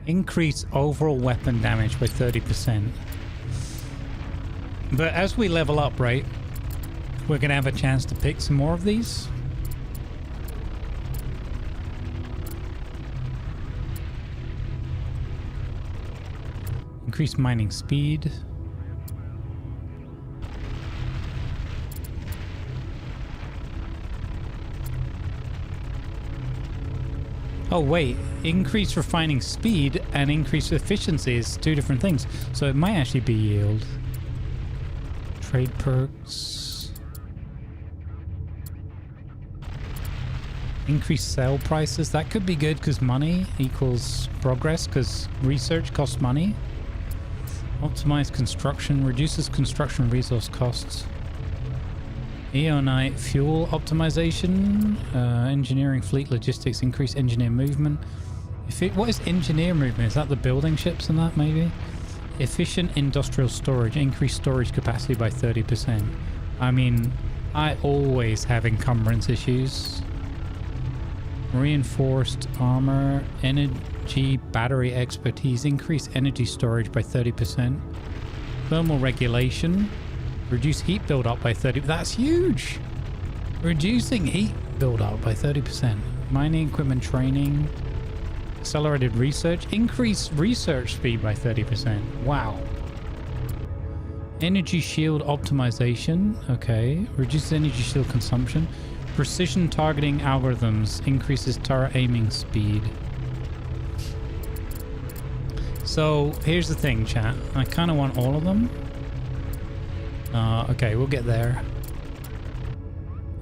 Increase overall weapon damage by 30%. But as we level up, right, we're going to have a chance to pick some more of these. Increase mining speed. Oh wait, increase refining speed and increase efficiency is 2 different things. So it might actually be yield. Trade perks. Increase sale prices. That could be good because money equals progress because research costs money. Optimize construction. Reduces construction resource costs. Eonite fuel optimization, engineering fleet logistics, increase engineer movement. What is engineer movement? Is that the building ships and that maybe? Efficient industrial storage, increase storage capacity by 30%. I mean, I always have encumbrance issues. Reinforced armor, energy battery expertise, increase energy storage by 30%. Thermal regulation. Reduce heat build-up by 30%. That's huge! Reducing heat build-up by 30%. Mining equipment training. Accelerated research. Increase research speed by 30%. Wow. Energy shield optimization. Okay. Reduces energy shield consumption. Precision targeting algorithms. Increases turret aiming speed. So, here's the thing, chat. I kind of want all of them. Okay, we'll get there.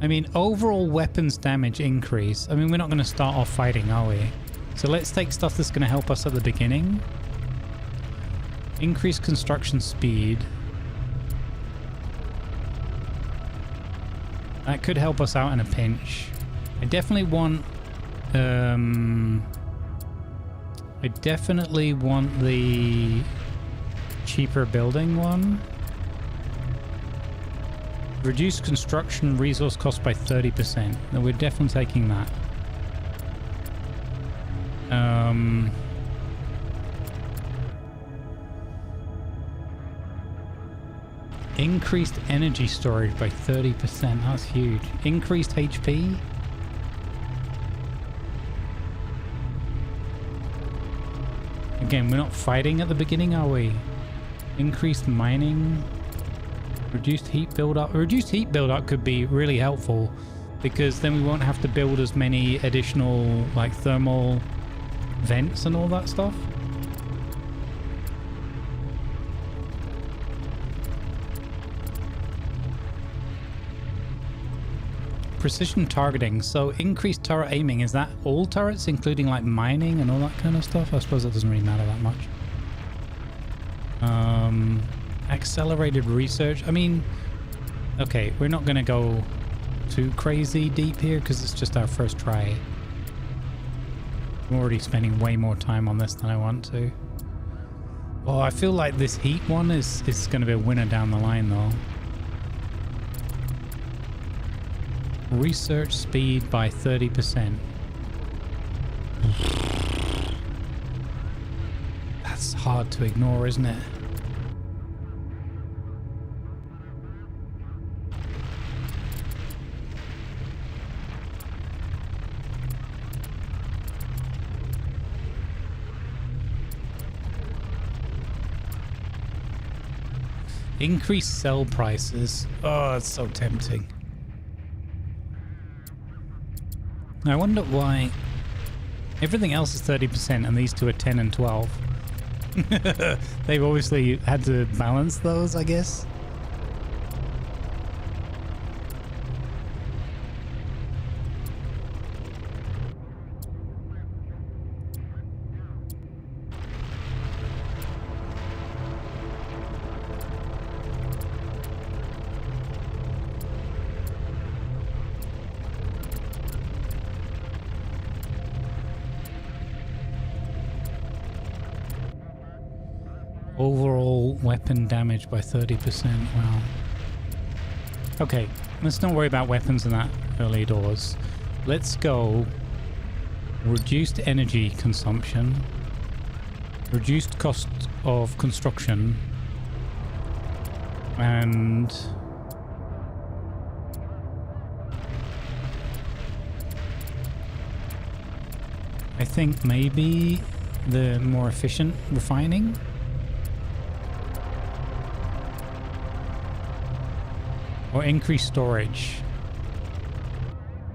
I mean, overall weapons damage increase. I mean, we're not going to start off fighting, are we? So let's take stuff that's going to help us at the beginning. Increase construction speed. That could help us out in a pinch. I definitely want... I definitely want the cheaper building one. Reduce construction resource cost by 30%. No, we're definitely taking that. Increased energy storage by 30%. That's huge. Increased HP. Again, we're not fighting at the beginning, are we? Increased mining. Reduced heat build-up. Reduced heat build-up could be really helpful because then we won't have to build as many additional like thermal vents and all that stuff. Precision targeting. So increased turret aiming. Is that all turrets including like mining and all that kind of stuff? I suppose that doesn't really matter that much. Accelerated research. I mean, okay, we're not going to go too crazy deep here because it's just our first try. I'm already spending way more time on this than I want to. Oh, I feel like this heat one is going to be a winner down the line though. Research speed by 30%. That's hard to ignore, isn't it? Increase sell prices. Oh, it's so tempting. I wonder why everything else is 30% and these two are 10 and 12. They've obviously had to balance those, I guess. Overall weapon damage by 30%. Wow. Okay, let's not worry about weapons in that early doors. Let's go reduced energy consumption, reduced cost of construction, and I think maybe the more efficient refining. Or increase storage.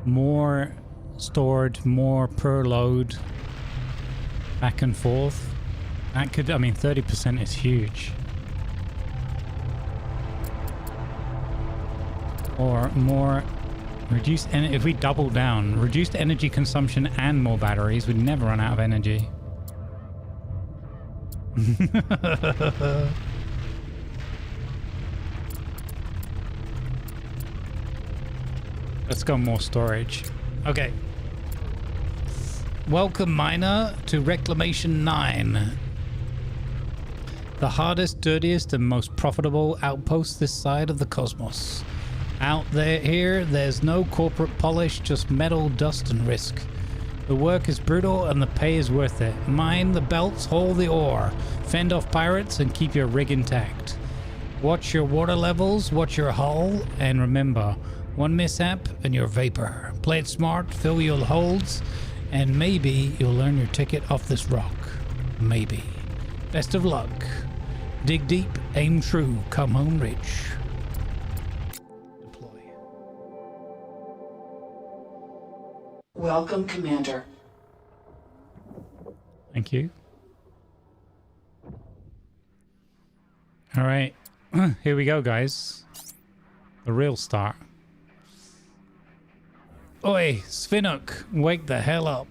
More stored, more per load. Back and forth. That could, I mean, 30% is huge. Or more reduced, if we double down, reduced energy consumption and more batteries, we'd never run out of energy. Let's go more storage. Okay. Welcome, miner, to Reclamation 9. The hardest, dirtiest, and most profitable outpost this side of the cosmos. Out here, there's no corporate polish, just metal, dust, and risk. The work is brutal and the pay is worth it. Mine the belts, haul the ore, fend off pirates, and keep your rig intact. Watch your water levels, watch your hull, and remember, one mishap and you're vapor. Play it smart, fill your holes, and maybe you'll earn your ticket off this rock. Maybe. Best of luck. Dig deep, aim true, come home rich. Deploy. Welcome, Commander. Thank you. All right. Here we go, guys. The real start. Oi, Svinuk, wake the hell up.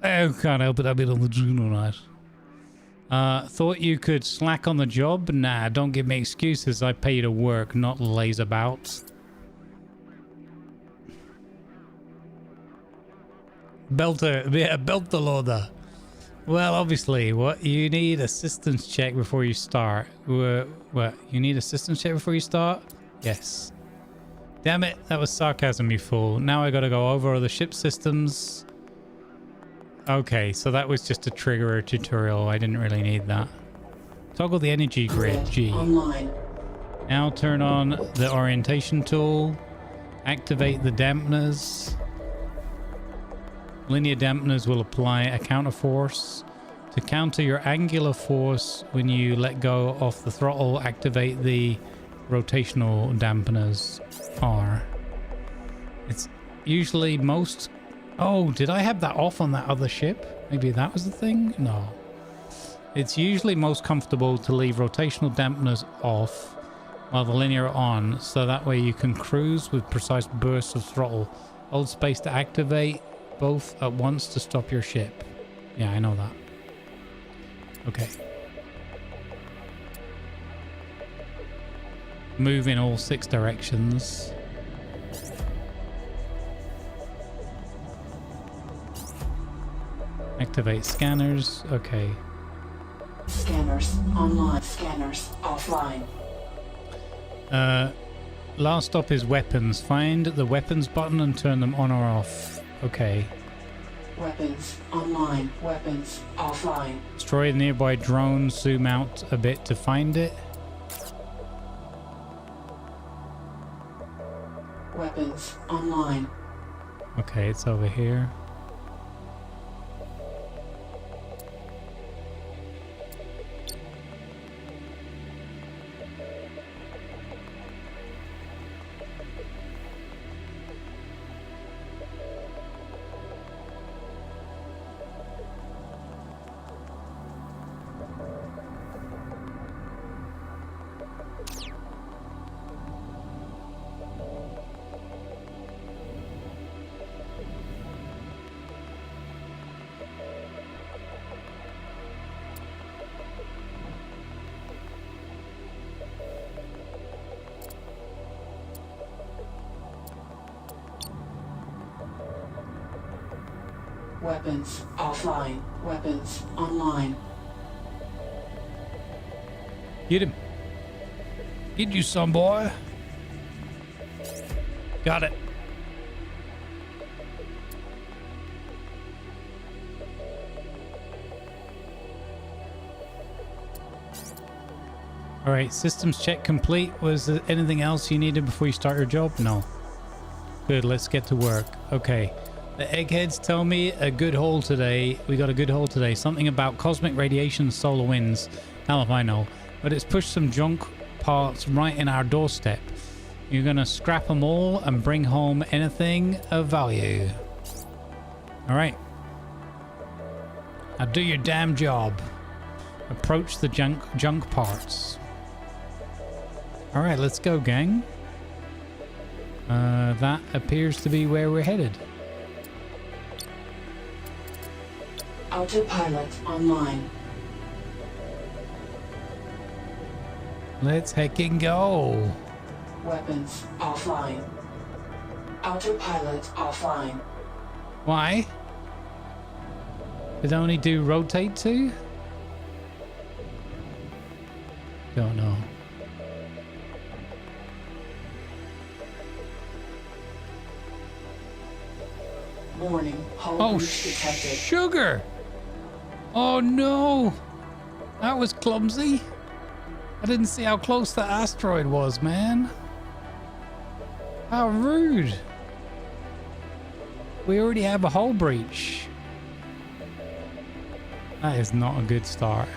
Oh, can't help it, I've been on the June all night. Thought you could slack on the job? Nah, don't give me excuses. I pay you to work, not laze about. Belter, yeah, belt the loader. Well, obviously, what? You need assistance check before you start. What? You need assistance check before you start? Yes. Damn it, that was sarcasm, you fool. Now I gotta go over all the ship systems. Okay, so that was just a trigger tutorial. I didn't really need that. Toggle the energy grid, G. Online. Now turn on the orientation tool. Activate the dampeners. Linear dampeners will apply a counter force. To counter your angular force when you let go of the throttle, activate the rotational dampeners. R. It's usually most... Oh, did I have that off on that other ship? Maybe that was the thing? No. It's usually most comfortable to leave rotational dampeners off while the linear are on, so that way you can cruise with precise bursts of throttle. Hold space to activate both at once to stop your ship. Yeah, I know that. Okay. Move in all 6 directions. Activate scanners. Okay. Scanners online. Scanners offline. Last stop is weapons. Find the weapons button and turn them on or off. Okay. Weapons online. Weapons offline. Destroy the nearby drone. Zoom out a bit to find it. Weapons online. Okay, it's over here. Weapons offline. Weapons online. Get him. Get you some, boy. Got it. All right, systems check complete. Was there anything else you needed before you start your job? No. Good, let's get to work. Okay. The eggheads tell me a good haul today. We got a good haul today. Something about cosmic radiation, solar winds. Hell if I know. But it's pushed some junk parts right in our doorstep. You're gonna scrap them all and bring home anything of value. All right. Now do your damn job. Approach the junk parts. All right, let's go, gang. That appears to be where we're headed. Autopilot online. Let's heckin' go. Weapons offline. Autopilot offline. Why? Did it only do rotate to? Don't know. Warning. Hull Oh, breach detected. sugar! Oh no! That was clumsy. I didn't see how close that asteroid was, man. How rude. We already have a hull breach. That is not a good start.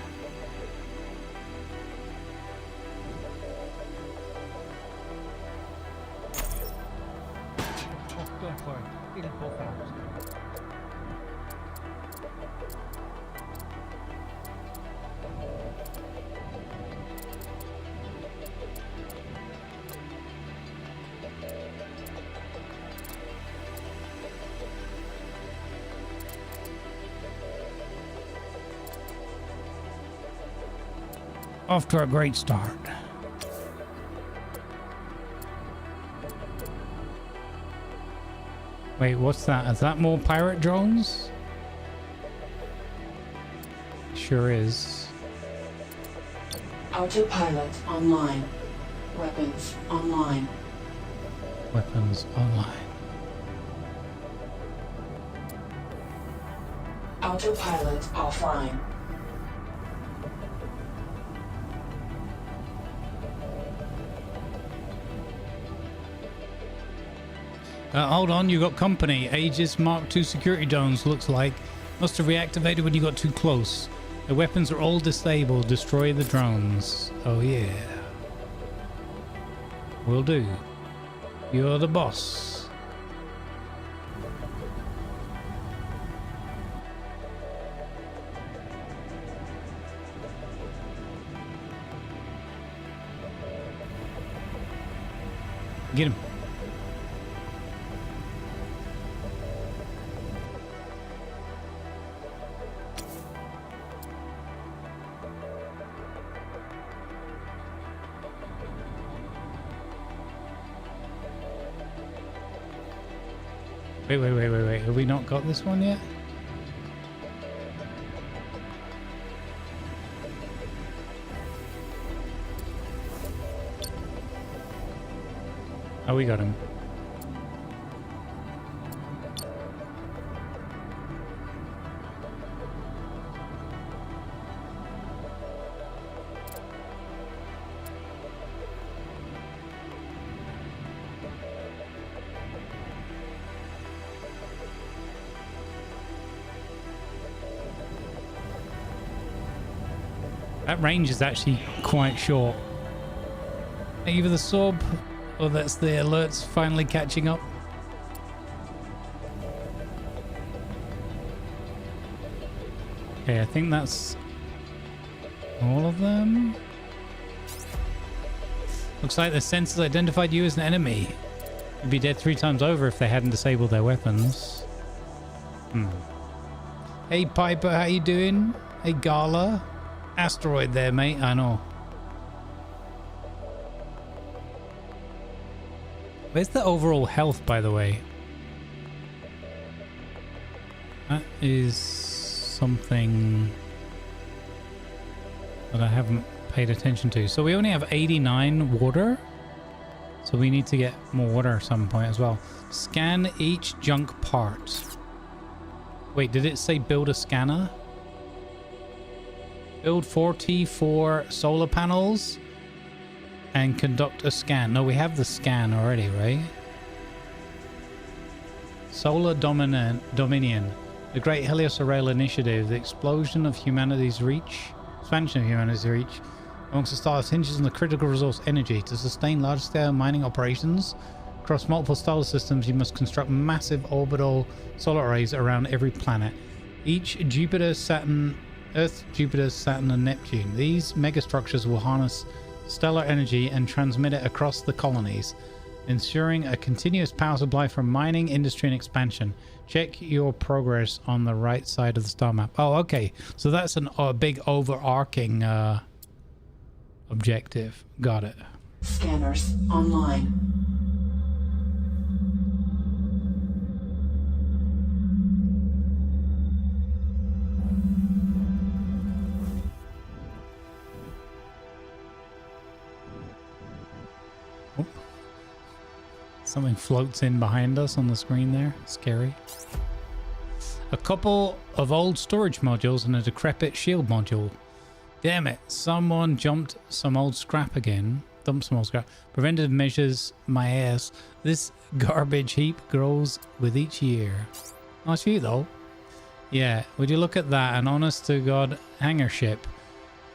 Off to a great start. Wait, what's that? Is that more pirate drones? Sure is. Autopilot online. Weapons online. Weapons online. Autopilot offline. Hold on, you got company. Aegis Mark II security drones, looks like. Must have reactivated when you got too close. The weapons are all disabled. Destroy the drones. Oh yeah. Will do. You're the boss. Get him. Wait. Have we not got this one yet? Oh, we got him. That range is actually quite short. Either the sub or that's the alerts finally catching up. Okay, I think that's all of them. Looks like the sensors identified you as an enemy. You'd be dead 3 times over if they hadn't disabled their weapons. Hey Piper, how you doing? Hey Gala. Asteroid there, mate. I know. Where's the overall health, by the way? That is something that I haven't paid attention to. So we only have 89 water. So we need to get more water at some point as well. Scan each junk part. Wait, did it say build a scanner? Build 44 solar panels and conduct a scan. No, we have the scan already, right? Solar Dominion. The Great Helios Array Initiative. The expansion of humanity's reach amongst the stars hinges on the critical resource energy. To sustain large-scale mining operations across multiple solar systems, you must construct massive orbital solar arrays around every planet. Each Earth, Jupiter, Saturn, and Neptune. These megastructures will harness stellar energy and transmit it across the colonies, ensuring a continuous power supply for mining, industry, and expansion. Check your progress on the right side of the star map. Oh, okay. So that's a big overarching objective. Got it. Scanners online. Oh. Something floats in behind us on the screen there. Scary. A couple of old storage modules and a decrepit shield module. Damn it. Someone jumped some old scrap again. Dumped some old scrap. Preventive measures my ass. This garbage heap grows with each year. Nice view though. Yeah, would you look at that? An honest to God hangar ship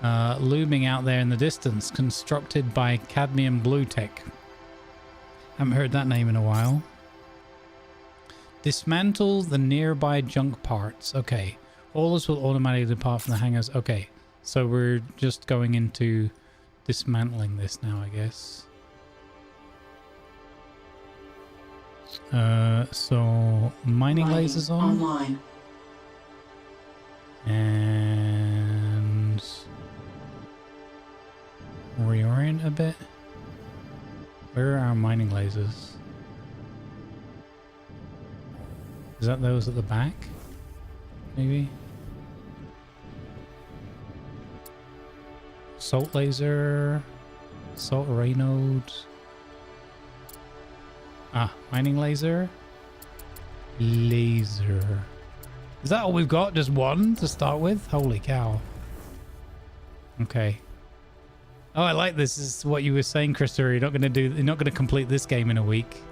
looming out there in the distance, constructed by Cadmium Blue Tech. Haven't heard that name in a while. Dismantle the nearby junk parts. Okay. Haulers will automatically depart from the hangars. Okay. So we're just going into dismantling this now, I guess. So mining lasers on. Online. And reorient a bit. Where are our mining lasers? Is that those at the back? Maybe? Salt laser. Salt array node. Ah, mining laser. Laser. Is that all we've got? Just one to start with? Holy cow. Okay. Oh, I like this. This is what you were saying, Christopher. You're not gonna complete this game in a week.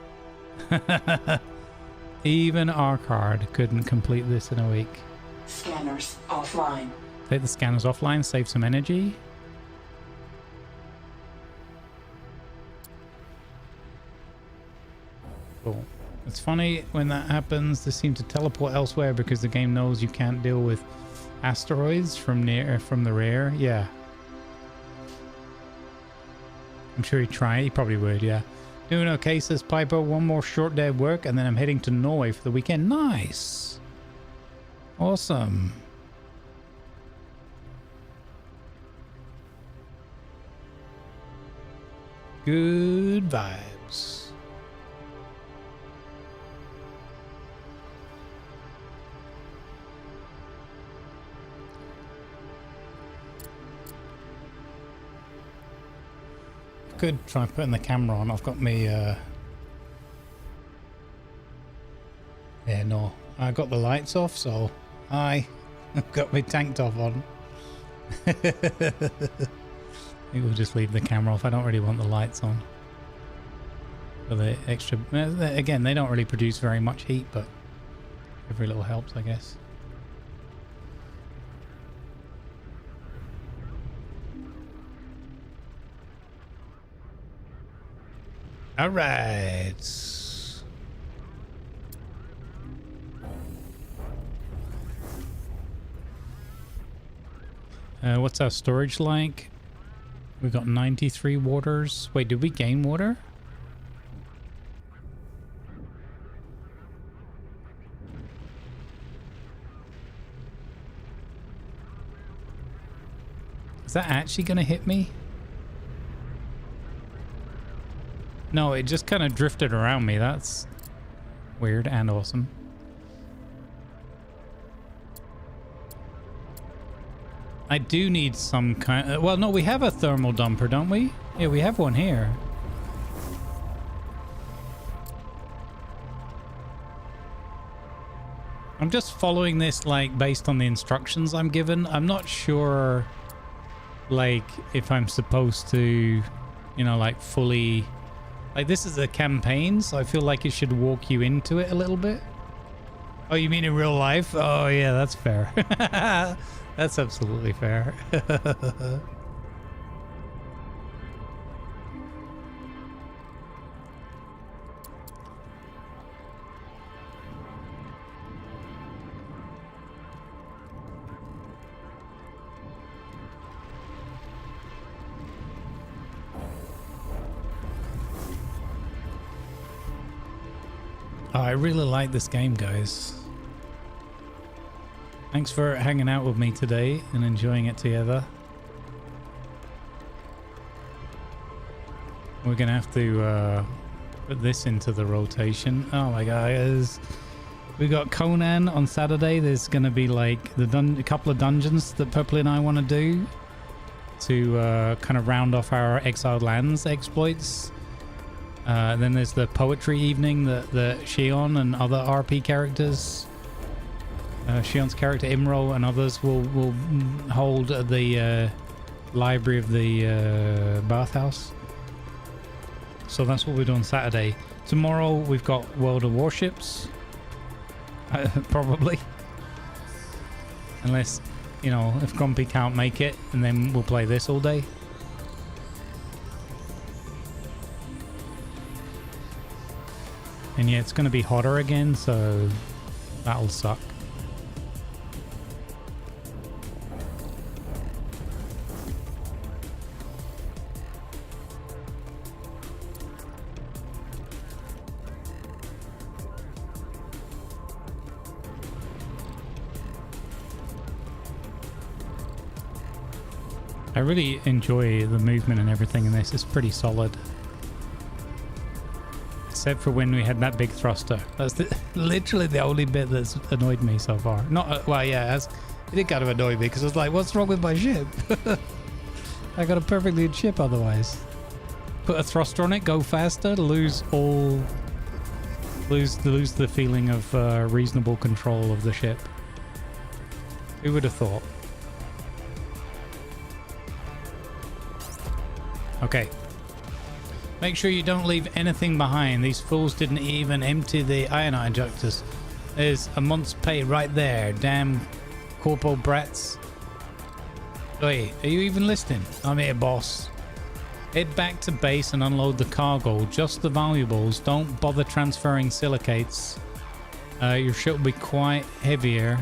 Even our card couldn't complete this in a week. Scanners offline. Take the scanners offline, save some energy. Cool. It's funny when that happens, they seem to teleport elsewhere because the game knows you can't deal with asteroids from the rear. Yeah. I'm sure he'd try. He probably would, yeah. Doing okay, says Piper. One more short day of work and then I'm heading to Norway for the weekend. Nice. Awesome. Good vibes. Could try putting the camera on. I've got me yeah, no, I got the lights off, so I've got my tank top on. Maybe we'll just leave the camera off. I don't really want the lights on for the extra. Again, they don't really produce very much heat, but every little helps, I guess. All right. What's our storage like? We got 93 waters. Wait, did we gain water? Is that actually gonna hit me? No, it just kind of drifted around me. That's weird and awesome. I do need some kind of... Well, no, we have a thermal dumper, don't we? Yeah, we have one here. I'm just following this, like, based on the instructions I'm given. I'm not sure, like, if I'm supposed to, you know, like, fully... Like, this is a campaign, so I feel like it should walk you into it a little bit. Oh, you mean in real life? Oh, yeah, that's fair. That's absolutely fair. Oh, I really like this game, guys. Thanks for hanging out with me today and enjoying it together. We're gonna have to put this into the rotation. Oh my guys. We got Conan on Saturday. There's gonna be like a couple of dungeons that Purple and I want to do to kind of round off our Exiled Lands exploits. Then there's the poetry evening that Shion and other RP characters, Shion's character Imro and others will hold at the library of the bathhouse. So that's what we're doing Saturday. Tomorrow we've got World of Warships, probably, unless, you know, if Grumpy can't make it, and then we'll play this all day. And yeah, it's going to be hotter again, so that'll suck. I really enjoy the movement and everything in this. It's pretty solid. Except for when we had that big thruster. That's literally the only bit that's annoyed me so far. Not well, yeah, it did kind of annoy me because I was like, what's wrong with my ship? I got a perfectly good ship otherwise. Put a thruster on it, go faster, lose the feeling of reasonable control of the ship. Who would have thought? Okay. Make sure you don't leave anything behind. These fools didn't even empty the ionite injectors. There's a month's pay right there. Damn corpo brats. Wait, are you even listening? I'm here, boss. Head back to base and unload the cargo. Just the valuables. Don't bother transferring silicates. Your ship will be quite heavier.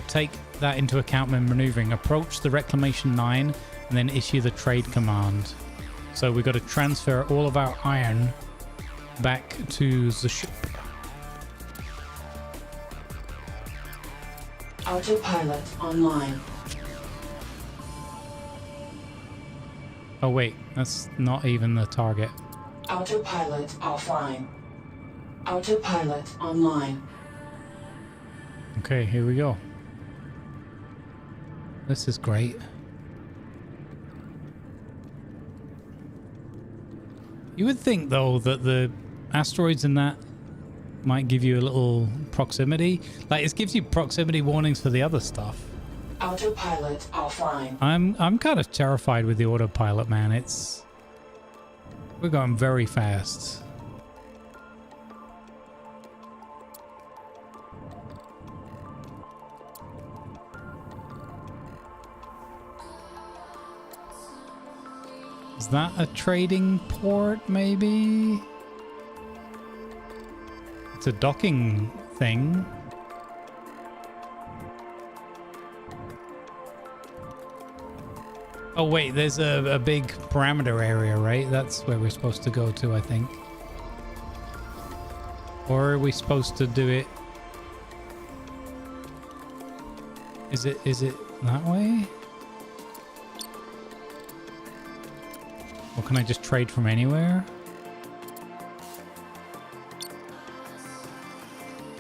Take that into account when maneuvering. Approach the Reclamation 9 and then issue the trade command. So we've got to transfer all of our iron back to the ship. Autopilot online. Oh wait, that's not even the target. Autopilot offline. Autopilot online. Okay, here we go. This is great. You would think, though, that the asteroids in that might give you a little proximity. Like, it gives you proximity warnings for the other stuff. Autopilot offline. I'm kind of terrified with the autopilot, man. We're going very fast. Is that a trading port, maybe? It's a docking thing. Oh wait, there's a big parameter area, right? That's where we're supposed to go to, I think. Or are we supposed to do it? Is it that way? Or can I just trade from anywhere?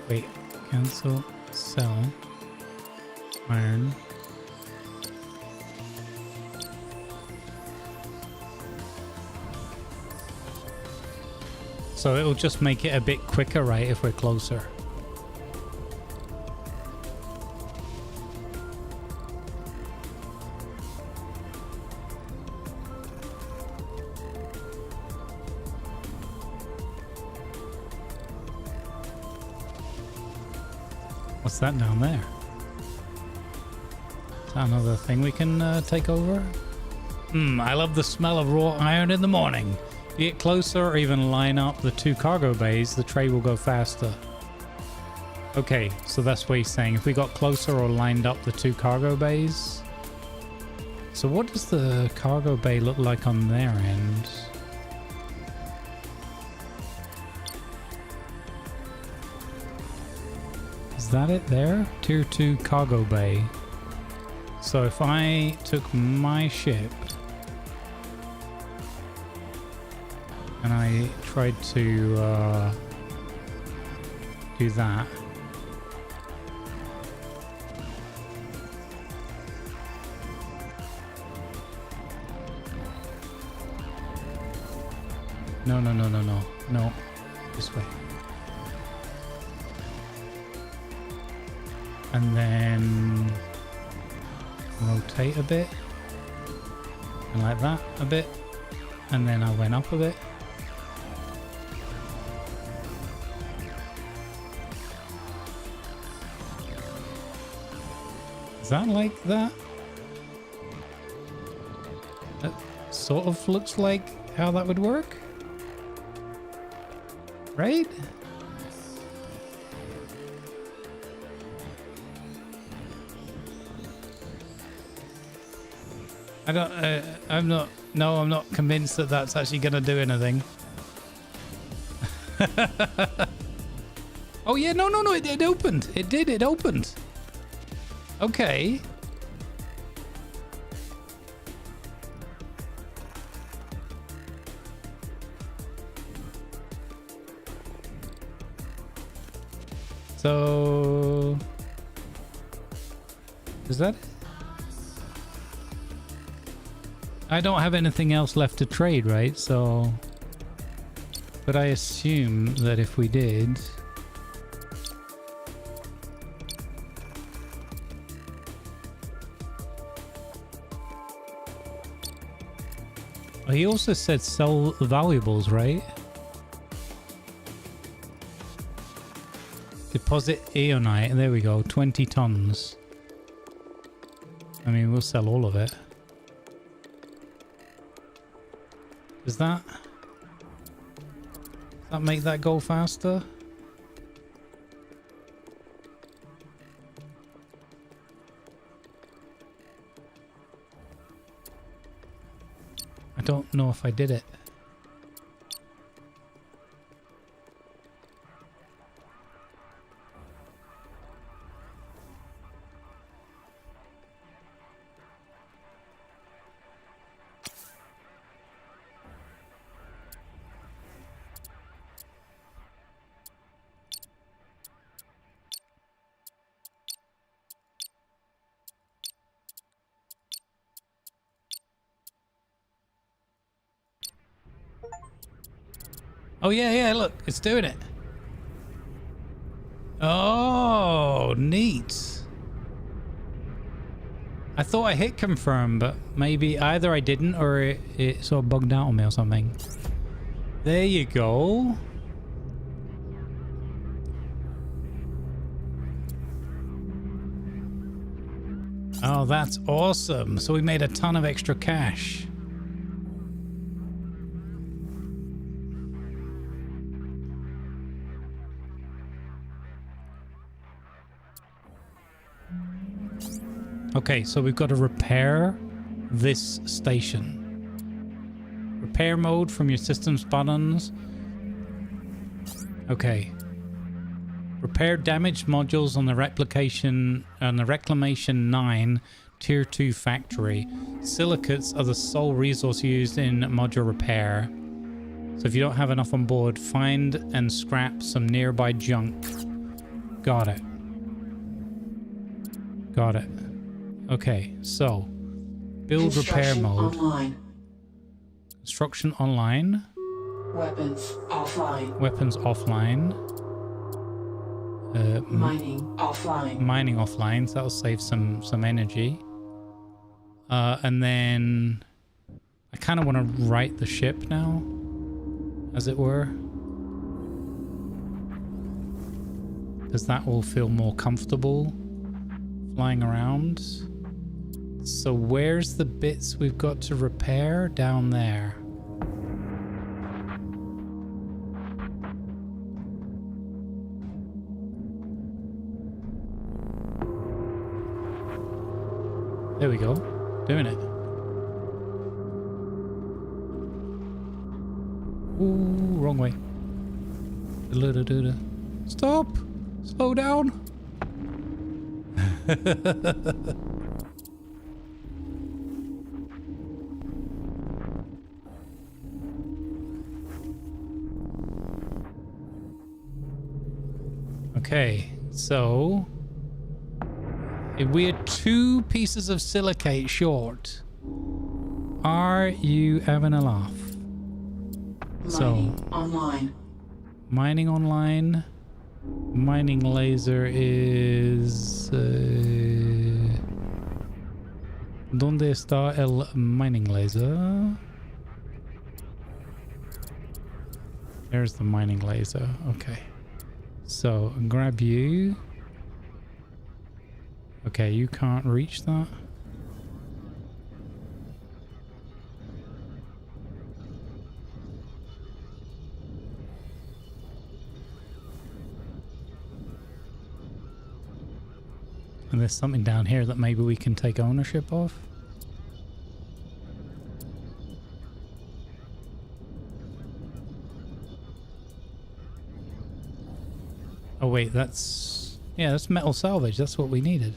Wait, cancel, sell, iron. So it'll just make it a bit quicker, right, if we're closer. What's that down there? Is that another thing we can take over? I love the smell of raw iron in the morning. If you get closer or even line up the 2 cargo bays, the tray will go faster. Okay, so that's what he's saying. If we got closer or lined up the 2 cargo bays. So what does the cargo bay look like on their end? Is that it there? Tier 2 cargo bay. So if I took my ship and I tried to do that. No. This way. And then rotate a bit. And like that a bit. And then I went up a bit. Is that like that? That sort of looks like how that would work. Right? I'm not convinced that that's actually going to do anything. Oh yeah, no, it opened. It opened. Okay. So, is that it? I don't have anything else left to trade, right? So, but I assume that if we did, he also said sell valuables, right? Deposit Aeonite, there we go, 20 tons. I mean, we'll sell all of it. Does that make that go faster? I don't know if I did it. Oh, yeah, look, it's doing it. Oh, neat. I thought I hit confirm, but maybe either I didn't or it sort of bugged out on me or something. There you go. Oh, that's awesome. So we made a ton of extra cash. Okay, so we've got to repair this station. Repair mode from your system's buttons. Okay. Repair damaged modules on the Reclamation 9 Tier 2 factory. Silicates are the sole resource used in module repair. So if you don't have enough on board, find and scrap some nearby junk. Got it. Got it. Okay, so build repair mode. Online. Construction online. Weapons offline. Weapons offline. Mining offline. Mining offline, so that'll save some energy. And then I kind of want to right the ship now, as it were. Does that all feel more comfortable flying around? So where's the bits we've got to repair? Down there. There we go. Doing it. Ooh, wrong way. Stop! Slow down! Okay, so if we are 2 pieces of silicate short, are you having a laugh? Mining online. Mining online. Mining laser is... ¿Dónde está el mining laser? There's the mining laser. Okay. So, grab you. Okay, you can't reach that. And there's something down here that maybe we can take ownership of. Oh wait, that's... yeah, that's metal salvage. That's what we needed.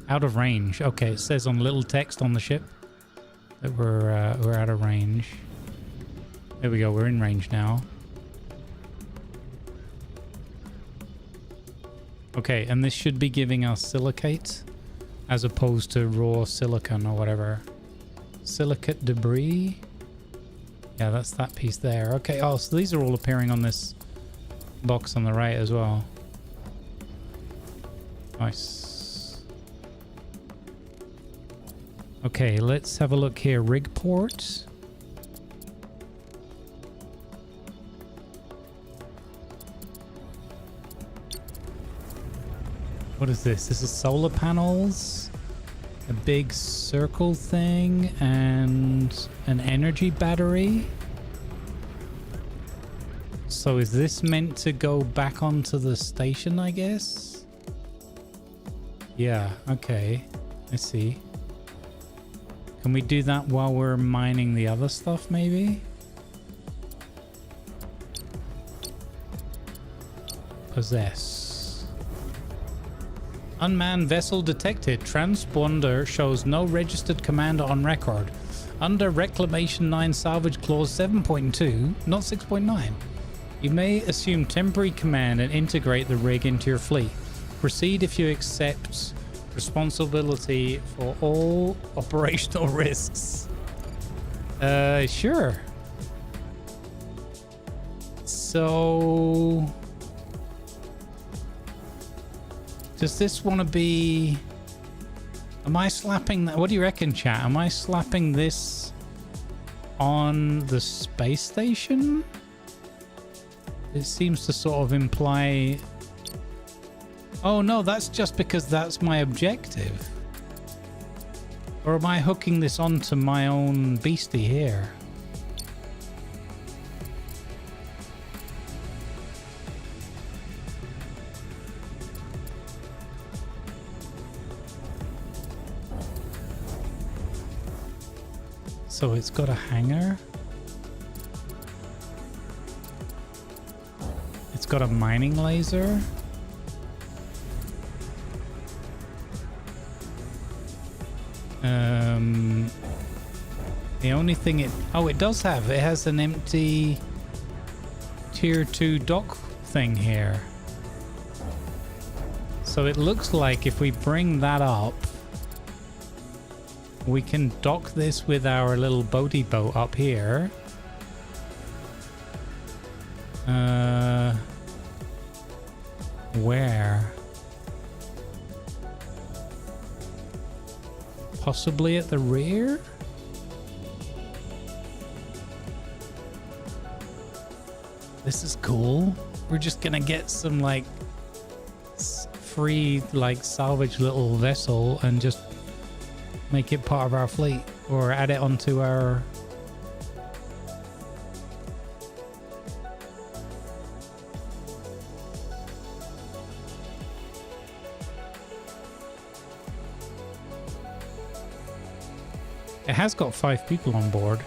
Out of range. Okay, it says on little text on the ship that we're out of range. There we go, we're in range now. Okay, and this should be giving us silicate as opposed to raw silicon or whatever. Silicate debris. Yeah, that's that piece there. Okay, oh, so these are all appearing on this box on the right as well. Nice. Okay, let's have a look here. Rig port. What is this? This is solar panels, a big circle thing, and an energy battery. So is this meant to go back onto the station, I guess? Yeah, okay. I see. Can we do that while we're mining the other stuff, maybe? Possess. Unmanned vessel detected. Transponder shows no registered commander on record. Under Reclamation 9 Salvage Clause 7.2, not 6.9. You may assume temporary command and integrate the rig into your fleet. Proceed if you accept responsibility for all operational risks. Sure. So... does this want to be... am I slapping that? What do you reckon, chat? Am I slapping this on the space station? It seems to sort of imply... oh no, that's just because that's my objective. Or am I hooking this onto my own beastie here? So it's got a hangar. It's got a mining laser. The only thing it... oh, it does have... it has an empty tier 2 dock thing here. So it looks like if we bring that up... We can dock this with our little boaty boat up here. Where? Possibly at the rear? This is cool. We're just gonna get some like free like salvage little vessel and just make it part of our fleet or add it onto our... It has got 5 people on board.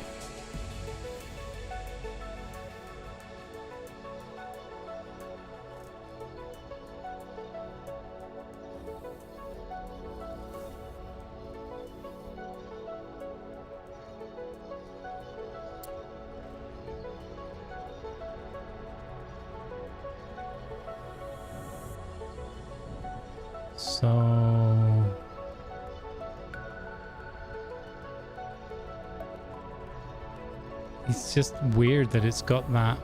So... it's just weird that it's got that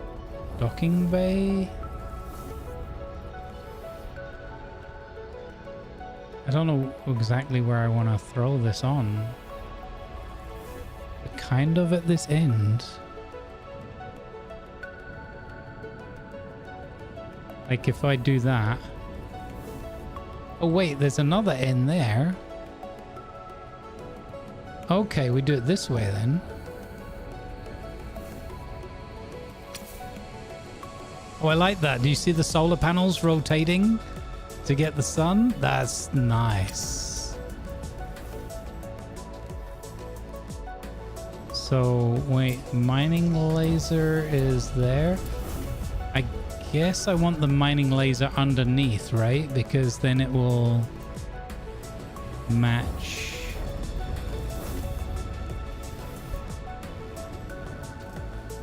docking bay. I don't know exactly where I want to throw this on. But kind of at this end. Like if I do that. Oh wait, there's another end there. Okay, we do it this way then. Oh, I like that. Do you see the solar panels rotating to get the sun? That's nice. So, wait, mining laser is there. I guess I want the mining laser underneath, right? Because then it will match.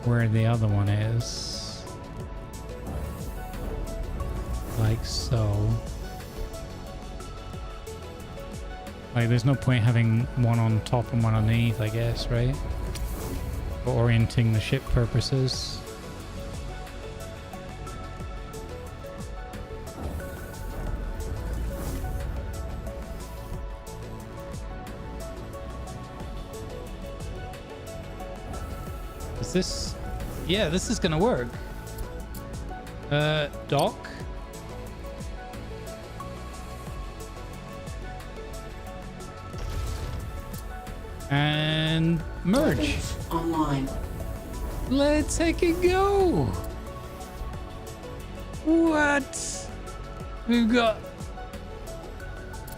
Where the other one is. Like so. Like there's no point having one on top and one underneath, I guess, right? For orienting the ship purposes. Is this... yeah, this is gonna work. Dock. And merge. Online. Let's heck it go. What? We've got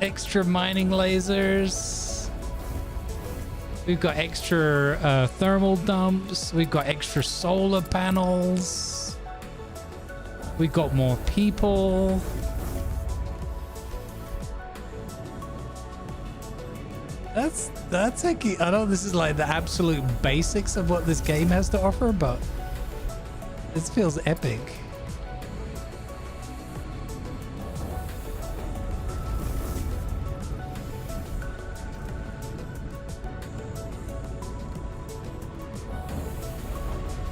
extra mining lasers. We've got extra thermal dumps. We've got extra solar panels. We've got more people. That's hecky. I know this is like the absolute basics of what this game has to offer, but this feels epic.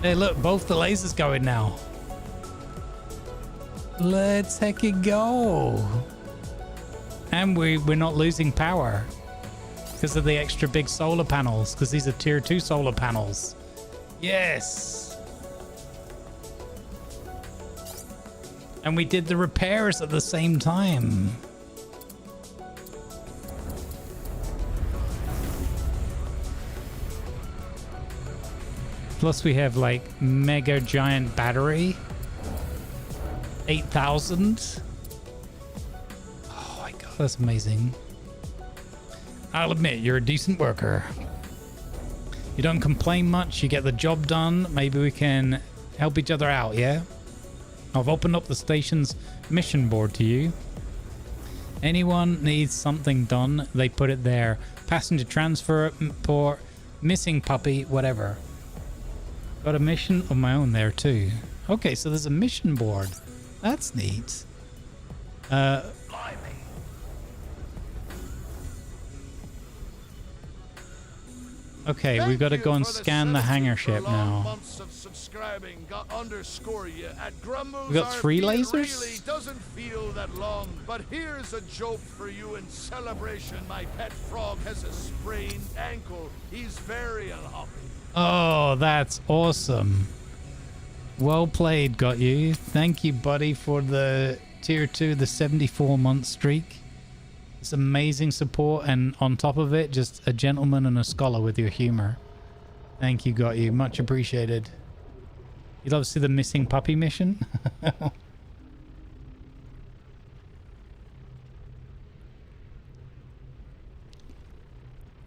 Hey, look, both the lasers going now. Let's heck it go. And we're not losing power. Because of the extra big solar panels, because these are tier 2 solar panels. Yes! And we did the repairs at the same time. Plus we have like mega giant battery. 8,000. Oh my god, that's amazing. I'll admit, you're a decent worker. You don't complain much, you get the job done. Maybe we can help each other out, yeah? I've opened up the station's mission board to you. Anyone needs something done, they put it there. Passenger transfer, port, missing puppy, whatever. Got a mission of my own there too. Okay, so there's a mission board. That's neat. Okay, we've got to go and scan the hangar ship now. Months of subscribing got underscore you at We got 3 GrumblesRP. lasers? It really doesn't feel that long, but here's a joke for you in celebration. My pet frog has a sprained ankle. He's very unhappy. Oh, that's awesome. Well played, got you. Thank you, buddy, for the tier 2, the 74-month streak. It's amazing support, and on top of it, just a gentleman and a scholar with your humor. Thank you, got you. Much appreciated. You'd love to see the missing puppy mission?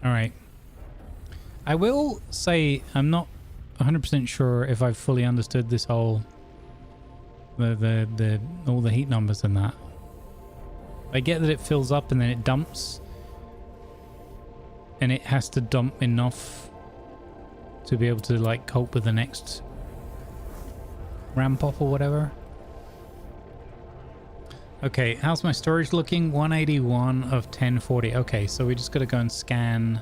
Alright. I will say I'm not 100% sure if I've fully understood this whole... all the heat numbers and that. I get that it fills up and then it dumps. And it has to dump enough to be able to like cope with the next ramp up or whatever. Okay, how's my storage looking? 181 of 1040. Okay, so we just gotta go and scan.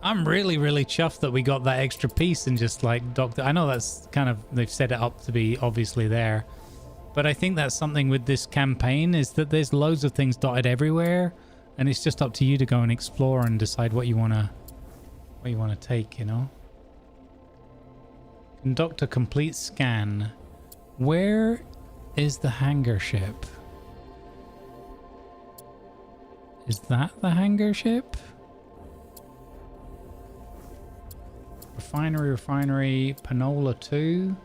I'm really chuffed that we got that extra piece and just like docked it. I know that's kind of, they've set it up to be obviously there. But I think that's something with this campaign, is that there's loads of things dotted everywhere, and it's just up to you to go and explore and decide what you wanna take, you know. Conduct a complete scan. Where is the hangar ship? Is that the hangar ship? Refinery, Panola 2.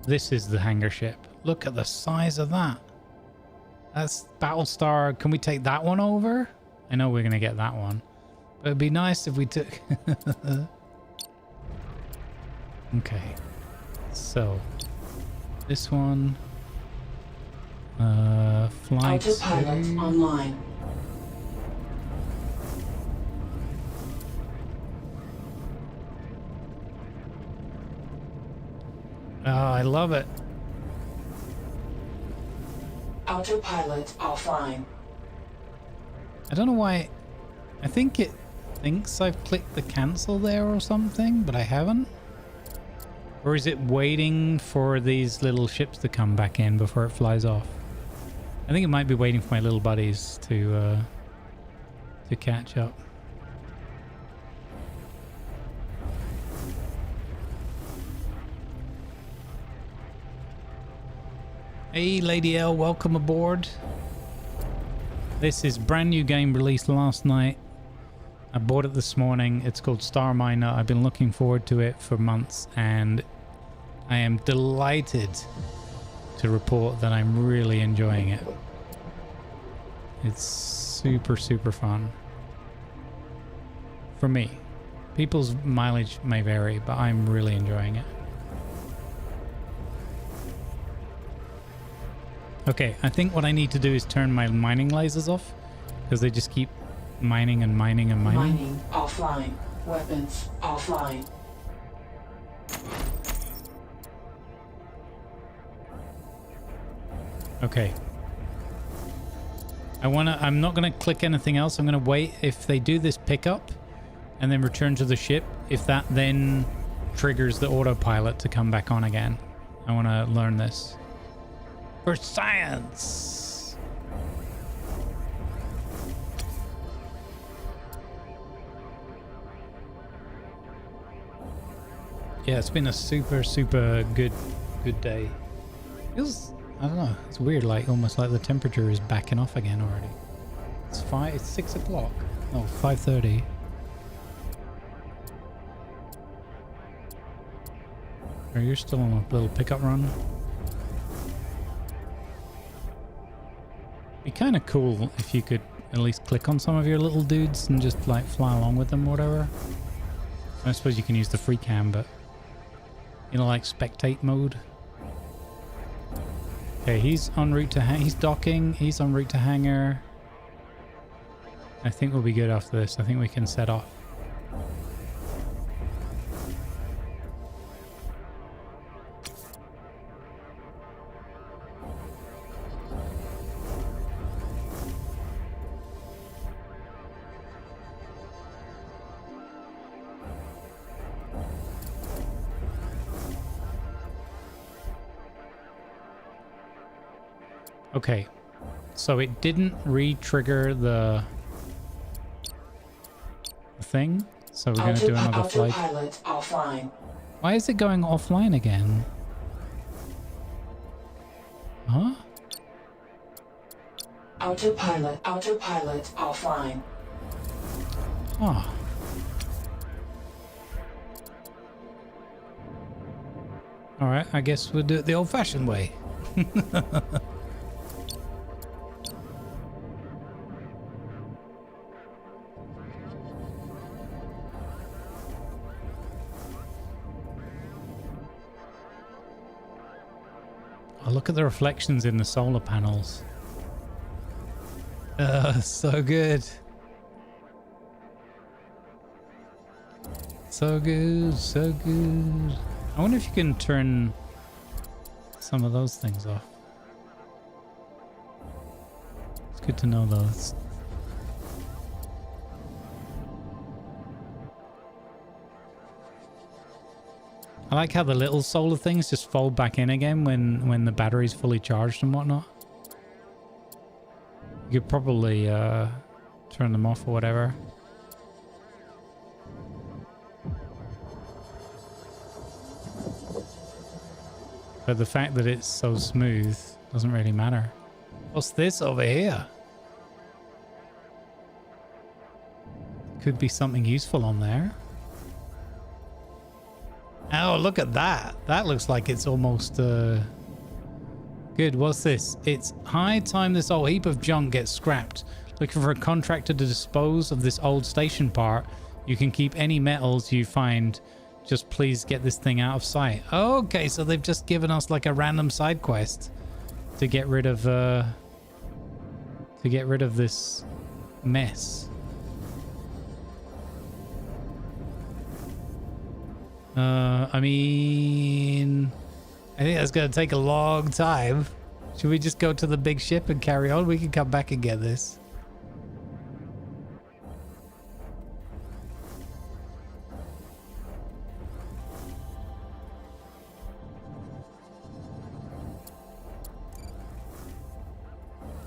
This is the hangar ship. Look at the size of that. That's Battlestar. Can we take that one over? I know we're going to get that one. But it'd be nice if we took... Okay. So, this one... flight Autopilot online. Oh, I love it. Autopilot offline. I don't know why. I think it thinks I've clicked the cancel there or something, but I haven't. Or is it waiting for these little ships to come back in before it flies off? I think it might be waiting for my little buddies to catch up. Hey Lady L, welcome aboard. This is brand new game released last night. I bought it this morning. It's called Starminer. I've been looking forward to it for months, and I am delighted to report that I'm really enjoying it. It's super fun. For me. People's mileage may vary, but I'm really enjoying it. Okay, I think what I need to do is turn my mining lasers off, because they just keep mining and mining and mining. Mining offline. Weapons offline. Okay. I'm not gonna click anything else. I'm gonna wait. If they do this pickup and then return to the ship, if that then triggers the autopilot to come back on again. I wanna learn this. For science! Yeah, it's been a super good day. Feels, I don't know, it's weird, like almost like the temperature is backing off again already. It's 6 o'clock. No, 5:30. Are you still on a little pickup run? Be kind of cool if you could at least click on some of your little dudes and just like fly along with them or whatever. I suppose you can use the free cam, but you know, like spectate mode. Okay, he's en route to he's docking. He's en route to hangar. I think we'll be good after this. I think we can set off. Okay. So it didn't re-trigger the thing. So we're going to do another flight. Autopilot offline. Why is it going offline again? Huh? Autopilot offline. Huh. Alright, I guess we'll do it the old-fashioned way. Oh, look at the reflections in the solar panels. So good. So good, so good. I wonder if you can turn some of those things off. It's good to know those. I like how the little solar things just fold back in again when the battery's fully charged and whatnot. You could probably turn them off or whatever. But the fact that it's so smooth doesn't really matter. What's this over here? Could be something useful on there. Oh, look at that. That looks like it's almost good. What's this? It's high time this whole heap of junk gets scrapped. Looking for a contractor to dispose of this old station part. You can keep any metals you find. Just please get this thing out of sight. Okay, so they've just given us like a random side quest to get rid of this mess. I mean, I think that's gonna take a long time. Should we just go to the big ship and carry on? We can come back and get this.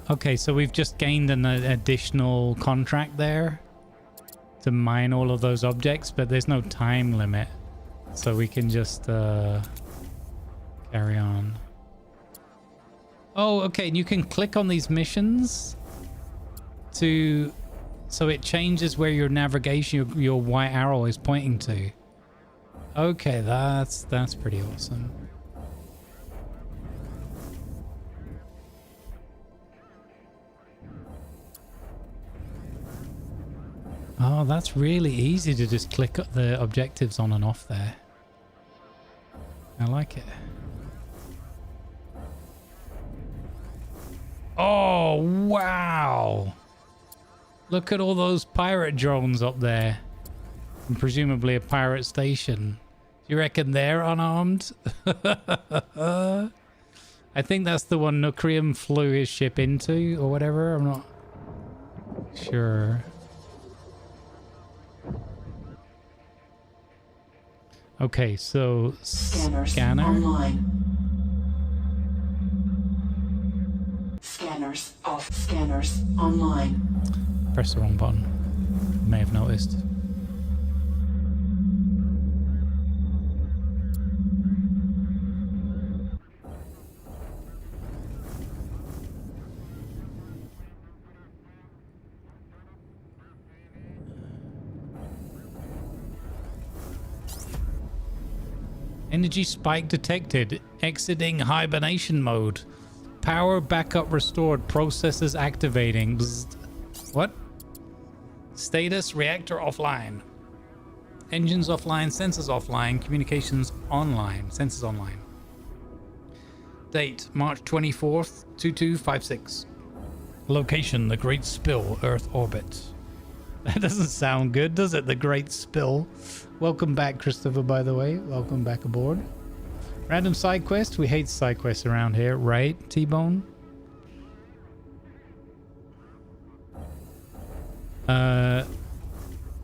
Okay, so we've just gained an additional contract there to mine all of those objects, but there's no time limit. So we can just carry on. Oh, okay, and you can click on these missions to... So it changes where your navigation, your white arrow is pointing to. Okay, that's pretty awesome. Oh, that's really easy to just click the objectives on and off there. I like it. Oh, wow. Look at all those pirate drones up there. And presumably a pirate station. You reckon they're unarmed? I think that's the one Nukrium flew his ship into or whatever. I'm not sure. Okay, so scanner online. Scanners off. Scanners online. Press the wrong button. You may have noticed. Energy spike detected. Exiting hibernation mode. Power backup restored. Processes activating. Bzzzt. What? Status reactor offline. Engines offline. Sensors offline. Communications online. Sensors online. Date March 24th, 2256. Location the Great Spill, Earth orbit. That doesn't sound good, does it? The Great Spill. Welcome back, Christopher, by the way. Welcome back aboard. Random side quest. We hate side quests around here, right, T-Bone?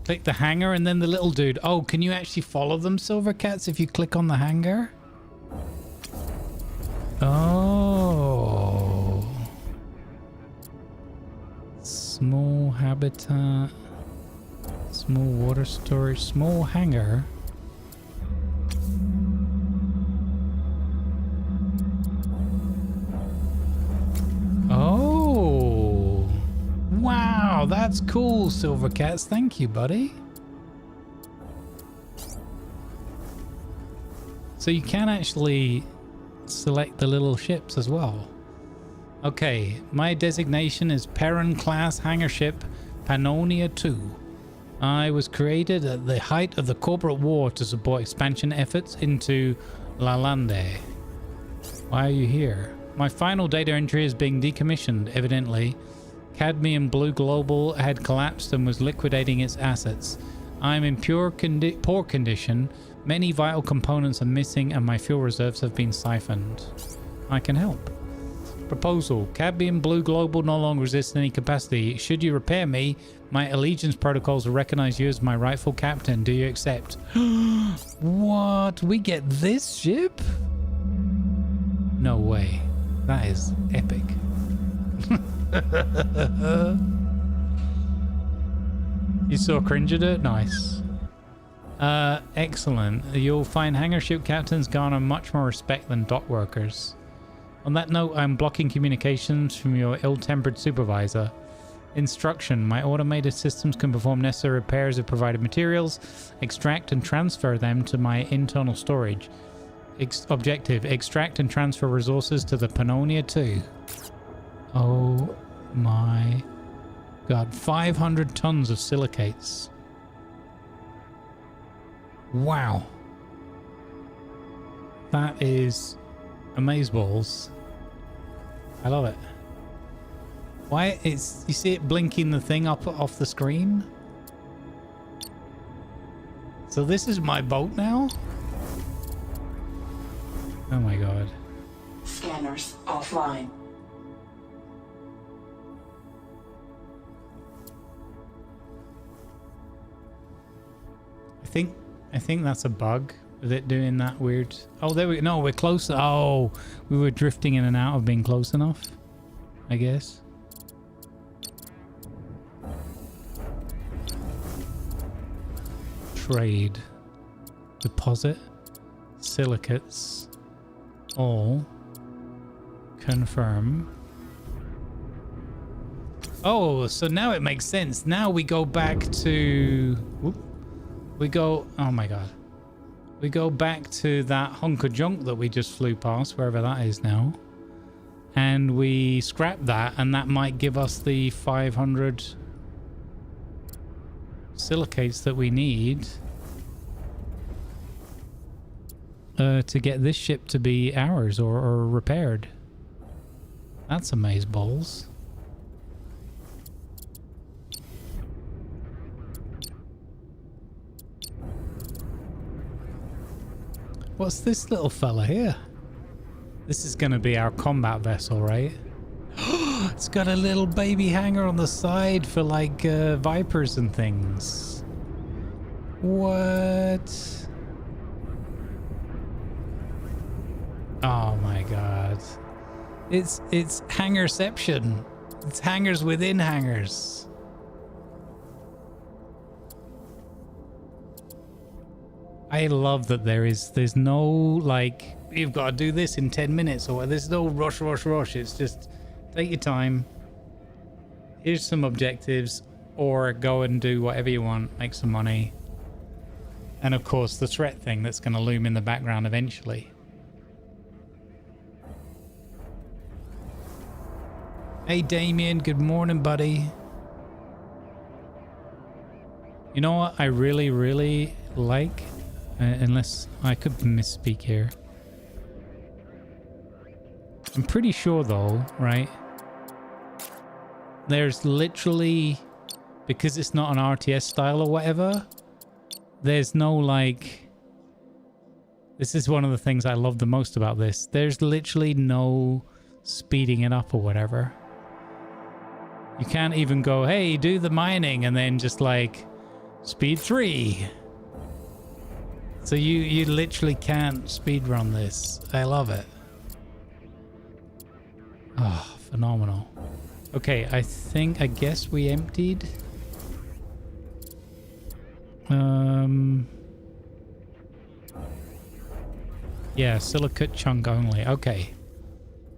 Click the hangar and then the little dude. Oh, can you actually follow them, Silver Cats, if you click on the hangar? Oh. Small habitat. Small water storage. Small hangar. Oh. Wow, that's cool, Silver Cats. Thank you, buddy. So you can actually select the little ships as well. Okay, my designation is Perrin class hangar ship Pannonia 2. I was created at the height of the corporate war to support expansion efforts into La Lande. Why are you here? My final data entry is being decommissioned, evidently. Cadmium Blue Global had collapsed and was liquidating its assets. I'm in poor condition. Many vital components are missing and my fuel reserves have been siphoned. I can help. Proposal. Cadmium Blue Global no longer exists in any capacity. Should you repair me, my allegiance protocols will recognize you as my rightful captain. Do you accept? What? We get this ship? No way. That is epic. You saw cringe at it? Nice. Excellent. You'll find hangar ship captains garner much more respect than dock workers. On that note, I'm blocking communications from your ill-tempered supervisor. Instruction. My automated systems can perform necessary repairs of provided materials, extract and transfer them to my internal storage. Objective. Extract and transfer resources to the Pannonia 2. Oh my god. 500 tons of silicates. Wow. That is amazeballs. I love it. Why it's you see it blinking the thing up off the screen? So this is my boat now? Oh my god. Scanners offline. I think that's a bug with it doing that weird. Oh, there we go. No, we're close. Oh, we were drifting in and out of being close enough, I guess. Trade. Deposit. Silicates. All. Confirm. Oh, so now it makes sense. Now we go back to... Whoop. We go... Oh my god. We go back to that hunk of junk that we just flew past, wherever that is now. And we scrap that, and that might give us the 500 silicates that we need to get this ship to be ours or repaired. That's amazeballs. What's this little fella here? This is gonna be our combat vessel, right? It's got a little baby hangar on the side for like Vipers and things. What? Oh my god. It's hangarception. It's hangars within hangars. I love that there's no like you've got to do this in 10 minutes or there's no rush. It's just take your time. Here's some objectives or go and do whatever you want, make some money. And of course the threat thing that's going to loom in the background eventually. Hey Damien, good morning buddy. You know what I really like? Unless I could misspeak here. I'm pretty sure though, right? There's literally, because it's not an RTS style or whatever, there's no like, this is one of the things I love the most about this. There's literally no speeding it up or whatever. You can't even go, hey, do the mining and then just like speed 3. So you literally can't speedrun this. I love it. Oh, phenomenal. Okay, I guess we emptied. Yeah, silicate chunk only. Okay.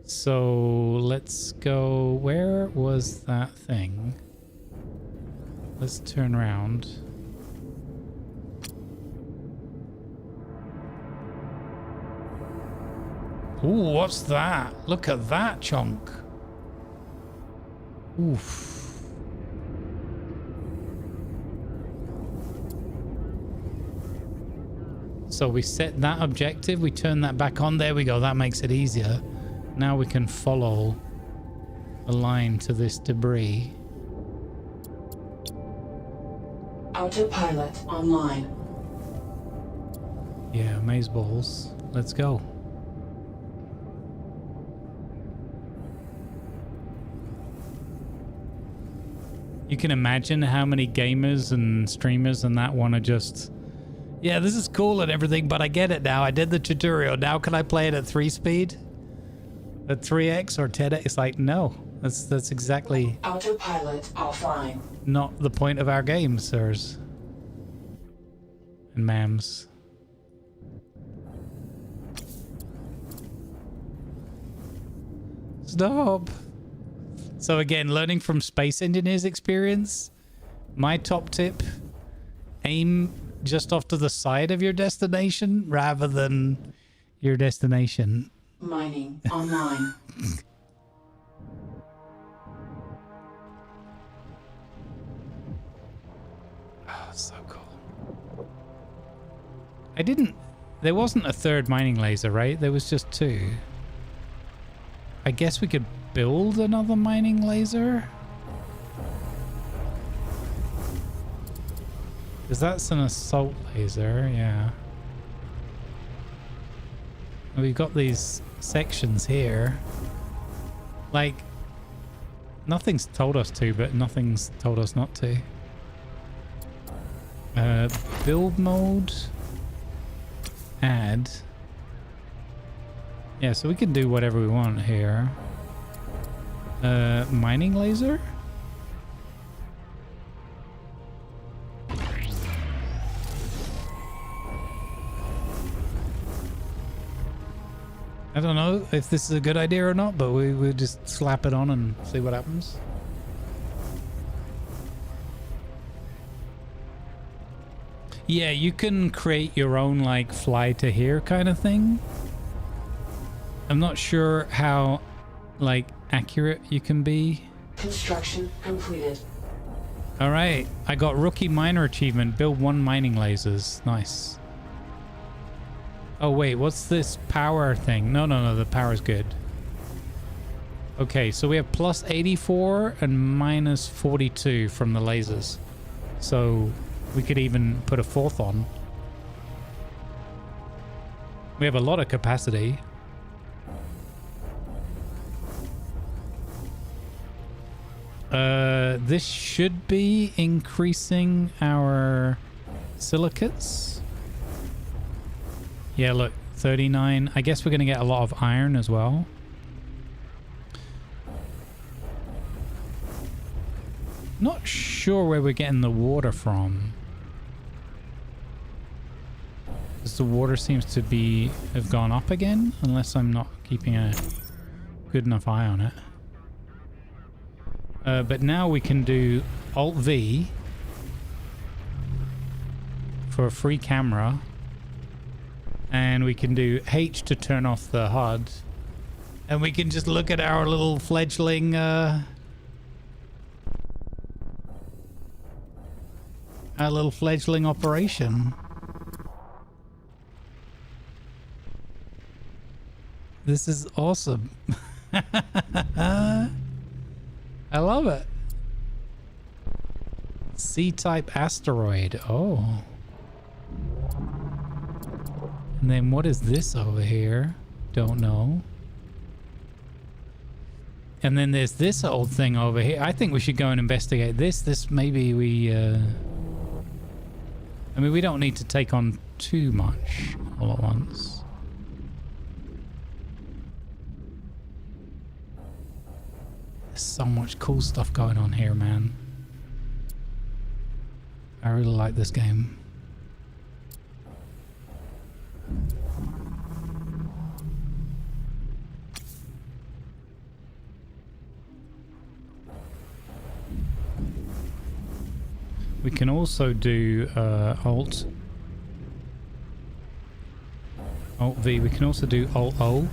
So let's go. Where was that thing? Let's turn around. Ooh, what's that? Look at that chunk. Oof. So we set that objective, we turn that back on. There we go, that makes it easier. Now we can follow the line to this debris. Autopilot online. Yeah, maze balls. Let's go. You can imagine how many gamers and streamers and that want to just... Yeah, this is cool and everything, but I get it now. I did the tutorial. Now can I play it at 3 speed? At 3x or 10x? It's like, no. That's exactly... Autopilot offline. Not the point of our game, sirs. And ma'ams. Stop. So again, learning from Space Engineer's experience, my top tip, aim just off to the side of your destination rather than your destination. Mining online. Oh, so cool. There wasn't a third mining laser, right? There was just 2. I guess we could build another mining laser? Because that's an assault laser, yeah. We've got these sections here. Like, nothing's told us to, but nothing's told us not to. Build mode. Add. Yeah, so we can do whatever we want here. Mining laser? I don't know if this is a good idea or not, but we'll just slap it on and see what happens. Yeah, you can create your own, like, fly to here kind of thing. I'm not sure how, like, accurate you can be. Construction completed. All right, I got rookie miner achievement. Build 1 mining lasers. Nice. Oh wait, what's this power thing? No, the power's good. Okay, so we have plus 84 and minus 42 from the lasers. So we could even put a 4th on. We have a lot of capacity. This should be increasing our silicates. Yeah, look, 39. I guess we're going to get a lot of iron as well. Not sure where we're getting the water from. Because the water seems to have gone up again, unless I'm not keeping a good enough eye on it. But now we can do Alt-V for a free camera. And we can do H to turn off the HUD. And we can just look at our little fledgling... our little fledgling operation. This is awesome. I love it. C-type asteroid. Oh. And then what is this over here? Don't know. And then there's this old thing over here. I think we should go and investigate this. This maybe we... I mean, we don't need to take on too much all at once. There's so much cool stuff going on here, man. I really like this game. We can also do Alt V. We can also do Alt O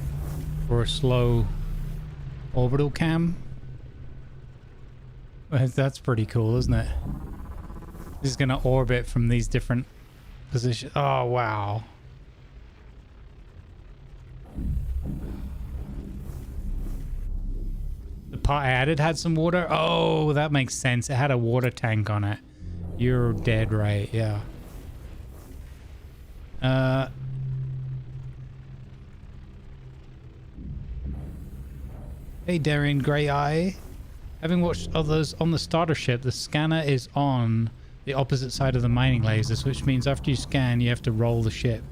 for a slow orbital cam. That's pretty cool, isn't it? This is going to orbit from these different positions. Oh, wow. The part I added had some water. Oh, that makes sense. It had a water tank on it. You're dead right, yeah. Hey, Darian Grey Eye. Having watched others on the starter ship, the scanner is on the opposite side of the mining lasers, which means after you scan, you have to roll the ship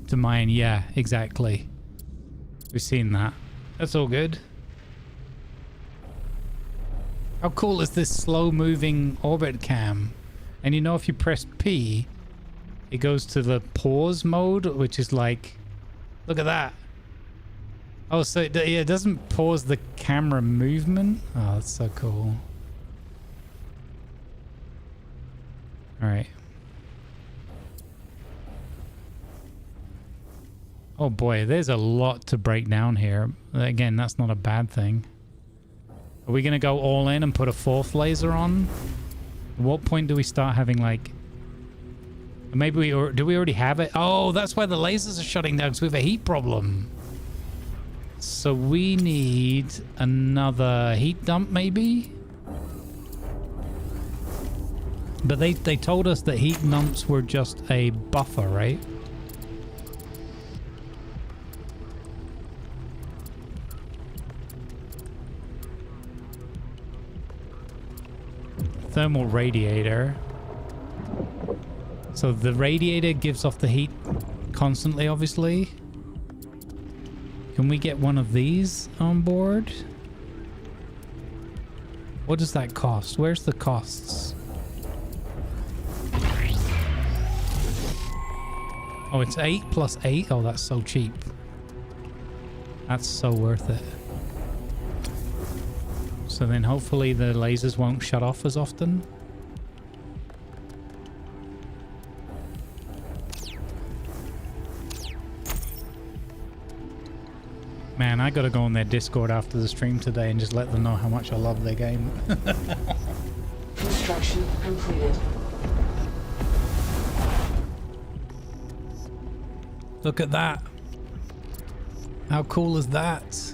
to mine. Yeah, exactly. We've seen that. That's all good. How cool is this slow-moving orbit cam? And you know, if you press P, it goes to the pause mode, which is like, look at that. Oh, so it doesn't pause the camera movement? Oh, that's so cool. All right. Oh boy, there's a lot to break down here. Again, that's not a bad thing. Are we gonna go all in and put a fourth laser on? At what point do we start having like... Maybe do we already have it? Oh, that's why the lasers are shutting down, because we have a heat problem. So we need another heat dump, maybe? But they told us that heat dumps were just a buffer, right? Thermal radiator. So the radiator gives off the heat constantly, obviously. Can we get one of these on board? What does that cost? Where's the costs? Oh, it's 8 plus 8? Oh, that's so cheap. That's so worth it. So then hopefully the lasers won't shut off as often. Man, I gotta go on their Discord after the stream today and just let them know how much I love their game. Construction completed. Look at that. How cool is that?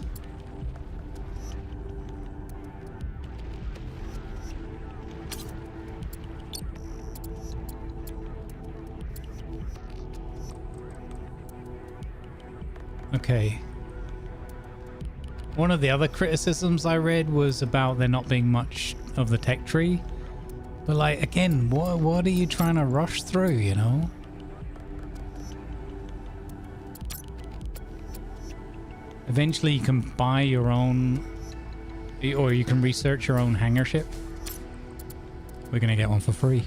Okay. One of the other criticisms I read was about there not being much of the tech tree. But like, again, what are you trying to rush through, you know? Eventually you can buy your own, or you can research your own hangar ship. We're gonna get one for free.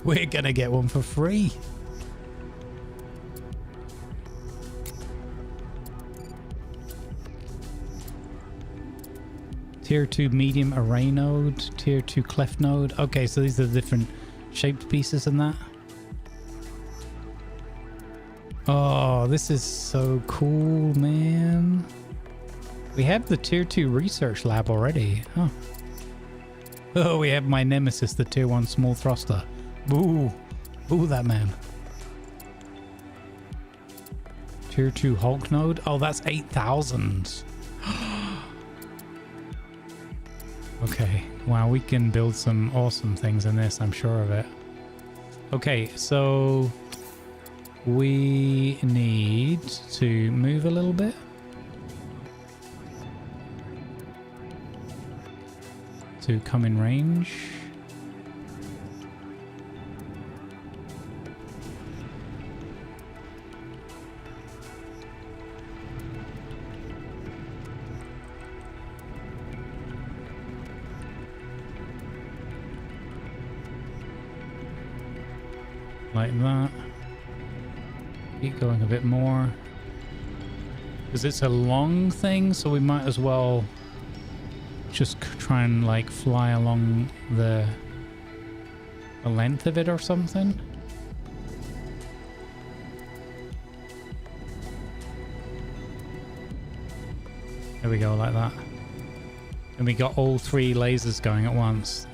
We're gonna get one for free. Tier 2 medium array node, tier 2 cleft node. Okay, so these are the different shaped pieces in that. Oh, this is so cool, man. We have the tier 2 research lab already. Huh. Oh, we have my nemesis, the tier 1 small thruster. Boo. Boo that man. Tier 2 Hulk node. Oh, that's 8,000. Okay, wow, we can build some awesome things in this, I'm sure of it. Okay, so we need to move a little bit. To come in range. like that. Keep going a bit more. Because it's a long thing, so we might as well just try and like fly along the length of it or something. There we go, like that. And we got all 3 lasers going at once.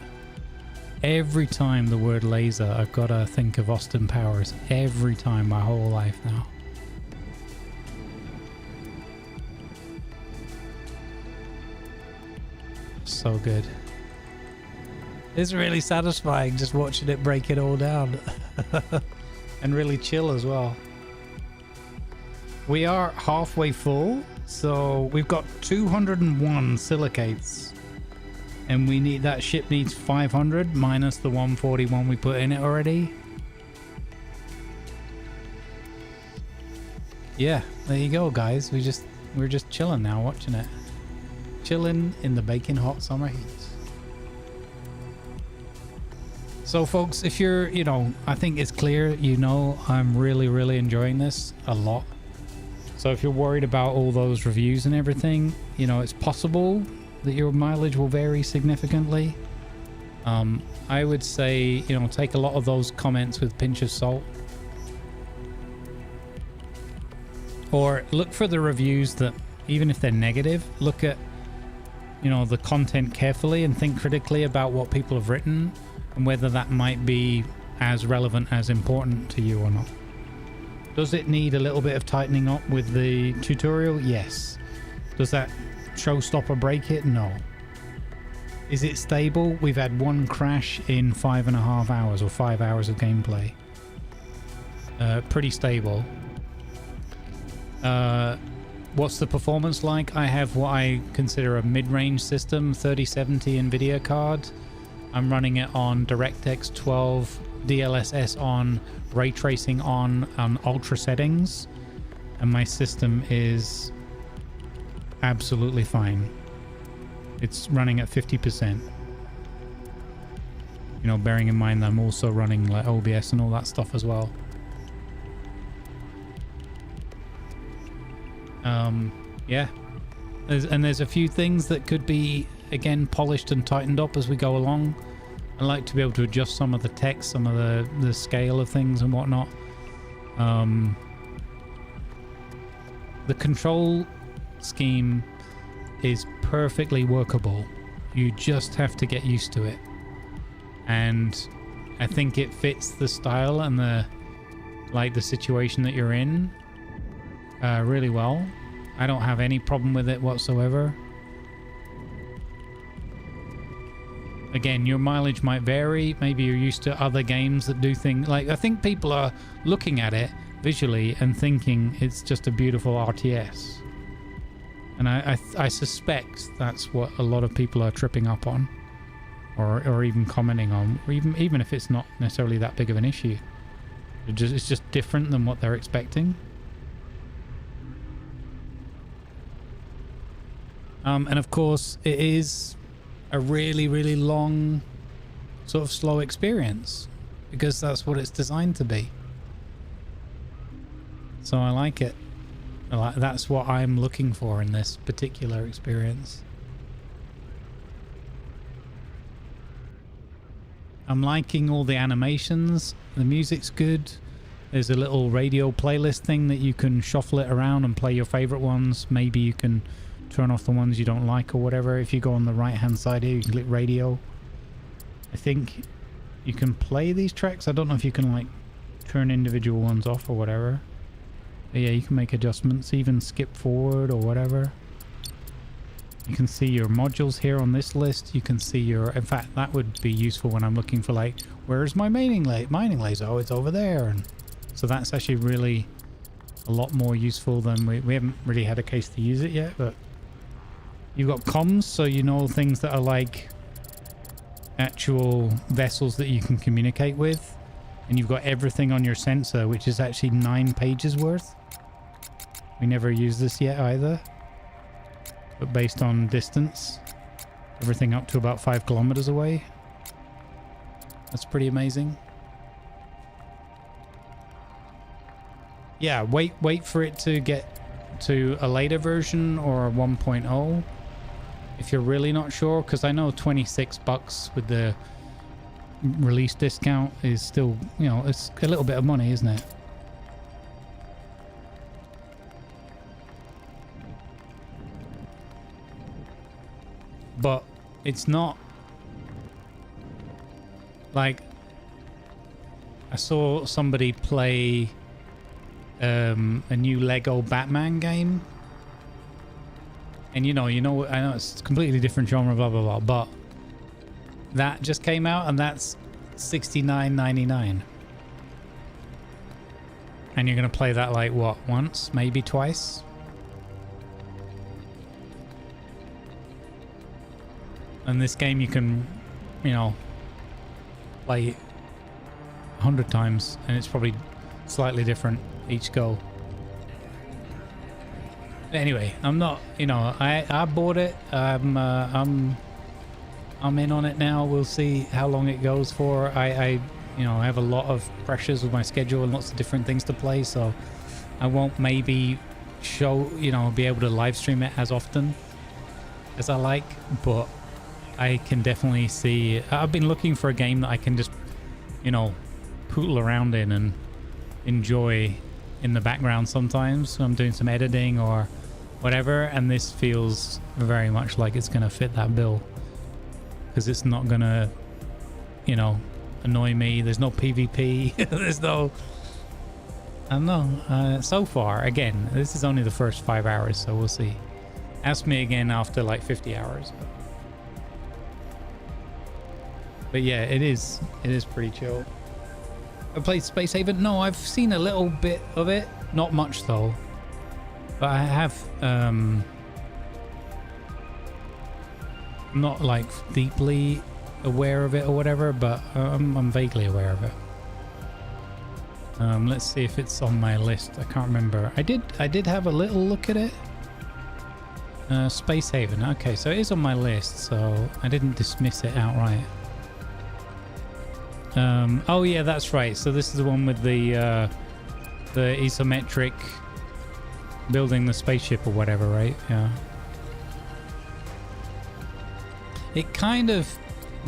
Every time the word laser, I've got to think of Austin Powers. Every time, my whole life now. So good. It's really satisfying just watching it break it all down. And really chill as well. We are halfway full, so we've got 201 silicates. And we need, that ship needs 500 minus the 141 we put in it already. Yeah, there you go, guys. We're just chilling now, watching it. Chilling in the baking hot summer heat. So folks, if you're, you know, I think it's clear, you know, I'm really enjoying this a lot. So if you're worried about all those reviews and everything, you know, it's possible that your mileage will vary significantly. I would say, you know, take a lot of those comments with a pinch of salt. Or look for the reviews that, even if they're negative, look at, you know, the content carefully and think critically about what people have written and whether that might be as relevant, as important to you or not. Does it need a little bit of tightening up with the tutorial? Yes. Does that showstopper break it? No. Is it stable? We've had one crash in 5.5 hours or 5 hours of gameplay. Pretty stable. What's the performance like? I have what I consider a mid-range system, 3070 NVIDIA card. I'm running it on DirectX 12, DLSS on, ray tracing on ultra settings, and my system is absolutely fine. It's running at 50%. You know, bearing in mind that I'm also running like OBS and all that stuff as well. Yeah, there's a few things that could be again polished and tightened up as we go along. I like to be able to adjust some of the text, some of the scale of things and whatnot. The control scheme is perfectly workable. You just have to get used to it, and I think it fits the style and the situation that you're in really well. I don't have any problem with it whatsoever. Again, your mileage might vary. Maybe you're used to other games that do things like, I think people are looking at it visually and thinking it's just a beautiful RTS. And I suspect that's what a lot of people are tripping up on, or even commenting on, or even if it's not necessarily that big of an issue. It's just different than what they're expecting. And of course, it is a really long, sort of slow experience, because that's what it's designed to be. So I like it. That's what I'm looking for in this particular experience. I'm liking all the animations. The music's good. There's a little radio playlist thing that you can shuffle it around and play your favorite ones. Maybe you can turn off the ones you don't like or whatever. If you go on the right hand side here, you can click radio. I think you can play these tracks. I don't know if you can like turn individual ones off or whatever. But yeah, you can make adjustments, even skip forward or whatever. You can see your modules here on this list. You can see your, in fact, that would be useful when I'm looking for like, where's my mining laser? Oh, it's over there. And so that's actually really a lot more useful than we haven't really had a case to use it yet, but you've got comms, so you know things that are like actual vessels that you can communicate with, and you've got everything on your sensor, which is actually 9 pages worth. We never used this yet either, but based on distance, everything up to about 5 kilometers away. That's pretty amazing. yeah, wait for it to get to a later version or a 1.0 if you're really not sure, because I know $26 with the release discount is still, you know, it's a little bit of money, isn't it? But it's not like I saw somebody play a new Lego Batman game, and I know it's a completely different genre, blah blah blah, but that just came out and that's $69.99, and you're gonna play that like what, once, maybe twice. And this game you can, play 100 times, and it's probably slightly different each go. Anyway, I'm not, I bought it. I'm in on it now. We'll see how long it goes for. I have a lot of pressures with my schedule and lots of different things to play, so I won't maybe be able to live stream it as often as I like, but I can definitely see. I've been looking for a game that I can just, poodle around in and enjoy in the background sometimes when I'm doing some editing or whatever, and this feels very much like it's going to fit that bill, because it's not going to, annoy me. There's no PvP. There's no... I don't know. So far, again, this is only the first 5 hours, so we'll see. Ask me again after like 50 hours. But yeah, it is pretty chill. I played Space Haven. No, I've seen a little bit of it. Not much though. But I have not like deeply aware of it or whatever, but I'm vaguely aware of it. Let's see if it's on my list. I can't remember. I did have a little look at it. Space Haven. Okay, so it is on my list, so I didn't dismiss it outright. Oh yeah, that's right. So this is the one with the isometric building the spaceship or whatever, right? Yeah. It kind of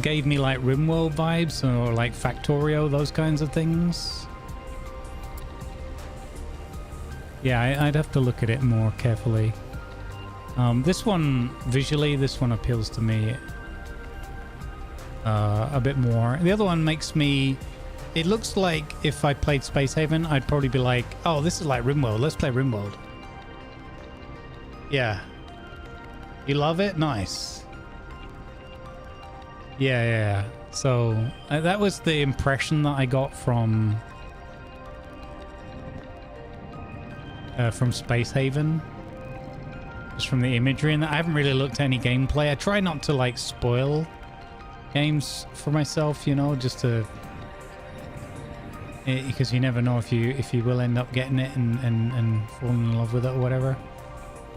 gave me like RimWorld vibes, or like Factorio, those kinds of things. Yeah, I'd have to look at it more carefully. This one, visually, this one appeals to me a bit more. The other one makes me... It looks like if I played Space Haven, I'd probably be like, oh, this is like RimWorld. Let's play RimWorld. Yeah. You love it? Nice. Yeah. So that was the impression that I got from Space Haven. Just from the imagery, and I haven't really looked at any gameplay. I try not to like spoil games for myself, just to, because you never know if you will end up getting it and falling in love with it or whatever.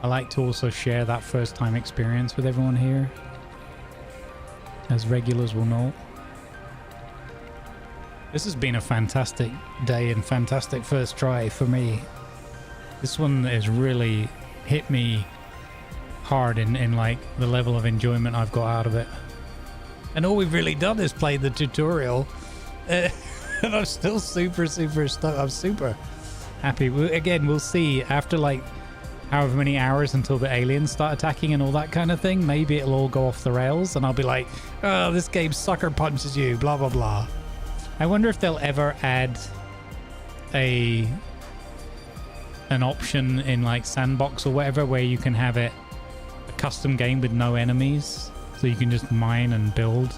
I like to also share that first time experience with everyone here, as regulars will know. This has been a fantastic day and fantastic first try for me. This one has really hit me hard in like the level of enjoyment I've got out of it. And all we've really done is play the tutorial. And I'm still super stoked. I'm super happy. Again, we'll see after like however many hours until the aliens start attacking and all that kind of thing. Maybe it'll all go off the rails and I'll be like, oh, this game sucker punches you, blah, blah, blah. I wonder if they'll ever add an option in like Sandbox or whatever where you can have it a custom game with no enemies. So you can just mine and build.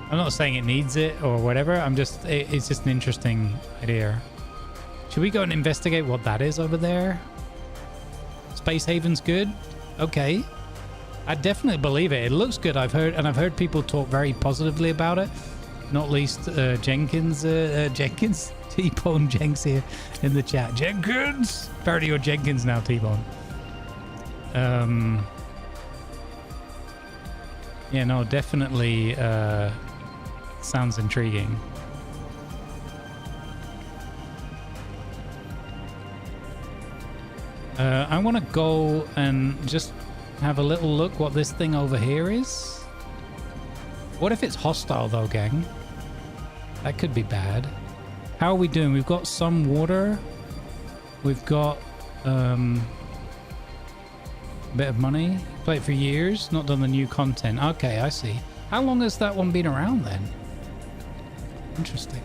I'm not saying it needs it or whatever. It's just an interesting idea. Should we go and investigate what that is over there? Space Haven's good? Okay. I definitely believe it. It looks good. I've heard people talk very positively about it. Not least Jenkins. T-Bone Jenks here in the chat. Jenkins! Parody your Jenkins now, T-Bone. Yeah, no, definitely sounds intriguing. I want to go and just have a little look what this thing over here is. What if it's hostile though, gang? That could be bad. How are we doing? We've got some water. We've got a bit of money. Played for years. Not done the new content. Okay, I see. How long has that one been around then? Interesting.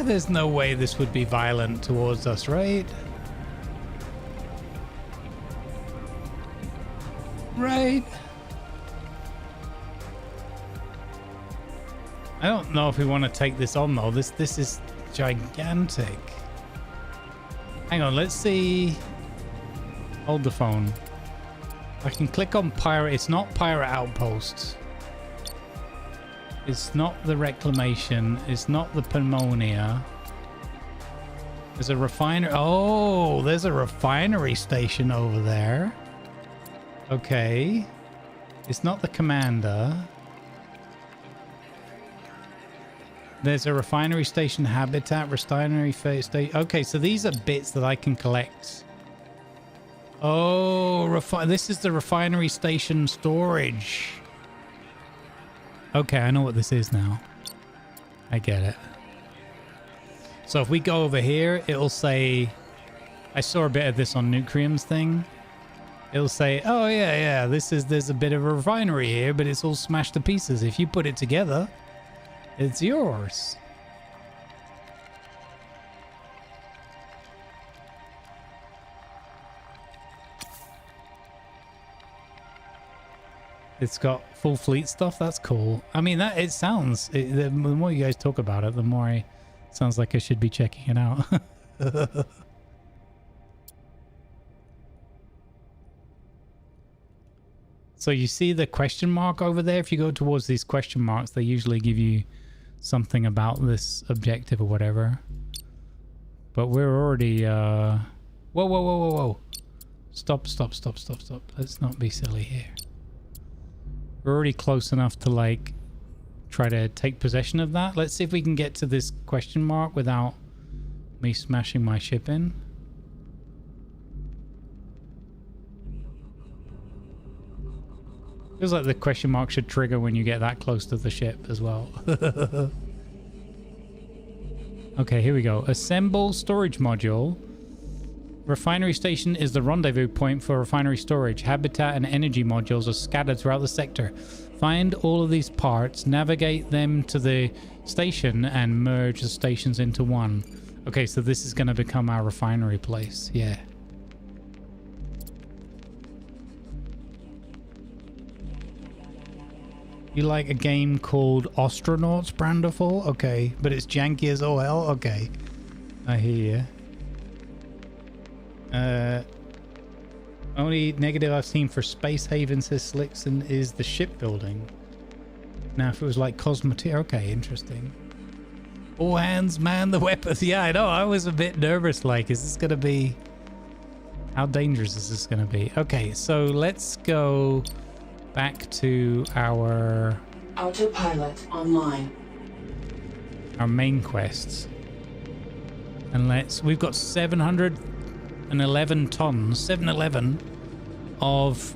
There's no way this would be violent towards us, right? Right. I don't know if we want to take this on though. This is gigantic. Hang on, let's see. Hold the phone. I can click on pirate. It's not pirate outposts. It's not the reclamation. It's not the pneumonia. There's a refinery. Oh, there's a refinery station over there. Okay. It's not the commander. There's a refinery station habitat, refinery station. Okay, so these are bits that I can collect. Oh, this is the refinery station storage. Okay, I know what this is now. I get it. So if we go over here, it'll say... I saw a bit of this on Nucrium's thing. It'll say, oh yeah, there's a bit of a refinery here, but it's all smashed to pieces. If you put it together, it's yours. It's got full fleet stuff. That's cool. I mean, it sounds... the more you guys talk about it, the more it sounds like I should be checking it out. So you see the question mark over there? If you go towards these question marks, they usually give you something about this objective or whatever. But we're already... Whoa. Stop. Let's not be silly here. We're already close enough to, like, try to take possession of that. Let's see if we can get to this question mark without me smashing my ship in. Feels like the question mark should trigger when you get that close to the ship as well. Okay, here we go. Assemble storage module. Refinery station is the rendezvous point for refinery storage. Habitat and energy modules are scattered throughout the sector. Find all of these parts, navigate them to the station, and merge the stations into one. Okay, so this is going to become our refinery place. Yeah. You like a game called Astronauts, Brandiful? Okay, but it's janky as all hell? Okay. I hear you. Only negative I've seen for Space Haven, says Slickson, is the shipbuilding. Now, if it was like Cosmetic... Okay, interesting. All hands man the weapons. Yeah, I know. I was a bit nervous. Like, is this going to be... How dangerous is this going to be? Okay, so let's go back to our... Autopilot online. Our main quests. And we've got 711 tons, 711 of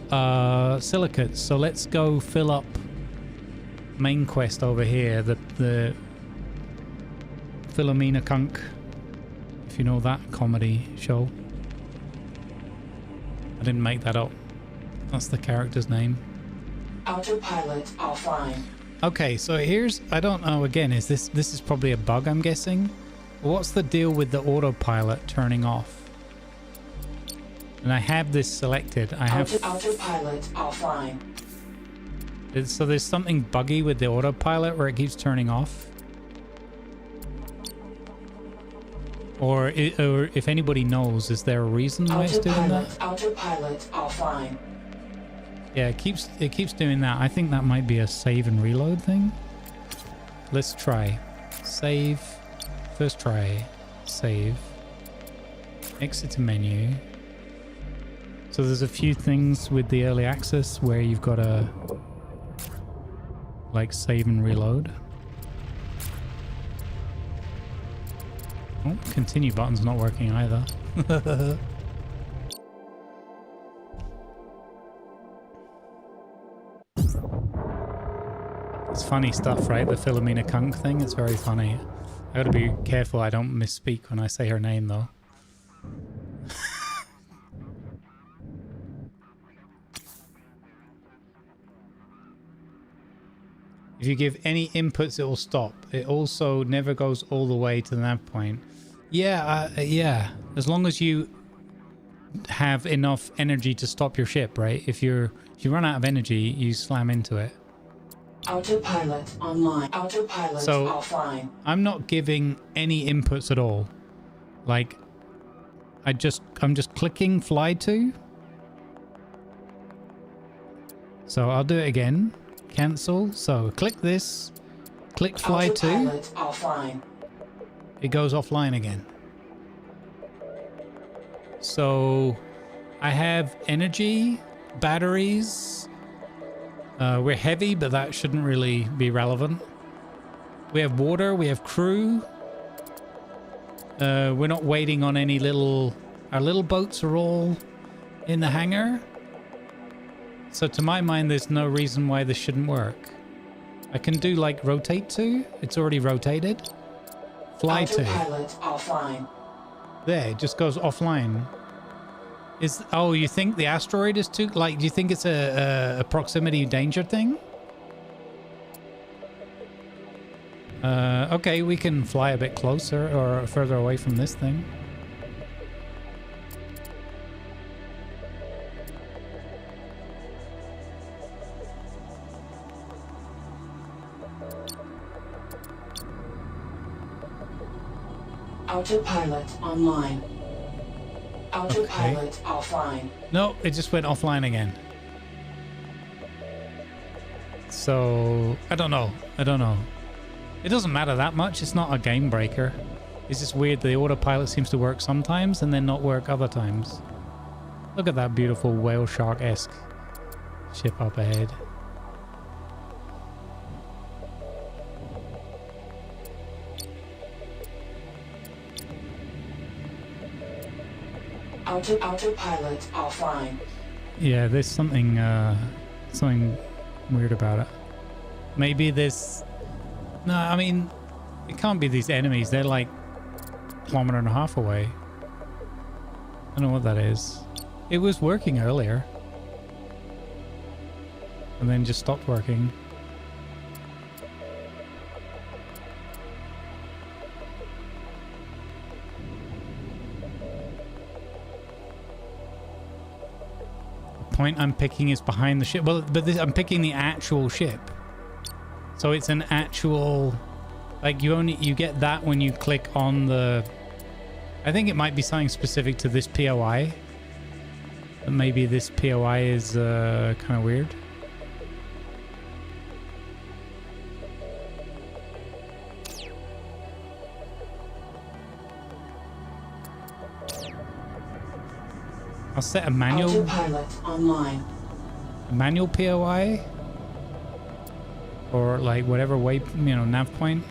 silicates. So let's go fill up main quest over here, the Philomena Kunk, if you know that comedy show. I didn't make that up. That's the character's name. Autopilot offline. Okay, so here's, I don't know, again, this is probably a bug, I'm guessing. What's the deal with the autopilot turning off? And I have this selected. I have autopilot offline. So there's something buggy with the autopilot where it keeps turning off. Or if anybody knows, is there a reason why it's doing that? Autopilot offline. Yeah, it keeps doing that. I think that might be a save and reload thing. Let's try. Save. First try. Save. Exit to menu. So there's a few things with the early access where you've got to Like save and reload. Oh, continue button's not working either. It's funny stuff, right? The Philomena Kunk thing, it's very funny. I gotta be careful I don't misspeak when I say her name though. If you give any inputs, it will stop. It also never goes all the way to the nav point. Yeah, yeah. As long as you have enough energy to stop your ship, right? If you run out of energy, you slam into it. Autopilot online. Autopilot offline. I'm not giving any inputs at all. Like, I'm just clicking fly to. So I'll do it again. Cancel. So click this. Click fly to. Autopilot offline. It goes offline again. So I have energy, batteries. We're heavy, but that shouldn't really be relevant. We have water, we have crew. We're not waiting on any little... Our little boats are all in the hangar. So to my mind, there's no reason why this shouldn't work. I can do like rotate to. It's already rotated. Fly to. Autopilot offline. There, it just goes offline. Oh, you think the asteroid is too... Like, do you think it's a proximity danger thing? Okay, we can fly a bit closer or further away from this thing. Autopilot online. Autopilot offline. No, it just went offline again. So, I don't know. It doesn't matter that much. It's not a game breaker. It's just weird. The autopilot seems to work sometimes and then not work other times. Look at that beautiful whale shark-esque ship up ahead. Autopilot offline. Yeah, there's something weird about it. Maybe there's... No, I mean, it can't be these enemies. They're like a kilometer and a half away. I don't know what that is. It was working earlier. And then just stopped working. Point I'm picking is behind the ship. Well, but I'm picking the actual ship. So it's an actual... Like, you get that when you click on the... I think it might be something specific to this POI. But maybe this POI is kind of weird. I'll set a manual... Autopilot online. A manual POI? Or like whatever way, nav point.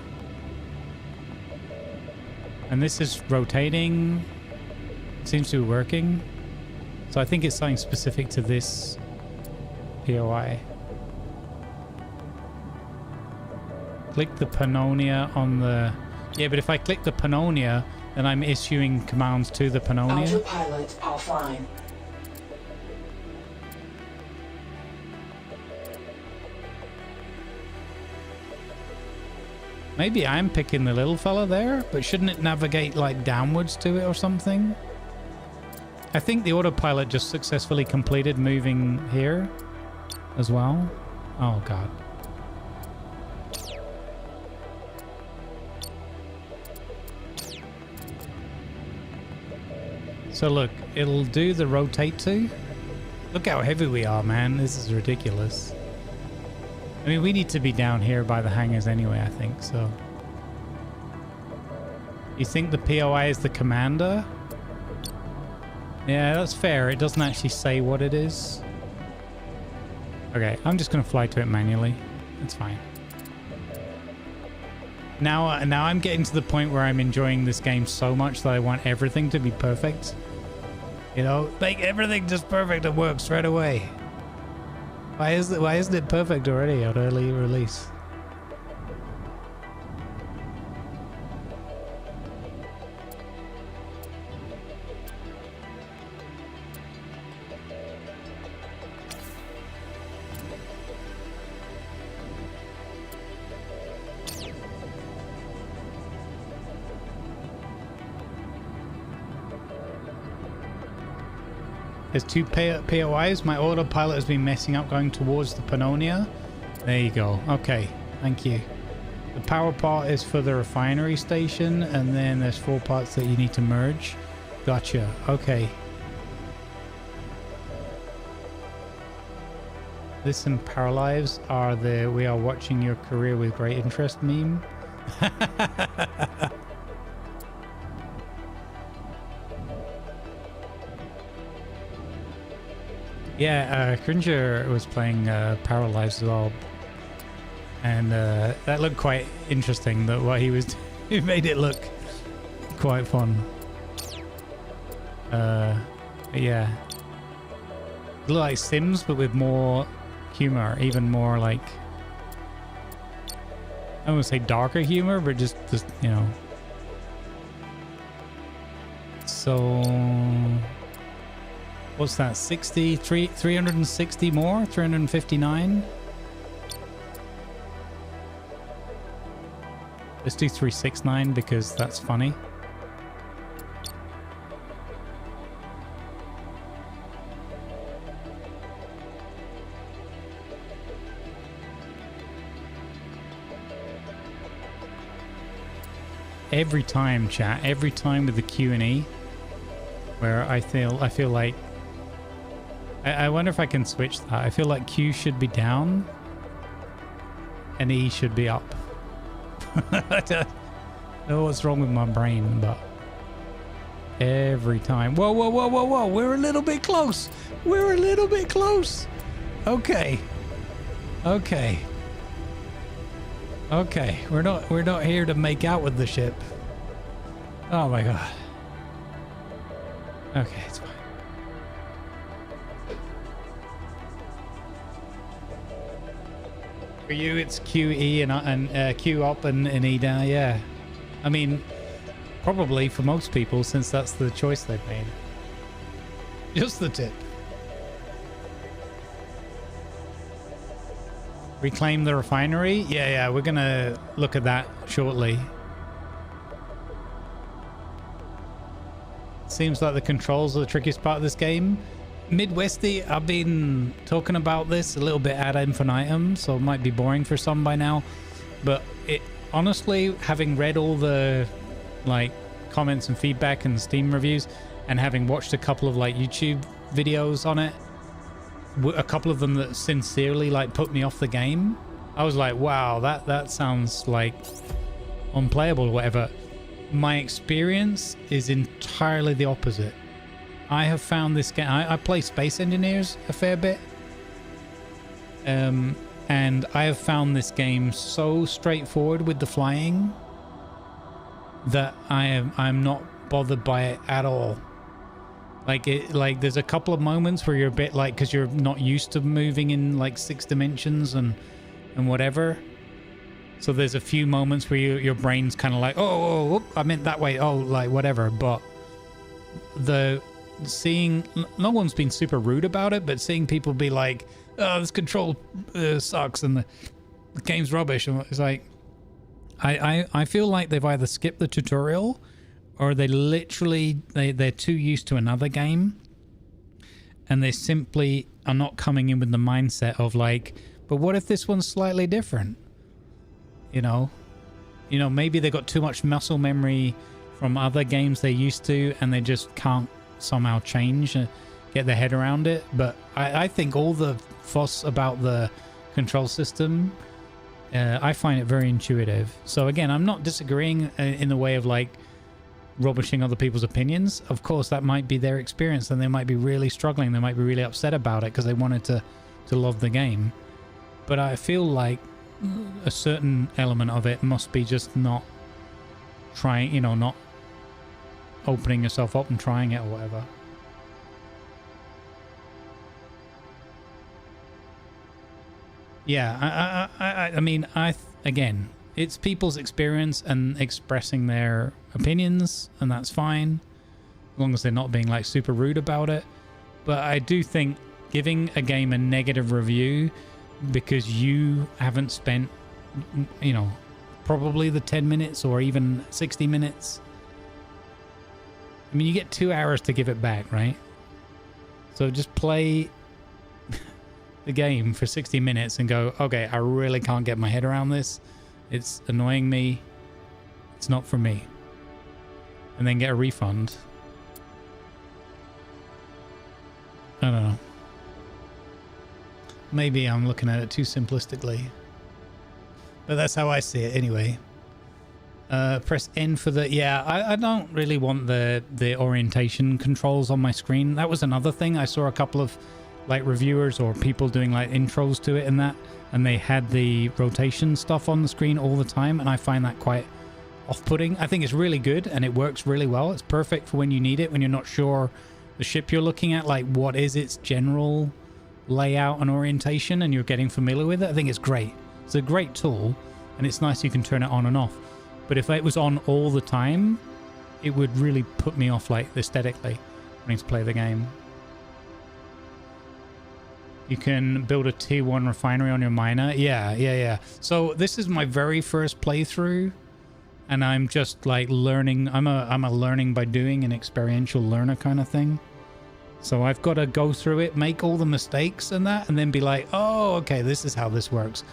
And this is rotating. Seems to be working. So I think it's something specific to this POI. Click the Pannonia on the... Yeah, but if I click the Pannonia, then I'm issuing commands to the Pannonia. Autopilot offline. Maybe I'm picking the little fella there, but shouldn't it navigate like downwards to it or something? I think the autopilot just successfully completed moving here as well. Oh god. So look, it'll do the rotate to. Look how heavy we are, man. This is ridiculous. I mean, we need to be down here by the hangars anyway, I think, so. You think the POI is the commander? Yeah, that's fair. It doesn't actually say what it is. Okay, I'm just going to fly to it manually. It's fine. Now I'm getting to the point where I'm enjoying this game so much that I want everything to be perfect. You know, make everything just perfect and work straight away. Why isn't it perfect already on early release? There's two POIs. My autopilot has been messing up going towards the Pannonia. There you go. Okay, thank you. The power part is for the refinery station, and then there's 4 parts that you need to merge. Gotcha. Okay. This and Paralives are the "we are watching your career with great interest" meme. Yeah, Cringer was playing Paralives as well, and that looked quite interesting. That what he was, he made it look quite fun. Yeah, a little like Sims, but with more humor, even more like, I don't want to say darker humor, but just you know. So. What's that? 360 more? 359? Let's do 369 because that's funny. Every time, chat, every time with the Q&E, where I feel like I wonder if I can switch that. I feel like Q should be down and E should be up. I don't know what's wrong with my brain, but every time. Whoa, whoa, whoa, whoa, whoa. We're a little bit close. We're a little bit close. Okay. Okay. Okay. We're not here to make out with the ship. Oh my god. Okay, it's fine. For you, it's QE and Q up and E down. Yeah, I mean, probably for most people, since that's the choice they've made. Just the tip. Reclaim the refinery. Yeah, we're gonna look at that shortly. Seems like the controls are the trickiest part of this game. Midwesty, I've been talking about this a little bit ad infinitum, so it might be boring for some by now, but it honestly, having read all the like comments and feedback and Steam reviews, and having watched a couple of like YouTube videos on it, a couple of them that sincerely like put me off the game, I was like, wow, that sounds like unplayable or whatever. My experience is entirely the opposite. I have found this game, I play Space Engineers a fair bit, and I have found this game so straightforward with the flying that I'm not bothered by it at all. Like there's a couple of moments where you're a bit like, because you're not used to moving in like 6 dimensions and whatever. So there's a few moments where your brain's kind of like, oh, I meant that way, oh, like whatever. But seeing, no one's been super rude about it, but seeing people be like, oh, this control sucks and the game's rubbish, and it's like, I feel like they've either skipped the tutorial or they literally they're too used to another game and they simply are not coming in with the mindset of like, but what if this one's slightly different? You know, maybe they got too much muscle memory from other games they're used to and they just can't somehow change and get their head around it. But I think all the fuss about the control system, I find it very intuitive. So again, I'm not disagreeing in the way of like rubbishing other people's opinions. Of course, that might be their experience and they might be really struggling. They might be really upset about it because they wanted to love the game. But I feel like a certain element of it must be just not trying, you know, not opening yourself up and trying it or whatever. Yeah, I mean, again, it's people's experience and expressing their opinions, and that's fine, as long as they're not being like super rude about it. But I do think giving a game a negative review because you haven't spent, you know, probably the 10 minutes or even 60 minutes. I mean, you get 2 hours to give it back, right? So just play the game for 60 minutes and go, okay, I really can't get my head around this. It's annoying me. It's not for me. And then get a refund. I don't know. Maybe I'm looking at it too simplistically. But that's how I see it anyway. Press N for the... Yeah, I don't really want the orientation controls on my screen. That was another thing. I saw a couple of like reviewers or people doing like intros to it and they had the rotation stuff on the screen all the time, and I find that quite off-putting. I think it's really good and it works really well. It's perfect for when you need it, when you're not sure the ship you're looking at, like what is its general layout and orientation, and you're getting familiar with it. I think it's great. It's a great tool, and it's nice you can turn it on and off. But if it was on all the time, it would really put me off, like aesthetically, wanting to play the game. You can build a tier 1 refinery on your miner. Yeah. So this is my very first playthrough, and I'm just like learning. I'm a learning by doing, an experiential learner kind of thing. So I've got to go through it, make all the mistakes and that, and then be like, oh, okay, this is how this works.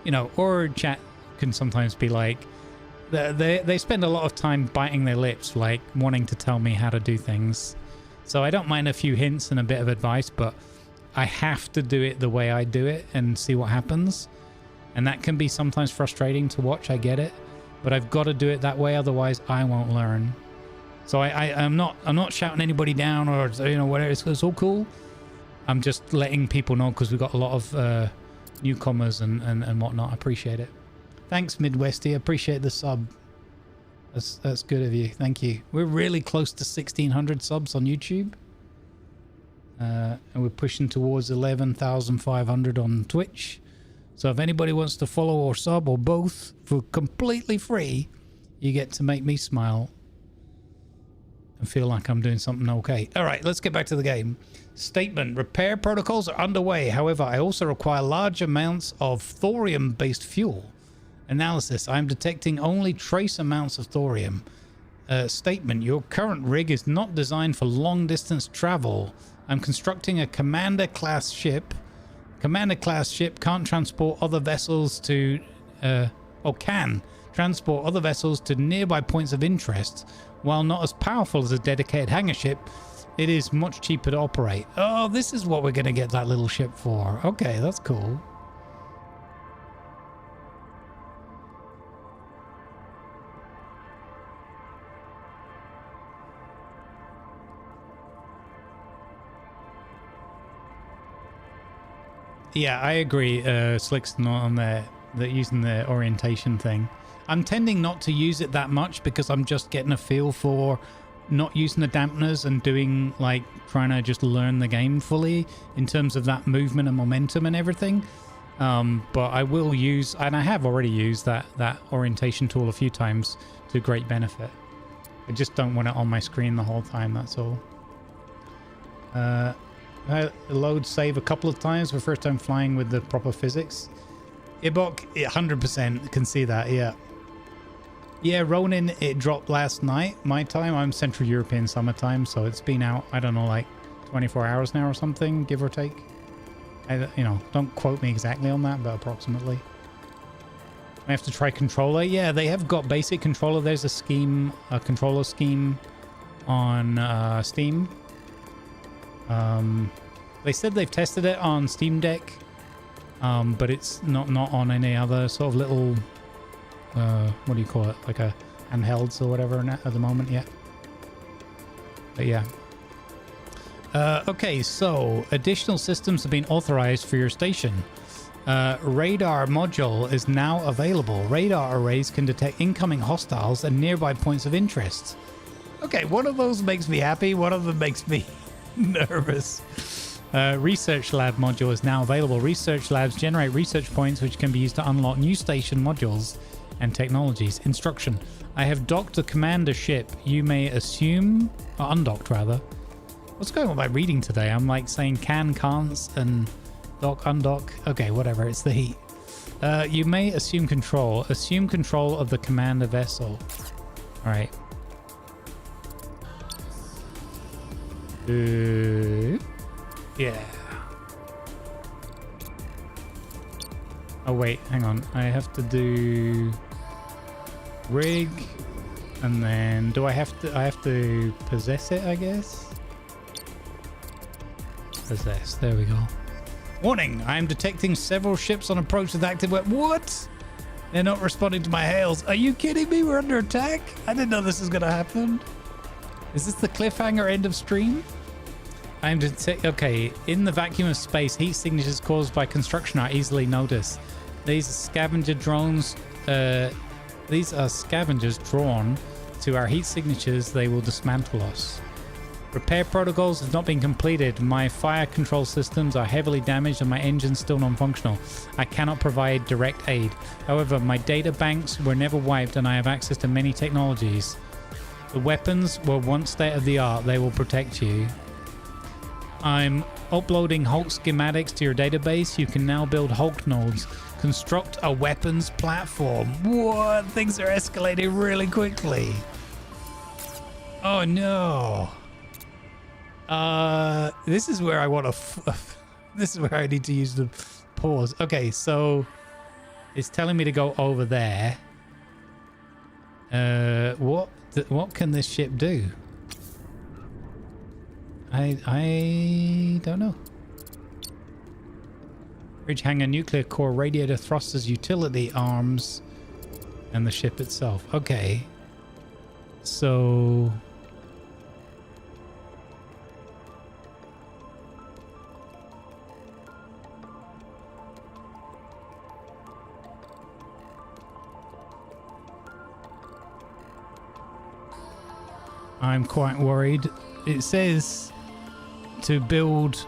You know, or chat can sometimes be like, they spend a lot of time biting their lips, like wanting to tell me how to do things. So I don't mind a few hints and a bit of advice, but I have to do it the way I do it and see what happens. And that can be sometimes frustrating to watch, I get it. But I've got to do it that way, otherwise I won't learn. So I'm not shouting anybody down or, you know, whatever. It's all cool. I'm just letting people know because we've got a lot of newcomers and whatnot. I appreciate it. Thanks, Midwesty. I appreciate the sub. That's good of you. Thank you. We're really close to 1,600 subs on YouTube. And we're pushing towards 11,500 on Twitch. So if anybody wants to follow or sub or both for completely free, you get to make me smile and feel like I'm doing something okay. All right, let's get back to the game. Statement: repair protocols are underway. However, I also require large amounts of thorium-based fuel. Analysis: I'm detecting only trace amounts of thorium. Statement: your current rig is not designed for long-distance travel. I'm constructing a commander-class ship. Commander-class ship can't transport other vessels to... can transport other vessels to nearby points of interest. While not as powerful as a dedicated hangar ship, it is much cheaper to operate. Oh, this is what we're going to get that little ship for. Okay, that's cool. Yeah, I agree. Slick's not on there. They're using the orientation thing. I'm tending not to use it that much because I'm just getting a feel for not using the dampeners and doing, like, trying to just learn the game fully in terms of that movement and momentum and everything. But I will use, and I have already used that orientation tool a few times to great benefit. I just don't want it on my screen the whole time, that's all. I load save a couple of times for first time flying with the proper physics. Ibok, 100% can see that, yeah. Yeah, Ronin, it dropped last night, my time. I'm Central European summertime, so it's been out, I don't know, like 24 hours now or something, give or take. You know, don't quote me exactly on that, but approximately. I have to try controller. Yeah, they have got basic controller. There's a controller scheme on Steam. They said they've tested it on Steam Deck, but it's not on any other sort of little, what do you call it, like a handhelds or whatever at the moment yet. But yeah. Okay, so additional systems have been authorized for your station. Radar module is now available. Radar arrays can detect incoming hostiles and nearby points of interest. Okay, one of those makes me happy, one of them makes me nervous. Research lab module is now available. Research labs generate research points which can be used to unlock new station modules and technologies. Instruction. I have docked the commander ship. You may assume... or undocked, rather. What's going on with my reading today? I'm like saying can'ts and dock, undock. Okay, whatever. It's the heat. You may assume control. Assume control of the commander vessel. All right. Yeah. Oh wait, hang on. I have to do rig, and then do I have to possess it, I guess? Possess. There we go. Warning! I am detecting several ships on approach with active weapons. What? They're not responding to my hails. Are you kidding me? We're under attack? I didn't know this was gonna happen. Is this the cliffhanger end of stream? I'm okay. In the vacuum of space, heat signatures caused by construction are easily noticed. These scavenger drones. These are scavengers drawn to our heat signatures. They will dismantle us. Repair protocols have not been completed. My fire control systems are heavily damaged and my engines still non-functional. I cannot provide direct aid. However, my data banks were never wiped and I have access to many technologies. The weapons were once state-of-the-art. They will protect you. I'm uploading Hulk schematics to your database. You can now build Hulk nodes. Construct a weapons platform. What? Things are escalating really quickly. Oh no. This is where I want to... this is where I need to use the pause. Okay, so it's telling me to go over there. What can this ship do? I don't know. Bridge hangar, nuclear core, radiator thrusters, utility arms, and the ship itself. Okay. So... I'm quite worried. It says to build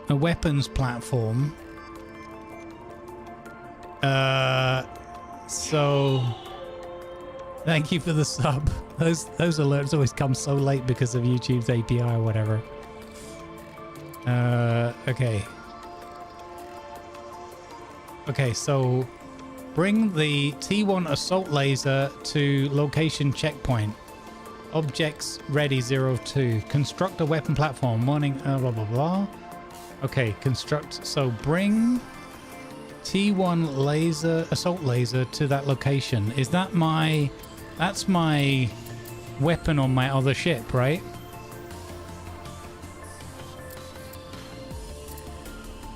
a weapons platform. So thank you for the sub. Those alerts always come so late because of YouTube's API or whatever. Okay. Okay, so bring the T1 assault laser to location checkpoint. Objects ready 02. Construct a weapon platform. Warning, blah, blah, blah. Okay, construct. So bring T1 laser, assault laser to that location. Is that my... That's my weapon on my other ship, right?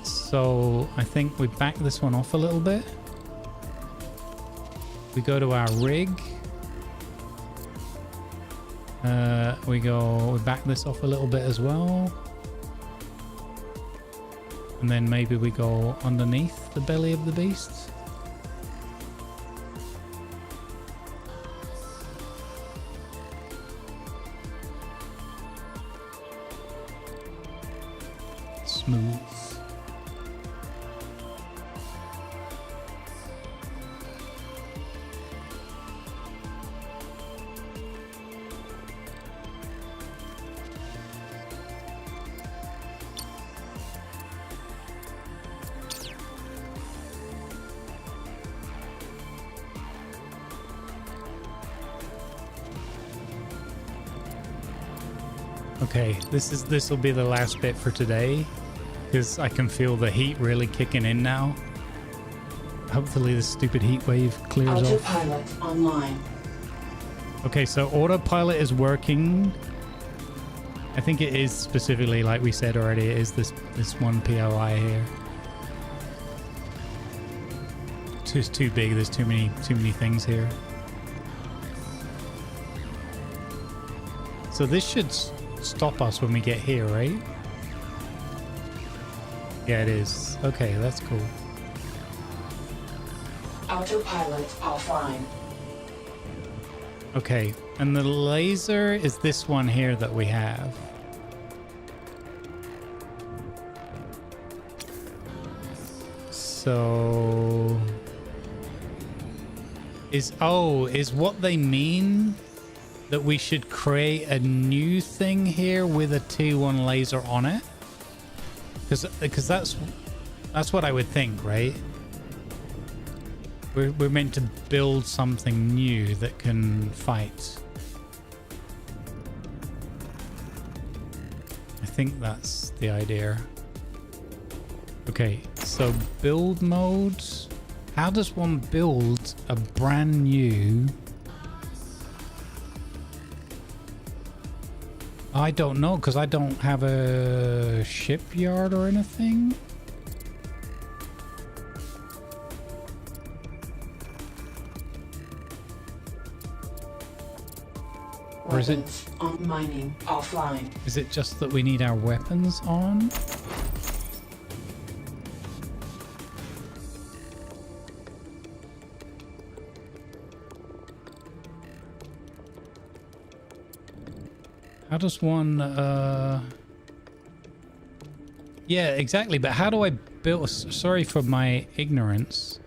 So I think we back this one off a little bit. We go to our rig. We back this off a little bit as well. And then maybe we go underneath the belly of the beast. Smooth. Okay, this will be the last bit for today because I can feel the heat really kicking in now. Hopefully this stupid heat wave clears off. Autopilot online. Okay, so autopilot is working. I think it is specifically, like we said already, it is this one POI here. It's too big. There's too many things here. So this should stop us when we get here, right? Yeah, it is. Okay, that's cool. Autopilot offline. Okay, and the laser is this one here that we have. So is what they mean that we should create a new thing here with a T1 laser on it? Because that's what I would think, right? We're meant to build something new that can fight. I think that's the idea. Okay, so build mode. How does one build a brand new... I don't know, because I don't have a shipyard or anything. Or is it Weapons on mining offline. Is it just that we need our weapons on? How does one yeah, exactly, but how do I build... Sorry for my ignorance,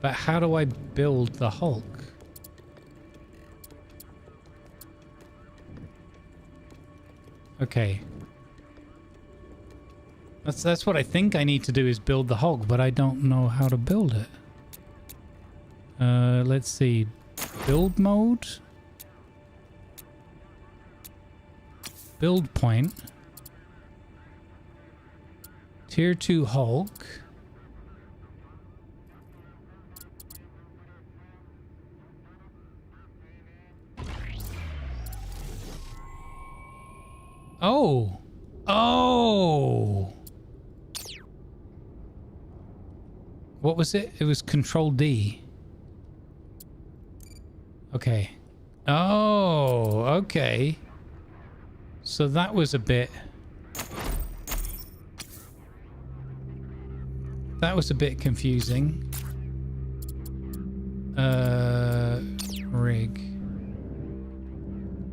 but how do I build the Hulk? Okay. That's what I think I need to do, is build the Hulk, but I don't know how to build it. Let's see. Build mode. Build point. Tier 2 Hulk. Oh. Oh. What was it? It was Control D. Okay. Oh, okay. So that was a bit... That was a bit confusing. Rig.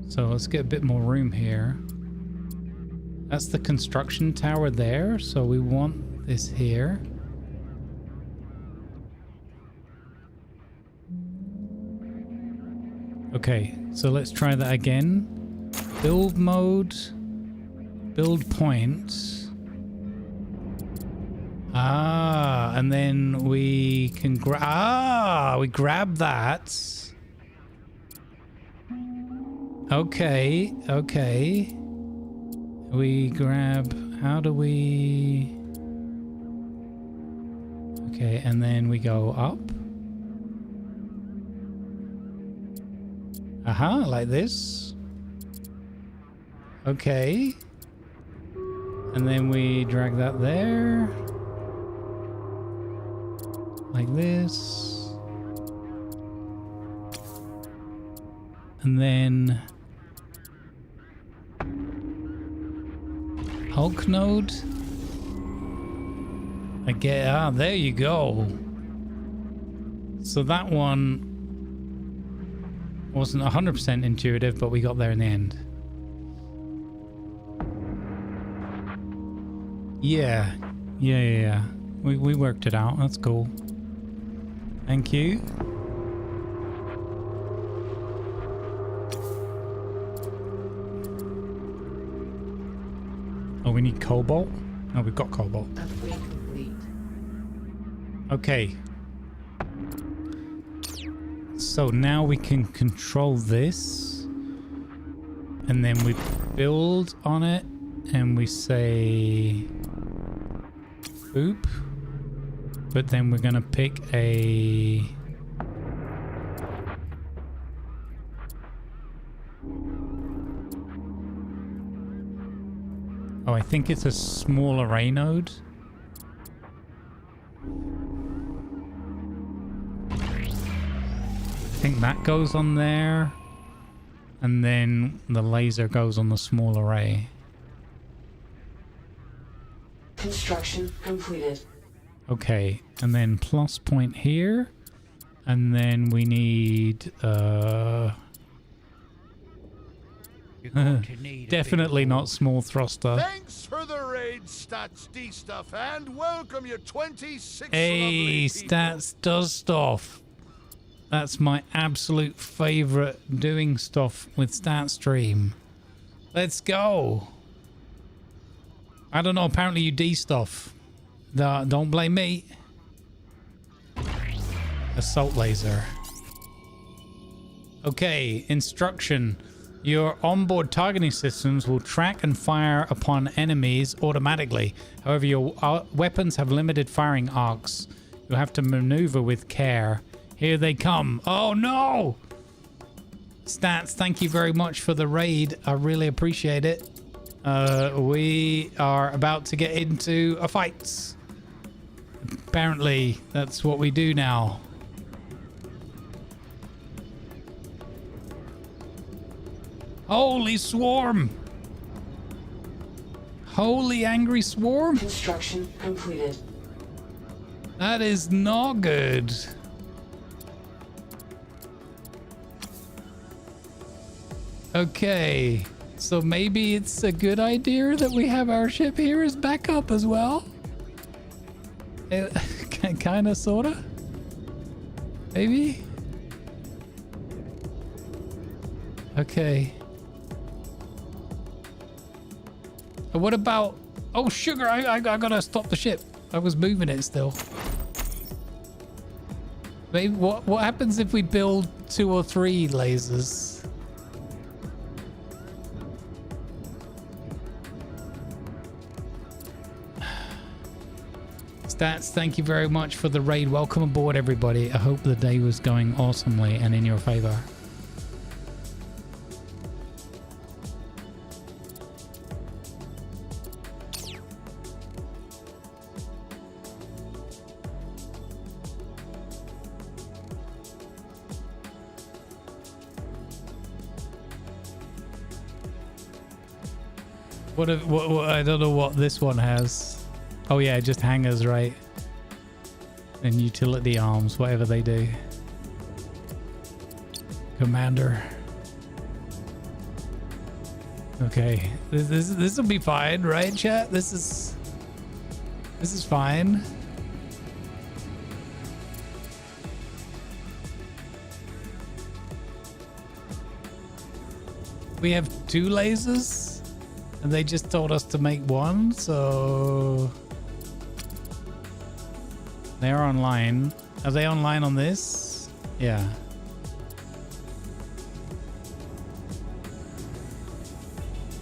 So let's get a bit more room here. That's the construction tower there, so we want this here. Okay, so let's try that again. Build mode. Build point. Ah, and then we can grab... we grab that. Okay, okay. We grab... How do we... Okay, and then we go up. Aha, like this. Okay. And then we drag that there. Like this. And then... Hulk node. Ah, there you go. So that one wasn't 100% intuitive, but we got there in the end. Yeah. Yeah. We worked it out. That's cool. Thank you. Oh, we need cobalt? No, we've got cobalt. Upgrade complete. Okay. So now we can control this. And then we build on it. And we say... Boop. But then we're going to pick a... Oh, I think it's a small array node. I think that goes on there. And then the laser goes on the small array. Construction completed. Okay, and then plus point here. And then we need definitely not small thruster. Thanks for the raid, Stats D stuff, and welcome you 26 Hey, lovely people. Stats does stuff. That's my absolute favorite doing stuff with Stat Stream. Let's go. I don't know, apparently you D stuff. Don't blame me. Assault laser. Okay, instruction. Your onboard targeting systems will track and fire upon enemies automatically. However, your weapons have limited firing arcs. You'll have to maneuver with care. Here they come. Oh no! Stats, thank you very much for the raid. I really appreciate it. We are about to get into a fight. Apparently, that's what we do now. Holy swarm! Holy angry swarm! Construction completed. That is not good. Okay, so maybe it's a good idea that we have our ship here as backup as well. Kinda, sorta. Maybe. Okay. What about... Oh, sugar! I gotta stop the ship. I was moving it still. Maybe what happens if we build 2 or 3 lasers? Stats, thank you very much for the raid. Welcome aboard, everybody. I hope the day was going awesomely and in your favor. What I don't know what this one has. Oh yeah, just hangers, right? And utility arms, whatever they do. Commander. Okay, this will be fine, right, chat? This is fine. We have 2 lasers, and they just told us to make 1, so they're online. Are they online on this? Yeah.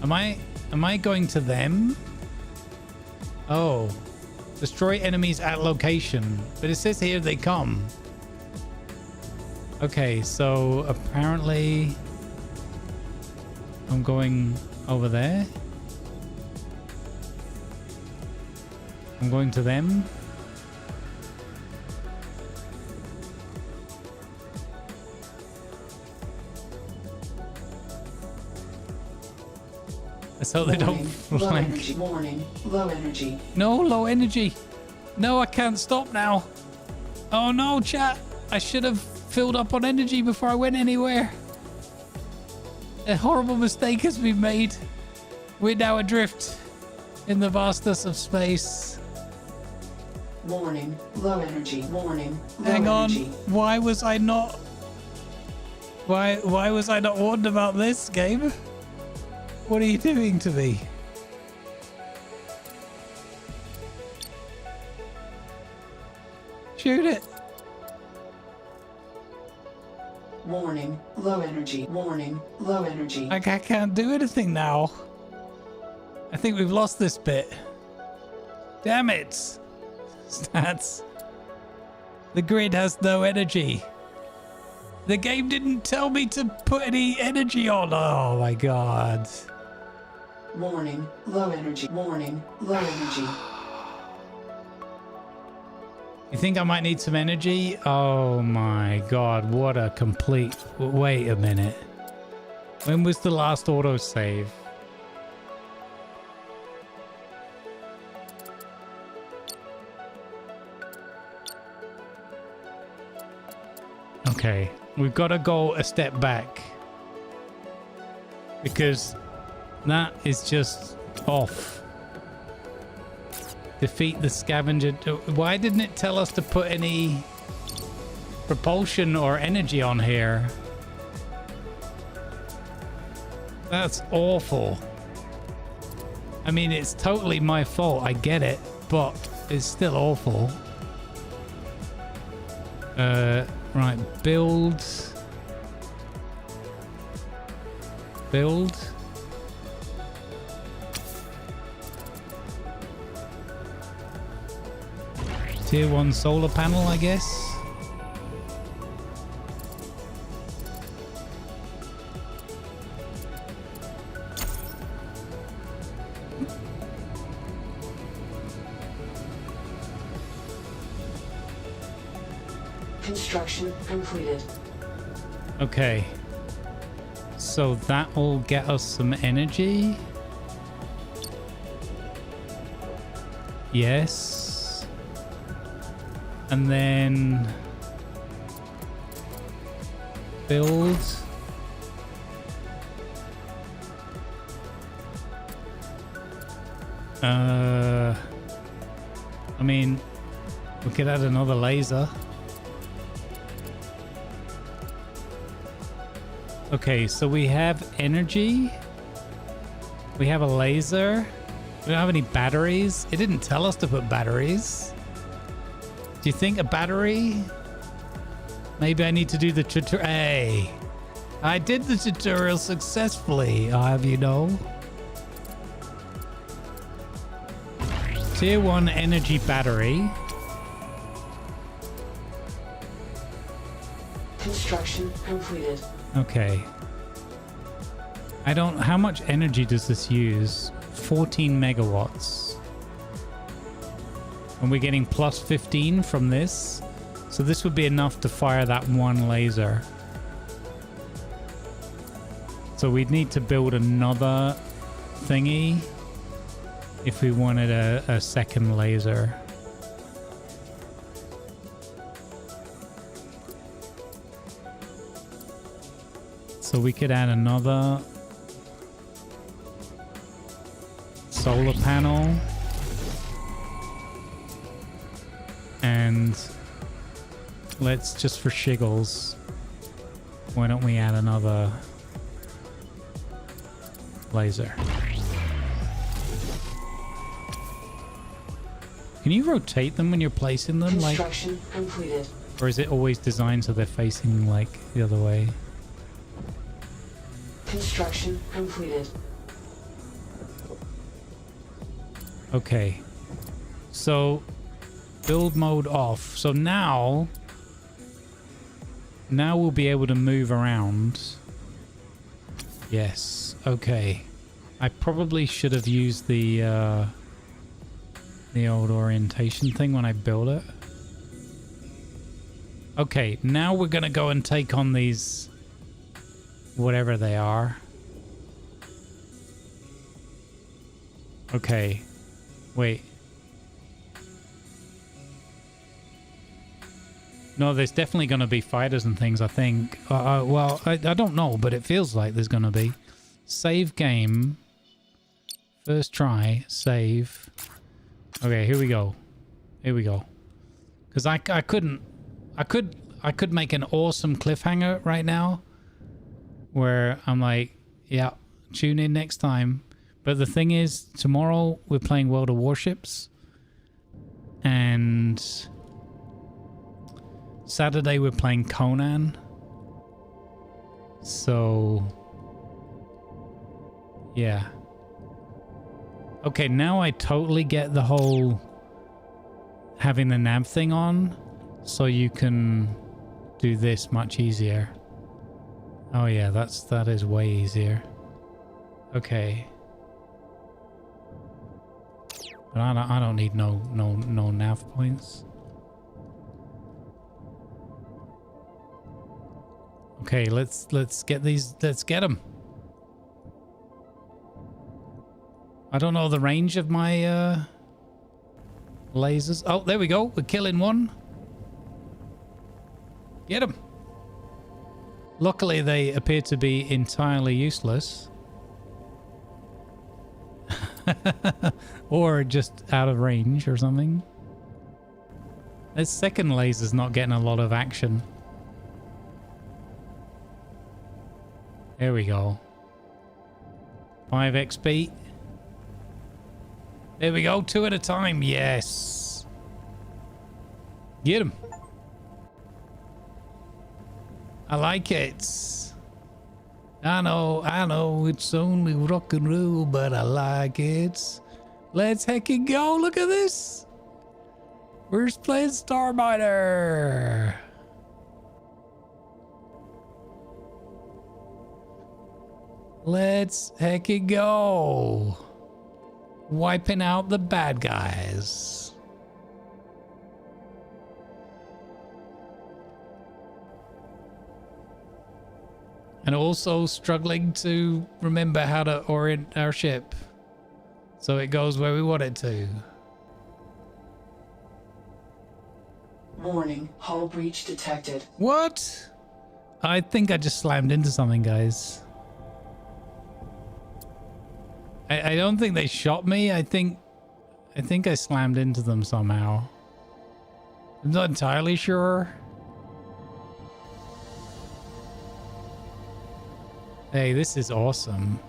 Am I going to them? Oh. Destroy enemies at location. But it says here they come. Okay, so apparently I'm going over there. I'm going to them. So they don't Low flank. energy. Warning. Low energy. No, low energy. No, I can't stop now. Oh no, chat. I should have filled up on energy before I went anywhere. A horrible mistake has been made. We're now adrift in the vastness of space. Warning. Low energy. Warning. Low Hang on. energy. Why was I not... Why was I not warned about this, game? What are you doing to me? Shoot it. Warning. Low energy. Warning. Low energy. I can't do anything now. I think we've lost this bit. Damn it. Stats. The grid has no energy. The game didn't tell me to put any energy on. Oh my god. Warning. Low energy. Warning. Low energy. You think I might need some energy? Oh my god, what a complete... Wait a minute. When was the last autosave? Okay, we've got to go a step back because that is just off. Defeat the scavenger. Why didn't it tell us to put any propulsion or energy on here? That's awful. I mean, it's totally my fault. I get it, but it's still awful. Right, build. Tier 1 solar panel, I guess. Construction completed. Okay. So that will get us some energy. Yes. And then build. I mean, we could add another laser. Okay, so we have energy. We have a laser. We don't have any batteries. It didn't tell us to put batteries. Do you think a battery? Maybe I need to do the tutorial. Hey, I did the tutorial successfully. I'll have you know. Tier 1 energy battery. Construction completed. Okay. I don't... How much energy does this use? 14 megawatts. And we're getting plus 15 from this. So this would be enough to fire that one laser. So we'd need to build another thingy if we wanted a second laser. So we could add another solar panel. And let's just for shiggles, why don't we add another laser? Can you rotate them when you're placing them? Construction completed. Or is it always designed so they're facing like the other way? Construction completed. Okay. So build mode off. So now we'll be able to move around. Yes. Okay. I probably should have used the old orientation thing when I built it. Okay, now we're gonna go and take on these, whatever they are. Okay, wait. No, there's definitely gonna be fighters and things, I think. Well, I don't know, but it feels like there's gonna be. Save game. First try, save. Okay, here we go. Here we go. Because I could make an awesome cliffhanger right now where I'm like, yeah, tune in next time. But the thing is, tomorrow we're playing World of Warships. And Saturday we're playing Conan. So, yeah. Okay, now I totally get the whole having the nav thing on so you can do this much easier. Oh yeah, that is way easier. Okay. But I don't need no nav points. Okay, let's get these. Let's get them. I don't know the range of my lasers. Oh, there we go. We're killing one. Get him. Luckily, they appear to be entirely useless. Or just out of range or something. This second laser's not getting a lot of action. There we go. 5 XP. There we go. 2 at a time. Yes. Get him. I like it. I know, it's only rock and roll, but I like it. Let's heckin' go. Look at this. We're playing Starminer. Let's heckin' go. Wiping out the bad guys. And also struggling to remember how to orient our ship so it goes where we want it to. Warning, hull breach detected. What? I think I just slammed into something, guys. I don't think they shot me. I think I slammed into them somehow. I'm not entirely sure. Hey, this is awesome.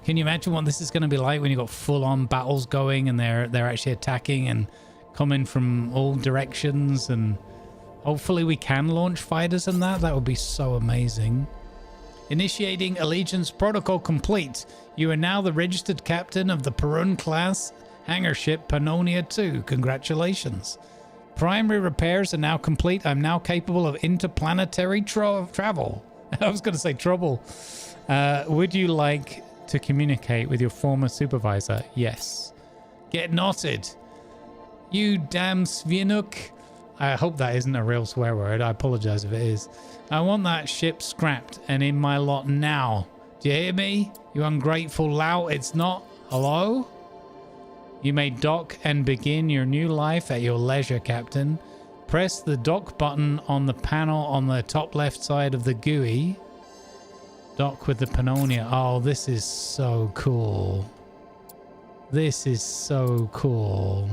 Can you imagine what this is going to be like when you got full-on battles going and they're actually attacking and coming from all directions, and hopefully we can launch fighters and that would be so amazing. Initiating allegiance protocol complete. You are now the registered captain of the Perun class hangar ship Pannonia 2. Congratulations. Primary repairs are now complete. I'm now capable of interplanetary travel. I was going to say trouble. Would you like to communicate with your former supervisor? Yes. Get knotted. You damn Svianuk. I hope that isn't a real swear word. I apologize if it is. I want that ship scrapped and in my lot now. Do you hear me? You ungrateful lout. It's not. Hello? You may dock and begin your new life at your leisure, Captain. Press the dock button on the panel on the top left side of the GUI. Dock with the Pannonia. Oh, this is so cool. This is so cool.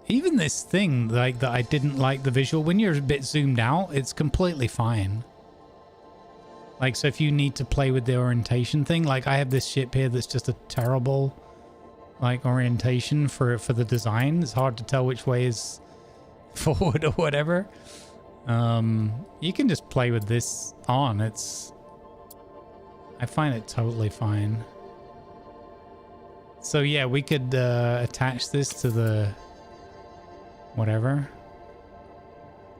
Even this thing, like, that I didn't like the visual, when you're a bit zoomed out, it's completely fine. Like, so if you need to play with the orientation thing, like I have this ship here that's just a terrible, like, orientation for the design. It's hard to tell which way is forward or whatever. You can just play with this on. I find it totally fine. So yeah, we could attach this to the whatever.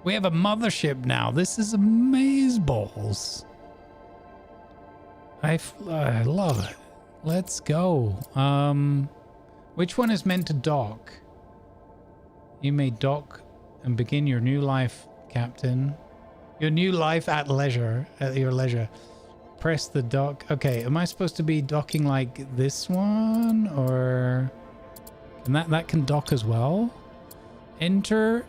We have a mothership now. This is amazeballs. I love it. Let's go. Which one is meant to dock? You may dock and begin your new life, Captain. Your new life at leisure. At your leisure. Press the dock. Okay, am I supposed to be docking like this one? Or... And that can dock as well? Enter.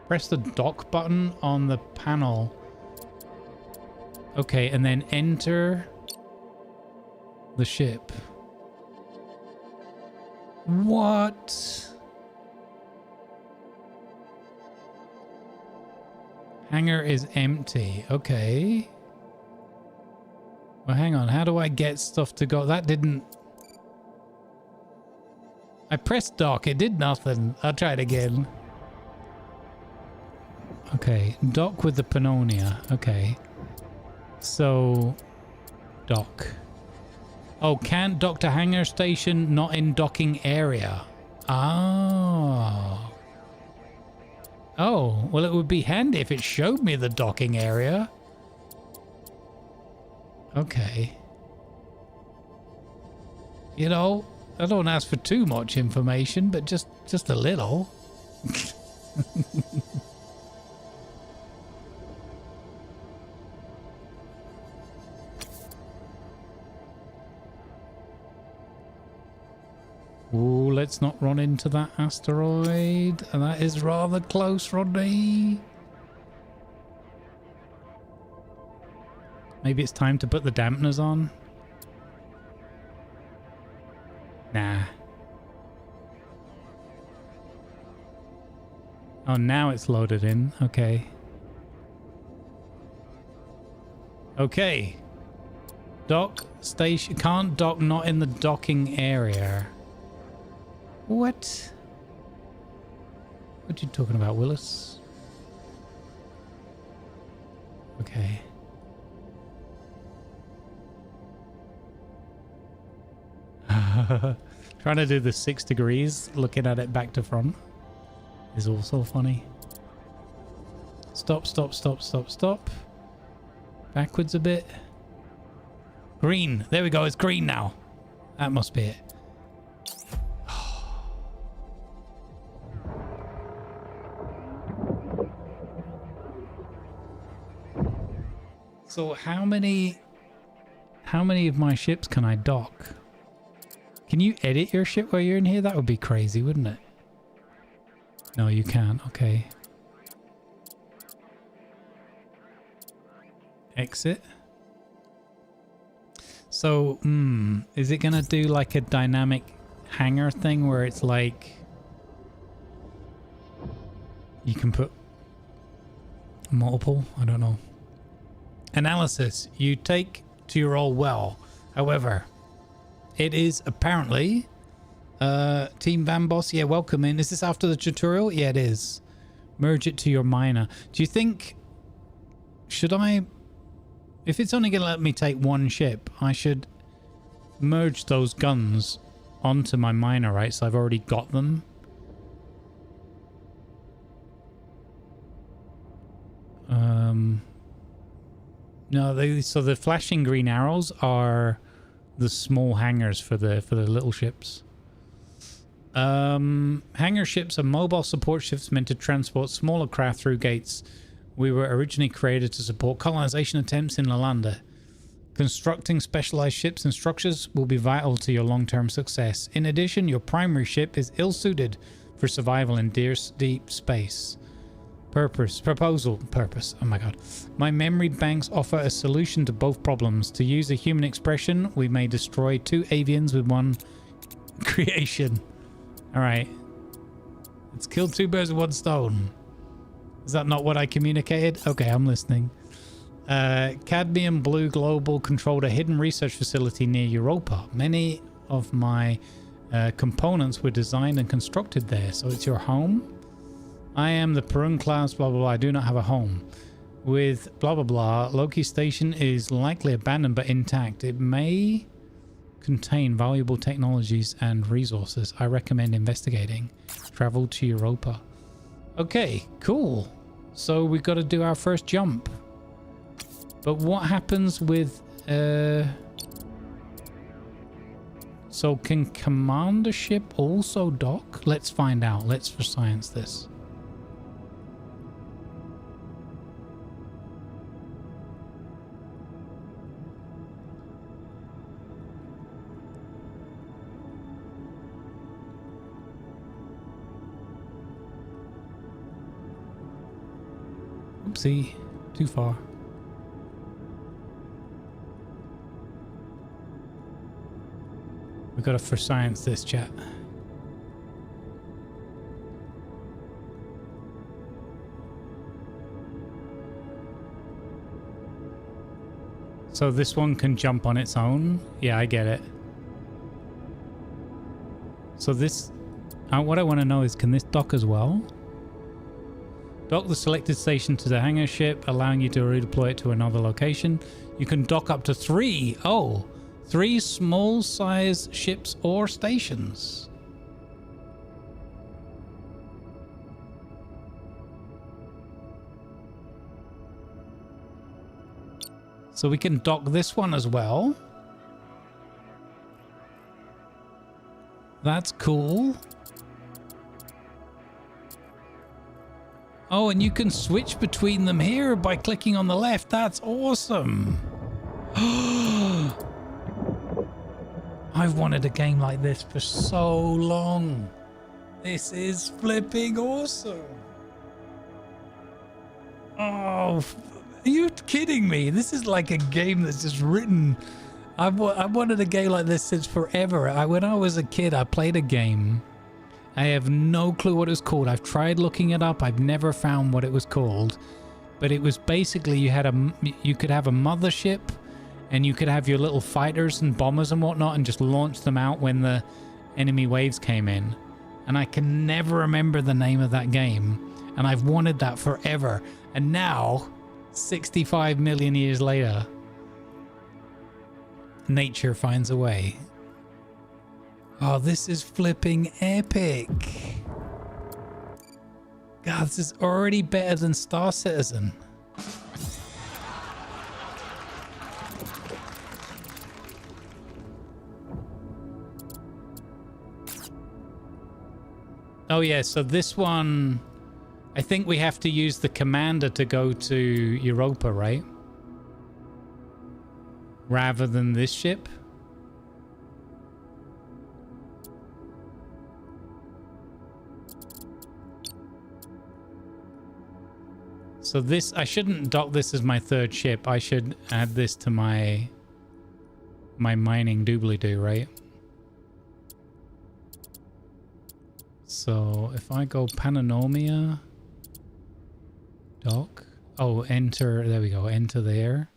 Press the dock button on the panel. Okay, and then enter the ship. What? Hangar is empty. Okay. Well, hang on. How do I get stuff to go? That didn't... I pressed dock. It did nothing. I'll try it again. Okay. Dock with the Pannonia. Okay. So... Dock. Oh, can't dock to hangar station, not in docking area. Oh. Oh, well, it would be handy if it showed me the docking area. Okay. You know, I don't ask for too much information, but just a little. let's not run into that asteroid. And that is rather close, Rodney. Maybe it's time to put the dampeners on. Nah. Oh, now it's loaded in. Okay. Okay. Dock station. Can't dock, not in the docking area. What? What are you talking about, Willis? Okay. Trying to do the 6 degrees, looking at it back to front is also funny. Stop, stop, stop, stop, stop. Backwards a bit. Green. There we go. It's green now. That must be it. So how many of my ships can I dock? Can you edit your ship while you're in here? That would be crazy, wouldn't it? No, you can't. Okay. Exit. So, is it gonna do like a dynamic hangar thing where it's like you can put multiple? I don't know. Analysis. You take to your role well. However, it is apparently Team Van Boss. Yeah, welcome in. Is this after the tutorial? Yeah, it is. Merge it to your miner. Do you think, should I, if it's only going to let me take one ship, I should merge those guns onto my miner, right? So I've already got them. No, so the flashing green arrows are the small hangars for the little ships. Hangar ships are mobile support ships meant to transport smaller craft through gates. We were originally created to support colonization attempts in Lalanda. Constructing specialized ships and structures will be vital to your long-term success. In addition, your primary ship is ill-suited for survival in deep space. Purpose. Oh my god. My memory banks offer a solution to both problems. To use a human expression, we may destroy 2 avians with 1 creation. Alright. Let's kill 2 birds with 1 stone. Is that not what I communicated? Okay, I'm listening. Cadmium Blue Global controlled a hidden research facility near Europa. Many of my components were designed and constructed there. So it's your home? I am the Perun class, blah, blah, blah. I do not have a home. With blah, blah, blah. Loki Station is likely abandoned but intact. It may contain valuable technologies and resources. I recommend investigating. Travel to Europa. Okay, cool. So we've got to do our first jump. But what happens with... So can commander ship also dock? Let's find out. Let's for science this. Oopsie, too far. We've got to for science this, chat. So this one can jump on its own? Yeah, I get it. So this... what I want to know is, can this dock as well? Dock the selected station to the hangar ship, allowing you to redeploy it to another location. You can dock up to 3. Oh, 3 small size ships or stations. So we can dock this one as well. That's cool. Oh, and you can switch between them here by clicking on the left. That's awesome. I've wanted a game like this for so long. This is flipping awesome. Oh, are you kidding me? This is like a game that's just written. I've wanted a game like this since forever. When I was a kid, I played a game. I have no clue what it was called. I've tried looking it up. I've never found what it was called. But it was basically you could have a mothership, and you could have your little fighters and bombers and whatnot, and just launch them out when the enemy waves came in. And I can never remember the name of that game. And I've wanted that forever. And now, 65 million years later, nature finds a way. Oh, this is flipping epic. God, this is already better than Star Citizen. Oh yeah, so this one, I think we have to use the commander to go to Europa, right? Rather than this ship. So this, I shouldn't dock this as my third ship. I should add this to my mining doobly-doo, right? So if I go Pananomia, dock, oh, enter, there we go, enter there.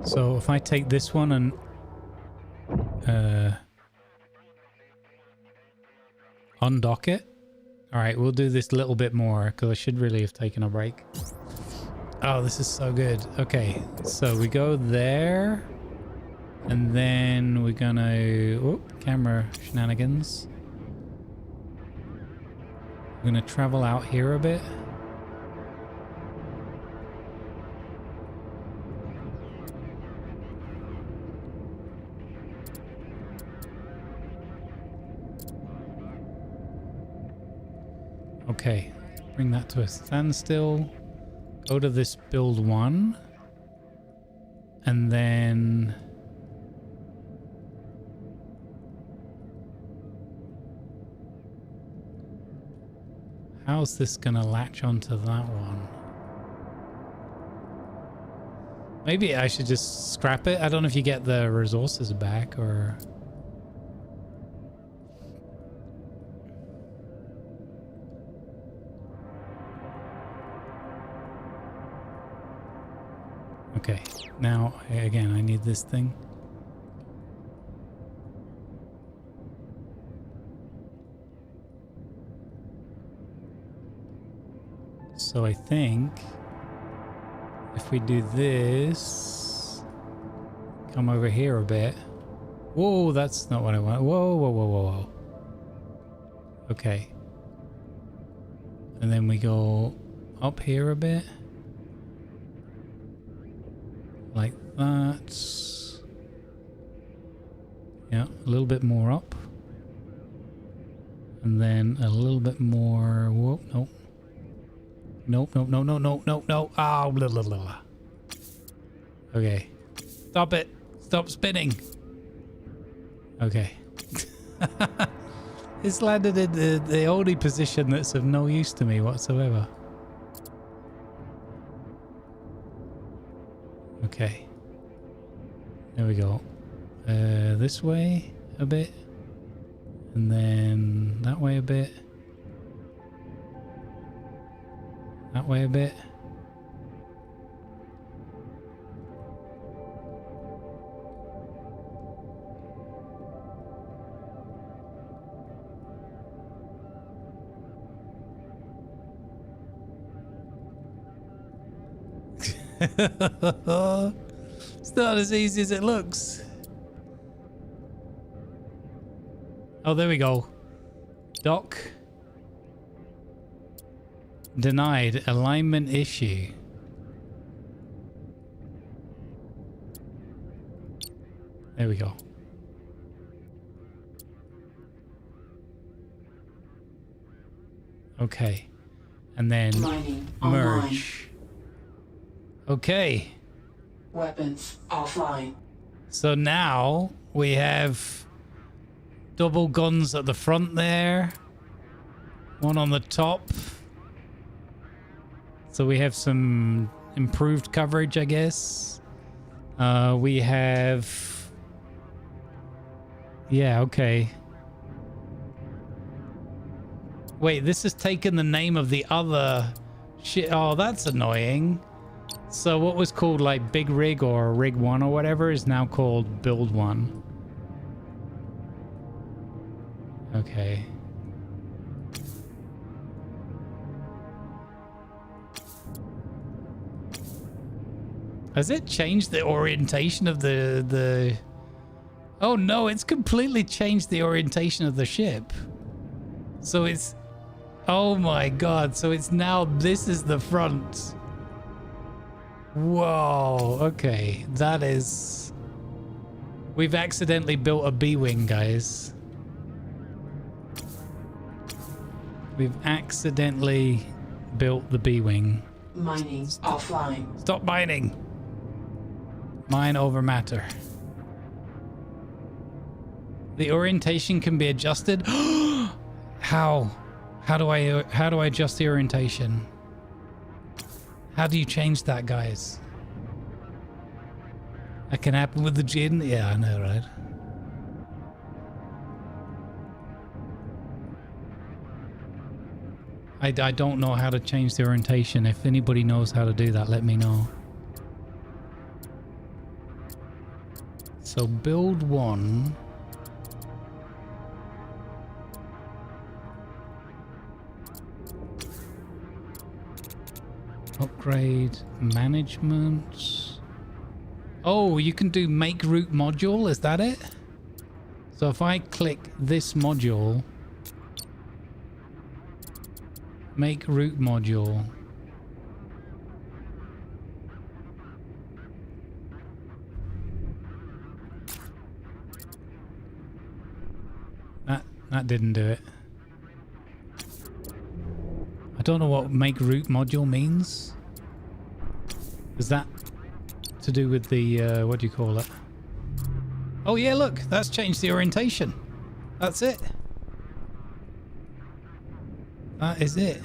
So if I take this one and undock it. All right, we'll do this a little bit more because I should really have taken a break. Oh, this is so good. Okay, so we go there. And then we're gonna... Oh, camera shenanigans. We're gonna travel out here a bit. Okay, bring that to a standstill. Go to this build one. And then... how's this gonna latch onto that one? Maybe I should just scrap it. I don't know if you get the resources back or... Okay, now again I need this thing. So I think if we do this, come over here a bit. Whoa, that's not what I want. Whoa, whoa, whoa, whoa, whoa. Okay. And then we go up here a bit. Like that. Yeah, a little bit more up. And then a little bit more. Whoa, nope. Nope, nope, no, no, no, no, no. Oh, blah, blah, blah. Okay. Stop it. Stop spinning. Okay. It's landed in the only position that's of no use to me whatsoever. Okay. There we go. This way a bit. And then that way a bit. That way a bit. It's not as easy as it looks. Oh, there we go. Dock. Denied. Alignment issue. There we go. Okay. And then Mining merge. Okay. Weapons offline. So now we have double guns at the front there. One on the top. So we have some improved coverage, I guess. We have... Yeah, okay. Wait, this has taken the name of the other shit. Oh, that's annoying. So what was called like Big Rig or Rig 1 or whatever is now called Build 1. Okay. Has it changed the orientation of the... Oh no, it's completely changed the orientation of the ship. So it's... Oh my god, so it's now... This is the front. Whoa, okay. That is... We've accidentally built a B-wing, guys. We've accidentally built the B-wing. Mining offline. Stop mining. Mine over matter. The orientation can be adjusted. How? How do I adjust the orientation? How do you change that, guys? That can happen with the gin? Yeah, I know, right? I don't know how to change the orientation. If anybody knows how to do that, let me know. So build 1. Upgrade management. Oh, you can do make route module. Is that it? So if I click this module, make route module. That didn't do it. I don't know what make route module means. Is that to do with the, what do you call it? Oh yeah, look, that's changed the orientation. That's it. That is it.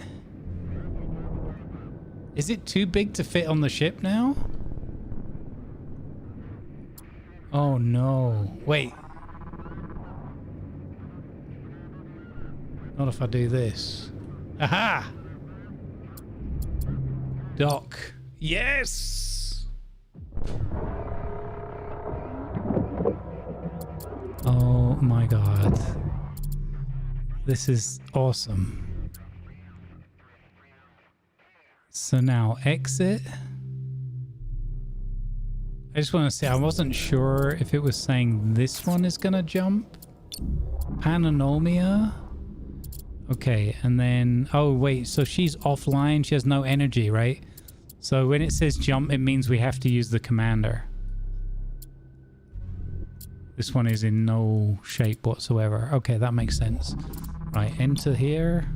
Is it too big to fit on the ship now? Oh no. Wait. Not if I do this. Aha! Dock. Yes! Oh my god. This is awesome. So now exit. I just want to say, I wasn't sure if it was saying this one is gonna jump. Panonomia. Okay, and then... Oh, wait, so she's offline. She has no energy, right? So when it says jump, it means we have to use the commander. This one is in no shape whatsoever. Okay, that makes sense. Right, enter here.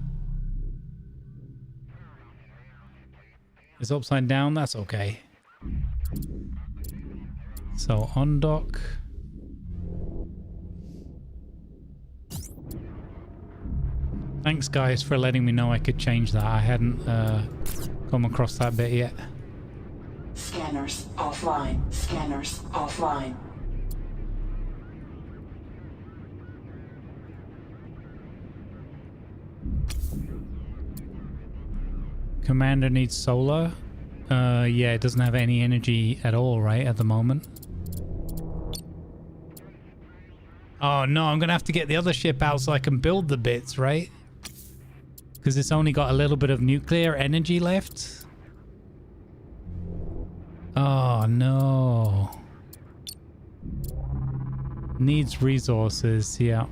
It's upside down. That's okay. So, undock. Thanks, guys, for letting me know I could change that. I hadn't come across that bit yet. Scanners offline. Scanners offline. Commander needs solar. Yeah, it doesn't have any energy at all, right, at the moment. Oh no, I'm gonna have to get the other ship out so I can build the bits, right? Because it's only got a little bit of nuclear energy left. Oh no. Needs resources, yeah.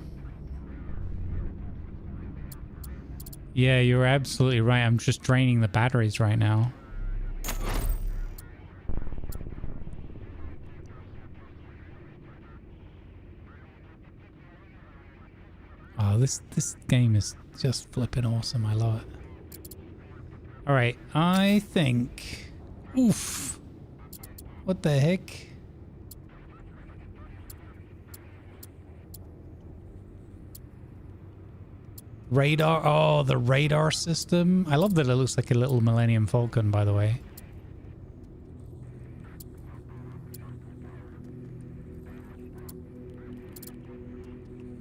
Yeah, you're absolutely right. I'm just draining the batteries right now. Oh, this game is just flipping awesome. I love it. All right, I think... Oof. What the heck? Radar. Oh, the radar system. I love that it looks like a little Millennium Falcon, by the way.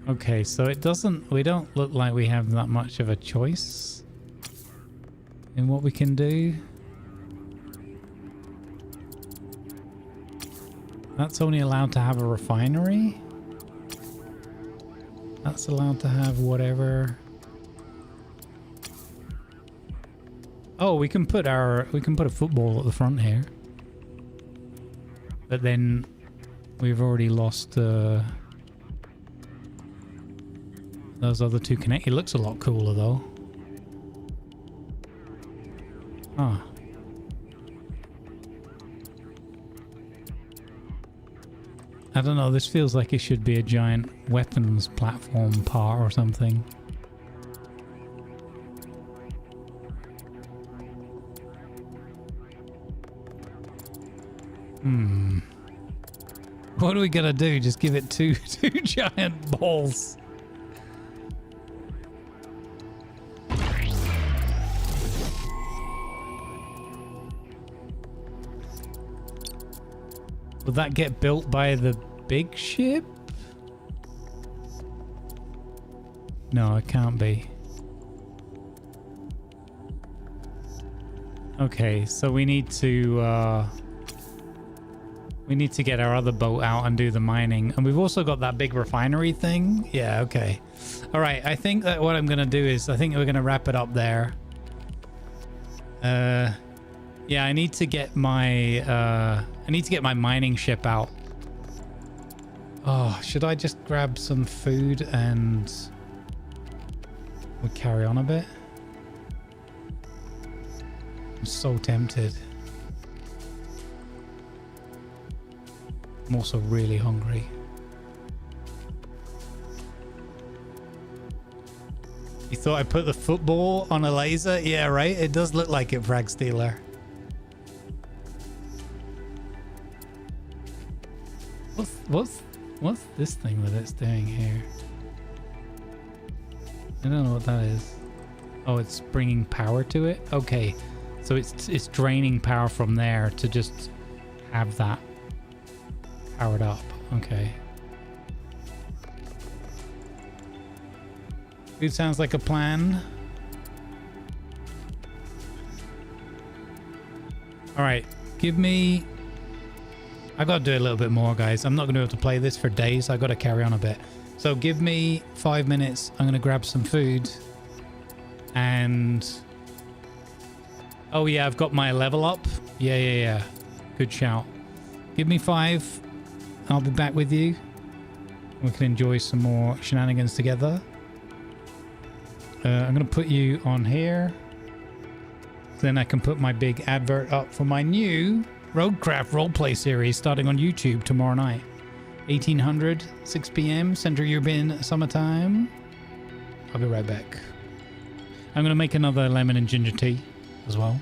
Okay, so it doesn't... We don't look like we have that much of a choice in what we can do. That's only allowed to have a refinery. That's allowed to have whatever. Oh, we can put a football at the front here. But then we've already lost those other two connect. It looks a lot cooler though. Ah. I don't know, this feels like it should be a giant weapons platform part or something. What are we gonna do? Just give it two giant balls. Will that get built by the big ship? No, it can't be. Okay, so we need to get our other boat out and do the mining. And we've also got that big refinery thing. Yeah, okay. All right, I think that what I'm going to do is I think we're going to wrap it up there. Yeah, I need to get my mining ship out. Oh, should I just grab some food and we carry on a bit? I'm so tempted. I'm also really hungry. You thought I put the football on a laser? Yeah, right? It does look like it, Frag Stealer. What's this thing that it's doing here? I don't know what that is. Oh, it's bringing power to it? Okay. So it's draining power from there to just have that powered up. Okay. It sounds like a plan. All right, give me... I got to do a little bit more, guys. I'm not going to be able to play this for days. I got to carry on a bit. So give me 5 minutes. I'm going to grab some food. And... Oh, yeah, I've got my level up. Yeah. Good shout. Give me 5. I'll be back with you. We can enjoy some more shenanigans together. I'm going to put you on here. Then I can put my big advert up for my new Roadcraft roleplay series starting on YouTube tomorrow night. 1800, 6 p.m. Central European summertime. I'll be right back. I'm going to make another lemon and ginger tea as well.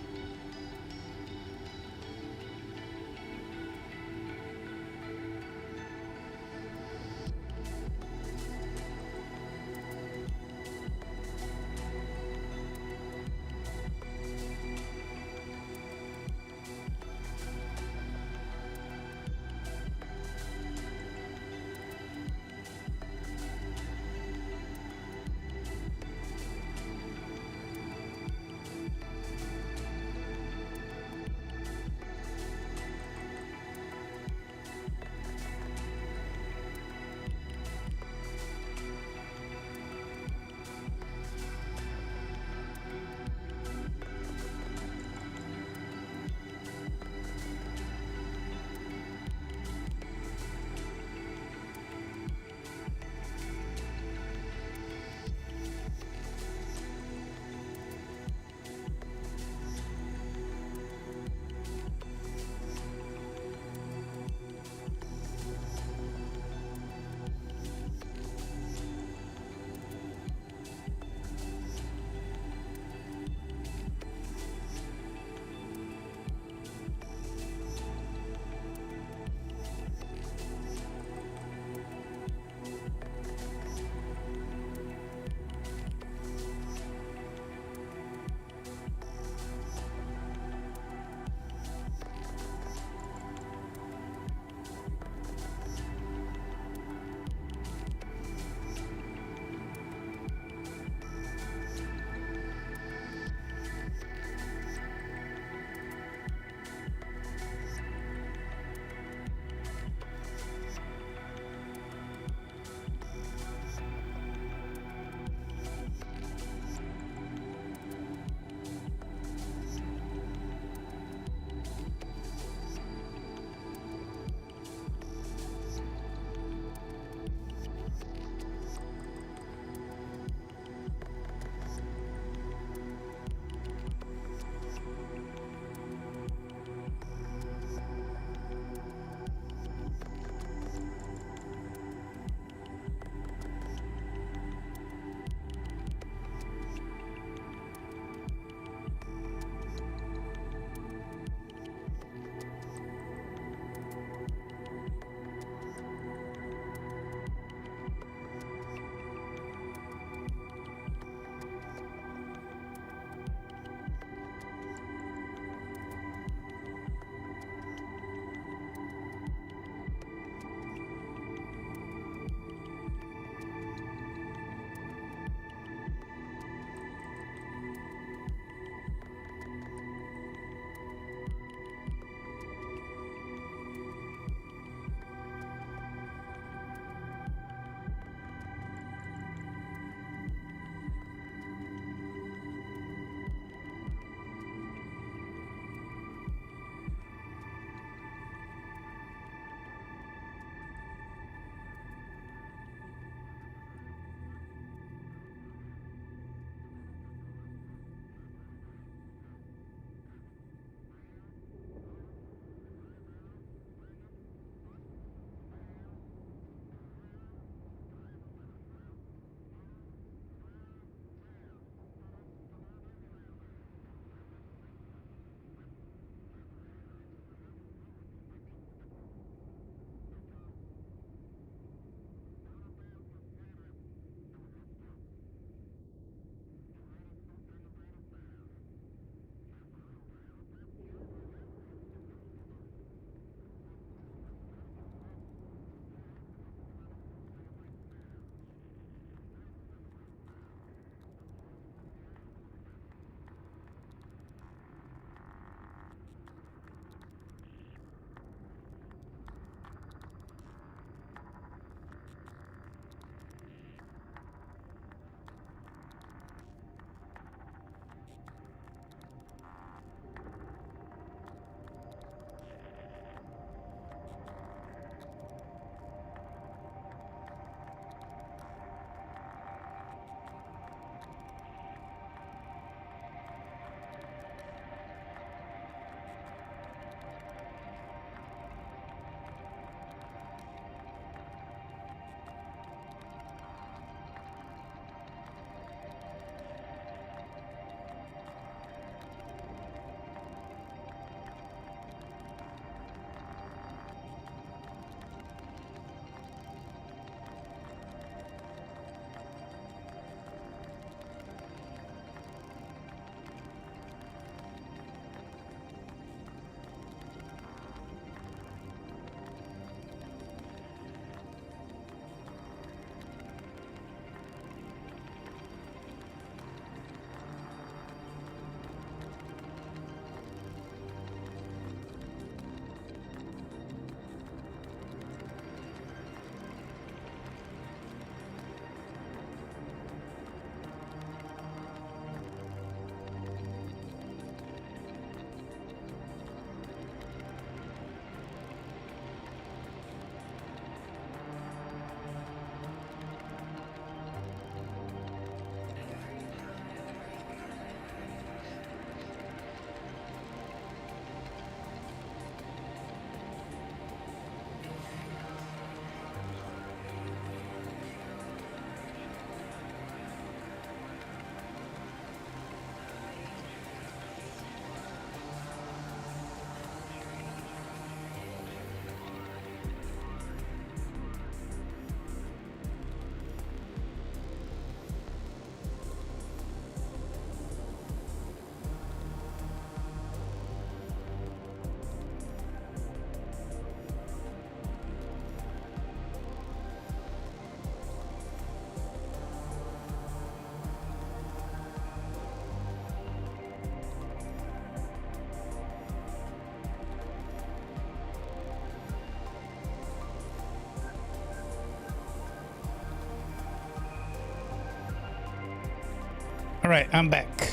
All right, I'm back.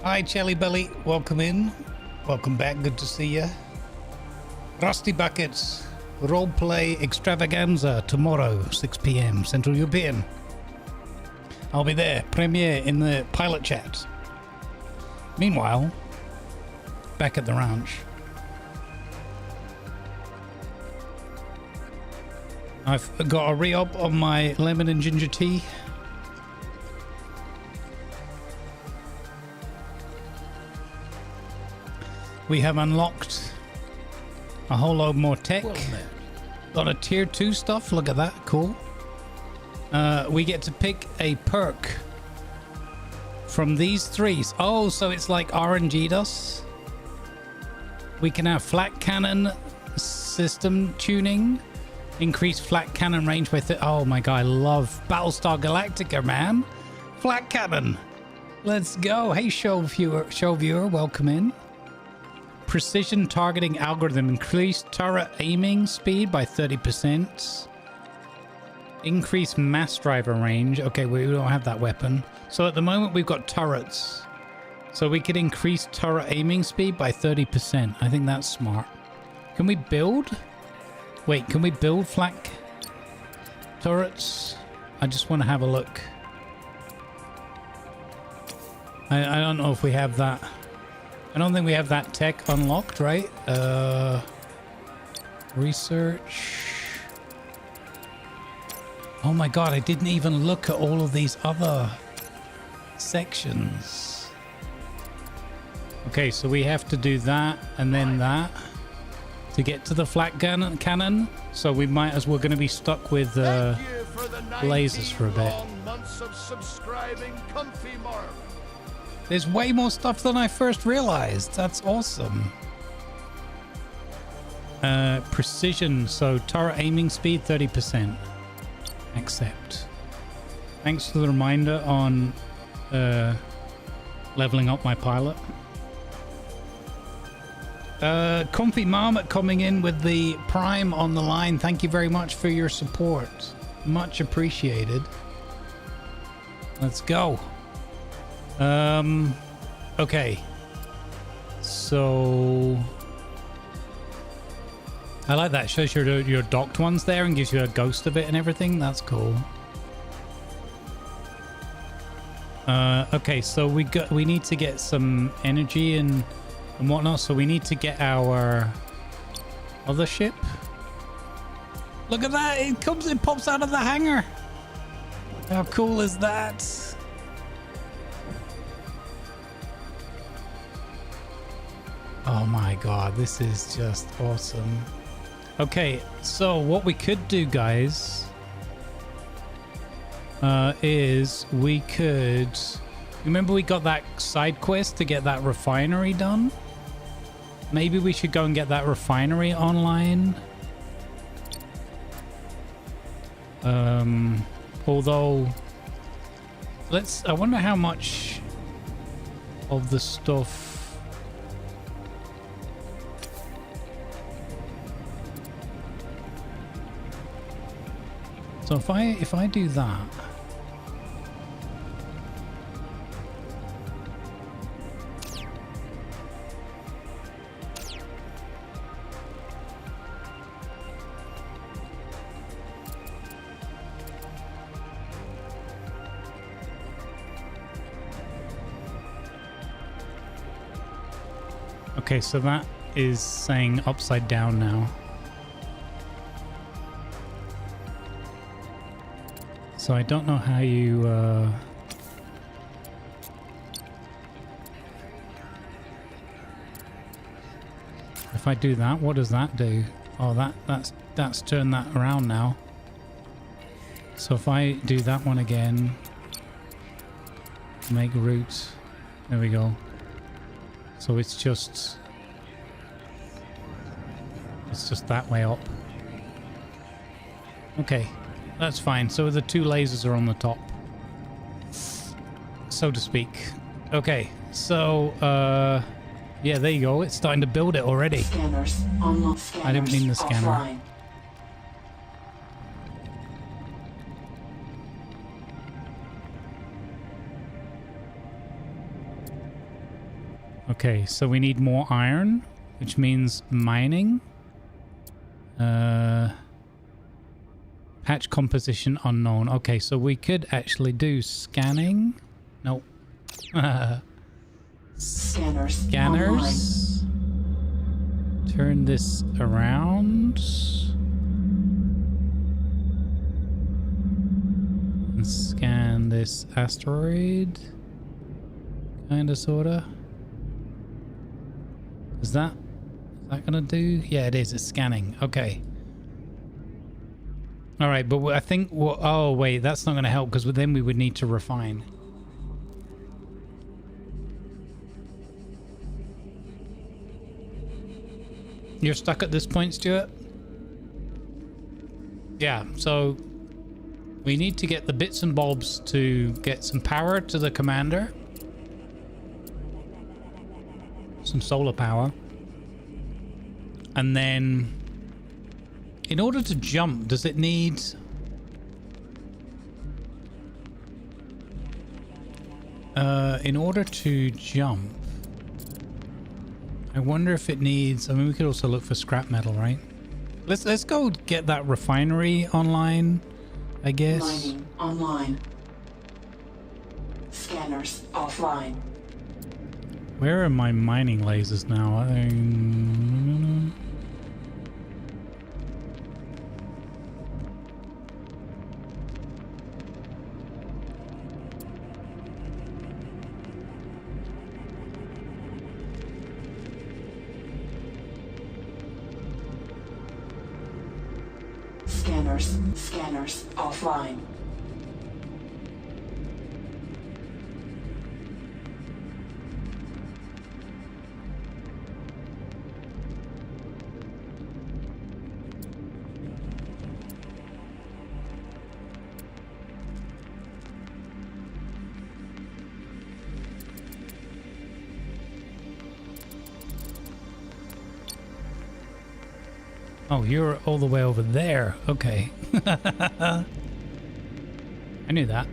Hi, Jelly Belly. Welcome in. Welcome back. Good to see you. Rusty Buckets roleplay extravaganza tomorrow, 6 p.m. Central European. I'll be there. Premiere in the pilot chat. Meanwhile, back at the ranch. I've got a re-up on my lemon and ginger tea. We have unlocked a whole load more tech. Well met. Got a tier 2 stuff. Look at that. Cool. We get to pick a perk from these threes. Oh, so it's like RNG'd us. We can have flat cannon system tuning. Increase flat cannon range by oh my god, I love Battlestar Galactica, man. Flat cannon. Let's go. Hey, show viewer, welcome in. Precision targeting algorithm. Increase turret aiming speed by 30%. Increase mass driver range. Okay, we don't have that weapon. So at the moment we've got turrets. So we could increase turret aiming speed by 30%. I think that's smart. Can we build? Wait, can we build flak turrets? I just want to have a look. I don't know if we have that. I don't think we have that tech unlocked, right? Research. Oh my god, I didn't even look at all of these other sections. Okay, so we have to do that and then that to get to the flat cannon. So we might as well going to be stuck with lasers for a bit. Months of subscribing, comfy marvel. There's way more stuff than I first realized. That's awesome. Precision. So turret aiming speed 30%. Accept. Thanks for the reminder on leveling up my pilot. Comfy Marmot coming in with the Prime on the line. Thank you very much for your support. Much appreciated. Let's go. Okay. So I like that. Shows your docked ones there and gives you a ghost of it and everything. That's cool. Okay, so we need to get some energy and whatnot. So we need to get our other ship. Look at that! It pops out of the hangar. How cool is that? Oh my god, this is just awesome. Okay, so what we could do, guys, is we could... Remember we got that side quest to get that refinery done? Maybe we should go and get that refinery online. Although... I wonder how much of the stuff... So if I do that, okay, so that is saying upside down now. So I don't know how you if I do that, what does that do? Oh, that's turned that around now. So if I do that one again, make route, there we go. So it's just that way up. Okay. That's fine. So the two lasers are on the top, so to speak. Okay, so yeah, there you go. It's starting to build it already. Scanners unlock. Scanners I didn't mean the scanner. offline. Okay, so we need more iron, which means mining. Patch composition unknown. Okay, so we could actually do scanning. Nope. Scanners. Scanners. Turn this around. And scan this asteroid. Kinda, sorta. Is that gonna do? Yeah, it is. It's scanning. Okay. All right, but I think. Oh wait, that's not gonna help because then we would need to refine. You're stuck at this point, Stuart? Yeah. So we need to get the bits and bobs to get some power to the commander. Some solar power. And then in order to jump, does it need in order to jump, I wonder if it needs, I mean, we could also look for scrap metal, right? Let's go get that refinery online, I guess. Mining online. Scanners offline. Where are my mining lasers now? Scanners offline. Oh, you're all the way over there. Okay. I knew that.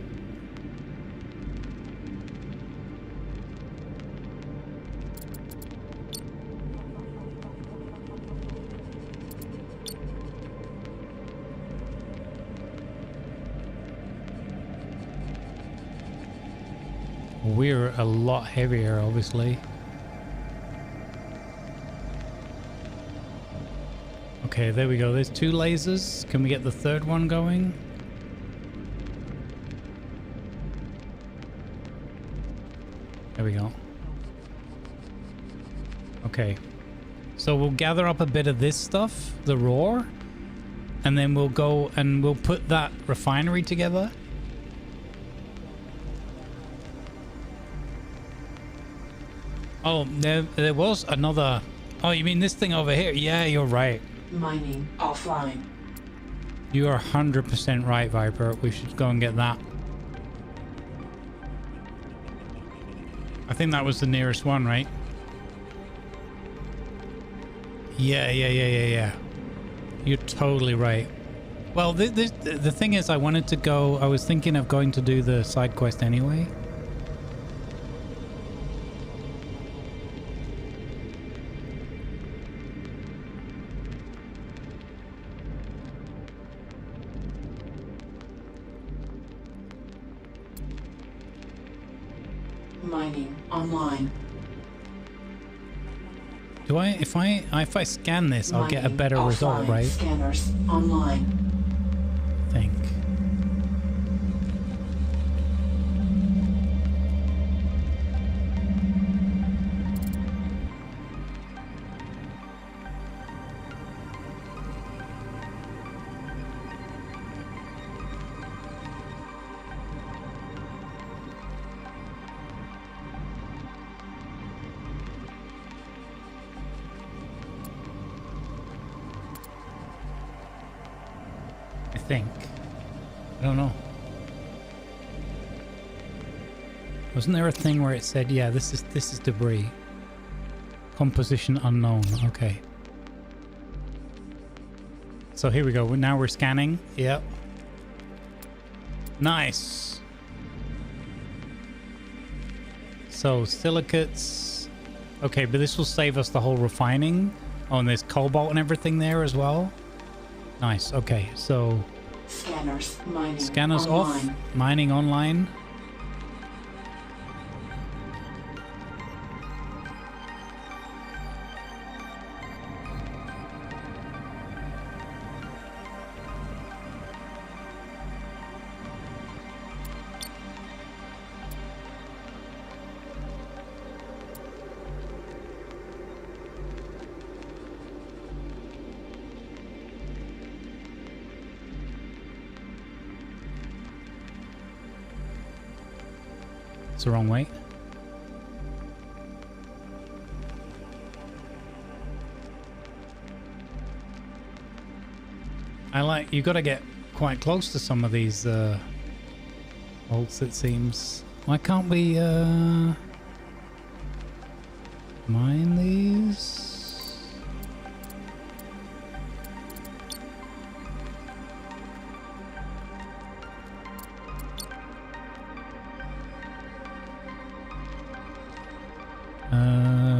We're a lot heavier, obviously. Okay, there we go. There's 2 lasers. Can we get the 3rd one going? There we go. Okay. So we'll gather up a bit of this stuff, the roar, and then we'll go and we'll put that refinery together. Oh, there was another. Oh, you mean this thing over here? Yeah, you're right. Mining offline. You are 100% right, Viper. We should go and get that. I think that was the nearest one, right? Yeah. You're totally right. Well, the thing is, I wanted to go. I was thinking of going to do the side quest anyway. Mining online. Do I? If I scan this, I'll get a better Mining result, offline. right? Scanners online. I think. I don't know. Wasn't there a thing where it said, yeah, this is debris. Composition unknown. Okay. So here we go. Now we're scanning. Yep. Nice. So silicates. Okay, but this will save us the whole refining. Oh, and there's cobalt and everything there as well. Nice. Okay, so Scanners mining scanners online. off, mining online. It's the wrong way. I like, you got to get quite close to some of these bolts, it seems. Why can't we mine these?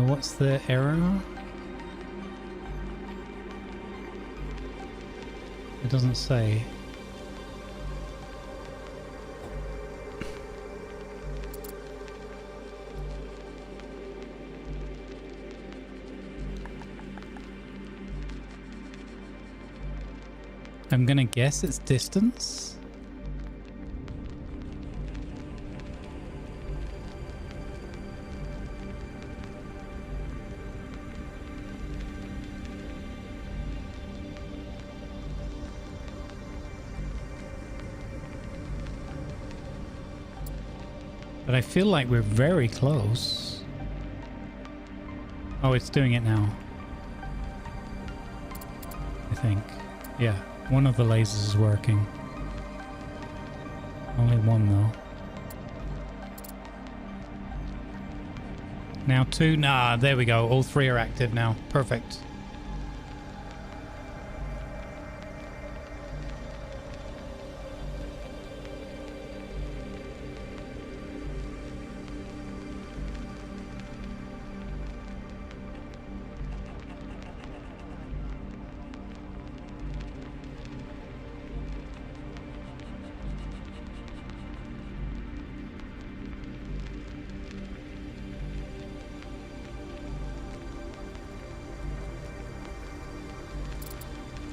What's the error? It doesn't say. I'm gonna guess it's distance. But I feel like we're very close. Oh, it's doing it now. I think. Yeah, one of the lasers is working. Only one though. Now two. Nah, there we go. All three are active now. Perfect.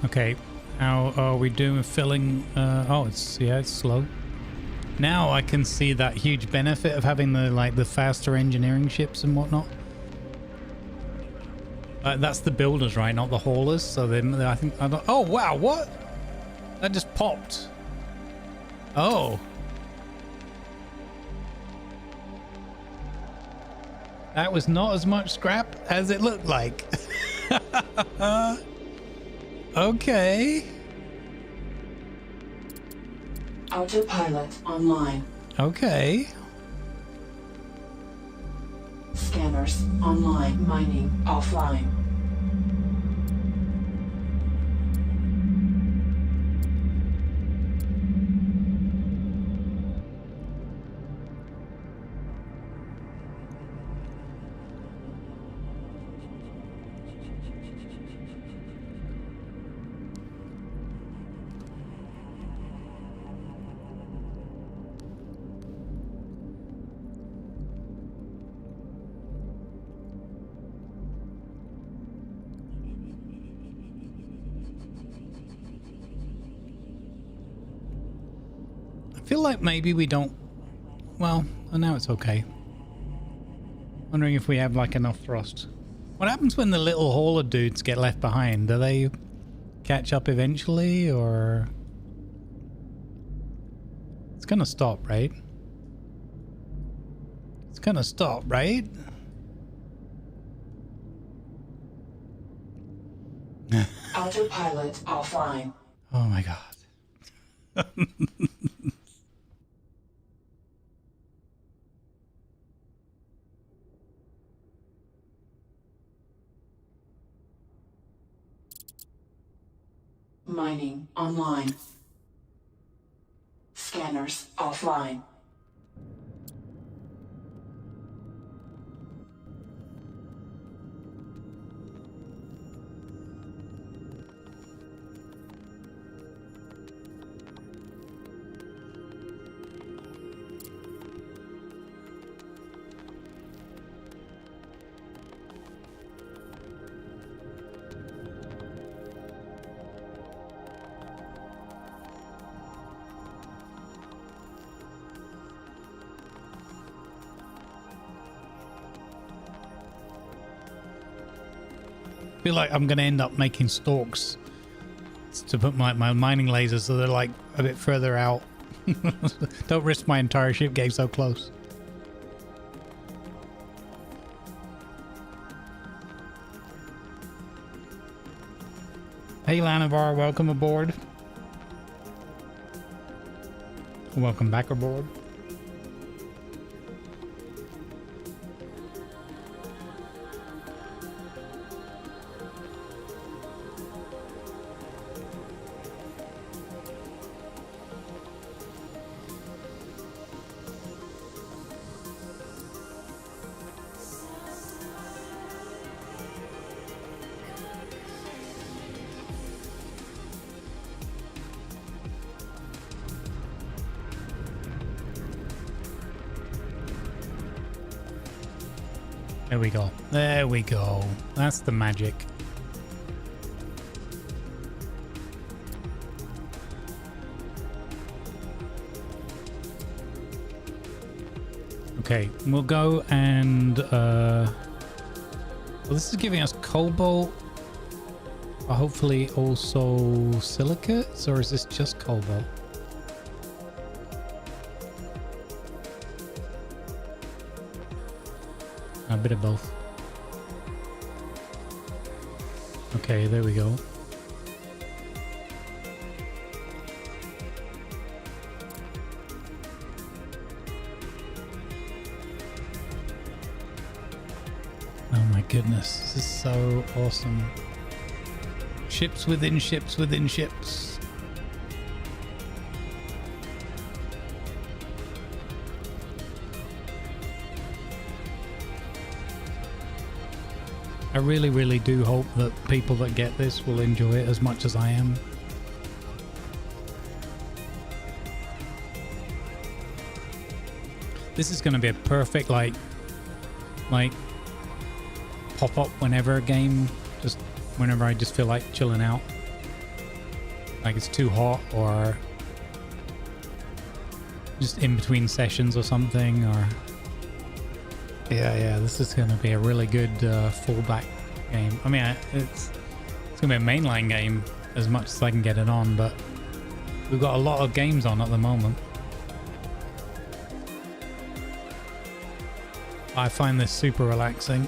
Okay, how are we doing filling? Oh, it's slow. Now I can see that huge benefit of having the faster engineering ships and whatnot. That's the builders, right? Not the haulers. So I think I don't. Oh wow, what? That just popped. Oh. That was not as much scrap as it looked like. Okay. Autopilot online. Okay. Scanners online. Mining offline. I feel like maybe we don't. Well, now it's okay. Wondering if we have like enough thrust. What happens when the little hauler dudes get left behind? Do they catch up eventually, or it's gonna stop, right? It's gonna stop, right? Autopilot offline. Oh my god. Mining online. Scanners offline. feel like I'm going to end up making stalks to put my mining lasers so they're like a bit further out. Don't risk my entire ship getting so close. Hey Lanavar, welcome aboard. Welcome back aboard. There we go. There we go. That's the magic. Okay, we'll go and well, this is giving us cobalt, but hopefully also silicates, or is this just cobalt? A bit of both. Okay, there we go. Oh my goodness, this is so awesome. Ships within ships within ships. I really, really do hope that people that get this will enjoy it as much as I am. This is going to be a perfect like pop up whenever a game, just whenever I just feel like chilling out, like it's too hot or just in between sessions or something. Or yeah, this is going to be a really good fallback game. I mean, it's going to be a mainline game as much as I can get it on, but we've got a lot of games on at the moment. I find this super relaxing.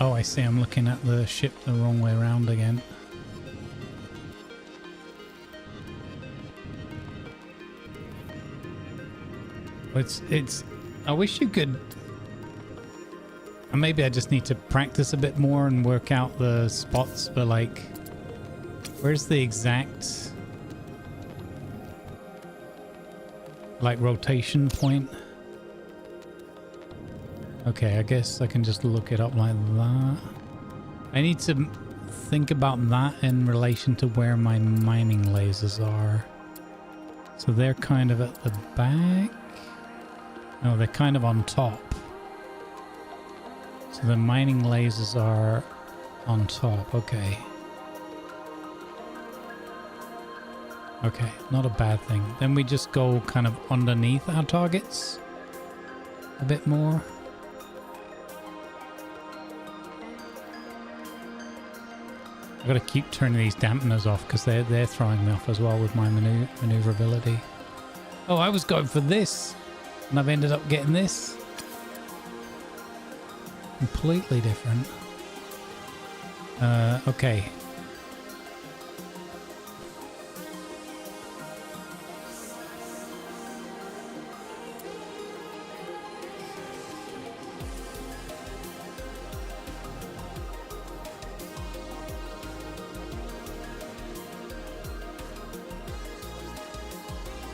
Oh, I see. I'm looking at the ship the wrong way around again. It's I wish you could, and maybe I just need to practice a bit more and work out the spots, but like, where's the exact like rotation point? Okay, I guess I can just look it up like that. I need to think about that in relation to where my mining lasers are. So they're kind of at the back. No, they're kind of on top. So the mining lasers are on top. Okay. Okay, not a bad thing. Then we just go kind of underneath our targets a bit more. I've got to keep turning these dampeners off because they're throwing me off as well with my maneuverability. Oh, I was going for this, and I've ended up getting this. Completely different. Okay.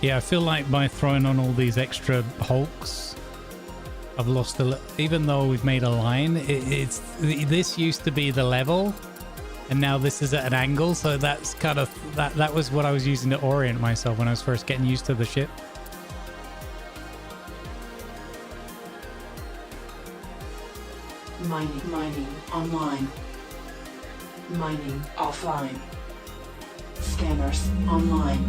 Yeah, I feel like by throwing on all these extra hulks, I've lost a little. Even though we've made a line, this used to be the level, and now this is at an angle. So that's kind of that was what I was using to orient myself when I was first getting used to the ship. Mining online. Mining offline. Scanners online.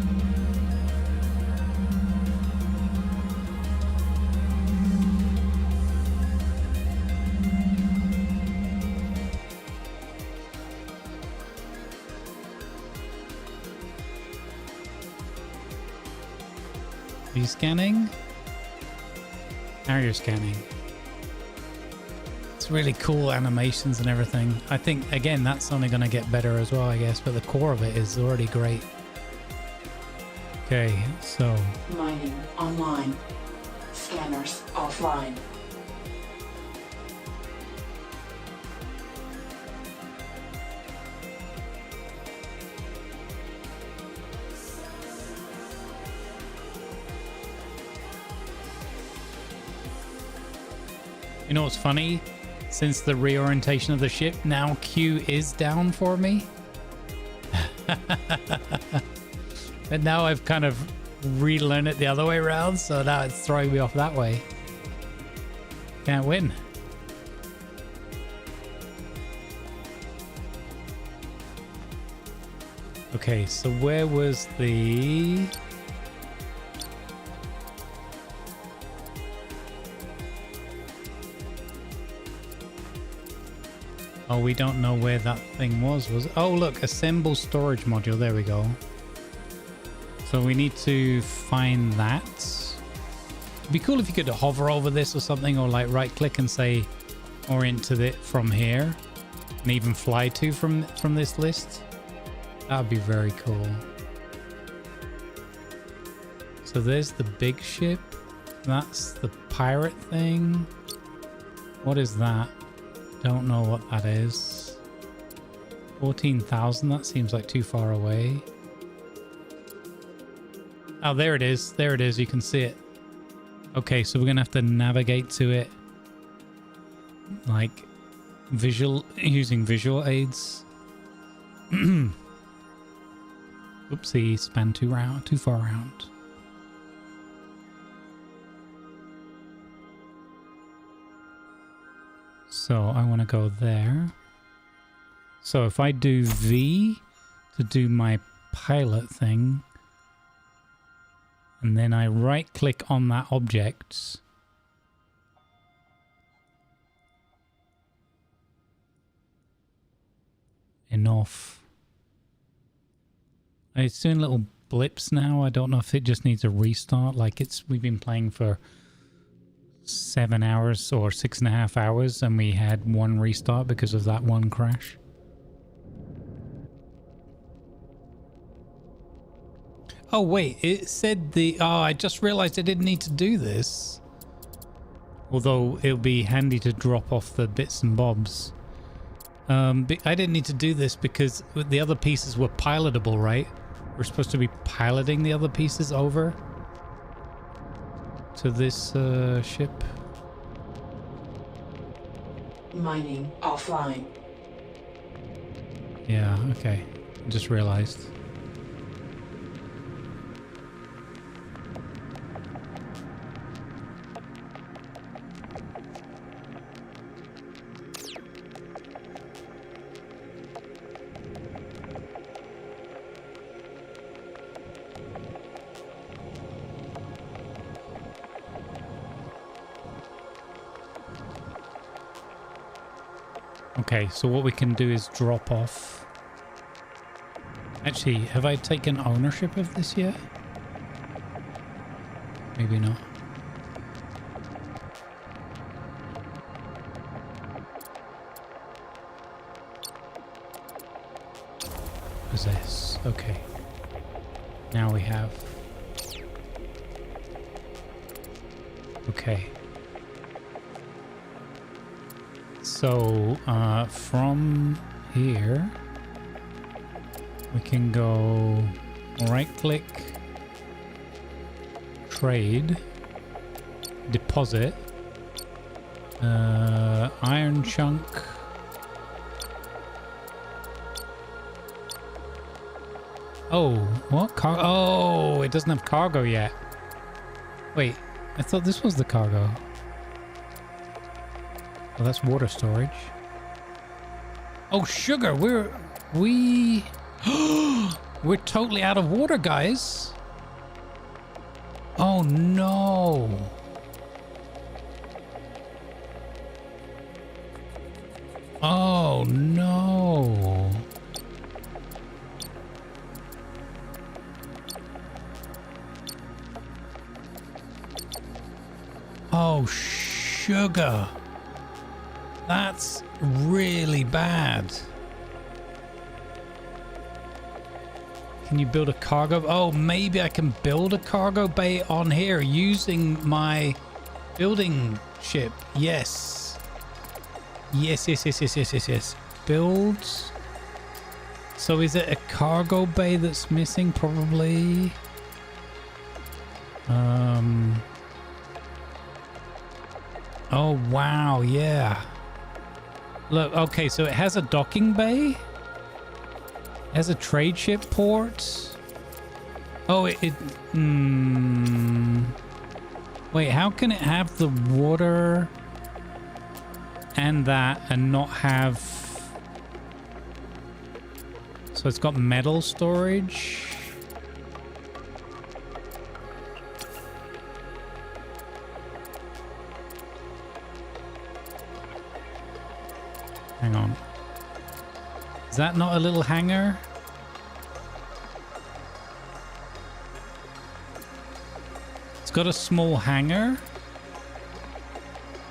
Are you scanning? Now you're scanning. It's really cool animations and everything. I think, again, that's only going to get better as well, I guess, but the core of it is already great. Okay, so... Mining online. Scanners offline. You know what's funny? Since the reorientation of the ship, now Q is down for me. And now I've kind of relearned it the other way around, so now it's throwing me off that way. Can't win. Okay, so where was the... Oh, we don't know where that thing was it? Oh, look, assemble storage module. There we go. So we need to find that. It'd be cool if you could hover over this or something, or like right click and say orient to it from here, and even fly to from this list. That would be very cool. So there's the big ship. That's the pirate thing. What is that? Don't know what that is. 14,000, that seems like too far away. Oh, there it is. There it is. You can see it. Okay, so we're going to have to navigate to it. Like using visual aids. Oopsie, span too far around. So I want to go there. So if I do V to do my pilot thing, and then I right click on that object, enough. It's doing little blips now. I don't know if it just needs a restart. Like we've been playing for 7 hours or 6.5 hours, and we had one restart because of that one crash. Oh wait, it said I just realized I didn't need to do this. Although it'll be handy to drop off the bits and bobs. I didn't need to do this because the other pieces were pilotable, right? We're supposed to be piloting the other pieces over to this ship. Mining offline. Yeah, okay. I just realized. Okay, so what we can do is drop off. Actually, have I taken ownership of this yet? Maybe not. Possess. Okay. Now we have. Okay. So, from here, we can go right-click, trade, deposit, iron chunk, oh, what? Oh, it doesn't have cargo yet. Wait, I thought this was the cargo. Well, that's water storage. Oh, sugar. We're totally out of water, guys. Oh no. Oh no. Oh, sugar. That's really bad. Can you build a cargo? Oh, maybe I can build a cargo bay on here using my building ship. Yes. Yes. Build. So is it a cargo bay that's missing? Probably. Oh, wow. Yeah. Look, okay, so it has a docking bay. It has a trade ship port. Oh, Wait, how can it have the water and that and not have... So it's got metal storage. Hang on. Is that not a little hangar? It's got a small hangar.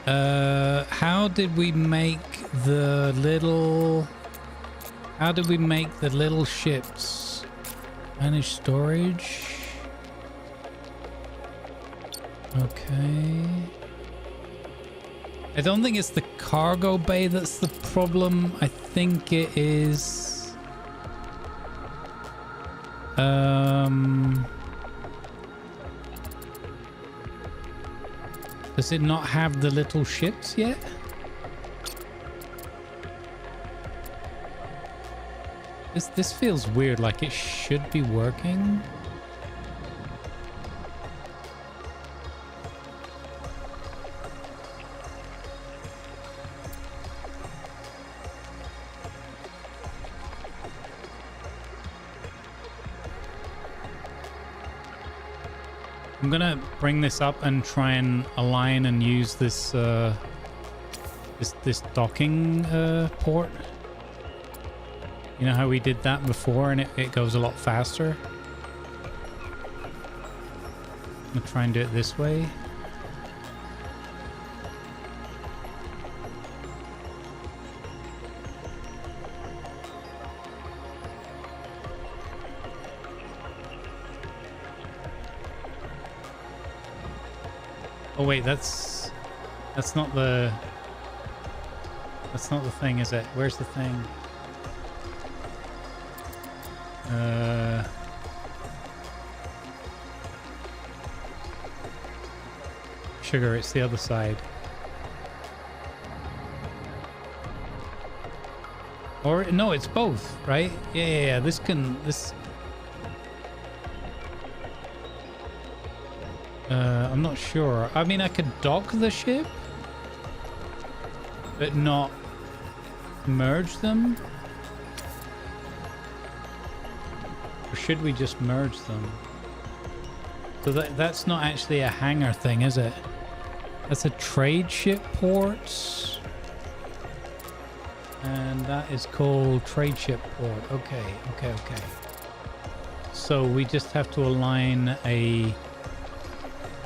How did we make the little... How did we make the little ships? Manage storage. Okay. I don't think it's the cargo bay that's the problem. I think it is... Does it not have the little ships yet? This feels weird, like it should be working. I'm gonna bring this up and try and align and use this this docking port. You know how we did that before and it goes a lot faster? I'm gonna try and do it this way. Oh wait, that's not the thing, is it? Where's the thing? Sugar, it's the other side. Or no, it's both, right? Yeah. This. I'm not sure. I mean, I could dock the ship, but not merge them. Or should we just merge them? So that's not actually a hangar thing, is it? That's a trade ship port. And that is called trade ship port. Okay. So we just have to align a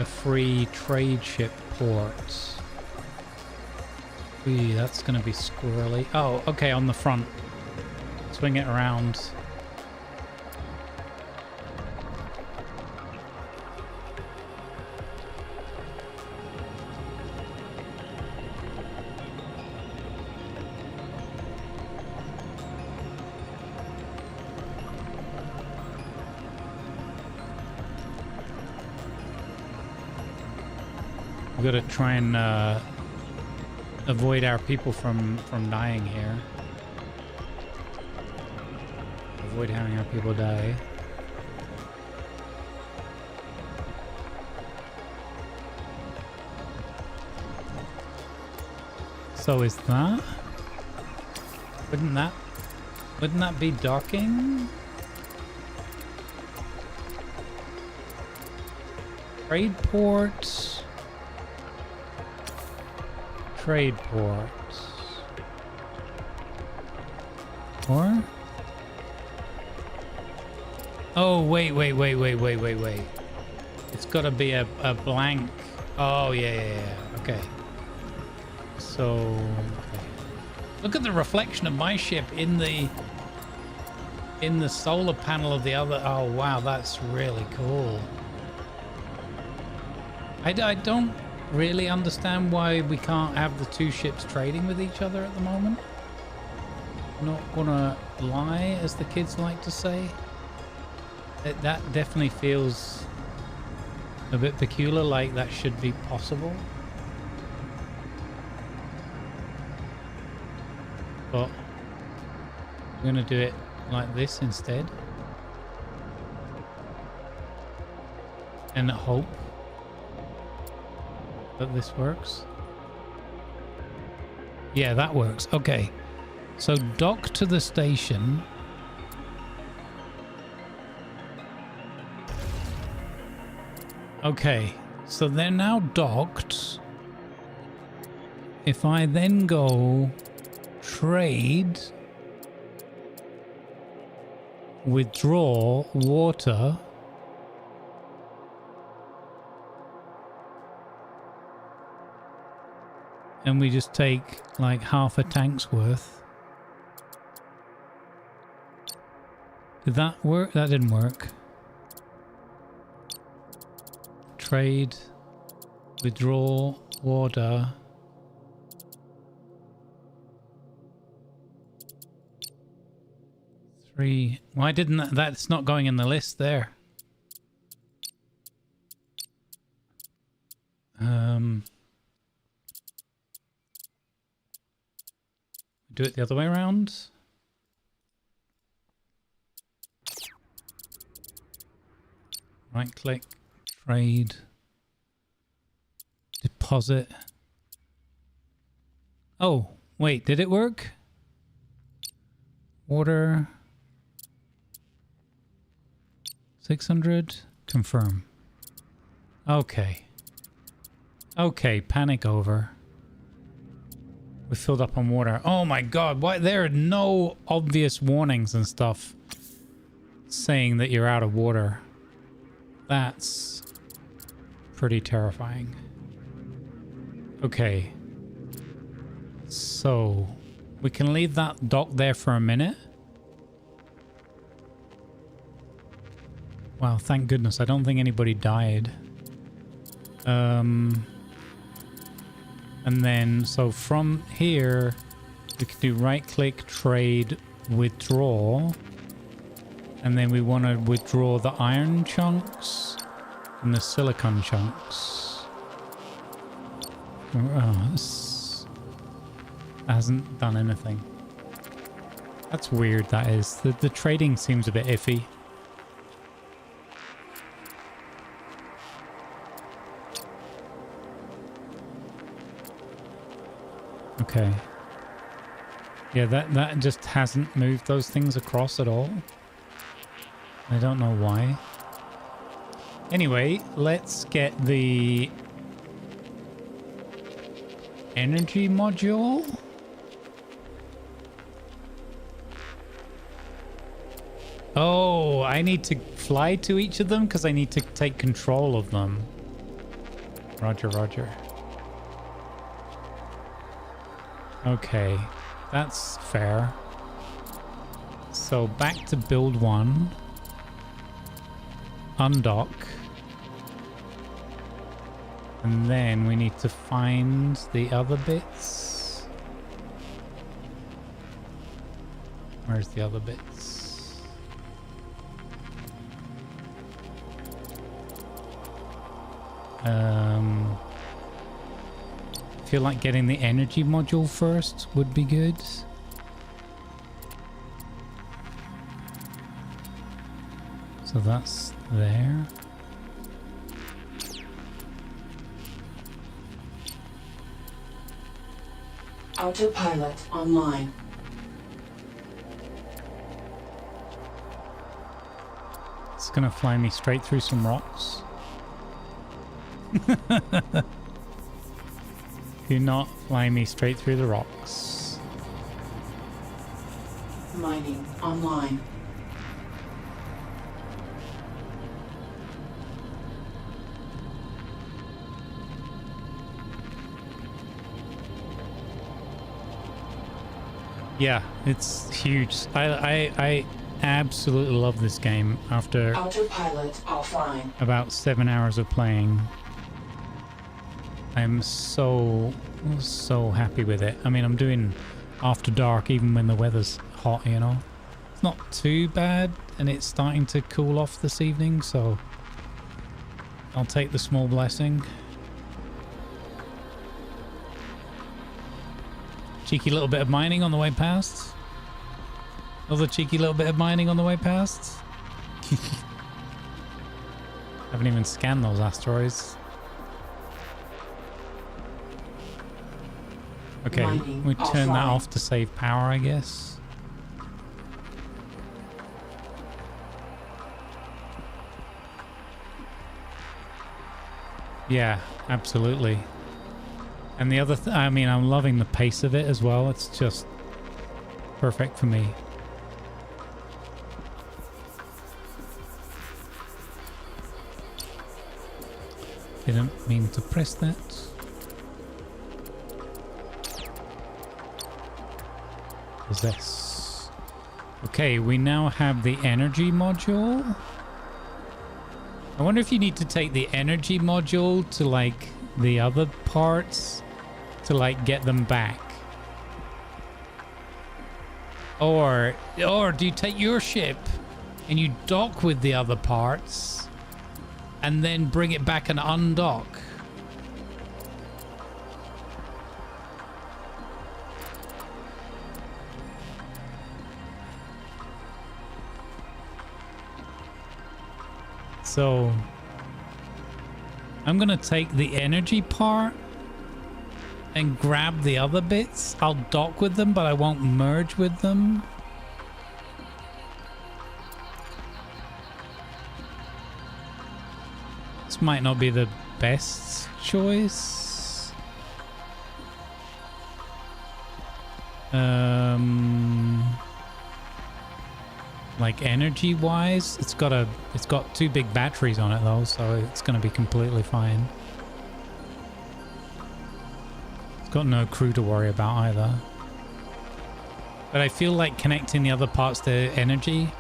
free trade ship port. Ooh, that's gonna be squirrely. Oh, okay, on the front. Swing it around. We've got to try and avoid our people from dying here. Avoid having our people die. So is that? Wouldn't that be docking? Trade port. Trade port. Or? Oh, wait. It's got to be a blank. Oh, yeah. Okay. So, okay. Look at the reflection of my ship in the solar panel of the other. Oh, wow, that's really cool. I don't really understand why we can't have the two ships trading with each other at the moment. Not gonna lie, as the kids like to say. That definitely feels a bit peculiar, like that should be possible. But we're gonna do it like this instead. And hope that this works. Yeah, that works. Okay. So dock to the station. Okay. So they're now docked. If I then go trade, withdraw water, and we just take like half a tank's worth. Did that work? That didn't work. Trade, withdraw water. Three. Why didn't that's not going in the list there? Do it the other way around. Right click, trade, deposit. Oh, wait, did it work? Order 600, confirm. Okay. Okay, panic over. We filled up on water. Oh my god, why there are no obvious warnings and stuff saying that you're out of water. That's pretty terrifying. Okay. So, we can leave that dock there for a minute. Wow, thank goodness. I don't think anybody died. And then, so from here, we can do right-click, trade, withdraw. And then we want to withdraw the iron chunks and the silicon chunks. Oh, this hasn't done anything. That's weird, that is. The trading seems a bit iffy. Okay. Yeah, that just hasn't moved those things across at all. I don't know why. Anyway, let's get the energy module. Oh, I need to fly to each of them because I need to take control of them. Roger, roger. Okay, that's fair. So back to build one. Undock. And then we need to find the other bits. Where's the other bits? I feel like getting the energy module first would be good. So that's there. Autopilot online. It's gonna fly me straight through some rocks. Do not fly me straight through the rocks. Mining online. Yeah, it's huge. I absolutely love this game after Autopilot offline. about 7 hours of playing. I'm so happy with it. I mean, I'm doing after dark even when the weather's hot, you know. It's not too bad and it's starting to cool off this evening, so I'll take the small blessing. Cheeky little bit of mining on the way past. Another cheeky little bit of mining on the way past. Haven't even scanned those asteroids. Okay, Mining we turn that offline. off to save power, I guess. Yeah, absolutely. And the other I mean, I'm loving the pace of it as well. It's just perfect for me. Didn't mean to press that. Possess. Okay, we now have the energy module. I wonder if you need to take the energy module to like the other parts to like get them back. Or do you take your ship and you dock with the other parts and then bring it back and undock? So I'm gonna take the energy part and grab the other bits. I'll dock with them, but I won't merge with them. This might not be the best choice. Like energy wise, it's got 2 big batteries on it though, so it's gonna be completely fine. It's got no crew to worry about either. But I feel like connecting the other parts to energy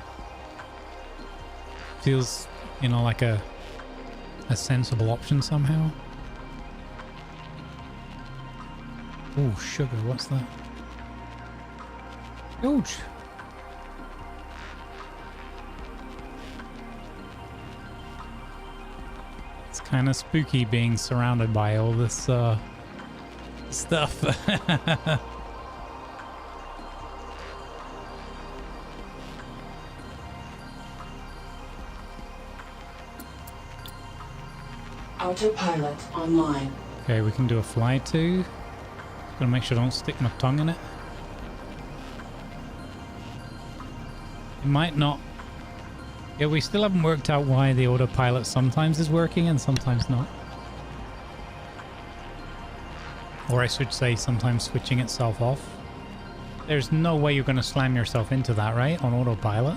feels, you know, like a sensible option somehow. Oh, sugar, what's that? Huge. It's kind of spooky being surrounded by all this stuff. Autopilot online. Okay, we can do a fly too. Gotta make sure I don't stick my tongue in it. It might not. Yeah, we still haven't worked out why the autopilot sometimes is working and sometimes not. Or I should say sometimes switching itself off. There's no way you're going to slam yourself into that, right? On autopilot?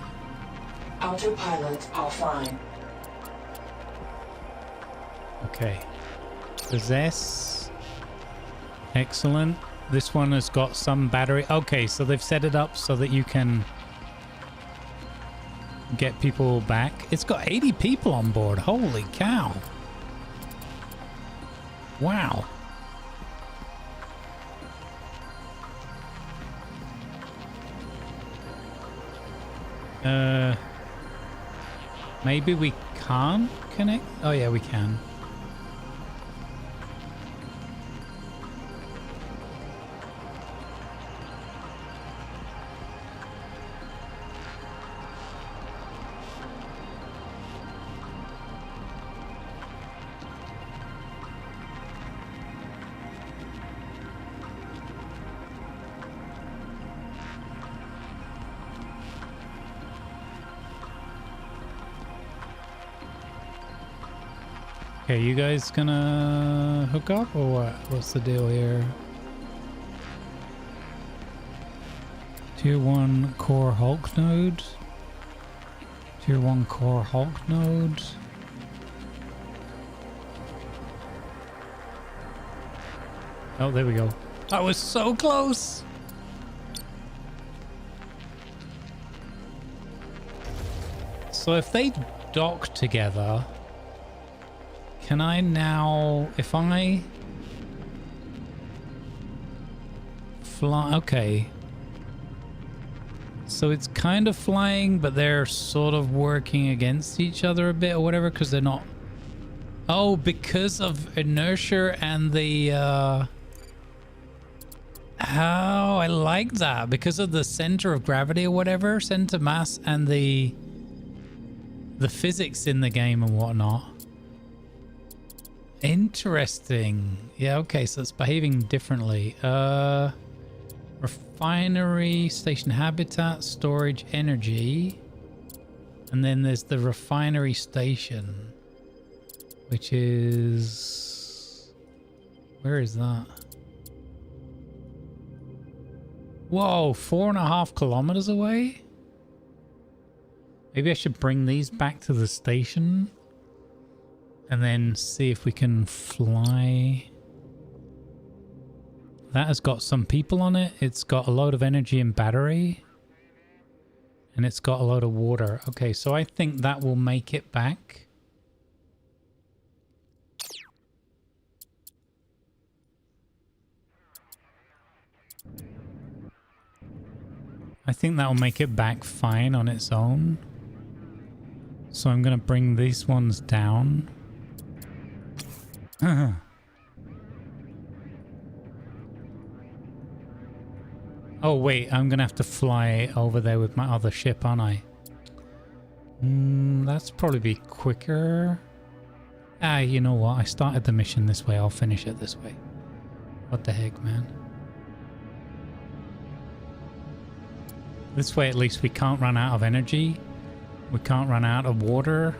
Autopilot offline. Okay. Possess. Excellent. This one has got some battery. Okay, so they've set it up so that you can get people back. It's got 80 people on board. Holy cow. Wow. Maybe we can't connect? Oh yeah, we can. Okay, you guys gonna hook up or what? What's the deal here? Tier 1 core Hulk node. Tier 1 core Hulk node. Oh, there we go. I was so close. So if they dock together, can I now, if I fly, okay. So it's kind of flying, but they're sort of working against each other a bit or whatever, because they're not. Oh, because of inertia and the, oh, I like that. Because of the center of gravity or whatever, center mass, and the physics in the game and whatnot. Interesting. Yeah, okay, so it's behaving differently. Refinery, station habitat, storage, energy. And then there's the refinery station, which is... where is that? Whoa, 4.5 kilometers away? Maybe I should bring these back to the station and then see if we can fly. That has got some people on it. It's got a load of energy and battery. And it's got a load of water. Okay, so I think that will make it back. I think that will make it back fine on its own. So I'm going to bring these ones down. Oh wait, I'm gonna have to fly over there with my other ship, aren't I? That's probably be quicker. Ah, you know what? I started the mission this way. I'll finish it this way. What the heck, man? This way at least we can't run out of energy. We can't run out of water.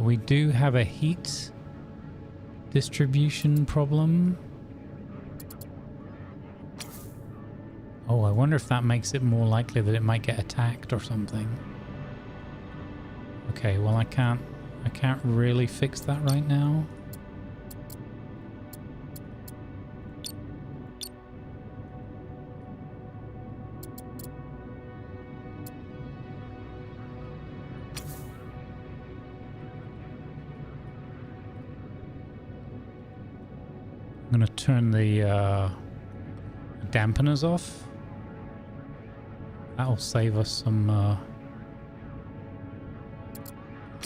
We do have a heat distribution problem. Oh, I wonder if that makes it more likely that it might get attacked or something. Okay, well I can't really fix that right now. I'm gonna turn the dampeners off. That'll save us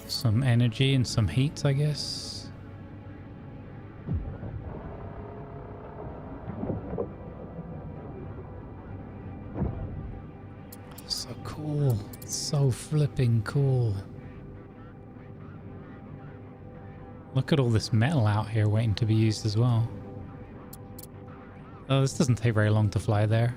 some energy and some heat, I guess. So cool. So flipping cool. Look at all this metal out here waiting to be used as well. Oh, this doesn't take very long to fly there.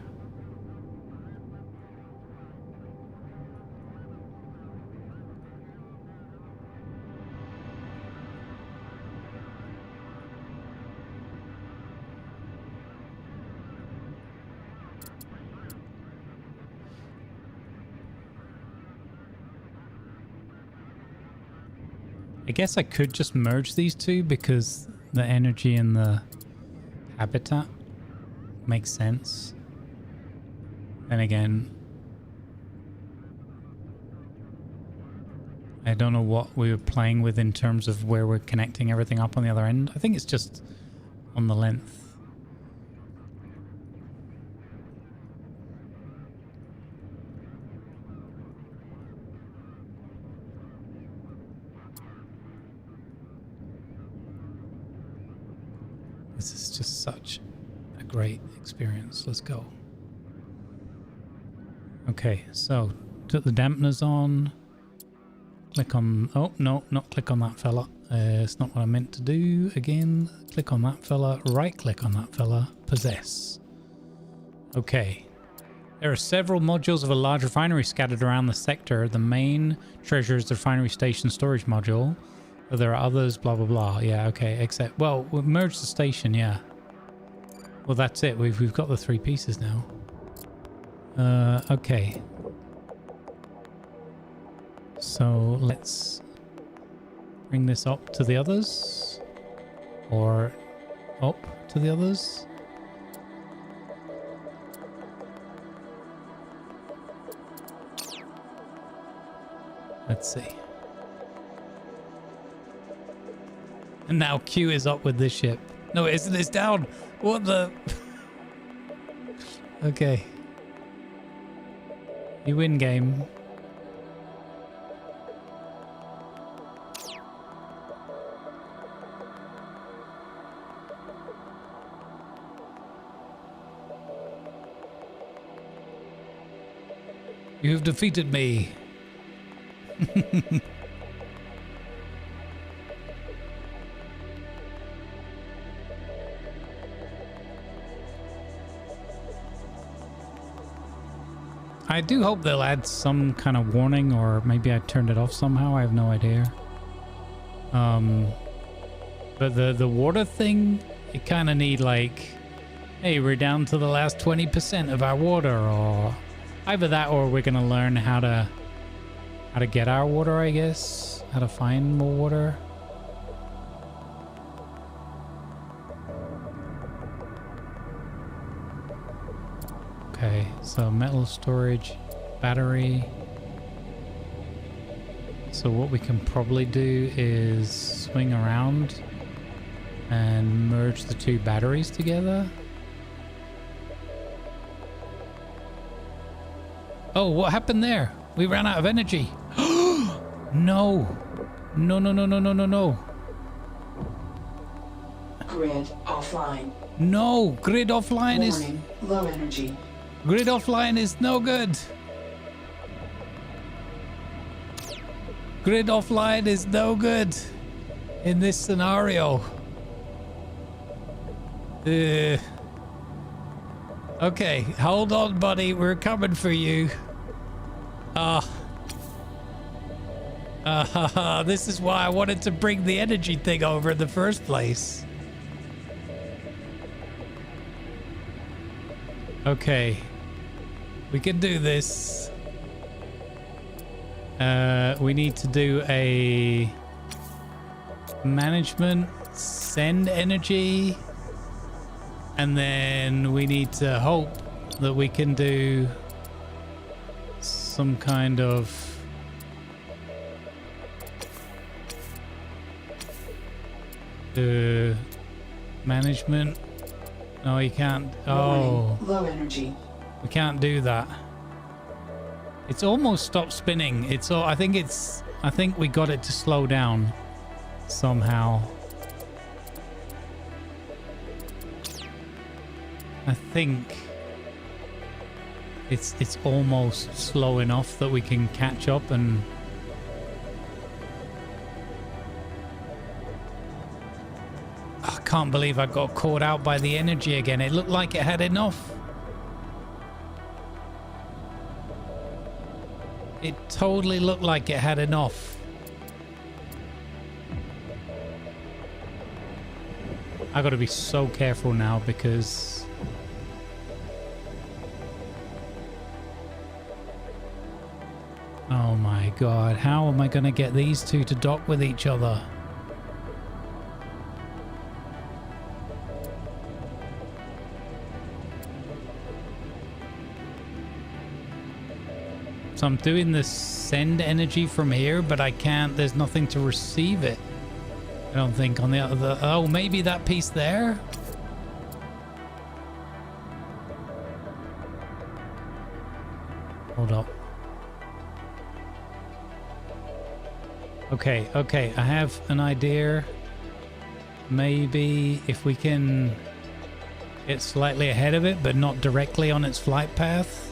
I guess I could just merge these two because the energy and the habitat makes sense. And again, I don't know what we were playing with in terms of where we're connecting everything up on the other end. I think it's just on the length. This is just such a great experience. Let's go. Okay, so put the dampeners on. Click on... oh, no, not click on that fella. It's not what I meant to do. Again, click on that fella. Right click on that fella. Possess. Okay. There are several modules of a large refinery scattered around the sector. The main treasure is the refinery station storage module. But there are others, blah, blah, blah. Yeah, okay, except... Well, we've merged the station, yeah. Well, that's it. We've got the 3 pieces now. Okay. So, let's bring this up to the others. Or up to the others. Let's see. And now Q is up with this ship. No, it isn't. It's down. What the... Okay. You win, game. You've defeated me. I do hope they'll add some kind of warning, or maybe I turned it off somehow. I have no idea. But the water thing, it kind of need like, hey, we're down to the last 20% of our water, or either that, or we're gonna learn how to get our water, I guess. How to find more water. Okay, so metal storage, battery. So what we can probably do is swing around and merge the 2 batteries together. Oh, what happened there? We ran out of energy. No. No, no, no, no, no, no, no. Grid offline. No, grid offline is... Warning, low energy. Grid offline is no good. Grid offline is no good in this scenario. Okay, hold on, buddy. We're coming for you. This is why I wanted to bring the energy thing over in the first place. Okay. We can do this. We need to do a management, send energy, and then we need to hope that we can do some kind of management. No, you can't. Oh, Low energy. we can't do that. It's almost stopped spinning. It's all. I think we got it to slow down somehow. I think it's almost slow enough that we can catch up and. I can't believe I got caught out by the energy again. It looked like it had enough. It totally looked like it had enough. I gotta be so careful now because... Oh my god, how am I gonna get these two to dock with each other? So I'm doing the send energy from here, but I can't, there's nothing to receive it. I don't think on the other, oh, maybe that piece there? Hold up. Okay, okay, I have an idea. Maybe if we can get slightly ahead of it, but not directly on its flight path.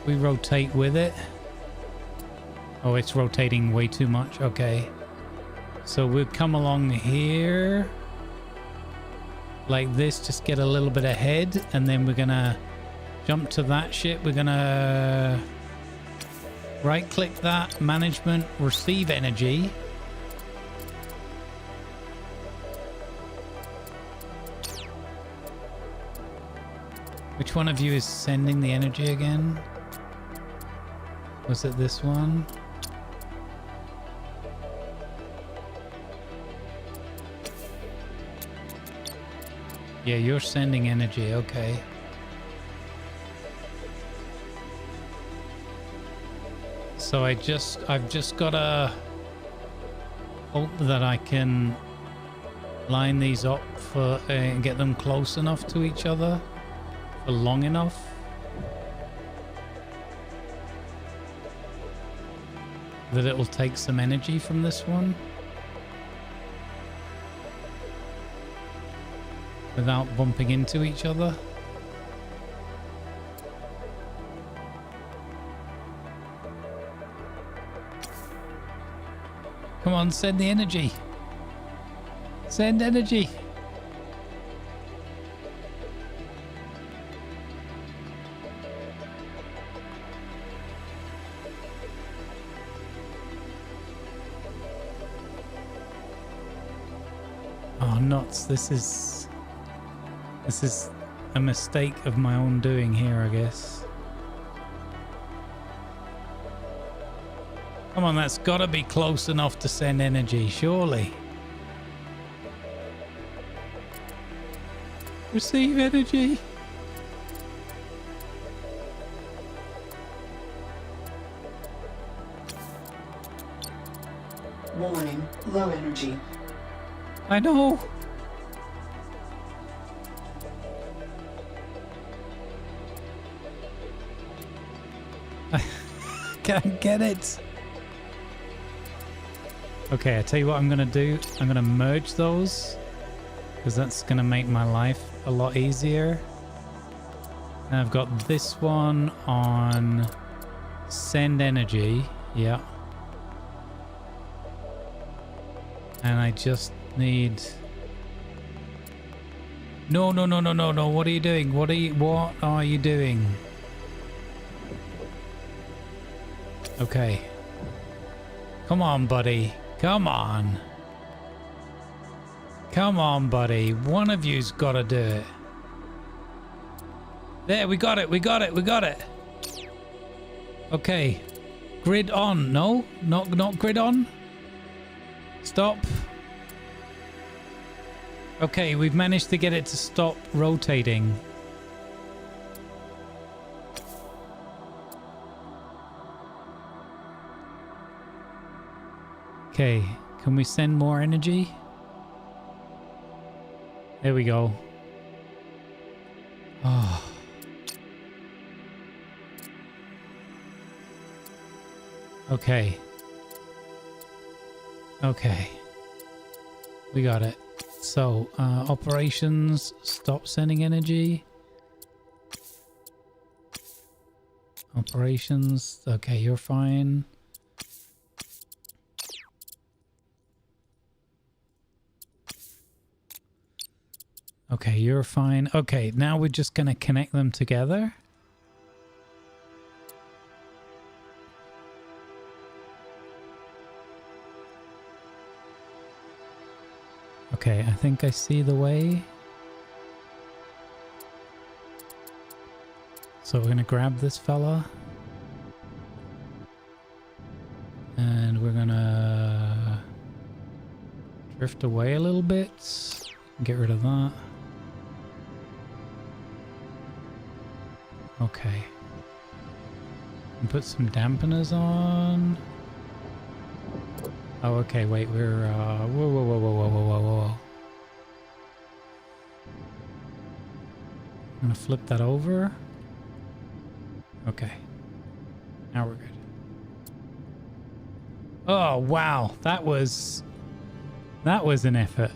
We rotate with it. Oh, it's rotating way too much. Okay. So we'll come along here. like this, just get a little bit ahead, and then we're gonna jump to that ship. We're gonna right click that, management, receive energy. Which one of you is sending the energy again? Was it this one? Yeah, you're sending energy, okay. So I've just gotta hope that I can line these up for and get them close enough to each other for long enough. That it will take some energy from this one without bumping into each other. Come on, send the energy. Send energy. Oh, nuts. This is a mistake of my own doing here, I guess. Come on, that's got to be close enough to send energy, surely. Receive energy. Warning, low energy. I know. I can't get it. Okay, I tell you what I'm gonna do. I'm gonna merge those because that's gonna make my life a lot easier. And I've got this one on send energy. Yeah. And I just need... No. What are you doing? What are you doing? Okay. Come on, buddy. Come on. Come on, buddy. One of you's got to do it. There, we got it. We got it. Okay. Grid on. No, not grid on. Stop. Okay, we've managed to get it to stop rotating. Okay, can we send more energy? There we go. Oh. Okay. Okay. We got it. So, operations, stop sending energy. Operations, okay, you're fine. Okay, you're fine. Okay, now we're just going to connect them together. Okay, I think I see the way. So we're going to grab this fella. And we're going to drift away a little bit. Get rid of that. Okay. And put some dampeners on. Oh, okay, wait, we're, whoa. I'm gonna flip that over. Okay. Now we're good. Oh, wow. That was an effort.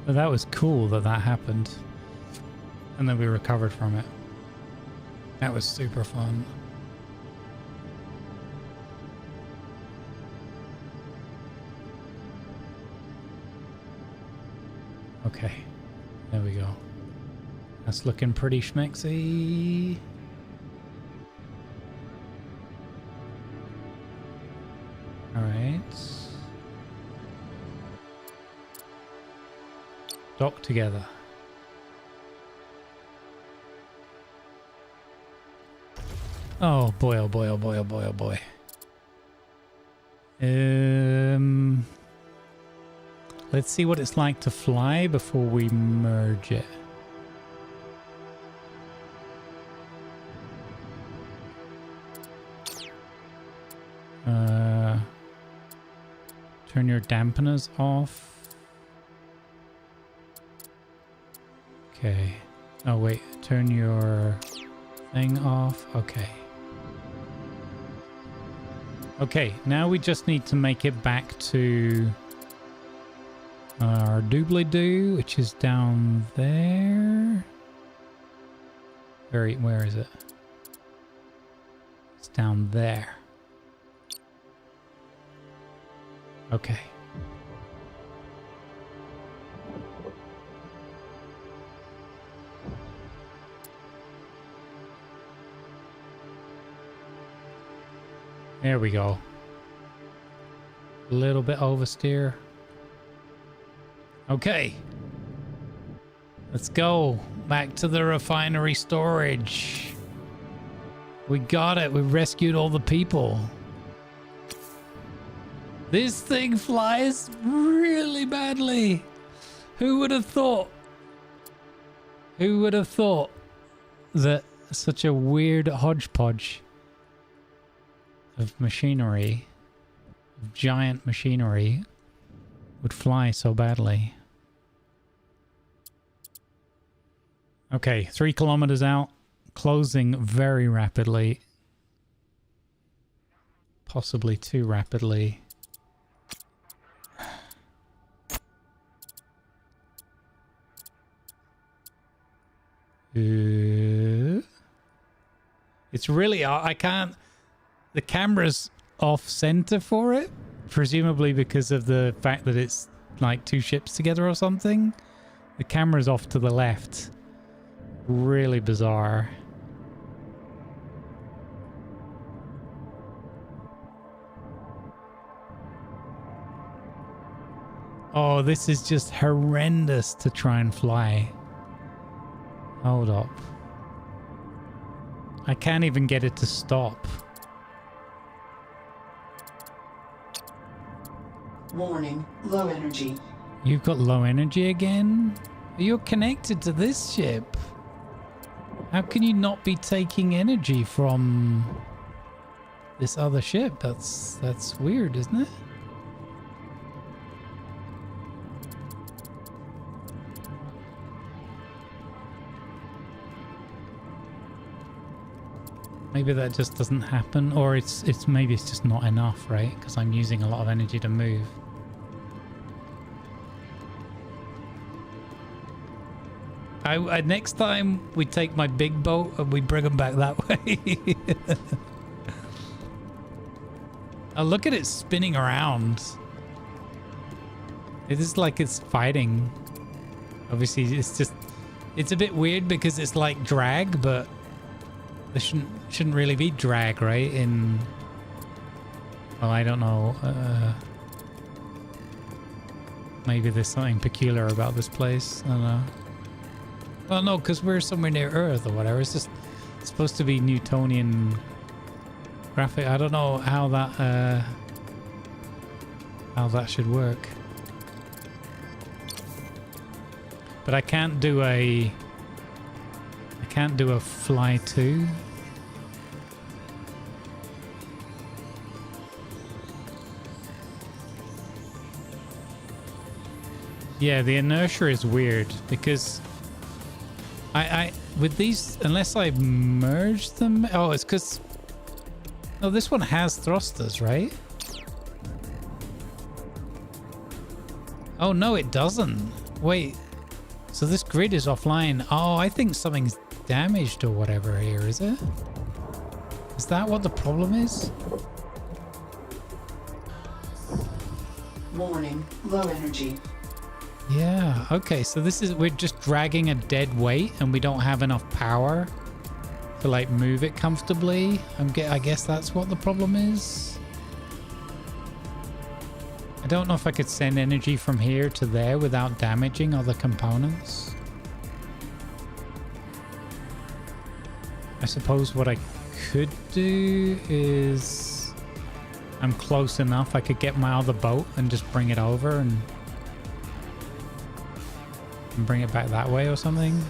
But that was cool that happened. And then we recovered from it. That was super fun. Okay. There we go. That's looking pretty schmexy. Alright. Dock together. Oh boy, oh boy, oh boy, oh boy, oh boy. Let's see what it's like to fly before we merge it. Turn your dampeners off. Okay. Oh wait, turn your thing off. Okay. Okay, now we just need to make it back to our doobly-doo, which is down there. Where is it? It's down there. Okay. There we go. A little bit oversteer. Okay. Let's go back to the refinery storage. We got it. We rescued all the people. This thing flies really badly. Who would have thought? Who would have thought that such a weird hodgepodge of machinery, of giant machinery, would fly so badly? Okay, 3 kilometers out, closing very rapidly. Possibly too rapidly. It's really, I can't, the camera's off center for it, presumably because of the fact that it's like 2 ships together or something. The camera's off to the left. Really bizarre. Oh, this is just horrendous to try and fly. Hold up. I can't even get it to stop. Warning, low energy. You've got low energy again? You're connected to this ship. How can you not be taking energy from this other ship? That's weird, isn't it? Maybe that just doesn't happen, or maybe it's just not enough, right? Because I'm using a lot of energy to move. Next time we take my big boat and we bring them back that way. Oh, look at it spinning around. It is like it's fighting. Obviously, it's a bit weird because it's like drag, but there shouldn't really be drag, right? Well, I don't know. Maybe there's something peculiar about this place. I don't know. Well, no, because we're somewhere near Earth or whatever. It's just supposed to be Newtonian graphic. I don't know how that should work. But I can't do a fly to. Yeah, the inertia is weird because I with these, unless I merge them. Oh, it's because, no, this one has thrusters, right? Oh no, it doesn't. Wait, so this grid is offline. Oh, I think something's damaged or whatever here, is it? Is that what the problem is? Warning, low energy. Yeah, okay, so this is, we're just dragging a dead weight and we don't have enough power to like move it comfortably. I guess that's what the problem is. I don't know if I could send energy from here to there without damaging other components. I suppose what I could do is, I'm close enough, I could get my other boat and just bring it over and bring it back that way or something.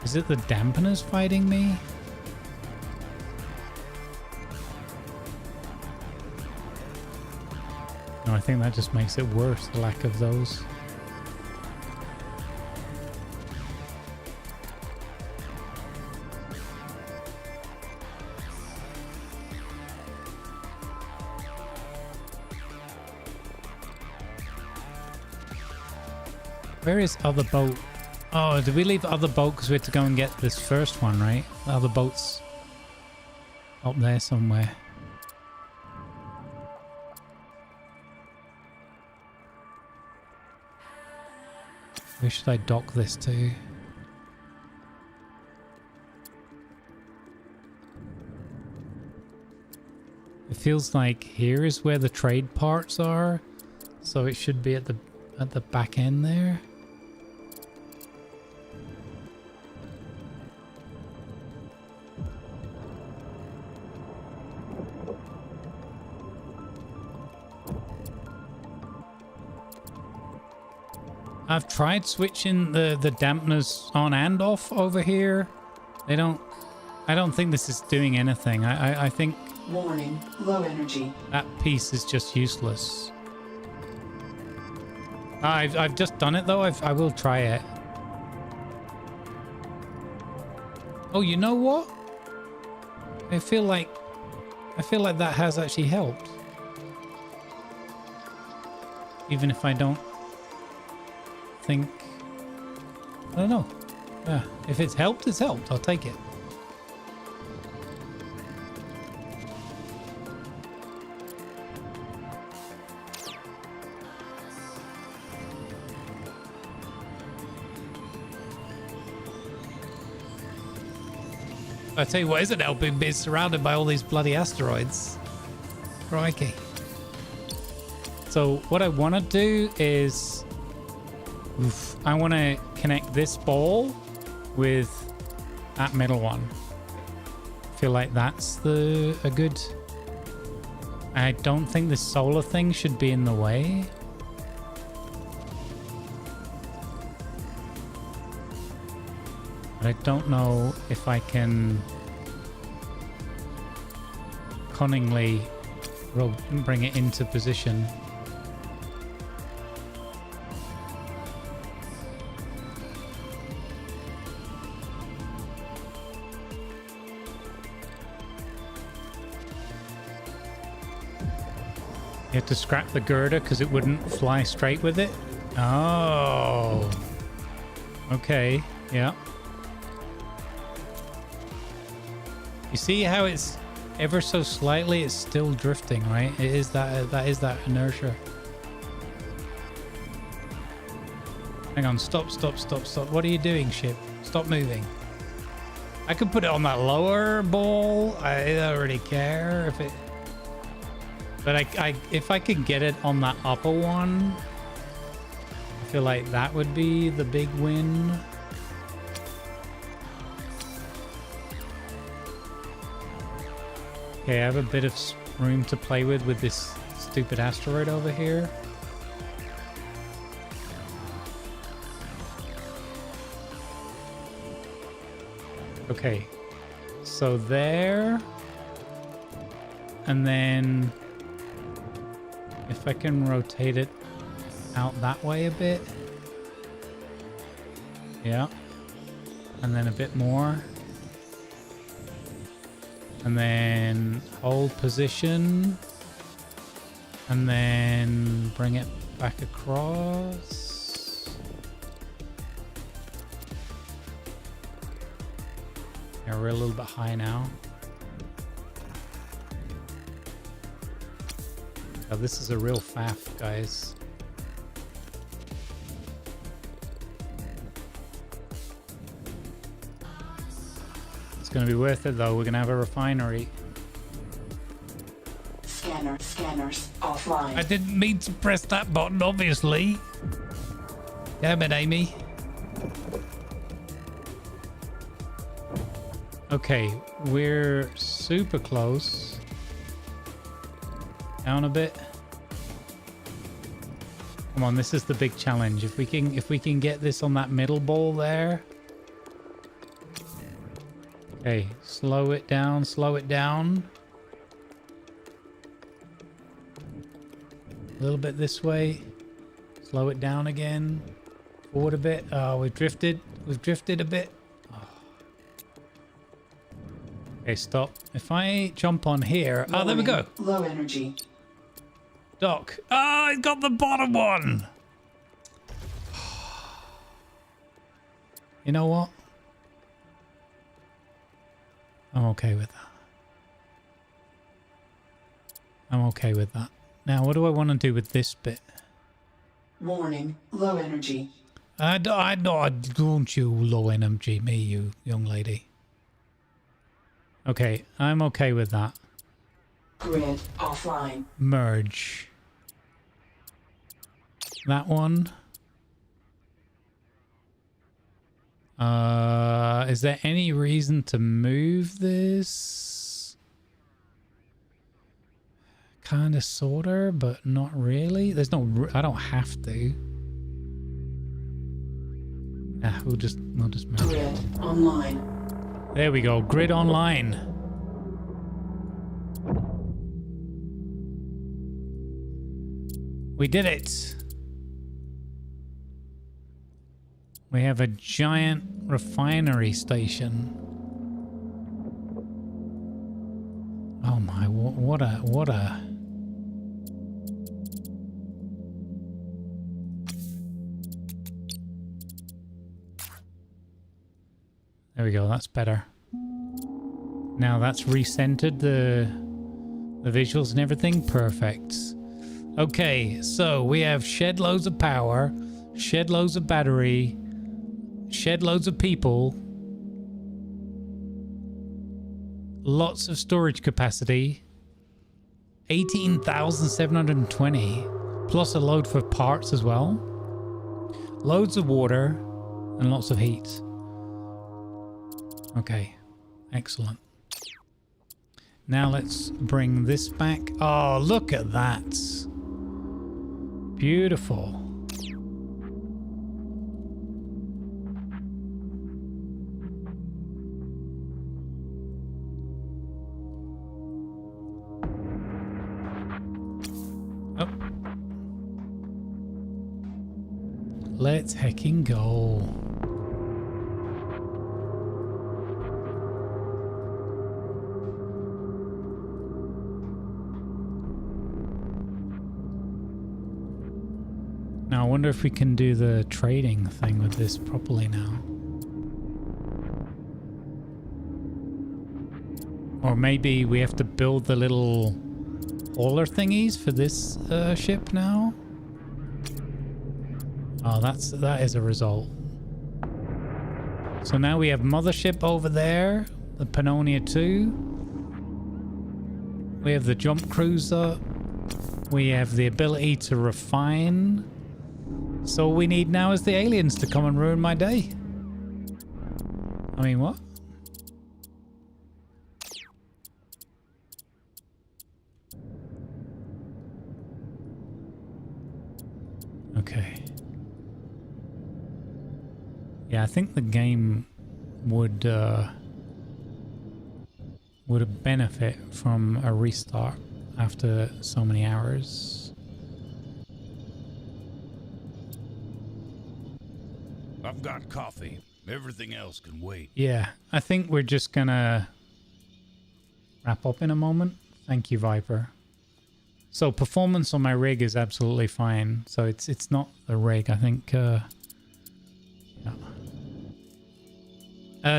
Is it the dampeners fighting me? No, I think that just makes it worse, the lack of those. Where is other boat? Oh, did we leave the other boat because we had to go and get this first one, right? The other boat's up there somewhere. Where should I dock this to? It feels like here is where the trade parts are, so it should be at the back end there. I've tried switching the dampeners on and off over here. I don't think this is doing anything. I think Warning, low energy. that piece is just useless. I've just done it though. I will try it. Oh, you know what? I feel like that has actually helped. Even if I don't think, I don't know. Yeah, if it's helped, it's helped. I'll take it. I tell you what isn't helping, being surrounded by all these bloody asteroids. Crikey. So what I want to do is, I want to connect this ball with that middle one. I feel like that's a good... I don't think this solar thing should be in the way. But I don't know if I can cunningly bring it into position. You had to scrap the girder because it wouldn't fly straight with it. Oh. Okay. Yeah. You see how it's ever so slightly, it's still drifting, right? It is that is that inertia. Hang on, stop. What are you doing, ship? Stop moving. I could put it on that lower ball. I don't really care if it... But if I could get it on that upper one, I feel like that would be the big win. Okay, I have a bit of room to play with this stupid asteroid over here. Okay, so there, and then if I can rotate it out that way a bit. Yeah, and then a bit more. And then hold position. And then bring it back across. Yeah, we're a little bit high now. Oh, this is a real faff, guys. It's going to be worth it, though. We're going to have a refinery. Scanners offline. I didn't mean to press that button, obviously. Damn it, Amy. Okay, we're super close. Down a bit. Come on, this is the big challenge. If we can get this on that middle ball there. Okay, slow it down, slow it down. A little bit this way. Slow it down again. Forward a bit. Oh, we've drifted. We've drifted a bit. Oh. Okay, stop. If I jump on here. Oh, there we go. Low energy. Dock. Oh, I got the bottom one. You know what? I'm okay with that. I'm okay with that. Now, what do I want to do with this bit? Warning, low energy. I don't you low energy me, you young lady. Okay, I'm okay with that. Grid offline. Merge. That one. Is there any reason to move this? Kind of, sorta, but not really. There's no. I don't have to. Ah, we'll just move. Grid online. There we go. Grid online. We did it. We have a giant refinery station. Oh my, what a... There we go, that's better. Now that's recentered the visuals and everything. Perfect. Okay, so we have shed loads of power, shed loads of battery, shed loads of people, lots of storage capacity, 18,720, plus a load for parts as well, loads of water, and lots of heat. Okay, excellent. Now let's bring this back. Oh, look at that. Beautiful. Oh. Let's hecking go. Now, I wonder if we can do the trading thing with this properly now. Or maybe we have to build the little hauler thingies for this ship now. Oh, that is a result. So now we have mothership over there, the Pannonia 2. We have the jump cruiser. We have the ability to refine. So all we need now is the aliens to come and ruin my day. I mean, what? Okay. Yeah, I think the game would benefit from a restart after so many hours. I've got coffee. Everything else can wait. Yeah, I think we're just gonna wrap up in a moment. Thank you, Viper. So performance on my rig is absolutely fine. So it's not the rig, I think. Yeah.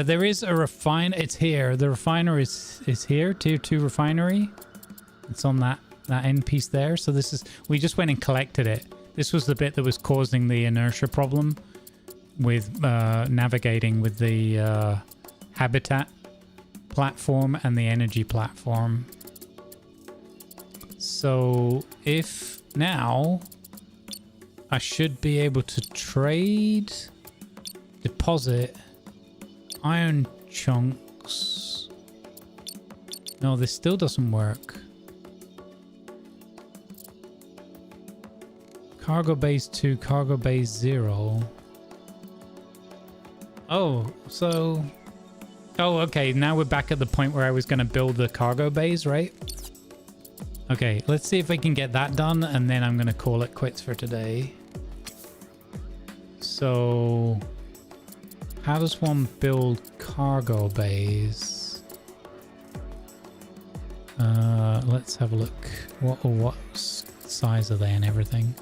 There is a refine. It's here. The refiner is here. Tier 2 refinery. It's on that that end piece there. So this is, we just went and collected it. This was the bit that was causing the inertia problem with navigating with the habitat platform and the energy platform. So if now I should be able to trade, deposit iron chunks. No, this still doesn't work. Cargo base 2, cargo base 0. Oh, so... Oh, okay. Now we're back at the point where I was going to build the cargo bays, right? Okay, let's see if I can get that done, and then I'm going to call it quits for today. So... how does one build cargo bays? Let's have a look. What size are they and everything?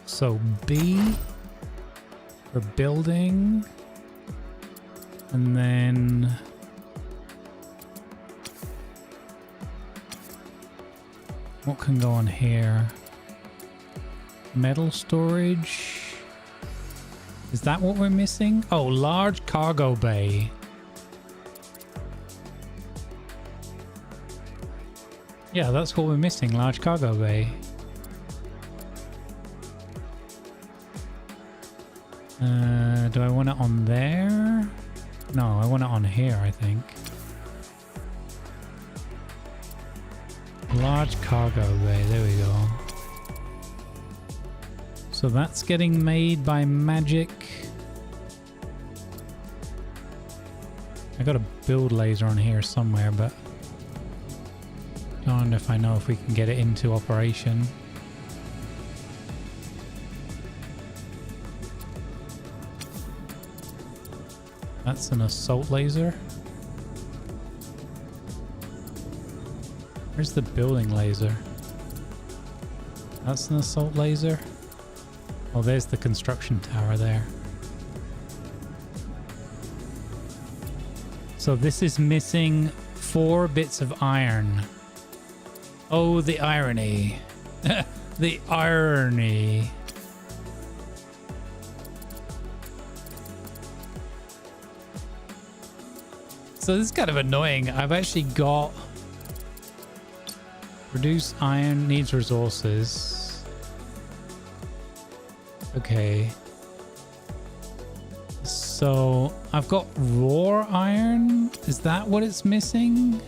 So B for building, and then what can go on here? Metal storage. Is that what we're missing? Oh, large cargo bay. Yeah, that's what we're missing, large cargo bay. Do I want it on there? No, I want it on here, I think. Large cargo bay, there we go. So that's getting made by magic. I got a build laser on here somewhere, but don't know if I know if we can get it into operation. That's an assault laser. Where's the building laser? That's an assault laser. Oh, there's the construction tower there. So this is missing 4 bits of iron. Oh, the irony. The irony. So this is kind of annoying. I've actually got... produce iron needs resources. Okay. So I've got raw iron. Is that what it's missing?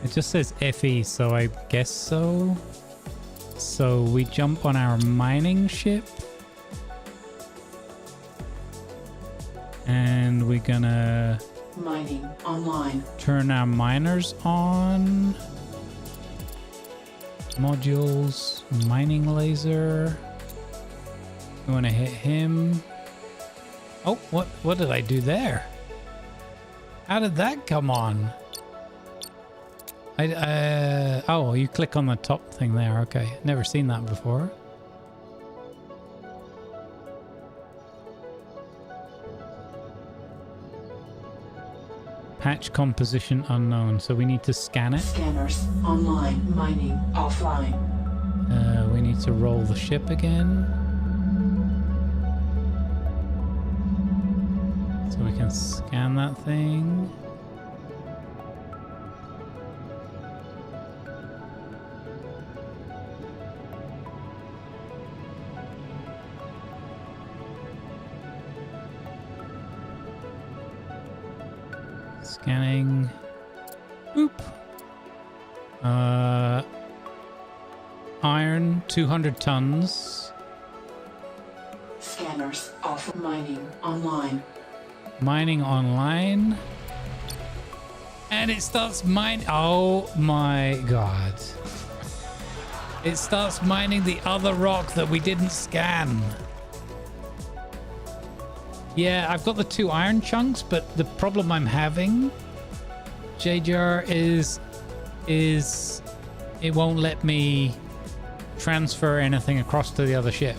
It just says FE, so I guess so. So we jump on our mining ship. And we're gonna... mining online. Turn our miners on. Modules, mining laser. We want to hit him. Oh, what did I do there? How did that come on? Oh, you click on the top thing there. Okay, never seen that before. Patch composition unknown, so we need to scan it. Scanners online, mining offline. We need to roll the ship again. So we can scan that thing. Scanning. Boop. Iron, 200 tons. Scanners off. Mining online. Mining online. And it starts mining. Oh my god. It starts mining the other rock that we didn't scan. Yeah, I've got the 2 iron chunks, but the problem I'm having, JJR, is it won't let me transfer anything across to the other ship.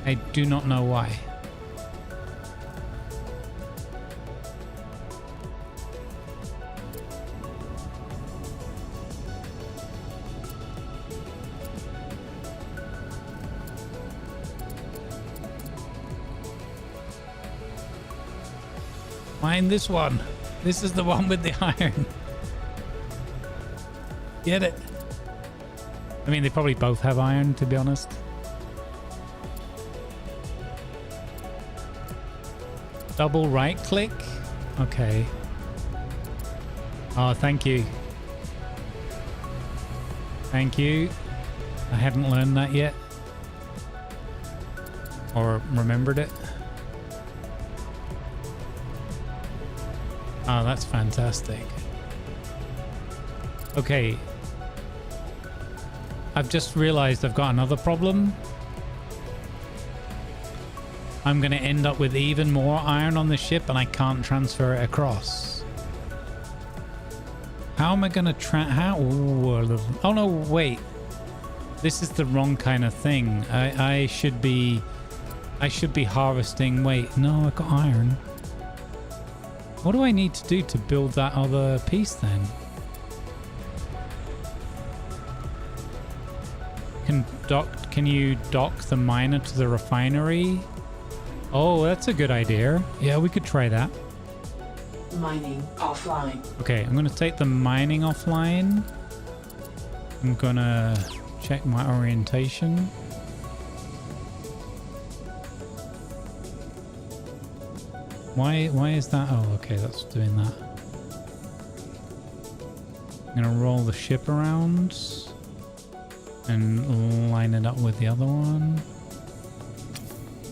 I do not know why. Mine this one. This is the one with the iron. Get it? I mean, they probably both have iron, to be honest. Double right click. Okay. Oh, thank you. Thank you. I hadn't learned that yet. Or remembered it. Oh, that's fantastic. Okay. I've just realized I've got another problem. I'm going to end up with even more iron on the ship and I can't transfer it across. How am I going to how? Oh no, wait. This is the wrong kind of thing. I should be harvesting. Wait, no, I've got iron. What do I need to do to build that other piece then? Can you dock the miner to the refinery? Oh, that's a good idea. Yeah, we could try that. Mining offline. Okay, I'm going to take the mining offline. I'm going to check my orientation. Why is that? Oh, okay, that's doing that. I'm going to roll the ship around and line it up with the other one.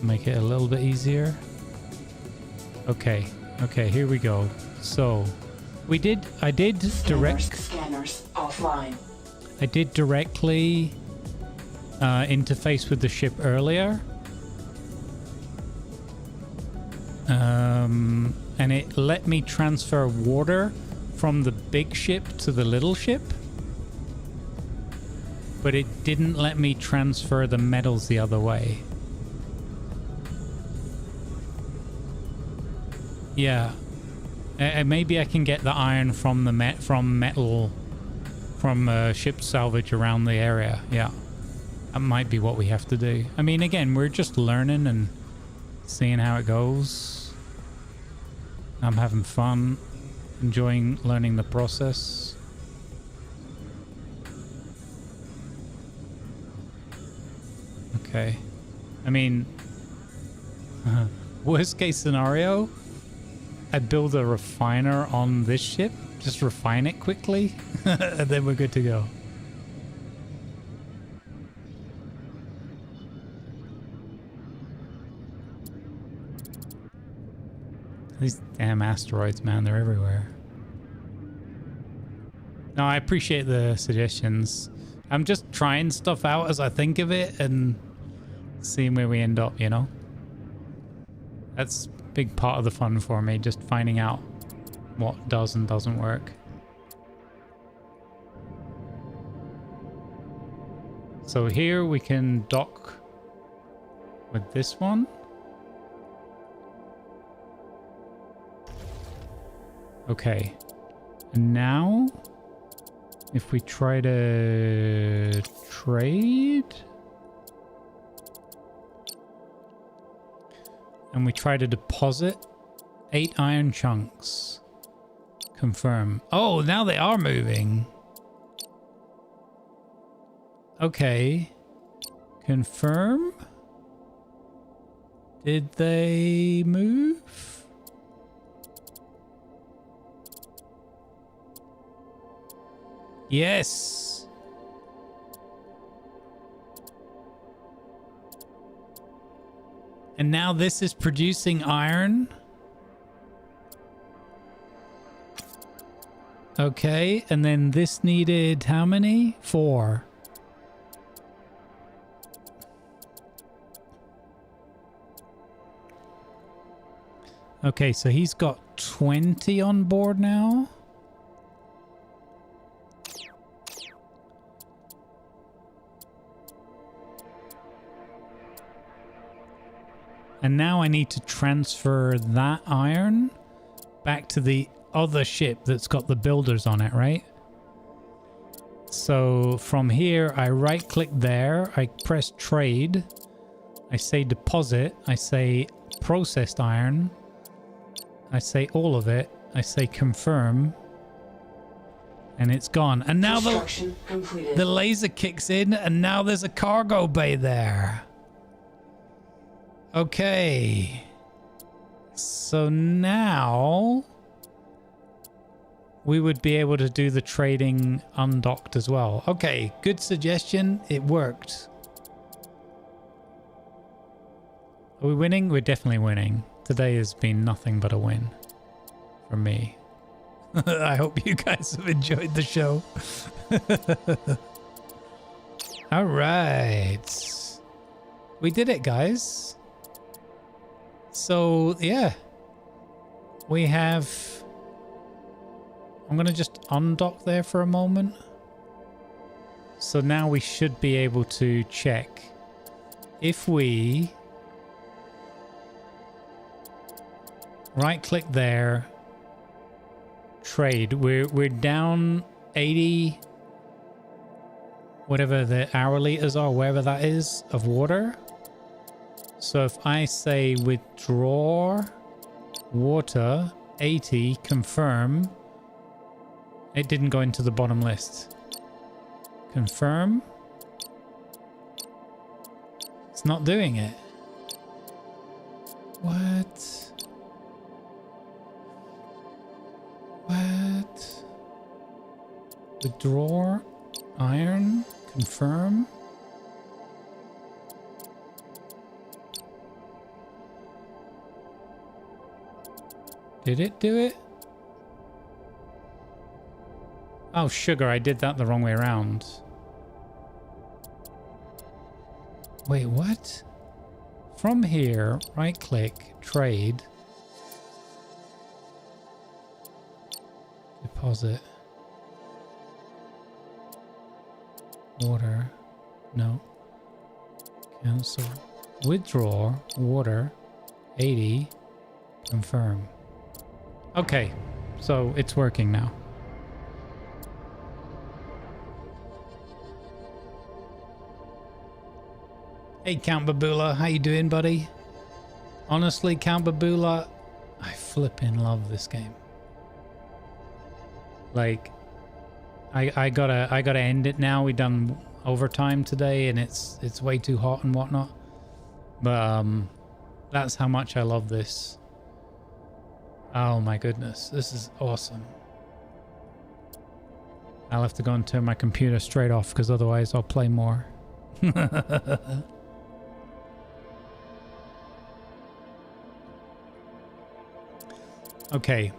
Make it a little bit easier. Okay, here we go. So I did Scanners offline. I did directly interface with the ship earlier. And it let me transfer water from the big ship to the little ship. But it didn't let me transfer the metals the other way. Yeah. Maybe I can get the iron from the from ship salvage around the area. Yeah. That might be what we have to do. I mean, again, we're just learning and seeing how it goes. I'm having fun, enjoying learning the process. Okay. I mean, worst case scenario, I build a refiner on this ship, just refine it quickly, and then we're good to go. These damn asteroids, man, they're everywhere. No, I appreciate the suggestions. I'm just trying stuff out as I think of it and seeing where we end up, you know? That's a big part of the fun for me, just finding out what does and doesn't work. So here we can dock with this one. Okay, and now if we try to trade and we try to deposit 8 iron chunks, confirm. Oh, now they are moving. Okay, confirm. Did they move? Yes. And now this is producing iron. Okay, and then this needed how many? 4. Okay, so he's got 20 on board now. And now I need to transfer that iron back to the other ship that's got the builders on it, right? So from here, I right click there, I press trade, I say deposit, I say processed iron, I say all of it, I say confirm, and it's gone. And now the laser kicks in, and now there's a cargo bay there. Okay. So now we would be able to do the trading undocked as well. Okay, good suggestion. It worked. Are we winning? We're definitely winning. Today has been nothing but a win for me. I hope you guys have enjoyed the show. All right. We did it, guys. So, yeah. We have... I'm going to just undock there for a moment. So now we should be able to check. If we right click there, trade, we're down 80, whatever the hour liters are, wherever that is, of water. So if I say withdraw water 80, confirm, it didn't go into the bottom list. Confirm. It's not doing it. What? What? Withdraw iron. Confirm. Did it do it? Oh, sugar, I did that the wrong way around. Wait, what? From here, right click, trade. Deposit. Water. No. Cancel. Withdraw. Water. 80. Confirm. Okay, so it's working now. Hey Count Babula, how you doing, buddy? Honestly, Count Babula, I flipping love this game. Like, I gotta end it now. We done overtime today, and it's way too hot and whatnot. But that's how much I love this. Oh my goodness, this is awesome. I'll have to go and turn my computer straight off because otherwise I'll play more. Okay,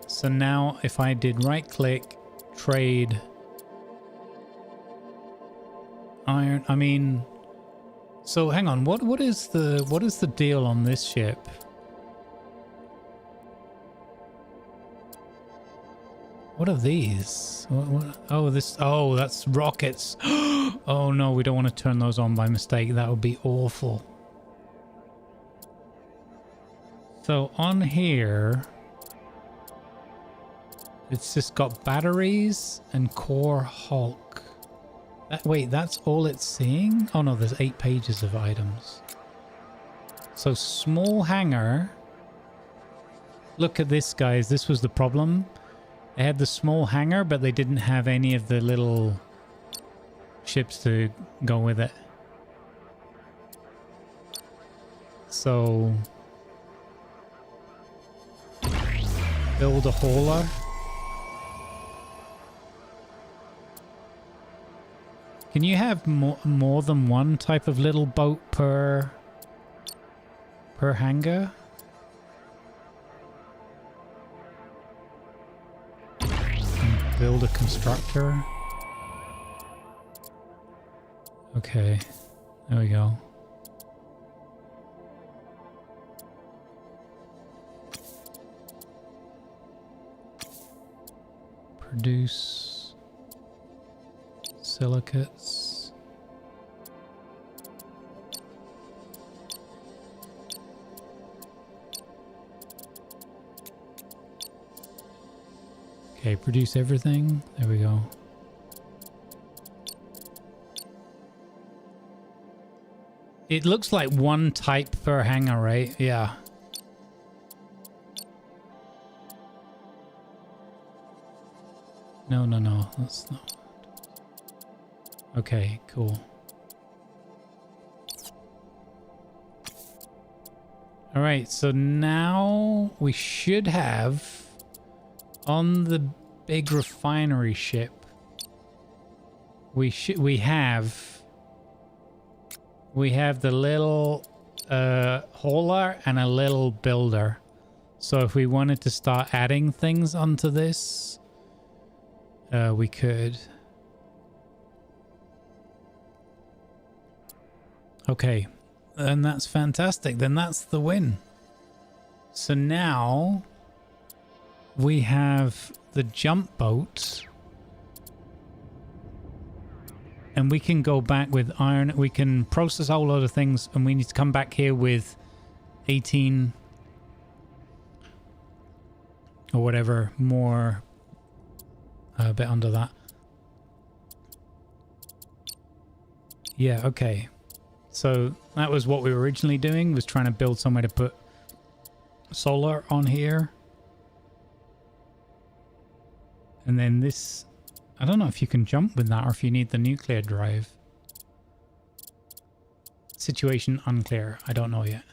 so now if I did right click, trade iron, I mean, so hang on, what is the deal on this ship? What are these? What? Oh, this, oh, that's rockets. Oh no, we don't want to turn those on by mistake. That would be awful. So on here, it's just got batteries and core Hulk. Wait, that's all it's seeing? Oh no, there's 8 pages of items. So small hangar. Look at this, guys. This was the problem. They had the small hangar, but they didn't have any of the little ships to go with it. So... build a hauler. Can you have more than one type of little boat per hangar? And build a constructor. Okay, there we go. Produce silicates. Okay, produce everything. There we go. It looks like one type per hangar, right? Yeah. No, no, no. That's not. Okay, cool. All right, so now we should have on the big refinery ship. We have the little hauler and a little builder. So if we wanted to start adding things onto this, we could. Okay, and that's fantastic. Then that's the win. So now we have the jump boat. And we can go back with iron. We can process a whole load of things. And we need to come back here with 18 or whatever more. A bit under that. Yeah, okay. So that was what we were originally doing, was trying to build somewhere to put solar on here. And then this, I don't know if you can jump with that or if you need the nuclear drive. Situation unclear. I don't know yet.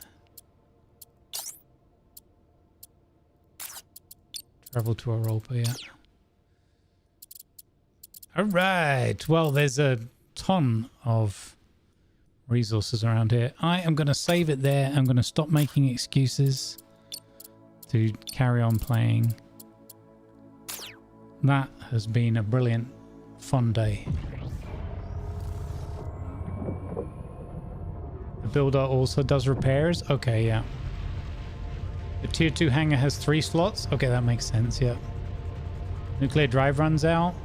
Travel to Europa, yeah. All right. Well, there's a ton of resources around here. I am going to save it there. I'm going to stop making excuses to carry on playing. That has been a brilliant, fun day. The builder also does repairs. Okay, yeah. The tier 2 hangar has 3 slots. Okay, that makes sense, yeah. Nuclear drive runs out.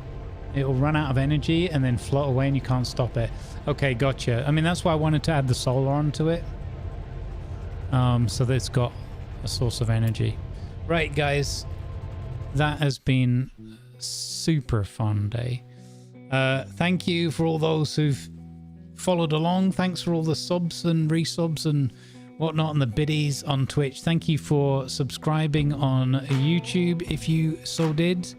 It'll run out of energy and then float away and you can't stop it. Okay, gotcha. I mean, that's why I wanted to add the solar onto it. So that it's got a source of energy. Right, guys. That has been a super fun day. Thank you for all those who've followed along. Thanks for all the subs and resubs and whatnot and the biddies on Twitch. Thank you for subscribing on YouTube if you so did.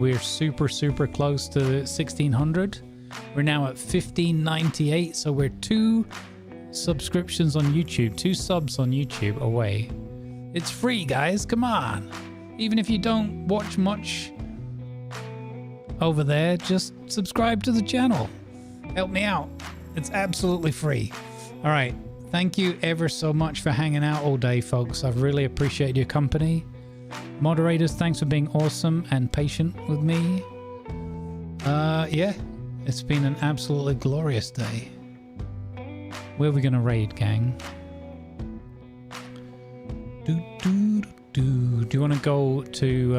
We're super close to 1600. We're now at 1598, so we're 2 subscriptions on YouTube, 2 subs on YouTube away. It's free, guys, come on. Even if you don't watch much over there, just subscribe to the channel. Help me out. It's absolutely free. All right, thank you ever so much for hanging out all day, folks. I've really appreciated your company. Moderators, thanks for being awesome and patient with me. Yeah, it's been an absolutely glorious day. Where are we gonna raid, gang? Do you want to go to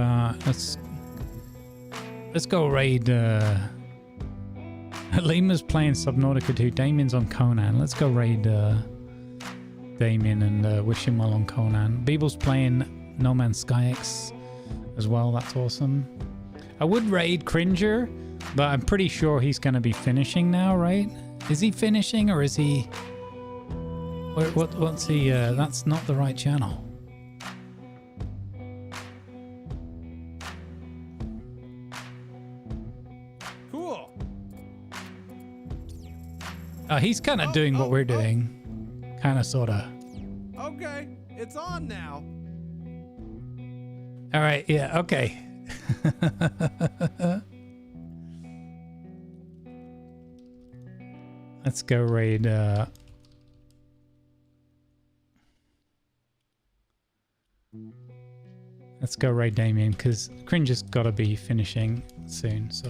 let's go raid Lima's playing Subnautica 2. Damien's on Conan. Let's go raid Damien and wish him well on Conan. Beeble's playing No Man's Sky X as well. That's awesome. I would raid Cringer, but I'm pretty sure he's going to be finishing now, right? Is he finishing or is he... What's he... that's not the right channel. Cool. He's kind of doing what we're doing. Kind of, sort of. Okay, it's on now. All right, yeah, okay. Let's go raid let's go raid Damien, because Cringe's got to be finishing soon, so.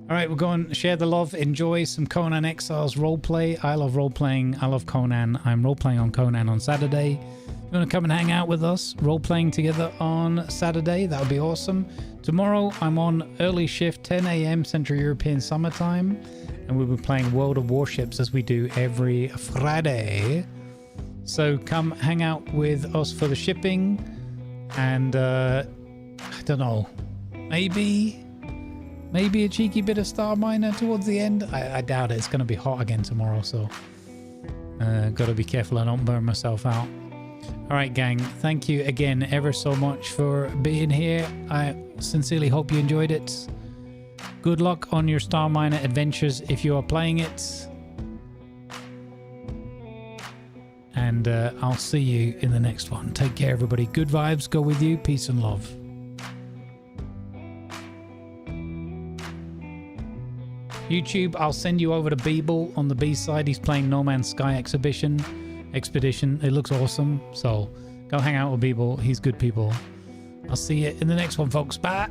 All right, we'll go and share the love. Enjoy some Conan Exiles roleplay. I love roleplaying. I love Conan. I'm roleplaying on Conan on Saturday. If you want to come and hang out with us, role-playing together on Saturday, that would be awesome. Tomorrow, I'm on early shift, 10 a.m. Central European Summertime, and we'll be playing World of Warships as we do every Friday. So come hang out with us for the shipping, and I don't know, Maybe a cheeky bit of Starminer towards the end. I doubt it. It's going to be hot again tomorrow, so got to be careful I don't burn myself out. All right, gang. Thank you again ever so much for being here. I sincerely hope you enjoyed it. Good luck on your Starminer adventures if you are playing it. And I'll see you in the next one. Take care, everybody. Good vibes go with you. Peace and love. YouTube, I'll send you over to Beeble on the B side. He's playing No Man's Sky Expedition. It looks awesome. So go hang out with Beeble. He's good people. I'll see you in the next one, folks. Bye.